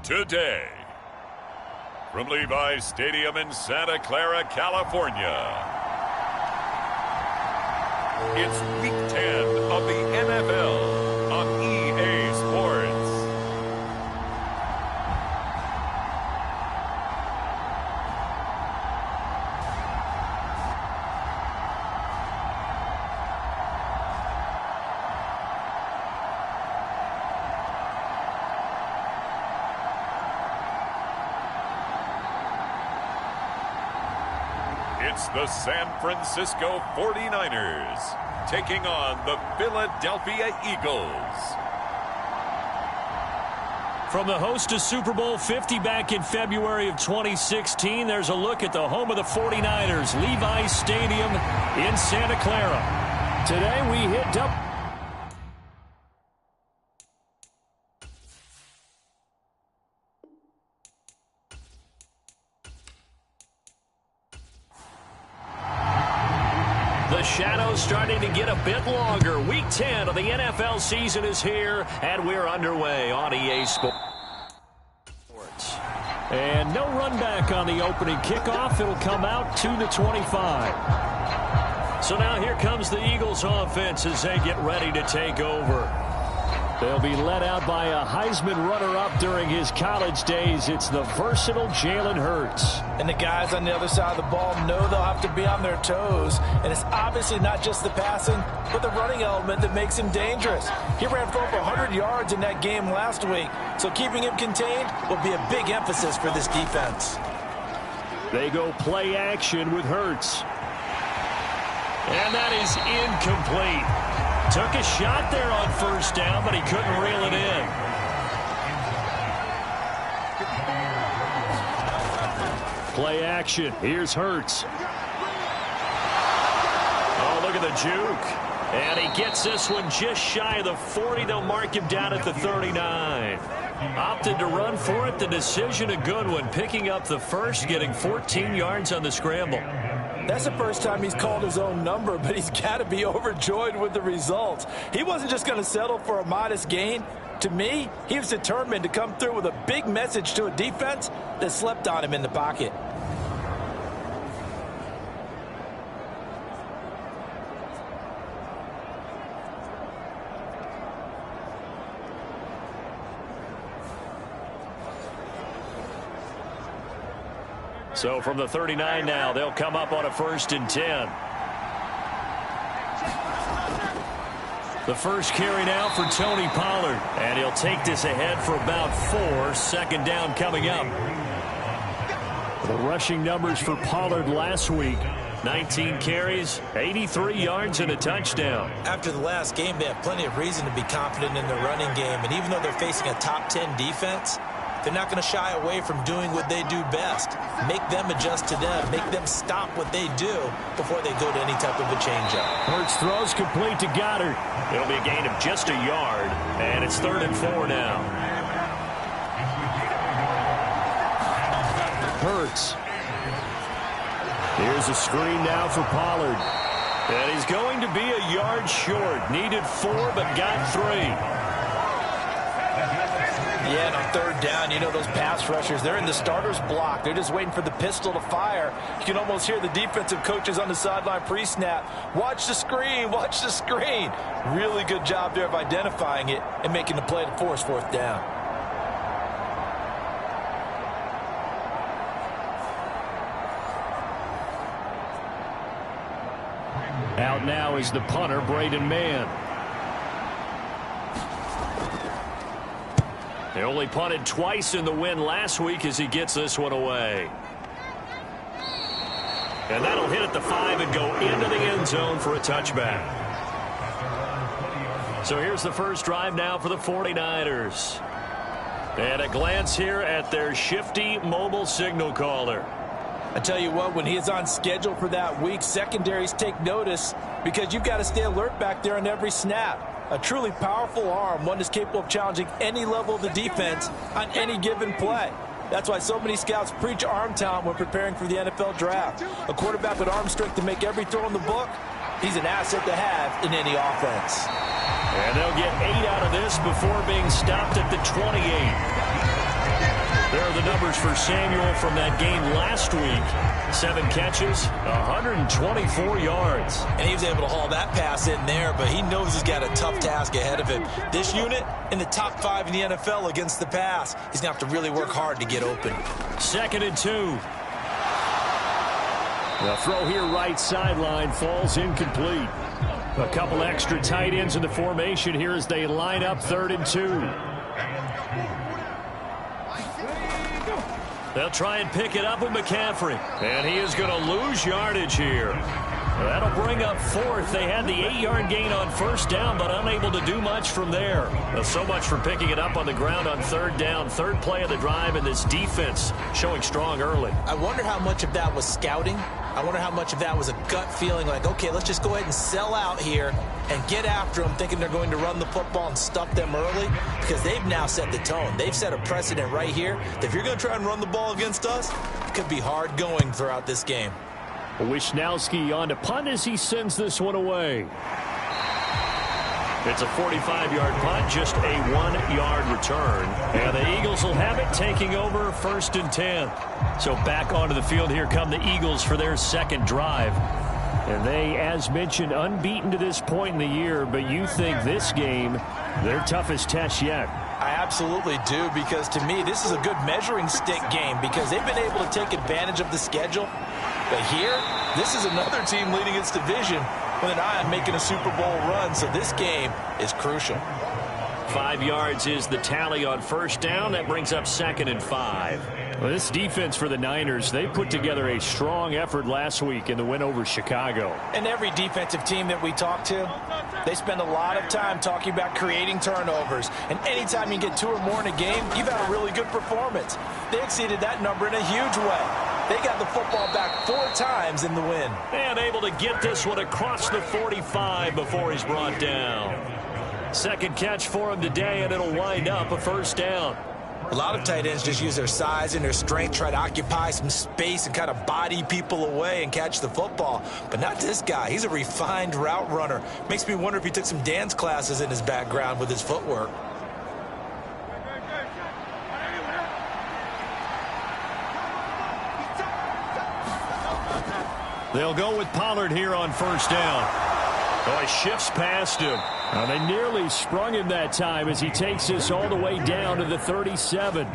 Speaker 4: today. From Levi's Stadium in Santa Clara, California, it's Week 10 of the NFL on EA Sports. It's the San Francisco 49ers taking on the Philadelphia Eagles.
Speaker 2: From the host to Super Bowl 50 back in February of 2016, there's a look at the home of the 49ers, Levi's Stadium in Santa Clara. Today we hit double. The shadows starting to get a bit longer. Week 10 of the NFL season is here, and we're underway on EA Sports. And no run back on the opening kickoff. It'll come out to the 25. So now here comes the Eagles offense as they get ready to take over. They'll be led out by a Heisman runner-up during his college days. It's the versatile Jalen Hurts.
Speaker 1: And the guys on the other side of the ball know they'll have to be on their toes. And it's obviously not just the passing, but the running element that makes him dangerous. He ran for over 100 yards in that game last week, so keeping him contained will be a big emphasis for this defense.
Speaker 2: They go play action with Hurts. And that is incomplete. Took a shot there on first down, but he couldn't reel it in. Play action. Here's Hurts. Oh, look at the juke. And he gets this one just shy of the 40. They'll mark him down at the 39. Opted to run for it. The decision a good one. Picking up the first, getting 14 yards on the scramble.
Speaker 1: That's the first time he's called his own number, but he's got to be overjoyed with the results. He wasn't just going to settle for a modest gain. To me, he was determined to come through with a big message to a defense that slept on him in the pocket.
Speaker 2: So from the 39 now, they'll come up on a 1st and 10. The first carry now for Tony Pollard. And he'll take this ahead for about 4. 2nd down coming up. The rushing numbers for Pollard last week. 19 carries, 83 yards, and a touchdown.
Speaker 1: After the last game, they have plenty of reason to be confident in their running game. And even though they're facing a top 10 defense, they're not going to shy away from doing what they do best. Make them adjust to them. Make them stop what they do before they go to any type of a changeup.
Speaker 2: Hurts throws complete to Goddard. It'll be a gain of just a yard, and it's 3rd and 4 now. Hurts. Here's a screen now for Pollard. And he's going to be a yard short. Needed 4, but got 3.
Speaker 1: Yeah, and on 3rd down, you know those pass rushers, they're in the starter's block. They're just waiting for the pistol to fire. You can almost hear the defensive coaches on the sideline pre-snap. Watch the screen, watch the screen. Really good job there of identifying it and making the play to force 4th down.
Speaker 2: Out now is the punter, Braden Mann. They only punted twice in the win last week as he gets this one away. And that'll hit at the 5 and go into the end zone for a touchback. So here's the first drive now for the 49ers. And a glance here at their shifty mobile signal caller.
Speaker 1: I tell you what, when he is on schedule for that week, secondaries take notice because you've got to stay alert back there on every snap. A truly powerful arm, one that's capable of challenging any level of the defense on any given play. That's why so many scouts preach arm talent when preparing for the NFL draft. A quarterback with arm strength to make every throw in the book, he's an asset to have in any offense.
Speaker 2: And they'll get 8 out of this before being stopped at the 28. There are the numbers for Samuel from that game last week. 7 catches, 124 yards.
Speaker 1: And he was able to haul that pass in there, but he knows he's got a tough task ahead of him. This unit in the top 5 in the NFL against the pass. He's going to have to really work hard to get open.
Speaker 2: 2nd and 2.
Speaker 3: The throw here right sideline falls incomplete. A couple extra tight ends in the formation here as they line up 3rd and 2.
Speaker 2: They'll try and pick it up with McCaffrey. And he is going to lose yardage here. That'll bring up 4th. They had the 8-yard gain on 1st down, but unable to do much from there. Well, so much for picking it up on the ground on 3rd down. 3rd play of the drive, and this defense showing strong early.
Speaker 1: I wonder how much of that was scouting. I wonder how much of that was a gut feeling like, okay, let's just go ahead and sell out here and get after them, thinking they're going to run the football and stuff them early, because they've now set the tone. They've set a precedent right here that if you're going to try and run the ball against us, it could be hard going throughout this game.
Speaker 3: Wisnowski on to punt as he sends this one away.
Speaker 2: It's a 45-yard punt, just a 1-yard return. And the Eagles will have it, taking over 1st and 10. So back onto the field, here come the Eagles for their 2nd drive.
Speaker 3: And they, as mentioned, unbeaten to this point in the year, but you think this game, their toughest test yet.
Speaker 1: I absolutely do, because to me, this is a good measuring stick game because they've been able to take advantage of the schedule. But here, this is another team leading its division with an eye on making a Super Bowl run, so this game is crucial.
Speaker 2: 5 yards is the tally on 1st down. That brings up 2nd and 5.
Speaker 3: Well, this defense for the Niners, they put together a strong effort last week in the win over Chicago.
Speaker 1: And every defensive team that we talk to, they spend a lot of time talking about creating turnovers. And anytime you get 2 or more in a game, you've had a really good performance. They exceeded that number in a huge way. They got the football back 4 times in the win.
Speaker 2: And able to get this one across the 45 before he's brought down. 2nd catch for him today, and it'll wind up a 1st down.
Speaker 1: A lot of tight ends just use their size and their strength, try to occupy some space and kind of body people away and catch the football. But not this guy. He's a refined route runner. Makes me wonder if he took some dance classes in his background with his footwork.
Speaker 3: They'll go with Pollard here on 1st down.
Speaker 2: Oh, he shifts past him.
Speaker 3: They nearly sprung him that time as he takes this all the way down to the 37.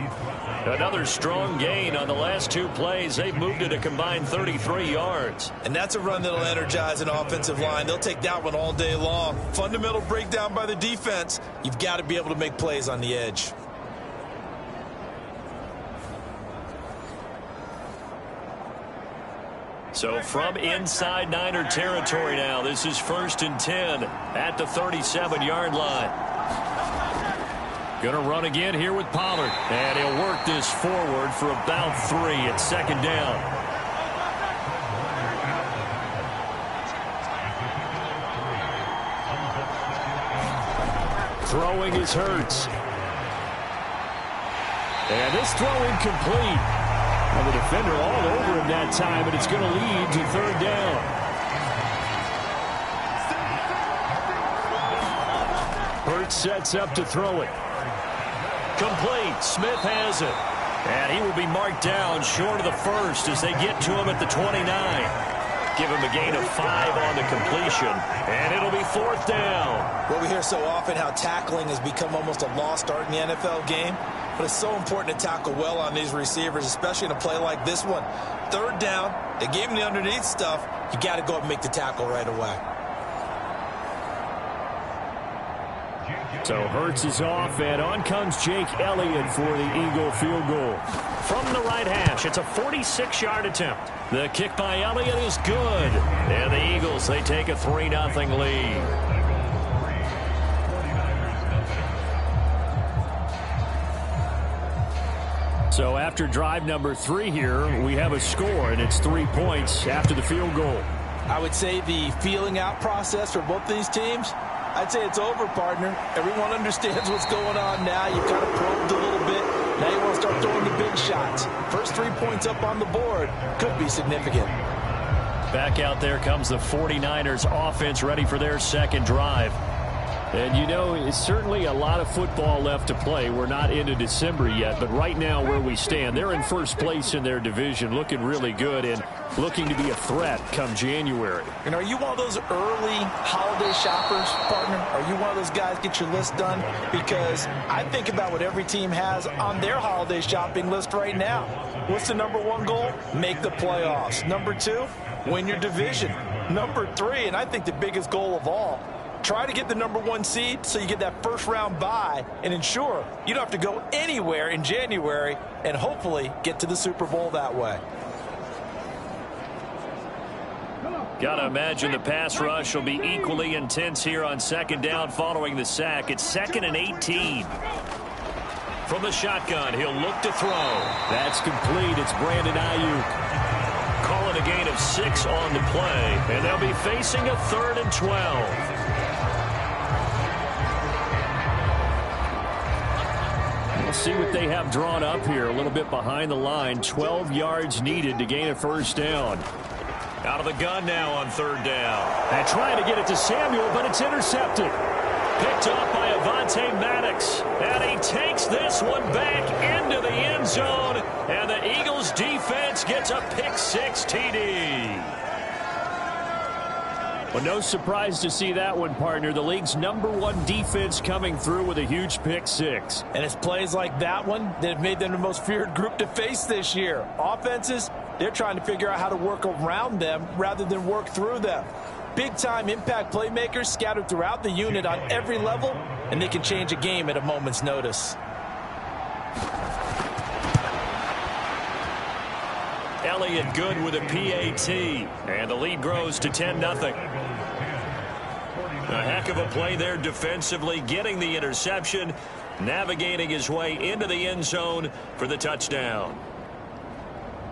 Speaker 2: Another strong gain on the last 2 plays. They've moved it a combined 33 yards.
Speaker 1: And that's a run that'll energize an offensive line. They'll take that one all day long. Fundamental breakdown by the defense. You've got to be able to make plays on the edge.
Speaker 2: So from inside Niner territory now, this is 1st and 10 at the 37-yard line.
Speaker 3: Going to run again here with Pollard.
Speaker 2: And he'll work this forward for about 3 at 2nd down.
Speaker 3: Throwing is Hurts. And this throw incomplete. Well, the defender all over him that time, and it's going to lead to 3rd down. Hurts sets up to throw it.
Speaker 2: Complete. Smith has it. And he will be marked down short of the 1st as they get to him at the 29. Give him a gain of 5 on the completion. And it'll be 4th down.
Speaker 1: Well, we hear so often how tackling has become almost a lost art in the NFL game. But it's so important to tackle well on these receivers, especially in a play like this one. 3rd down, they gave him the underneath stuff. You got to go up and make the tackle right away.
Speaker 3: So Hurts is off, and on comes Jake Elliott for the Eagle field goal.
Speaker 2: From the right hash, it's a 46-yard attempt. The kick by Elliott is good. And the Eagles, they take a 3-0 lead.
Speaker 3: So after drive number 3 here, we have a score, and it's 3 points after the field goal.
Speaker 1: I would say the feeling out process for both these teams, I'd say it's over, partner. Everyone understands what's going on now. You've kind of probed a little bit. Now you want to start throwing the big shots. First 3 points up on the board could be significant.
Speaker 2: Back out there comes the 49ers offense ready for their 2nd drive.
Speaker 3: And, you know, it's certainly a lot of football left to play. We're not into December yet, but right now where we stand, they're in first place in their division, looking really good and looking to be a threat come January.
Speaker 1: And are you one of those early holiday shoppers, partner? Are you one of those guys get your list done? Because I think about what every team has on their holiday shopping list right now. What's the number one goal? Make the playoffs. Number two, win your division. Number three, and I think the biggest goal of all, try to get the number one seed so you get that first round bye and ensure you don't have to go anywhere in January and hopefully get to the Super Bowl that way.
Speaker 2: Got to imagine the pass rush will be equally intense here on second down following the sack. It's 2nd and 18. From the shotgun, he'll look to throw.
Speaker 3: That's complete. It's Brandon Ayuk.
Speaker 2: Calling a gain of 6 on the play, and they'll be facing a 3rd and 12.
Speaker 3: We'll see what they have drawn up here. A little bit behind the line. 12 yards needed to gain a first down.
Speaker 2: Out of the gun now on 3rd down.
Speaker 3: And trying to get it to Samuel, but it's intercepted.
Speaker 2: Picked off by Avonte Maddox. And he takes this one back into the end zone. And the Eagles defense gets a pick-6 TD.
Speaker 3: Well, no surprise to see that one, partner. The league's #1 defense coming through with a huge pick-6.
Speaker 1: And it's plays like that one that have made them the most feared group to face this year. Offenses, they're trying to figure out how to work around them rather than work through them. Big-time impact playmakers scattered throughout the unit on every level, and they can change a game at a moment's notice.
Speaker 2: Elliott good with a PAT, and the lead grows to 10-0. A heck of a play there defensively, getting the interception, navigating his way into the end zone for the touchdown.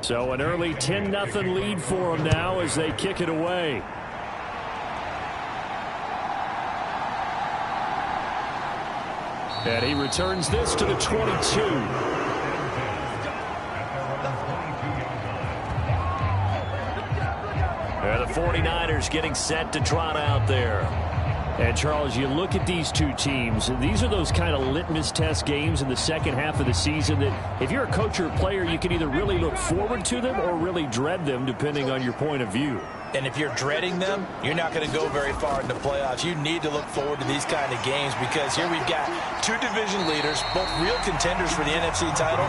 Speaker 3: So an early 10-0 lead for them now as they kick it away. And he returns this to the 22.
Speaker 2: The 49ers getting set to trot out there.
Speaker 3: And, Charles, you look at these two teams, these are those kind of litmus test games in the second half of the season that if you're a coach or a player, you can either really look forward to them or really dread them, depending on your point of view.
Speaker 1: And if you're dreading them, you're not going to go very far in the playoffs. You need to look forward to these kind of games because here we've got two division leaders, both real contenders for the NFC title.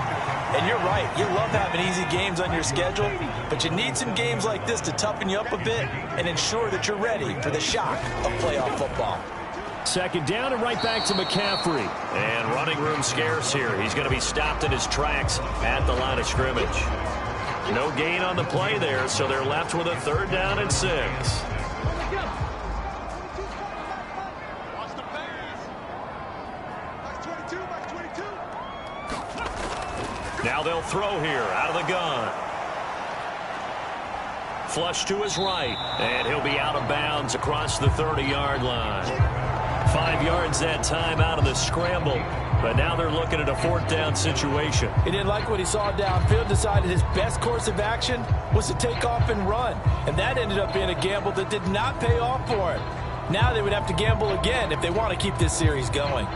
Speaker 1: And you're right, you love having easy games on your schedule, but you need some games like this to toughen you up a bit and ensure that you're ready for the shock of playoff football.
Speaker 3: Second down and right back to McCaffrey.
Speaker 2: And running room scarce here. He's going to be stopped in his tracks at the line of scrimmage. No gain on the play there, so they're left with a 3rd down and 6. Now they'll throw here out of the gun. Flush to his right, and he'll be out of bounds across the 30-yard line. 5 yards that time out of the scramble. But now they're looking at a 4th down situation.
Speaker 1: He didn't like what he saw downfield, decided his best course of action was to take off and run. And that ended up being a gamble that did not pay off for him. Now they would have to gamble again if they want to keep this series going.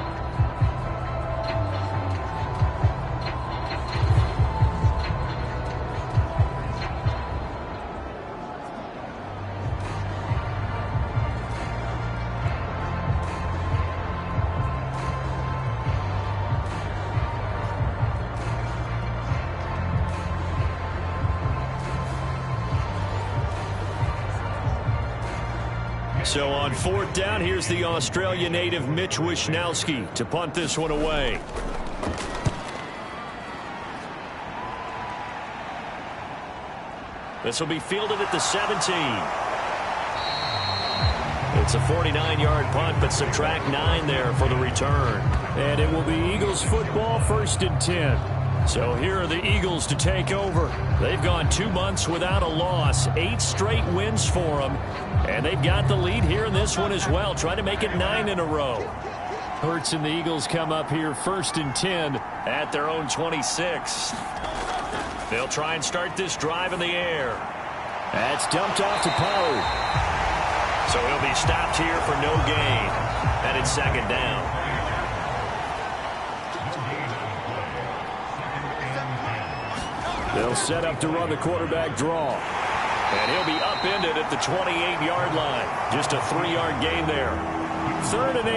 Speaker 3: So on 4th down, here's the Australia native Mitch Wishnowsky to punt this one away.
Speaker 2: This will be fielded at the 17. It's a 49-yard punt, but subtract 9 there for the return.
Speaker 3: And it will be Eagles football, 1st and 10. So here are the Eagles to take over. They've gone 2 months without a loss, 8 straight wins for them. And they've got the lead here in this one as well, trying to make it 9 in a row. Hurts and the Eagles come up here 1st and 10
Speaker 2: at their own 26. They'll try and start this drive in the air.
Speaker 3: That's dumped off to Pollard.
Speaker 2: So he'll be stopped here for no gain. And it's second down.
Speaker 3: They'll set up to run the quarterback draw.
Speaker 2: And he'll be upended at the 28-yard line. Just a 3-yard gain there.
Speaker 3: 3rd and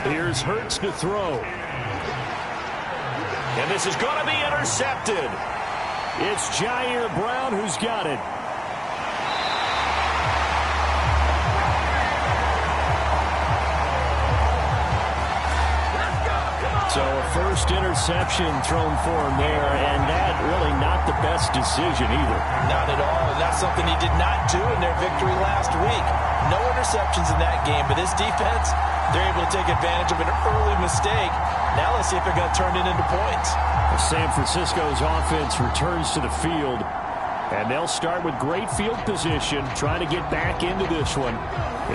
Speaker 3: 8. Here's Hurts to throw.
Speaker 2: And this is going to be intercepted.
Speaker 3: It's Jair Brown who's got it. So a first interception thrown for him there, and that really not the best decision either.
Speaker 1: Not at all, and that's something he did not do in their victory last week. No interceptions in that game, but this defense, they're able to take advantage of an early mistake. Now let's see if they're going to turn it into points.
Speaker 3: San Francisco's offense returns to the field, and they'll start with great field position, trying to get back into this one.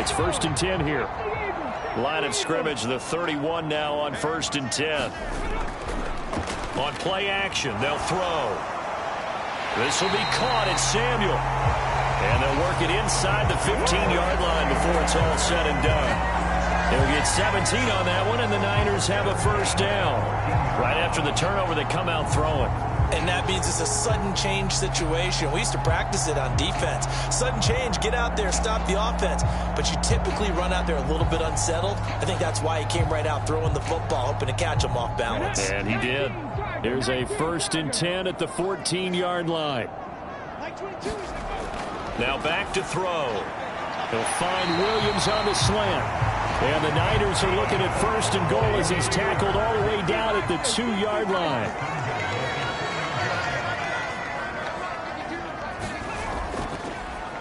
Speaker 3: It's 1st and 10 here.
Speaker 2: Line of scrimmage, the 31 now on 1st and 10. On play action, they'll throw. This will be caught at Samuel. And they'll work it inside the 15-yard line before it's all said and done. They'll get 17 on that one, and the Niners have a first down. Right after the turnover, they come out throwing.
Speaker 1: And that means it's a sudden change situation. We used to practice it on defense. Sudden change, get out there, stop the offense. But you typically run out there a little bit unsettled. I think that's why he came right out throwing the football, hoping to catch him off balance.
Speaker 2: And he did.
Speaker 3: Here's a 1st and 10 at the 14-yard line.
Speaker 2: Now back to throw.
Speaker 3: He'll find Williams on the slant. And the Niners are looking at 1st and goal as he's tackled all the way down at the 2-yard line.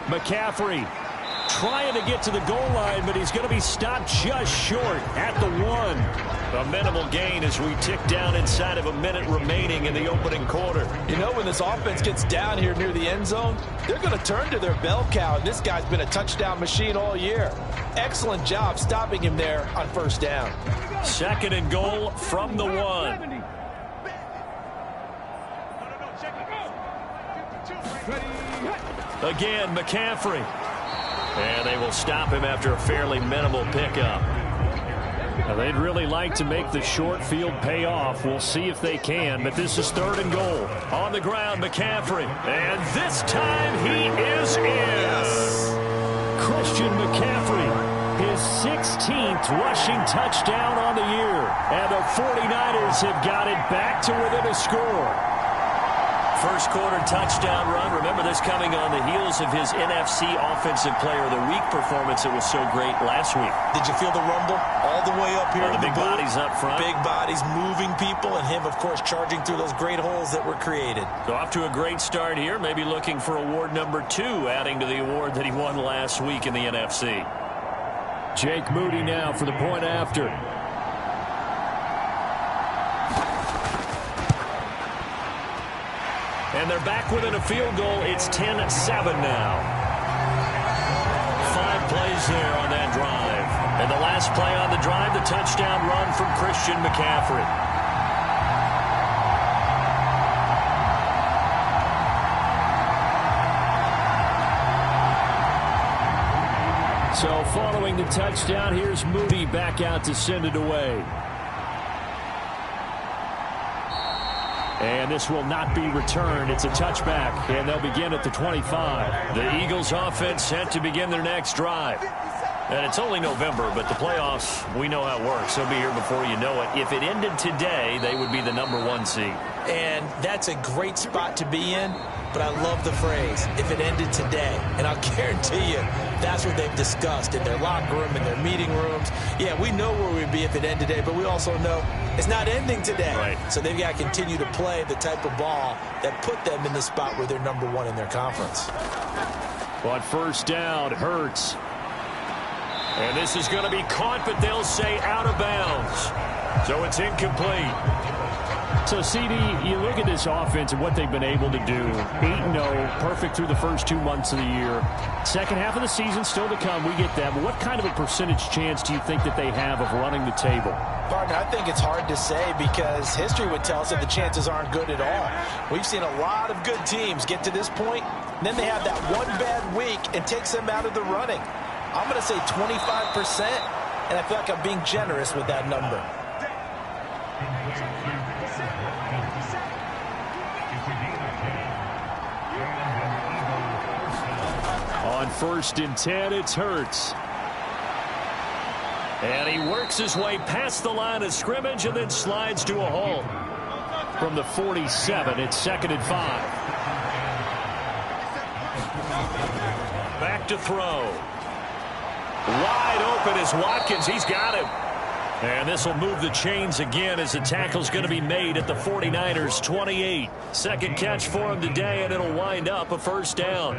Speaker 3: McCaffrey trying to get to the goal line, but he's going to be stopped just short at the 1.
Speaker 2: A minimal gain as we tick down inside of a minute remaining in the opening quarter.
Speaker 1: You know, when this offense gets down here near the end zone, they're going to turn to their bell cow, and this guy's been a touchdown machine all year. Excellent job stopping him there on 1st down.
Speaker 2: 2nd and goal from the 1. Again, McCaffrey. And they will stop him after a fairly minimal pickup.
Speaker 3: Now, they'd really like to make the short field pay off. We'll see if they can, but this is 3rd and goal.
Speaker 2: On the ground, McCaffrey. And this time he is in.
Speaker 1: Yes.
Speaker 3: Christian McCaffrey, his 16th rushing touchdown on the year. And the 49ers have got it back to within a score.
Speaker 2: First quarter touchdown run. Remember this coming on the heels of his NFC Offensive Player of the Week performance that was so great last week.
Speaker 1: Did you feel the rumble all the way up here?
Speaker 2: The big bodies up front.
Speaker 1: Big bodies moving people, and him, of course, charging through those great holes that were created.
Speaker 2: So off to a great start here. Maybe looking for award number 2, adding to the award that he won last week in the NFC.
Speaker 3: Jake Moody now for the point after.
Speaker 2: And they're back within a field goal. It's 10-7 now. 5 plays there on that drive. And the last play on the drive, the touchdown run from Christian McCaffrey.
Speaker 3: So following the touchdown, here's Moody back out to send it away. And this will not be returned. It's a touchback, and they'll begin at the 25.
Speaker 2: The Eagles offense set to begin their next drive. And it's only November, but the playoffs, we know how it works. They'll be here before you know it. If it ended today, they would be the number 1 seed.
Speaker 1: And that's a great spot to be in, but I love the phrase, if it ended today. And I'll guarantee you, that's what they've discussed in their locker room, in their meeting rooms. Yeah, we know where we'd be if it ended today, but we also know it's not ending today.
Speaker 2: Right.
Speaker 1: So they've got to continue to play the type of ball that put them in the spot where they're number 1 in their conference.
Speaker 3: But 1st down, Hurts.
Speaker 2: And this is going to be caught, but they'll say out of bounds. So it's incomplete.
Speaker 3: So, CD, you look at this offense and what they've been able to do. 8-0, perfect through the first 2 months of the year. Second half of the season still to come. We get that. But what kind of a percentage chance do you think that they have of running the table?
Speaker 1: Partner, I think it's hard to say because history would tell us that the chances aren't good at all. We've seen a lot of good teams get to this point, and then they have that one bad week and takes them out of the running. I'm going to say 25%, and I feel like I'm being generous with that number.
Speaker 3: On 1st and 10, it's Hurts. And he works his way past the line of scrimmage and then slides to a halt. From the 47, it's 2nd and 5. Back to throw. Wide open is Watkins. He's got him. And this will move the chains again as the tackle's going to be made at the 49ers 28. Second catch for him today, and it'll wind up a first down.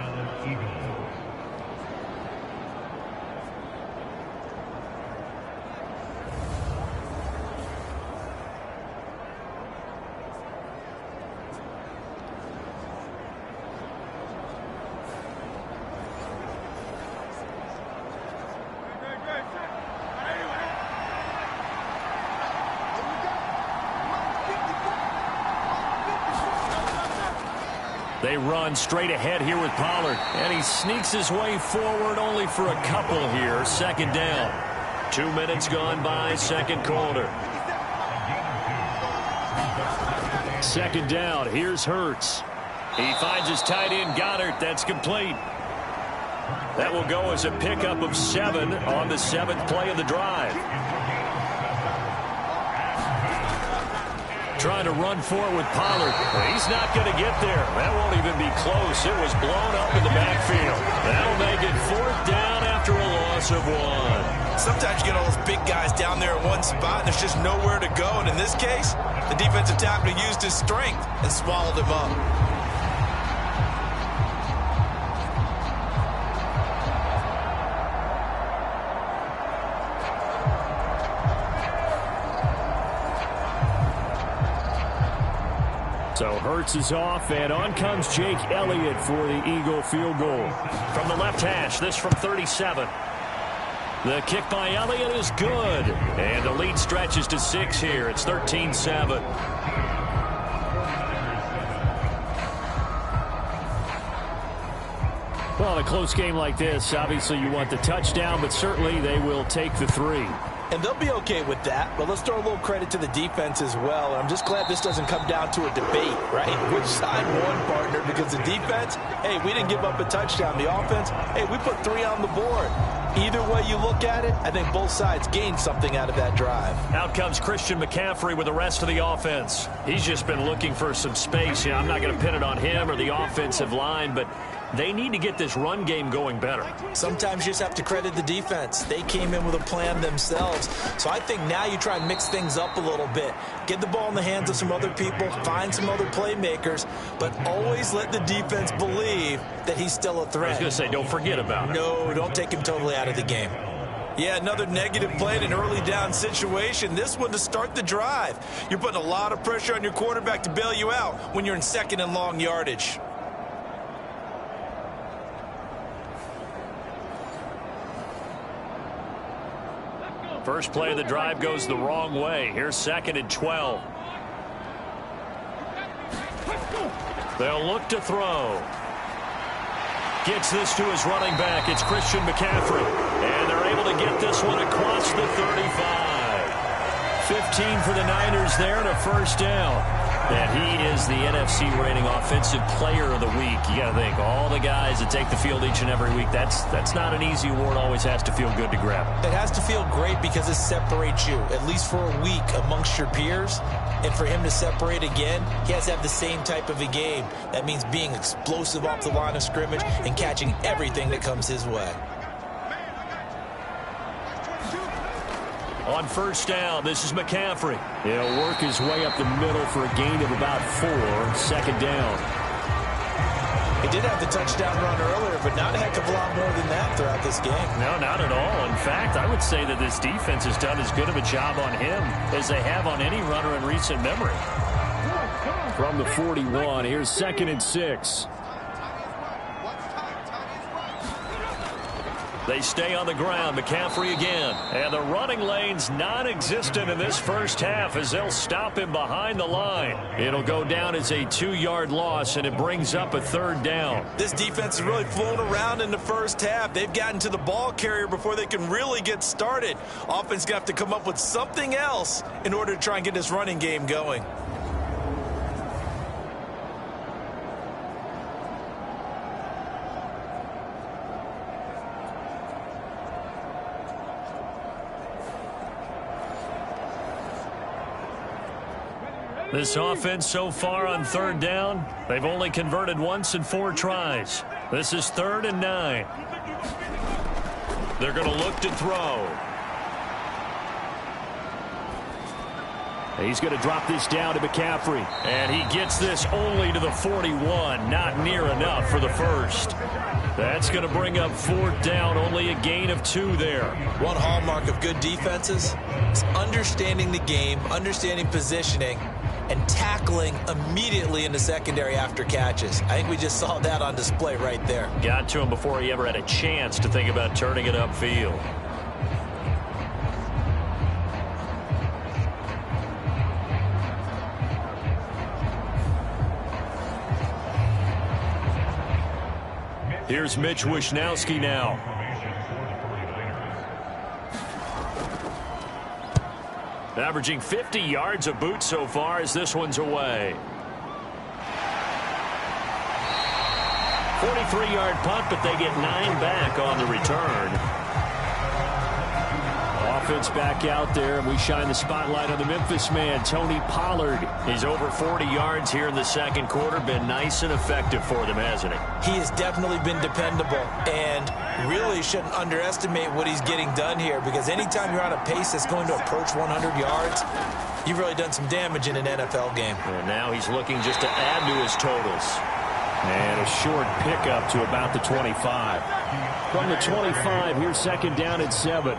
Speaker 3: They run straight ahead here with Pollard. And he sneaks his way forward only for a couple here. Second down. 2 minutes gone by, second quarter. Second down. Here's Hurts. He finds his tight end, Goddard. That's complete. That will go as a pickup of 7 on the 7th play of the drive. Trying to run forward with Pollard. He's not going to get there. That won't even be close. It was blown up in the backfield. That'll make it 4th down after a loss of 1.
Speaker 7: Sometimes you get all those big guys down there in one spot, and there's just nowhere to go. And in this case, the defensive tackle used his strength and swallowed him up.
Speaker 3: So Hurts is off, and on comes Jake Elliott for the Eagle field goal. From the left hash, this from 37. The kick by Elliott is good. And the lead stretches to 6 here. It's 13-7. Well, in a close game like this, obviously you want the touchdown, but certainly they will take the 3.
Speaker 1: And they'll be okay with that, but let's throw a little credit to the defense as well. I'm just glad this doesn't come down to a debate, right? Which side won, partner? Because the defense, hey, we didn't give up a touchdown. The offense, hey, we put 3 on the board. Either way you look at it, I think both sides gained something out of that drive.
Speaker 3: Out comes Christian McCaffrey with the rest of the offense. He's just been looking for some space. Yeah, I'm not going to pin it on him or the offensive line, but they need to get this run game going better.
Speaker 1: Sometimes you just have to credit the defense. They came in with a plan themselves. So I think now you try and mix things up a little bit. Get the ball in the hands of some other people, find some other playmakers, but always let the defense believe that he's still a threat.
Speaker 3: I was going to say, don't forget about it.
Speaker 1: No, don't take him totally out of the game.
Speaker 7: Yeah, another negative play in an early down situation. This one to start the drive. You're putting a lot of pressure on your quarterback to bail you out when you're in 2nd and long yardage.
Speaker 3: First play of the drive goes the wrong way. Here's 2nd and 12. They'll look to throw. Gets this to his running back. It's Christian McCaffrey. And they're able to get this one across the 35. 15 for the Niners there and a first down. And he is the NFC rating offensive player of the week. You got to think, all the guys that take the field each and every week, that's not an easy award. Always has to feel good to grab.
Speaker 1: It has to feel great because it separates you, at least for a week, amongst your peers. And for him to separate again, he has to have the same type of a game. That means being explosive off the line of scrimmage and catching everything that comes his way.
Speaker 3: On first down, this is McCaffrey. He'll work his way up the middle for a gain of about 4. 2nd down.
Speaker 1: He did have the touchdown run earlier, but not a heck of a lot more than that throughout this game.
Speaker 3: No, not at all. In fact, I would say that this defense has done as good of a job on him as they have on any runner in recent memory. From the 41, here's 2nd and 6.
Speaker 2: They stay on the ground. McCaffrey again. And the running lane's non-existent in this first half as they'll stop him behind the line. It'll go down as a 2-yard loss, and it brings up a 3rd down.
Speaker 7: This defense has really flown around in the first half. They've gotten to the ball carrier before they can really get started. Offense going to have to come up with something else in order to try and get this running game going.
Speaker 2: This offense so far on 3rd down, they've only converted once in 4 tries. This is 3rd and 9. They're going to look to throw.
Speaker 3: He's going to drop this down to McCaffrey.
Speaker 2: And he gets this only to the 41. Not near enough for the first. That's going to bring up 4th down. Only a gain of 2 there.
Speaker 7: One hallmark of good defenses is understanding the game, understanding positioning, and tackling immediately in the secondary after catches. I think we just saw that on display right there.
Speaker 2: Got to him before he ever had a chance to think about turning it upfield. Here's Mitch Wishnowski now. Averaging 50 yards a boot so far as this one's away. 43-yard punt, but they get 9 back on the return. Offense back out there, and we shine the spotlight on the Memphis man, Tony Pollard. He's over 40 yards here in the second quarter. Been nice and effective for them, hasn't he?
Speaker 7: He has definitely been dependable, and really shouldn't underestimate what he's getting done here, because anytime you're on a pace that's going to approach 100 yards, you've really done some damage in an NFL game.
Speaker 2: And now he's looking just to add to his totals.
Speaker 3: And a short pickup to about the 25. From the 25, here's 2nd down and 7.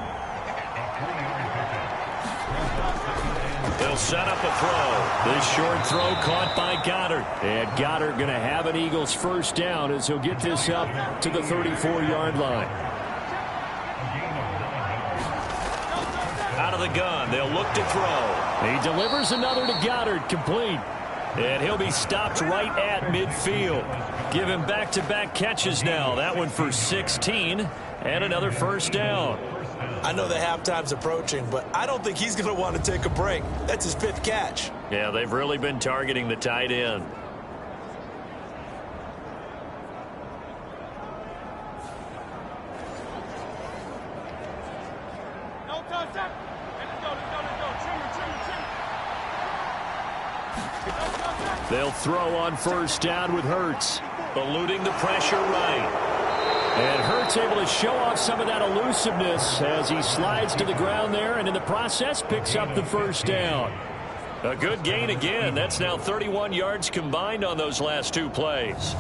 Speaker 2: They'll set up a throw. This short throw caught by Goddard.
Speaker 3: And Goddard going to have an Eagles 1st down as he'll get this up to the 34-yard line.
Speaker 2: Out of the gun, they'll look to throw.
Speaker 3: He delivers another to Goddard, complete.
Speaker 2: And he'll be stopped right at midfield. Give him back-to-back catches now. That one for 16 and another 1st down.
Speaker 7: I know the halftime's approaching, but I don't think he's going to want to take a break. That's his 5th catch.
Speaker 2: Yeah, they've really been targeting the tight end. They'll throw on 1st down with Hurts. Eluding the pressure right.
Speaker 3: And Hurts able to show off some of that elusiveness as he slides to the ground there, and in the process picks up the 1st down.
Speaker 2: A good gain again. That's now 31 yards combined on those last 2 plays.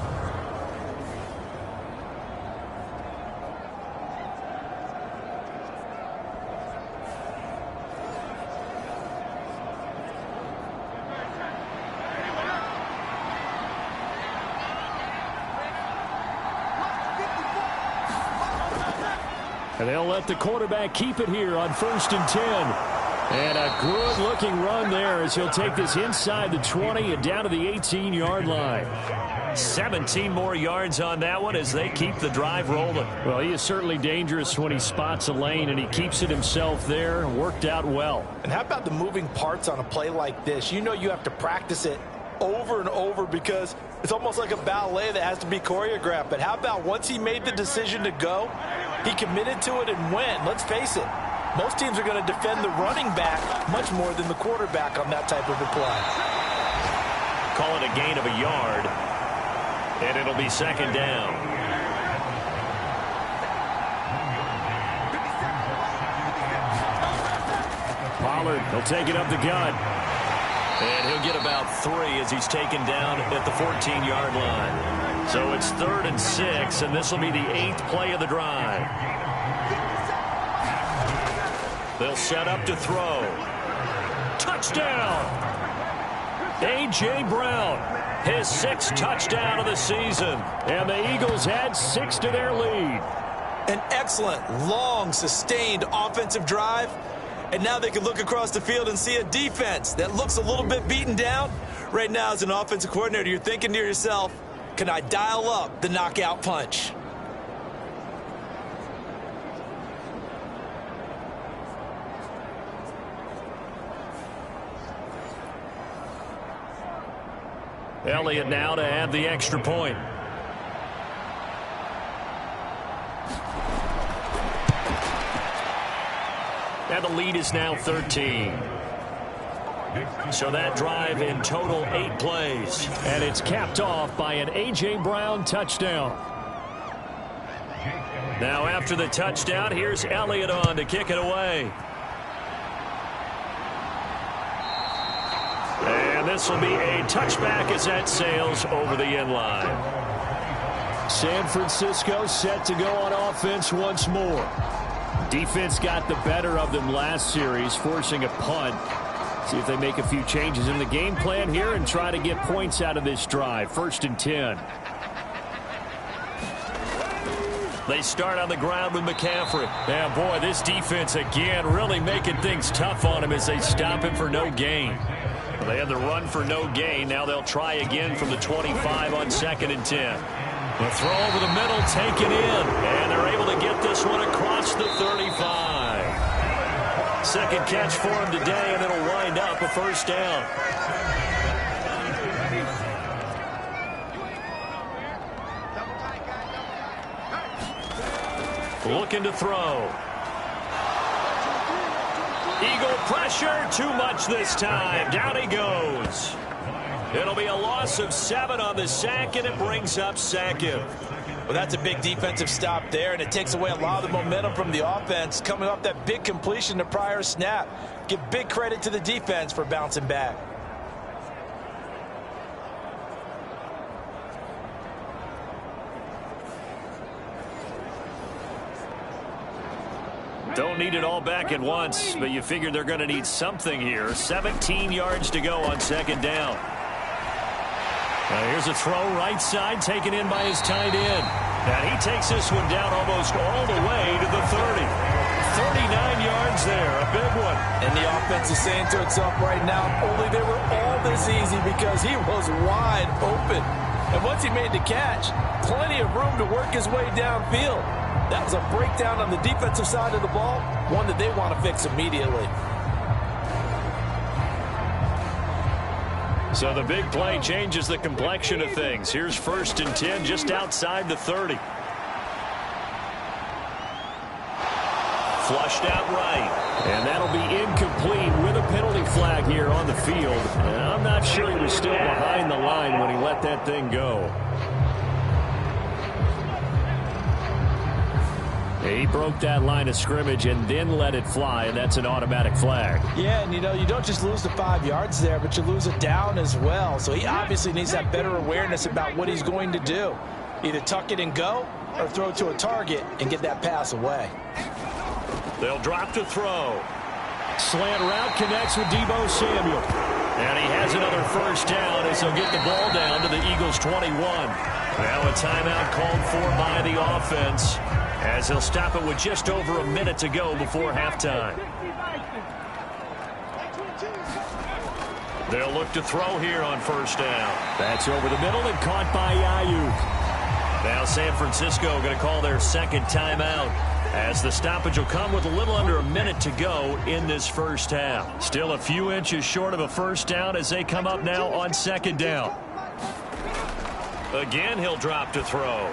Speaker 3: And they'll let the quarterback keep it here on 1st and 10. And a good-looking run there as he'll take this inside the 20 and down to the 18-yard line.
Speaker 2: 17 more yards on that one as they keep the drive rolling.
Speaker 3: Well, he is certainly dangerous when he spots a lane, and he keeps it himself there. Worked out well.
Speaker 7: And how about the moving parts on a play like this? You know you have to practice it over and over because it's almost like a ballet that has to be choreographed. But how about once he made the decision to go, he committed to it and went. Let's face it, most teams are going to defend the running back much more than the quarterback on that type of a play.
Speaker 2: Call it a gain of a yard, and it'll be 2nd down.
Speaker 3: Pollard, he'll take it up the gut.
Speaker 2: And he'll get about 3 as he's taken down at the 14-yard line. So it's 3rd and 6, and this will be the 8th play of the drive. They'll set up to throw. Touchdown! A A.J. Brown, his 6th touchdown of the season.
Speaker 3: And the Eagles add 6 to their lead.
Speaker 7: An excellent, long, sustained offensive drive. And now they can look across the field and see a defense that looks a little bit beaten down. Right now, as an offensive coordinator, you're thinking to yourself, can I dial up the knockout punch?
Speaker 2: Elliott now to add the extra point. And the lead is now 13. So that drive in total 8 plays.
Speaker 3: And it's capped off by an A.J. Brown touchdown.
Speaker 2: Now after the touchdown, here's Elliott on to kick it away. And this will be a touchback as that sails over the end line.
Speaker 3: San Francisco set to go on offense once more. Defense got the better of them last series, forcing a punt. See if they make a few changes in the game plan here and try to get points out of this drive. 1st and 10.
Speaker 2: They start on the ground with McCaffrey.
Speaker 3: Yeah, boy, this defense again really making things tough on him as they stop him for no gain.
Speaker 2: They had the run for no gain. Now they'll try again from the 25 on 2nd and 10. The throw over the middle taken in. And they're able to get this one across the 35. 2nd catch for him today, and it'll wind up a 1st down. Looking to throw. Eagle pressure, too much this time. Down he goes. It'll be a loss of 7 on the sack, and it brings up 2nd.
Speaker 7: Well, that's a big defensive stop there, and it takes away a lot of the momentum from the offense coming off that big completion the prior snap. Give big credit to the defense for bouncing back.
Speaker 2: Don't need it all back at once, but you figure they're going to need something here. 17 yards to go on 2nd down. Here's a throw right side taken in by his tight end. And he takes this one down almost all the way to the 30. 39 yards there, a big one.
Speaker 7: And the offense is saying to itself right now, only they were all this easy because he was wide open. And once he made the catch, plenty of room to work his way downfield. That was a breakdown on the defensive side of the ball, one that they want to fix immediately.
Speaker 2: So the big play changes the complexion of things. Here's 1st and 10 just outside the 30. Flushed out right.
Speaker 3: And that'll be incomplete with a penalty flag here on the field. And I'm not sure he was still behind the line when he let that thing go. He broke that line of scrimmage and then let it fly, and that's an automatic flag.
Speaker 7: Yeah, and you know, you don't just lose the 5 yards there, but you lose it down as well. So he obviously needs that better awareness about what he's going to do. Either tuck it and go or throw to a target and get that pass away.
Speaker 2: They'll drop to throw.
Speaker 3: Slant route connects with Deebo Samuel.
Speaker 2: And he has another 1st down as he'll get the ball down to the Eagles' 21. Now a timeout called for by the offense, as he'll stop it with just over a minute to go before halftime. They'll look to throw here on 1st down.
Speaker 3: That's over the middle and caught by Ayuk.
Speaker 2: Now San Francisco going to call their 2nd timeout, as the stoppage will come with a little under a minute to go in this 1st half. Still a few inches short of a 1st down as they come up now on 2nd down. Again, he'll drop to throw.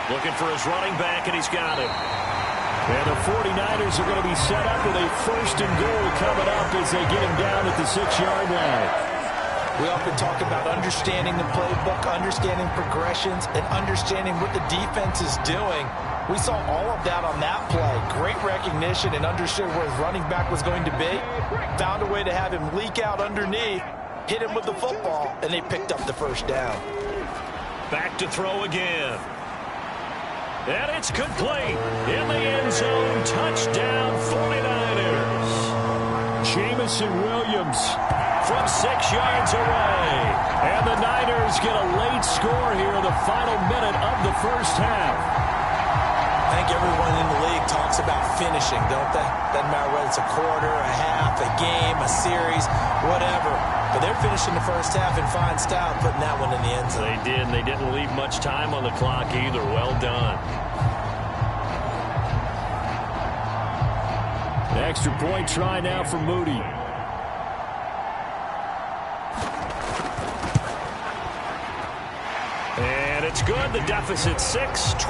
Speaker 2: Looking for his running back, and he's got it.
Speaker 3: And the 49ers are going to be set up with a 1st and goal coming up as they get him down at the 6-yard line.
Speaker 7: We often talk about understanding the playbook, understanding progressions, and understanding what the defense is doing. We saw all of that on that play. Great recognition and understood where his running back was going to be. Found a way to have him leak out underneath, hit him with the football, and they picked up the 1st down.
Speaker 2: Back to throw again. And it's complete. In the end zone, touchdown 49ers.
Speaker 3: Jamison Williams
Speaker 2: from 6 yards away. And the Niners get a late score here in the final minute of the first half.
Speaker 1: I think everyone in the league talks about finishing, don't they? Doesn't matter whether it's a quarter, a half, a game, a series, whatever. But they're finishing the first half in fine style, putting that one in the end zone.
Speaker 2: They did, and they didn't leave much time on the clock either. Well done.
Speaker 3: The extra point try now for Moody.
Speaker 2: And it's good. The deficit 6, 20-14.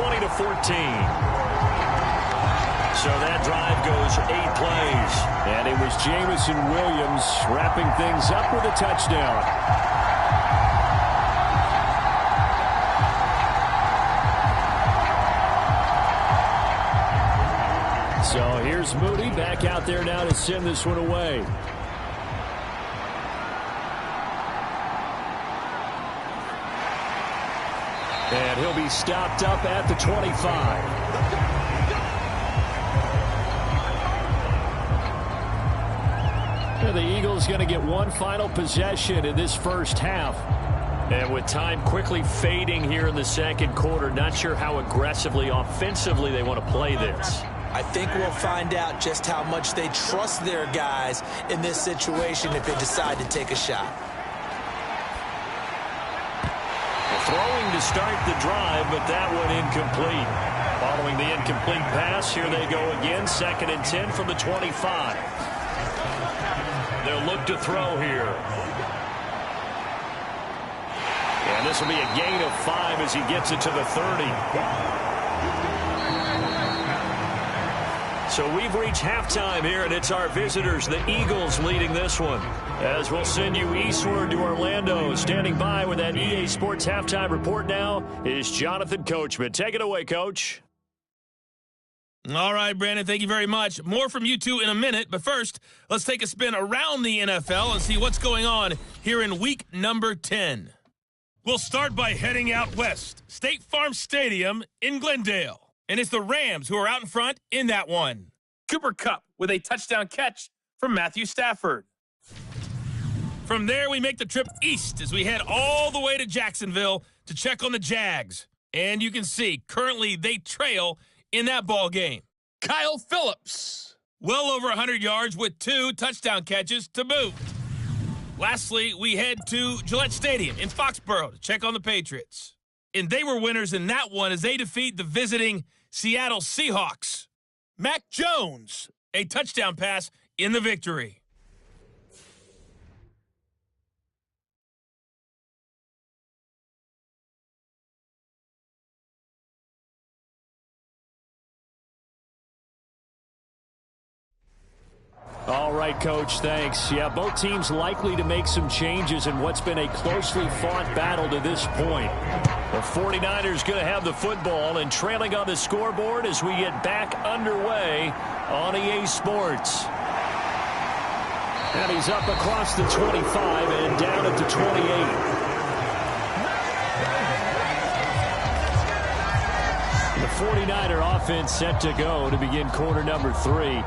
Speaker 2: So that drive goes 8 plays.
Speaker 3: And it was Jamison Williams wrapping things up with a touchdown. So here's Moody back out there now to send this one away. And he'll be stopped up at the 25. The Eagles going to get one final possession in this first half.
Speaker 2: And with time quickly fading here in the second quarter, not sure how aggressively, offensively they want to play this.
Speaker 1: I think we'll find out just how much they trust their guys in this situation if they decide to take a shot.
Speaker 2: Throwing to start the drive, but that one incomplete. Following the incomplete pass, here they go again. 2nd and 10 from the 25. They'll look to throw here. And this will be a gain of 5 as he gets it to the 30. So we've reached halftime here, and it's our visitors, the Eagles, leading this one. As we'll send you eastward to Orlando. Standing by with that EA Sports halftime report now is Jonathan Coachman. Take it away, Coach.
Speaker 5: All right, Brandon, thank you very much. More from you two in a minute, but first, let's take a spin around the NFL and see what's going on here in week number 10. We'll start by heading out west, State Farm Stadium in Glendale. And it's the Rams who are out in front in that one.
Speaker 6: Cooper Kupp with a touchdown catch from Matthew Stafford.
Speaker 5: From there, we make the trip east as we head all the way to Jacksonville to check on the Jags. And you can see, currently they trail in that ball game.
Speaker 6: Kyle Phillips.
Speaker 5: Well over 100 yards with 2 touchdown catches to boot. Lastly, we head to Gillette Stadium in Foxborough to check on the Patriots. And they were winners in that one as they defeat the visiting Seattle Seahawks. Mac Jones, a touchdown pass in the victory.
Speaker 3: All right, Coach, thanks. Yeah, both teams likely to make some changes in what's been a closely fought battle to this point.
Speaker 2: The 49ers going to have the football and trailing on the scoreboard as we get back underway on EA Sports.
Speaker 3: And he's up across the 25 and down at the 28. The 49er offense set to go to begin quarter number 3.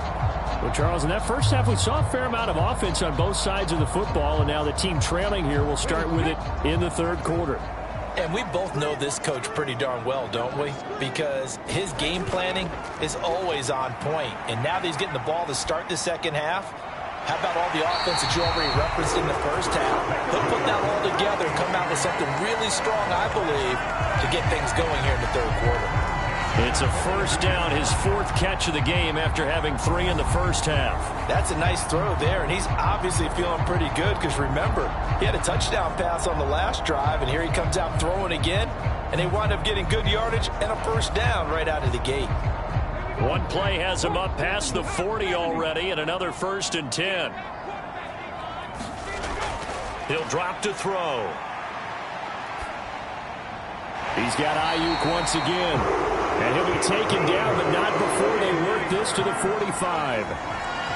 Speaker 3: Well, Charles, in that first half, we saw a fair amount of offense on both sides of the football, and now the team trailing here will start with it in the third quarter.
Speaker 1: And we both know this coach pretty darn well, don't we? Because his game planning is always on point. And now that he's getting the ball to start the second half, how about all the offense that you already referenced in the first half? He'll put that all together and come out with something really strong, I believe, to get things going here in the third quarter.
Speaker 2: It's a first down, his 4th catch of the game after having 3 in the first half.
Speaker 1: That's a nice throw there, and he's obviously feeling pretty good because, remember, he had a touchdown pass on the last drive, and here he comes out throwing again, and they wind up getting good yardage and a first down right out of the gate.
Speaker 2: One play has him up past the 40 already, and another 1st and 10. He'll drop to throw.
Speaker 3: He's got Ayuk once again. And he'll be taken down, but not before they work this to the 45.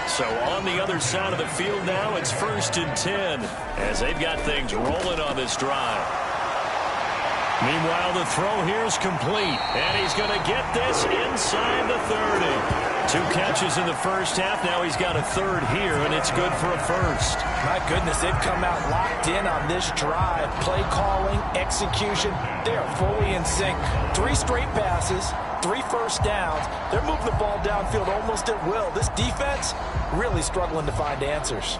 Speaker 2: So on the other side of the field now, it's 1st and 10 as they've got things rolling on this drive. Meanwhile, the throw here is complete, and he's going to get this inside the 30. 2 catches in the first half. Now he's got a third here, and it's good for a first.
Speaker 1: My goodness, they've come out locked in on this drive. Play calling, execution, they are fully in sync. 3 straight passes, 3 first downs. They're moving the ball downfield almost at will. This defense really struggling to find answers.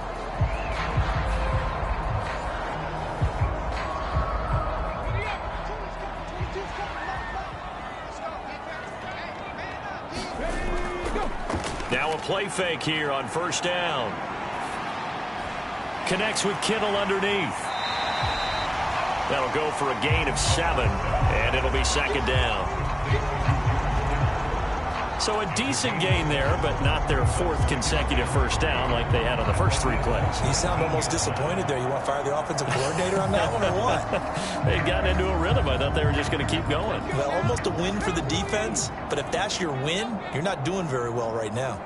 Speaker 2: Now a play fake here on first down. Connects with Kittle underneath. That'll go for a gain of 7, and it'll be second down. So a decent gain there, but not their 4th consecutive first down like they had on the first 3 plays.
Speaker 1: You sound almost disappointed there. You want to fire the offensive coordinator on that one or what?
Speaker 2: They'd gotten into a rhythm. I thought they were just going to keep going.
Speaker 1: Well, almost a win for the defense, but if that's your win, you're not doing very well right now.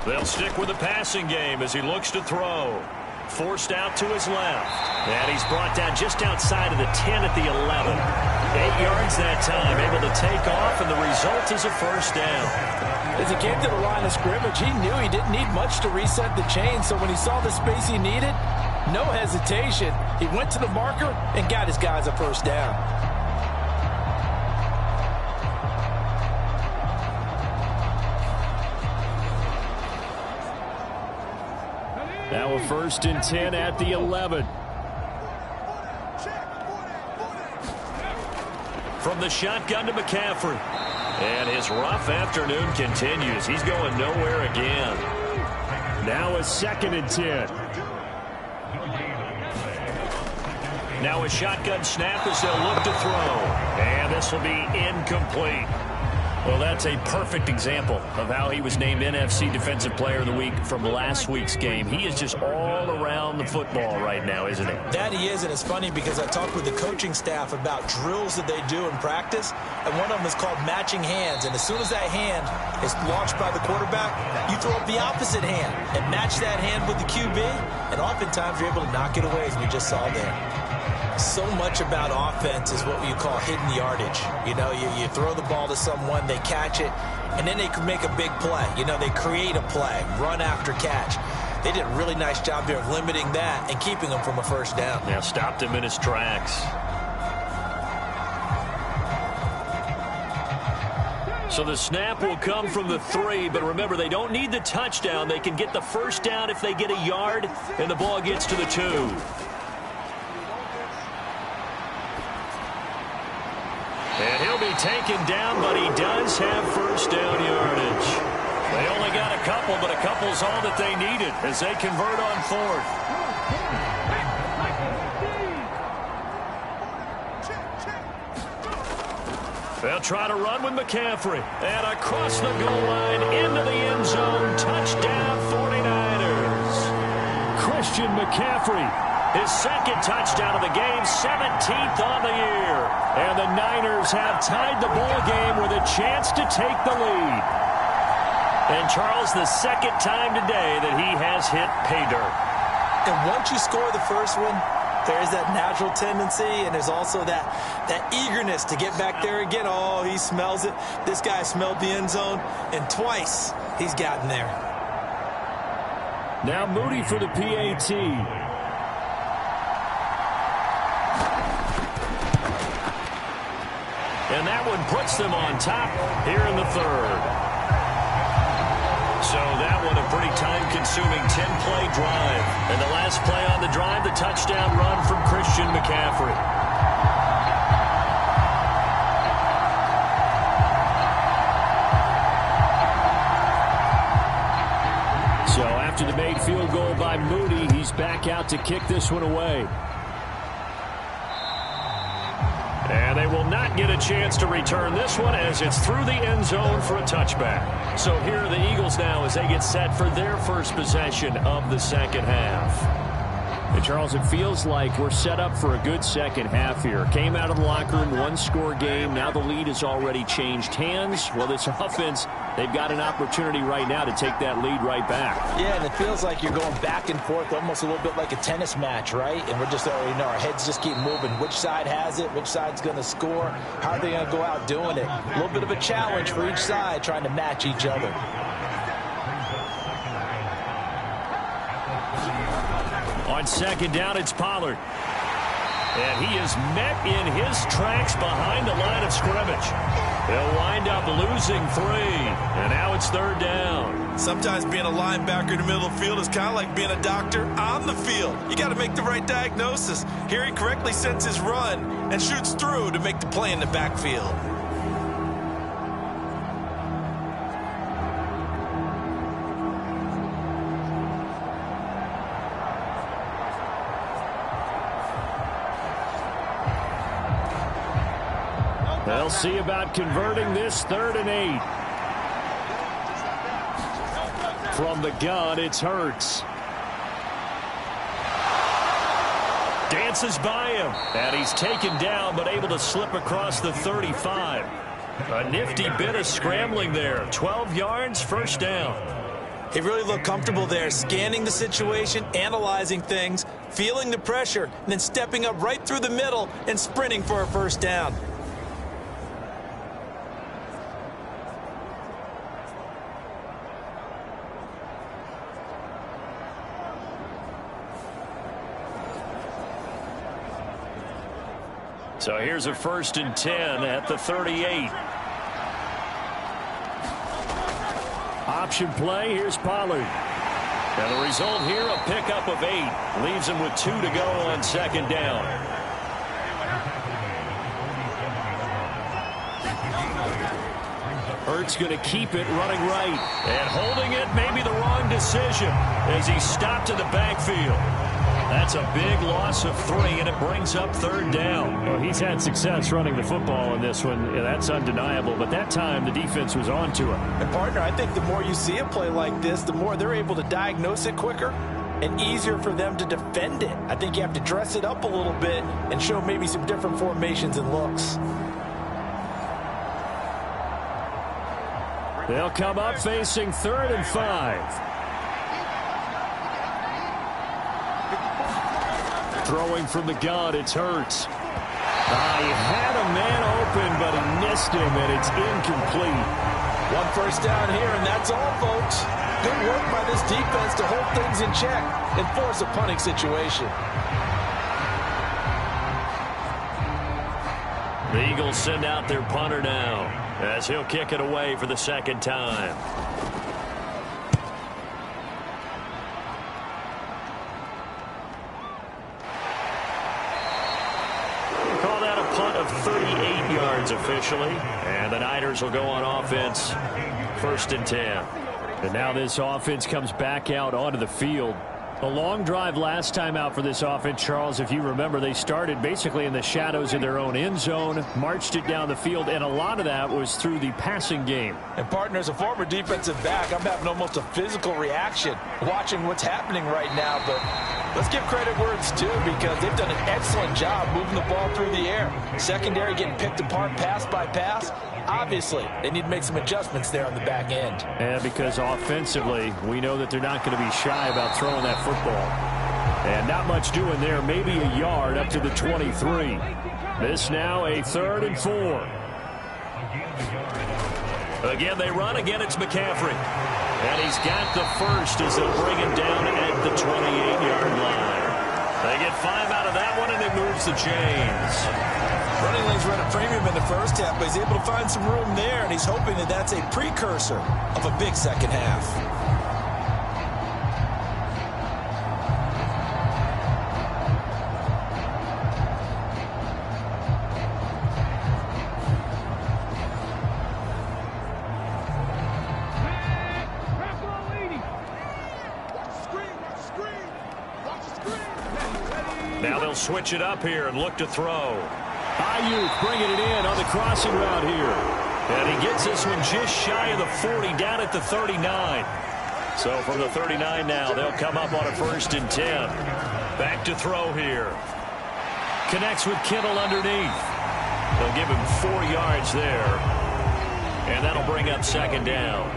Speaker 2: They'll stick with the passing game as he looks to throw. Forced out to his left. And he's brought down just outside of the 10 at the 11. 8 yards that time, able to take off, and the result is a first down.
Speaker 1: As he came to the line of scrimmage, he knew he didn't need much to reset the chain, so when he saw the space he needed, no hesitation. He went to the marker and got his guys a first down.
Speaker 3: Now a 1st and 10 at the 11.
Speaker 2: From the shotgun to McCaffrey. And his rough afternoon continues. He's going nowhere again.
Speaker 3: Now a 2nd and 10.
Speaker 2: Now a shotgun snap as they'll look to throw. And this will be incomplete. Well, that's a perfect example of how he was named NFC Defensive Player of the Week from last week's game. He is just all around the football right now, isn't he?
Speaker 1: That he is, and it's funny because I talked with the coaching staff about drills that they do in practice, and one of them is called matching hands. And as soon as that hand is launched by the quarterback, you throw up the opposite hand and match that hand with the QB, and oftentimes you're able to knock it away, as we just saw there. So much about offense is what you call hidden yardage. You know, you throw the ball to someone, they catch it, and then they can make a big play. You know, they create a play, run after catch. They did a really nice job there of limiting that and keeping him from a first down.
Speaker 2: Now stopped him in his tracks. So the snap will come from the 3, but remember, they don't need the touchdown. They can get the first down if they get a yard, and the ball gets to the 2. And he'll be taken down, but he does have first down yardage. They only got a couple, but a couple's all that they needed as they convert on 4th. They'll try to run with McCaffrey. And across the goal line into the end zone. Touchdown 49ers.
Speaker 3: Christian McCaffrey.
Speaker 2: His 2nd touchdown of the game, 17th on the year.
Speaker 3: And the Niners have tied the ball game with a chance to take the lead.
Speaker 2: And Charles, the 2nd time today that he has hit pay dirt.
Speaker 1: And once you score the first one, there's that natural tendency, and there's also that eagerness to get back there again. Oh, he smells it. This guy smelled the end zone, and twice he's gotten there.
Speaker 3: Now Moody for the PAT.
Speaker 2: And that one puts them on top here in the 3rd. So that one a pretty time-consuming 10-play drive. And the last play on the drive, the touchdown run from Christian McCaffrey.
Speaker 3: So after the made field goal by Moody, he's back out to kick this one away.
Speaker 2: And they will not get a chance to return this one as it's through the end zone for a touchback. So here are the Eagles now as they get set for their first possession of the second half.
Speaker 3: And Charles, it feels like we're set up for a good second half here. Came out of the locker room, 1-score game. Now the lead has already changed hands. Well, this offense they've got an opportunity right now to take that lead right back.
Speaker 1: Yeah, and it feels like you're going back and forth almost a little bit like a tennis match, right? And we're just already know our heads just keep moving. Which side has it? Which side's going to score? How are they going to go out doing it? A little bit of a challenge for each side trying to match each other.
Speaker 3: On second down, it's Pollard. And he is met in his tracks behind the line of scrimmage. They'll wind up losing 3. And now it's third down.
Speaker 7: Sometimes being a linebacker in the middle of the field is kind of like being a doctor on the field. You got to make the right diagnosis. Here he correctly sends his run and shoots through to make the play in the backfield.
Speaker 3: They'll see about converting this 3rd and 8. From the gun, it's Hurts. Dances by him. And he's taken down, but able to slip across the 35. A nifty bit of scrambling there. 12 yards, first down.
Speaker 1: He really looked comfortable there, scanning the situation, analyzing things, feeling the pressure, and then stepping up right through the middle and sprinting for a first down.
Speaker 3: So here's a 1st and 10 at the 38. Option play, here's Pollard. And the result here, a pickup of 8. Leaves him with 2 to go on second down. Hurts going to keep it running right. And holding it may be the wrong decision as he stopped in the backfield. That's a big loss of 3, and it brings up third down.
Speaker 8: Well, he's had success running the football in this one. Yeah, that's undeniable. But that time, the defense was on to him.
Speaker 1: And, partner, I think the more you see a play like this, the more they're able to diagnose it quicker and easier for them to defend it. I think you have to dress it up a little bit and show maybe some different formations and looks.
Speaker 3: They'll come up facing 3rd and 5. Throwing from the gun, it's Hurts. He had a man open, but he missed him, and it's incomplete.
Speaker 1: 1 first down here, and that's all, folks. Good work by this defense to hold things in check and force a punting situation.
Speaker 3: The Eagles send out their punter now as he'll kick it away for the 2nd time. Of 38 yards officially, and the Niners will go on offense, 1st and 10. And now this offense comes back out onto the field. A long drive last time out for this offense, Charles. If you remember, they started basically in the shadows of their own end zone, marched it down the field, and a lot of that was through the passing game.
Speaker 1: And, partner, as a former defensive back, I'm having almost a physical reaction watching what's happening right now. But let's give credit where it's due, because they've done an excellent job moving the ball through the air. Secondary getting picked apart pass by pass. Obviously, they need to make some adjustments there on the back end.
Speaker 3: And because offensively, we know that they're not going to be shy about throwing that football. And not much doing there, maybe a yard up to the 23. This now a 3rd and 4. Again, they run. Again, it's McCaffrey. And he's got the first as they'll bring him down at the 28-yard line. They get 5 out of that one, and it moves the chains.
Speaker 1: Running lanes run a premium in the first half, but he's able to find some room there, and he's hoping that that's a precursor of a big second half.
Speaker 3: Now they'll switch it up here and look to throw. Ayuk bringing it in on the crossing route here. And he gets this one just shy of the 40, down at the 39. So from the 39 now, they'll come up on a 1st and 10. Back to throw here. Connects with Kittle underneath. They'll give him 4 yards there.
Speaker 2: And that'll bring up second down.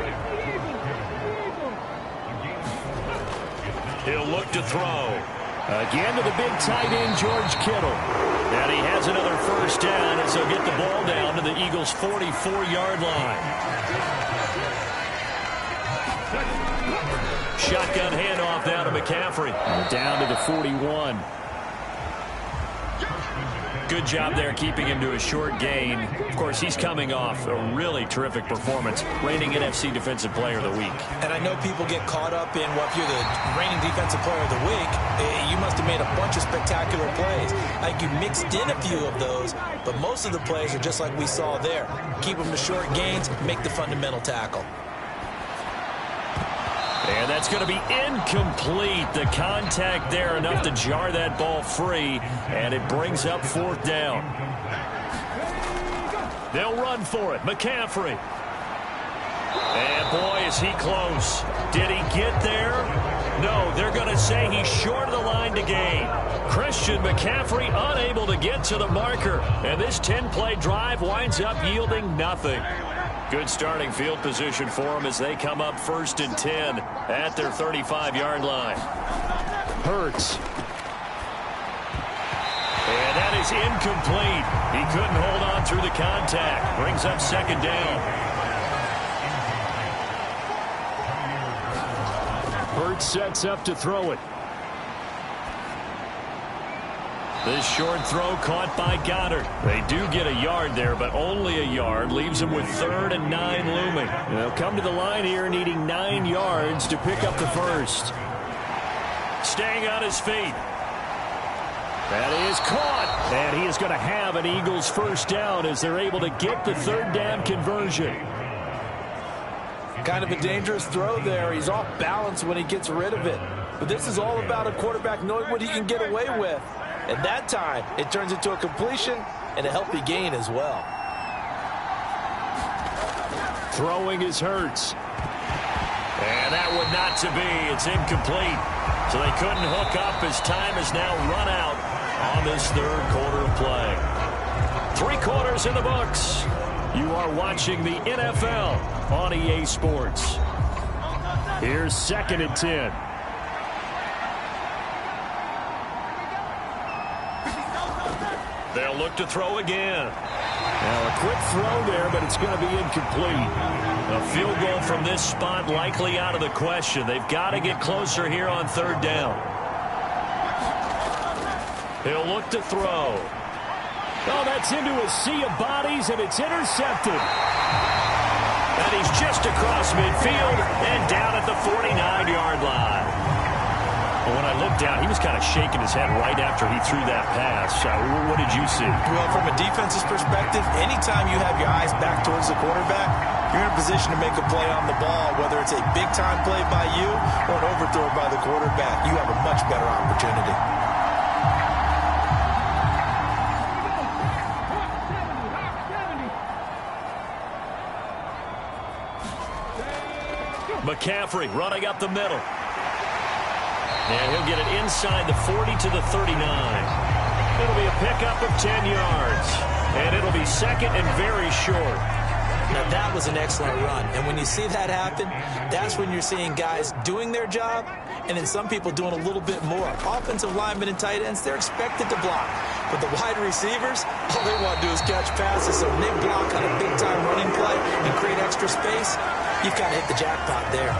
Speaker 2: He'll look to throw.
Speaker 3: Again to the big tight end, George Kittle.
Speaker 2: And he has another first down as he'll get the ball down to the Eagles' 44-yard line. Shotgun handoff now to McCaffrey.
Speaker 3: Down to the 41.
Speaker 2: Good job there keeping him to a short gain. Of course, he's coming off a really terrific performance, reigning NFC Defensive Player of the Week.
Speaker 1: And I know people get caught up in, well, if you're the reigning Defensive Player of the Week, you must have made a bunch of spectacular plays. I think you mixed in a few of those, but most of the plays are just like we saw there. Keep them to short gains, make the fundamental tackle.
Speaker 2: And that's going to be incomplete. The contact there enough to jar that ball free, and it brings up fourth down. They'll run for it. McCaffrey. And boy, is he close. Did he get there? No, they're going to say he's short of the line to gain. Christian McCaffrey unable to get to the marker. And this 10-play drive winds up yielding nothing. Good starting field position for them as they come up 1st and 10 at their 35-yard line.
Speaker 3: Hurts.
Speaker 2: And that is incomplete. He couldn't hold on through the contact. Brings up second down.
Speaker 3: Hurts sets up to throw it.
Speaker 2: This short throw caught by Goddard. They do get a yard there, but only a yard. Leaves them with 3rd and 9 looming.
Speaker 3: They'll come to the line here needing 9 yards to pick up the first.
Speaker 2: Staying on his feet.
Speaker 3: That is caught. And he is going to have an Eagles first down as they're able to get the 3rd down conversion.
Speaker 1: Kind of a dangerous throw there. He's off balance when he gets rid of it. But this is all about a quarterback knowing what he can get away with. At that time, it turns into a completion and a healthy gain as well.
Speaker 3: Throwing is Hurts.
Speaker 2: And that would not to be. It's incomplete. So they couldn't hook up as time has now run out on this 3rd quarter of play. 3 quarters in the books. You are watching the NFL on EA Sports.
Speaker 3: Here's 2nd and 10.
Speaker 2: They'll look to throw again.
Speaker 3: Now a quick throw there, but it's going to be incomplete.
Speaker 2: A field goal from this spot likely out of the question. They've got to get closer here on 3rd down. He'll look to throw.
Speaker 3: Oh, that's into a sea of bodies, and it's intercepted.
Speaker 2: And he's just across midfield and down at the 49-yard line. When I looked down, he was kind of shaking his head right after he threw that pass. What did you see?
Speaker 1: Well, from a defense's perspective, anytime you have your eyes back towards the quarterback, you're in a position to make a play on the ball, whether it's a big-time play by you or an overthrow by the quarterback. You have a much better opportunity.
Speaker 2: McCaffrey running up the middle. And he'll get it inside the 40 to the 39. It'll be a pickup of 10 yards. And it'll be 2nd and very short.
Speaker 1: Now, that was an excellent run. And when you see that happen, that's when you're seeing guys doing their job and then some people doing a little bit more. Offensive linemen and tight ends, they're expected to block. But the wide receivers, all they want to do is catch passes. So when they block on a big-time running play and create extra space, you've got to hit the jackpot there.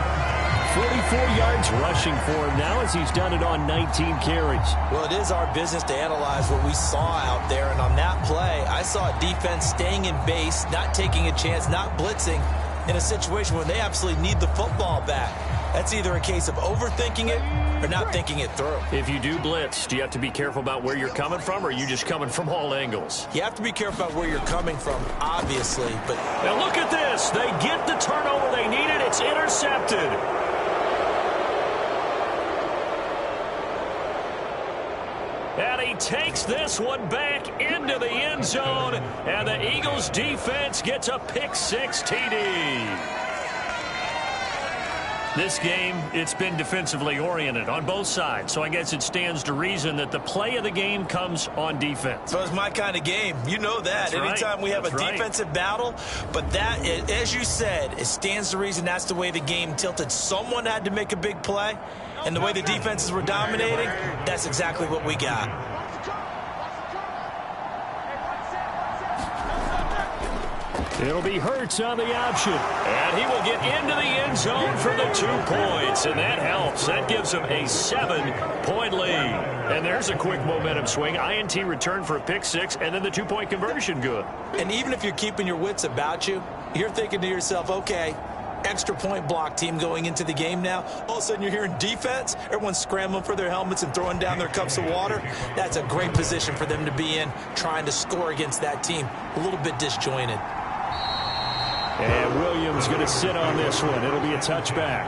Speaker 3: 44 yards rushing for him now as he's done it on 19 carries.
Speaker 1: Well, it is our business to analyze what we saw out there. And on that play, I saw a defense staying in base, not taking a chance, not blitzing in a situation where they absolutely need the football back. That's either a case of overthinking it or not thinking it through.
Speaker 2: If you do blitz, do you have to be careful about where you're coming from, or are you just coming from all angles?
Speaker 1: You have to be careful about where you're coming from, obviously. But
Speaker 2: now look at this. They get the turnover they needed. It's intercepted. And he takes this one back into the end zone, and the Eagles defense gets a pick-6 TD. This game, it's been defensively oriented on both sides, so I guess it stands to reason that the play of the game comes on defense.
Speaker 7: So it's my kind of game. You know that.
Speaker 2: That's
Speaker 7: Anytime
Speaker 2: right.
Speaker 7: we have
Speaker 2: That's
Speaker 7: a
Speaker 2: right.
Speaker 7: defensive battle, but that, as you said, it stands to reason that's the way the game tilted. Someone had to make a big play, and the way the defenses were dominating, that's exactly what we got.
Speaker 3: It'll be Hurts on the option.
Speaker 2: And he will get into the end zone for the 2 points, and that helps. That gives him a 7-point lead.
Speaker 3: And there's a quick momentum swing. INT return for a pick 6, and then the 2-point conversion good.
Speaker 7: And even if you're keeping your wits about you, you're thinking to yourself, okay, extra point block team going into the game now. All of a sudden you're hearing defense. Everyone's scrambling for their helmets and throwing down their cups of water. That's a great position for them to be in, trying to score against that team. A little bit disjointed.
Speaker 3: And Williams going to sit on this one. It'll be a touchback.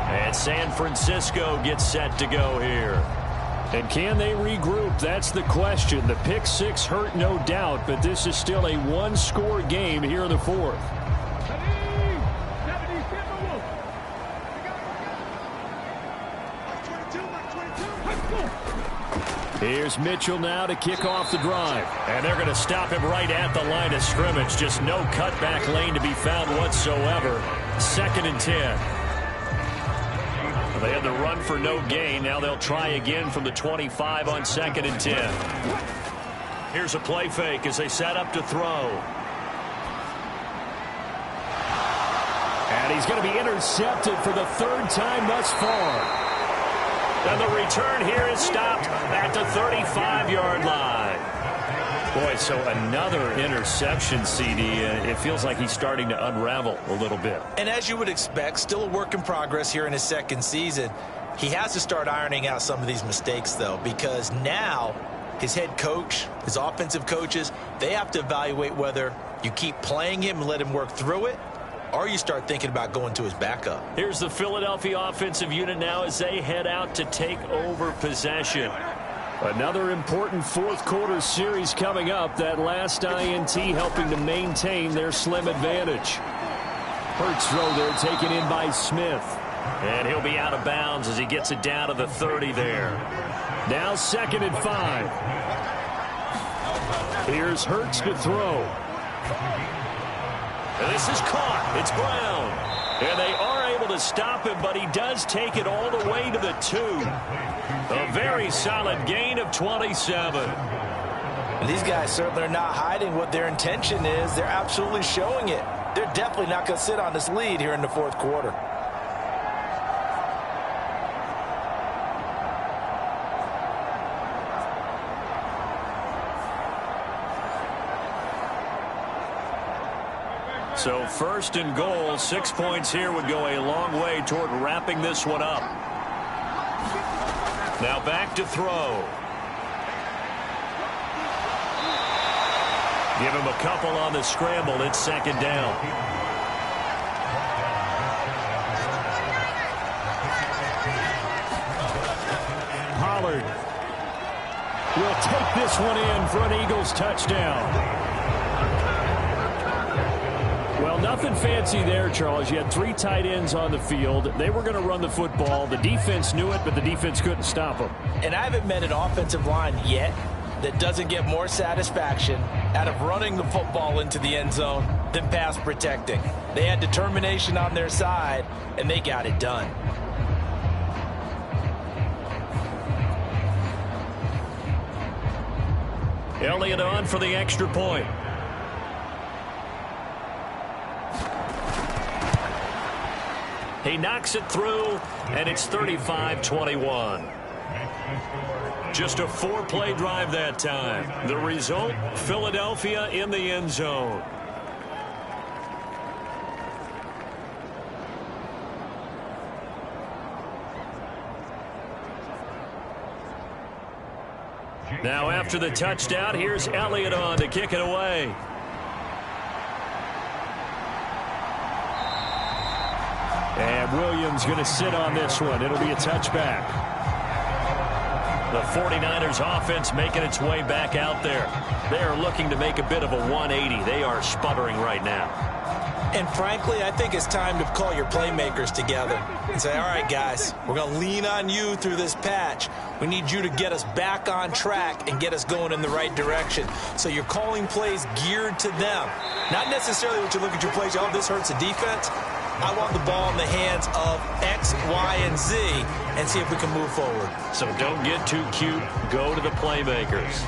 Speaker 2: And San Francisco gets set to go here.
Speaker 3: And can they regroup? That's the question. The pick 6 hurt, no doubt, but this is still a one-score game here in the fourth. Here's Mitchell now to kick off the drive.
Speaker 2: And they're going to stop him right at the line of scrimmage. Just no cutback lane to be found whatsoever. 2nd and 10. Well, they had the run for no gain. Now they'll try again from the 25 on 2nd and 10. Here's a play fake as they set up to throw.
Speaker 3: And he's going to be intercepted for the 3rd time thus far.
Speaker 2: And the return here is stopped at the 35-yard line.
Speaker 3: Boy, so another interception, CD. It feels like he's starting to unravel a little bit.
Speaker 7: And as you would expect, still a work in progress here in his 2nd season. He has to start ironing out some of these mistakes, though, because now his head coach, his offensive coaches, they have to evaluate whether you keep playing him and let him work through it, or you start thinking about going to his backup.
Speaker 2: Here's the Philadelphia offensive unit now as they head out to take over possession.
Speaker 3: Another important fourth quarter series coming up. That last INT helping to maintain their slim advantage. Hurts throw there taken in by Smith.
Speaker 2: And he'll be out of bounds as he gets it down to the 30 there.
Speaker 3: Now 2nd and 5. Here's Hurts to throw.
Speaker 2: And this is caught. It's Brown. And they are able to stop him, but he does take it all the way to the 2. A very solid gain of 27.
Speaker 7: And these guys certainly are not hiding what their intention is. They're absolutely showing it. They're definitely not going to sit on this lead here in the 4th quarter.
Speaker 2: So 1st and goal, 6 points here would go a long way toward wrapping this one up. Now back to throw. Give him a couple on the scramble. It's 2nd down.
Speaker 3: Pollard will take this one in for an Eagles touchdown. Well, nothing fancy there, Charles. You had 3 tight ends on the field. They were going to run the football. The defense knew it, but the defense couldn't stop them.
Speaker 7: And I haven't met an offensive line yet that doesn't get more satisfaction out of running the football into the end zone than pass protecting. They had determination on their side, and they got it done.
Speaker 2: Elliott on for the extra point. He knocks it through, and it's 35-21. Just a 4-play drive that time. The result, Philadelphia in the end zone. Now after the touchdown, here's Elliott on to kick it away.
Speaker 3: And Williams going to sit on this one. It'll be a touchback.
Speaker 2: The 49ers offense making its way back out there. They are looking to make a bit of a 180. They are sputtering right now.
Speaker 1: And frankly, I think it's time to call your playmakers together and say, all right, guys, we're going to lean on you through this patch. We need you to get us back on track and get us going in the right direction. So you're calling plays geared to them. Not necessarily what you look at your plays, oh, this hurts the defense. I want the ball in the hands of X, Y, and Z and see if we can move forward.
Speaker 2: So don't get too cute. Go to the playmakers.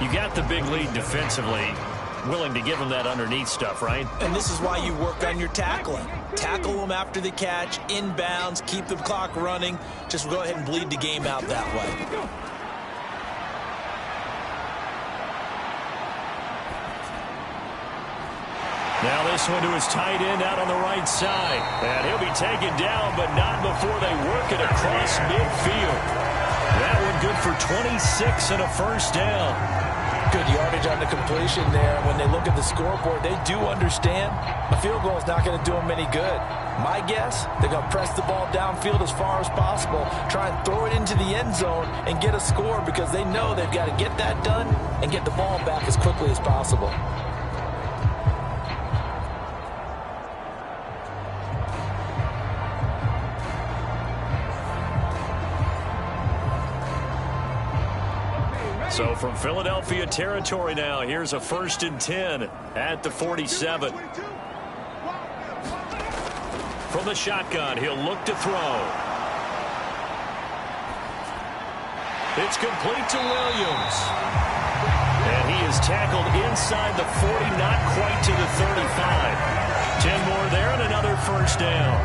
Speaker 3: You got the big lead defensively. Willing to give them that underneath stuff, right?
Speaker 1: And this is why you work on your tackling. Tackle them after the catch, inbounds, keep the clock running. Just go ahead and bleed the game out that way.
Speaker 3: Now this one to his tight end out on the right side. And he'll be taken down, but not before they work it across midfield. That one good for 26 and a first down.
Speaker 1: Good yardage on the completion there. When they look at the scoreboard, they do understand a field goal is not going to do them any good. My guess, they're going to press the ball downfield as far as possible, try and throw it into the end zone and get a score because they know they've got to get that done and get the ball back as quickly as possible.
Speaker 2: So from Philadelphia territory now, here's a 1st and 10 at the 47. From the shotgun, he'll look to throw. It's complete to Williams. And he is tackled inside the 40, not quite to the 35. 10 more there and another first down.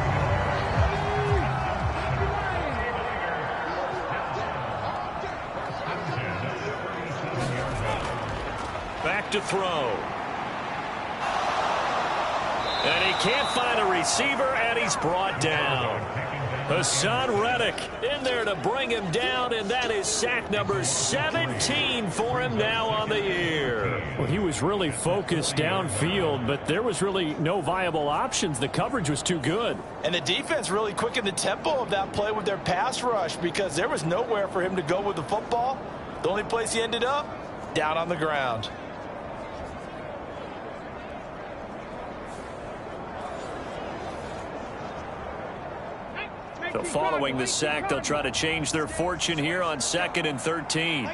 Speaker 2: Back to throw. And he can't find a receiver, and he's brought down. Hassan Reddick in there to bring him down, and that is sack number 17 for him now on the year.
Speaker 3: Well, he was really focused downfield, but there was really no viable options. The coverage was too good.
Speaker 1: And the defense really quickened the tempo of that play with their pass rush because there was nowhere for him to go with the football. The only place he ended up, down on the ground.
Speaker 2: So following the sack, they'll try to change their fortune here on 2nd and 13.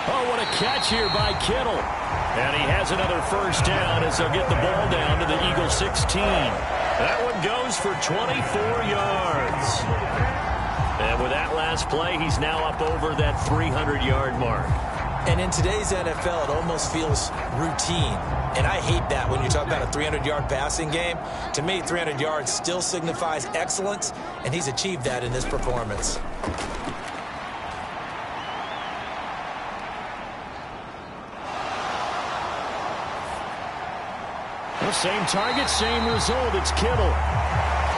Speaker 3: Oh, what a catch here by Kittle.
Speaker 2: And he has another first down as they'll get the ball down to the Eagle 16. That one goes for 24 yards. And with that last play, he's now up over that 300-yard mark.
Speaker 1: And in today's NFL, it almost feels routine. And I hate that when you talk about a 300-yard passing game. To me, 300 yards still signifies excellence, and he's achieved that in this performance.
Speaker 3: Well, same target, same result. It's Kittle.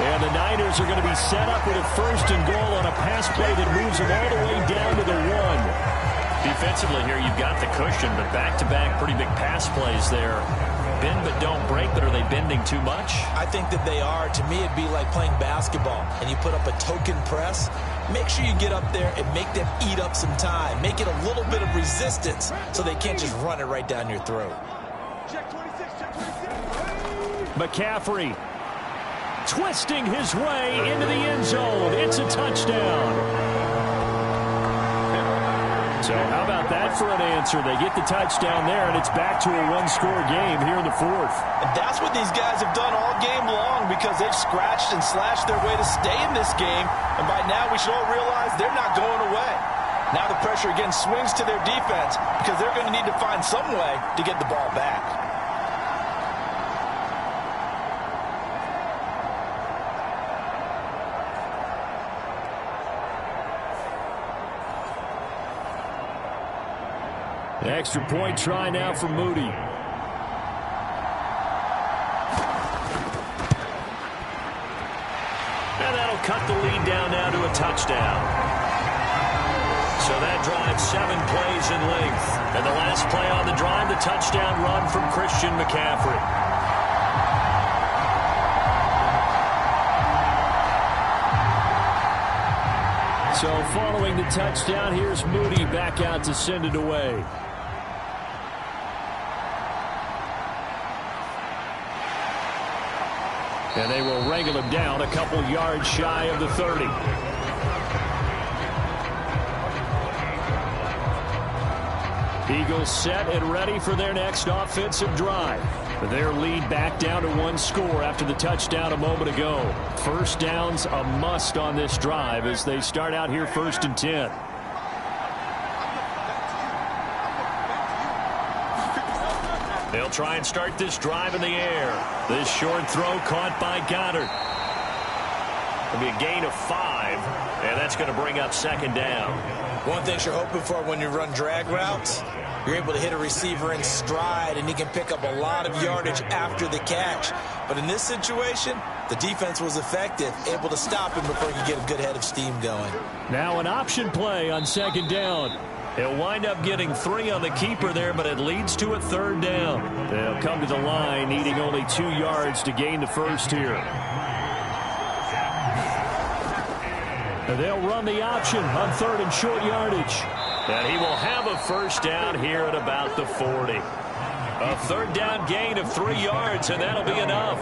Speaker 3: And the Niners are going to be set up with a 1st and goal on a pass play that moves them all the way down to the 1.
Speaker 2: Defensively here, you've got the cushion, but back-to-back pretty big pass plays there. Bend but don't break, but are they bending too much?
Speaker 1: I think that they are. To me, it'd be like playing basketball, and you put up a token press. Make sure you get up there and make them eat up some time. Make it a little bit of resistance so they can't just run it right down your throat.
Speaker 3: McCaffrey twisting his way into the end zone. It's a touchdown. So how about that for an answer? They get the touchdown there, and it's back to a one-score game here in the 4th.
Speaker 1: And that's what these guys have done all game long because they've scratched and slashed their way to stay in this game. And by now, we should all realize they're not going away. Now the pressure again swings to their defense because they're going to need to find some way to get the ball back.
Speaker 3: The extra point try now for Moody.
Speaker 2: And that'll cut the lead down now to a touchdown. So that drives 7 plays in length. And the last play on the drive, the touchdown run from Christian McCaffrey.
Speaker 8: So following the touchdown, here's Moody back out to send it away. And they will wrangle him down a couple yards shy of the 30. Eagles set and ready for their next offensive drive. Their lead back down to 1 score after the touchdown a moment ago. First down's a must on this drive as they start out here 1st and 10. They'll try and start this drive in the air. This short throw caught by Goddard. It'll be a gain of 5, and that's going to bring up 2nd down.
Speaker 1: One thing you're hoping for when you run drag routes, you're able to hit a receiver in stride, and he can pick up a lot of yardage after the catch. But in this situation, the defense was effective, able to stop him before he could get a good head of steam going.
Speaker 8: Now an option play on 2nd down. He'll wind up getting 3 on the keeper there, but it leads to a 3rd down. They'll come to the line, needing only 2 yards to gain the first here. And they'll run the option on 3rd and short yardage. And he will have a first down here at about the 40. A 3rd down gain of 3 yards, and that'll be enough.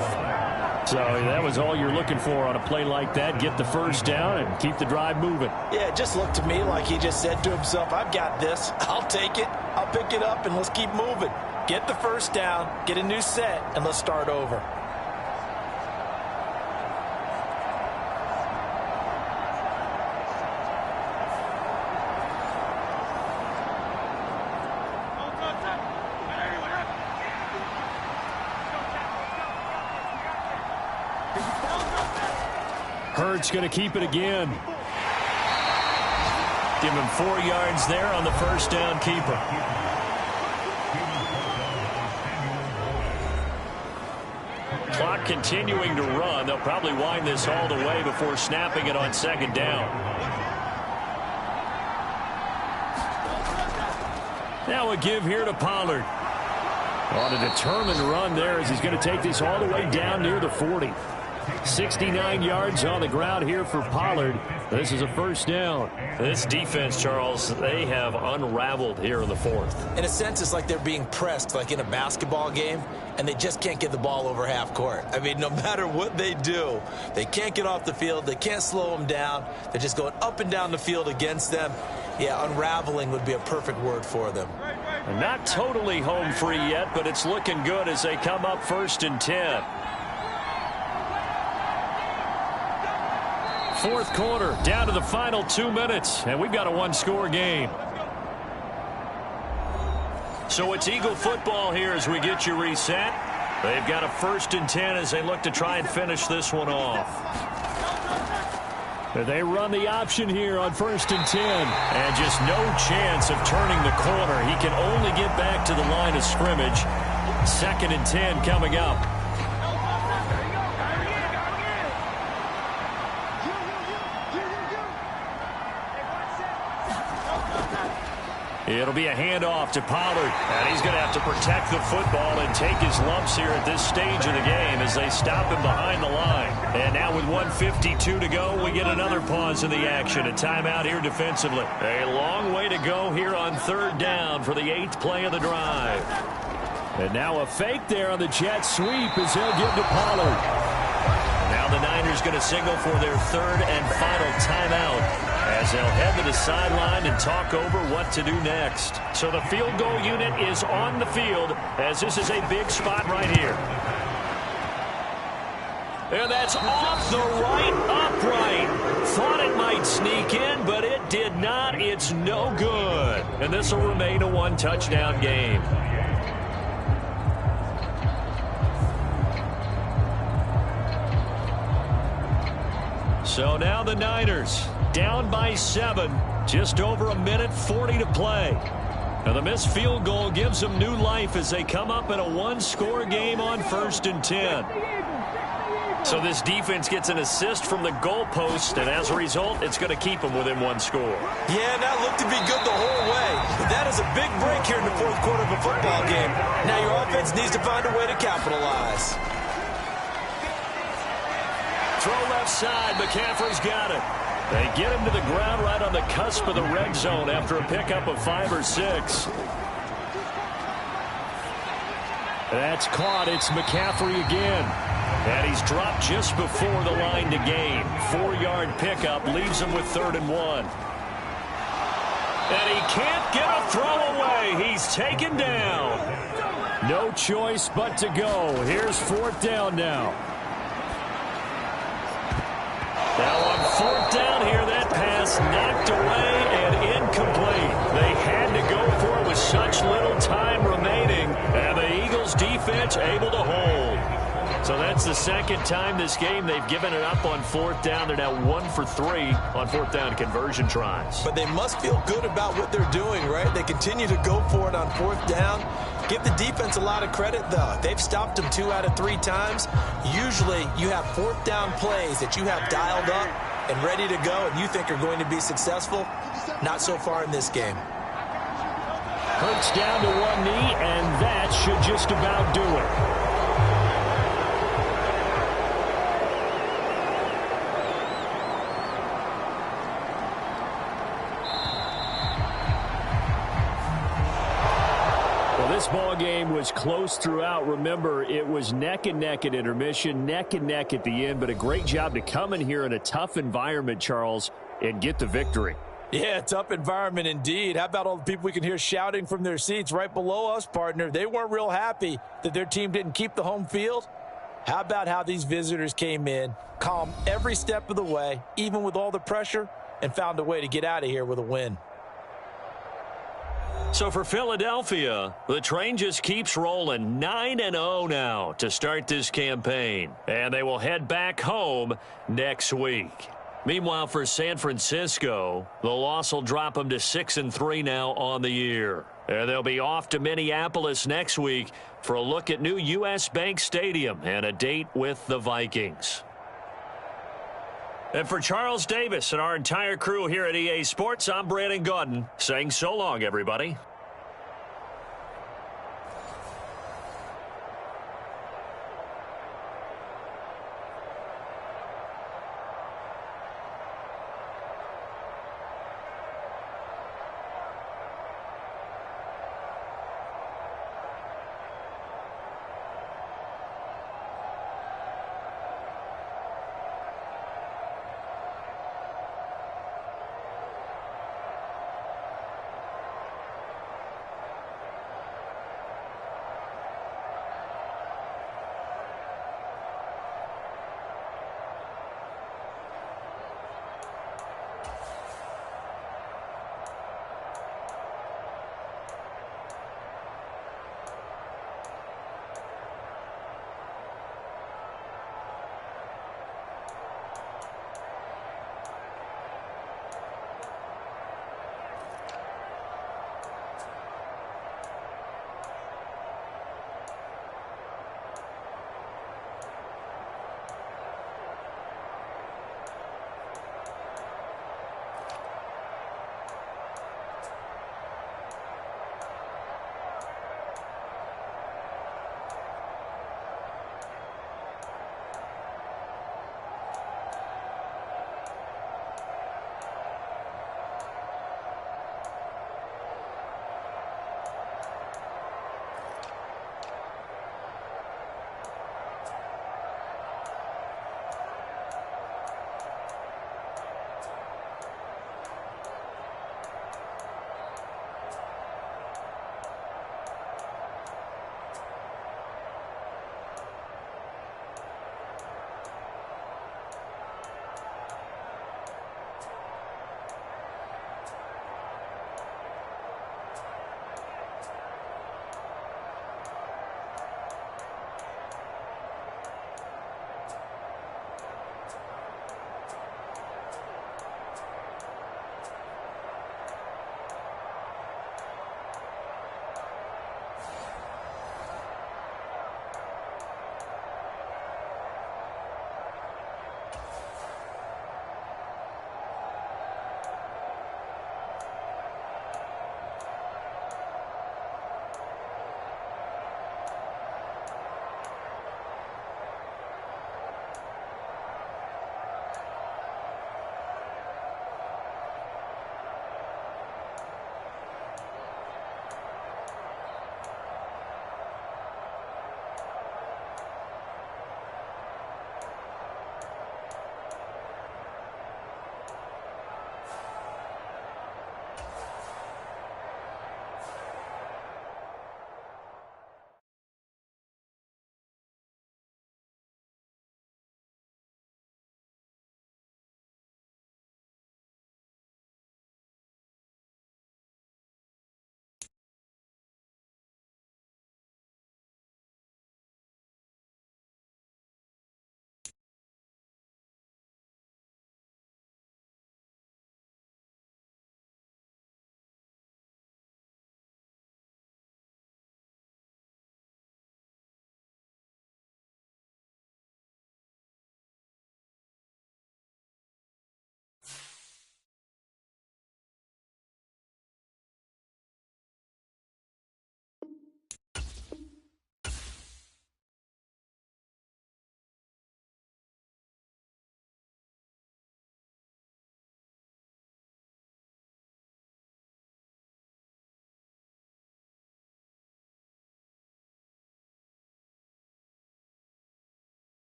Speaker 8: So that was all you're looking for on a play like that. Get the first down and keep the drive moving.
Speaker 1: Yeah, it just looked to me like he just said to himself, I've got this. I'll take it. I'll pick it up, and let's keep moving. Get the first down, get a new set, and let's start over.
Speaker 8: Hurts going to keep it again. Give him 4 yards there on the first down keeper. Clock continuing to run. They'll probably wind this all the way before snapping it on 2nd down. Now a give here to Pollard. On a determined run there as he's going to take this all the way down near the 40. 69 yards on the ground here for Pollard. This is a first down. This defense, Charles, they have unraveled here in the 4th.
Speaker 1: In a sense, it's like they're being pressed like in a basketball game, and they just can't get the ball over half court. I mean, no matter what they do, they can't get off the field. They can't slow them down. They're just going up and down the field against them. Yeah, unraveling would be a perfect word for them.
Speaker 8: And not totally home free yet, but it's looking good as they come up 1st and 10. 4th quarter, down to the final 2 minutes, and we've got a 1-score game. So it's Eagle football here as we get you reset. They've got a 1st and 10 as they look to try and finish this one off. They run the option here on 1st and 10. And just no chance of turning the corner. He can only get back to the line of scrimmage. 2nd and 10 coming up. It'll be a handoff to Pollard. And he's going to have to protect the football and take his lumps here at this stage of the game as they stop him behind the line. And now with 1:52 to go, we get another pause in the action. A timeout here defensively. A long way to go here on 3rd down for the 8th play of the drive. And now a fake there on the jet sweep as they'll give to Pollard. Now the Niners going to signal for their 3rd and final timeout, as they'll head to the sideline and talk over what to do next. So the field goal unit is on the field as this is a big spot right here. And that's off the right upright. Thought it might sneak in, but it did not. It's no good. And this will remain a 1-touchdown game. So now the Niners down by 7, just over 1:40 to play. Now the missed field goal gives them new life as they come up in a 1-score game on 1st and 10. So this defense gets an assist from the goalpost, and as a result, it's going to keep them within 1 score.
Speaker 1: Yeah, and that looked to be good the whole way. But that is a big break here in the 4th quarter of a football game. Now your offense needs to find a way to capitalize.
Speaker 8: Throw left side. McCaffrey's got it. They get him to the ground right on the cusp of the red zone after a pickup of 5 or 6. That's caught. It's McCaffrey again. And he's dropped just before the line to gain. 4-yard pickup leaves him with 3rd and 1. And he can't get a throw away. He's taken down. No choice but to go. Here's 4th down now. Now on 4th down here, that pass knocked away and incomplete. They had to go for it with such little time remaining. And the Eagles defense able to hold. So that's the second time this game they've given it up on 4th down. They're now 1 for 3 on 4th down conversion tries.
Speaker 7: But they must feel good about what they're doing, right? They continue to go for it on 4th down. Give the defense a lot of credit, though. They've stopped them 2 out of 3 times. Usually you have 4th down plays that you have dialed up and ready to go and you think are going to be successful. Not so far in this game.
Speaker 3: Hurts down to one knee, and that should just about do it. This ball game was close throughout. Remember, it was neck and neck at intermission, neck and neck at the end, but a great job to come in here in a tough environment, Charles, and get the victory.
Speaker 1: Yeah, tough environment indeed. How about all the people we can hear shouting from their seats right below us, partner? They weren't real happy that their team didn't keep the home field. How about how these visitors came in, calm every step of the way, even with all the pressure, and found a way to get out of here with a win.
Speaker 8: So for Philadelphia, the train just keeps rolling. 9-0 now to start this campaign. And they will head back home next week. Meanwhile, for San Francisco, the loss will drop them to 6-3 now on the year. And they'll be off to Minneapolis next week for a look at new U.S. Bank Stadium and a date with the Vikings. And for Charles Davis and our entire crew here at EA Sports, I'm Brandon Gaudin saying so long, everybody.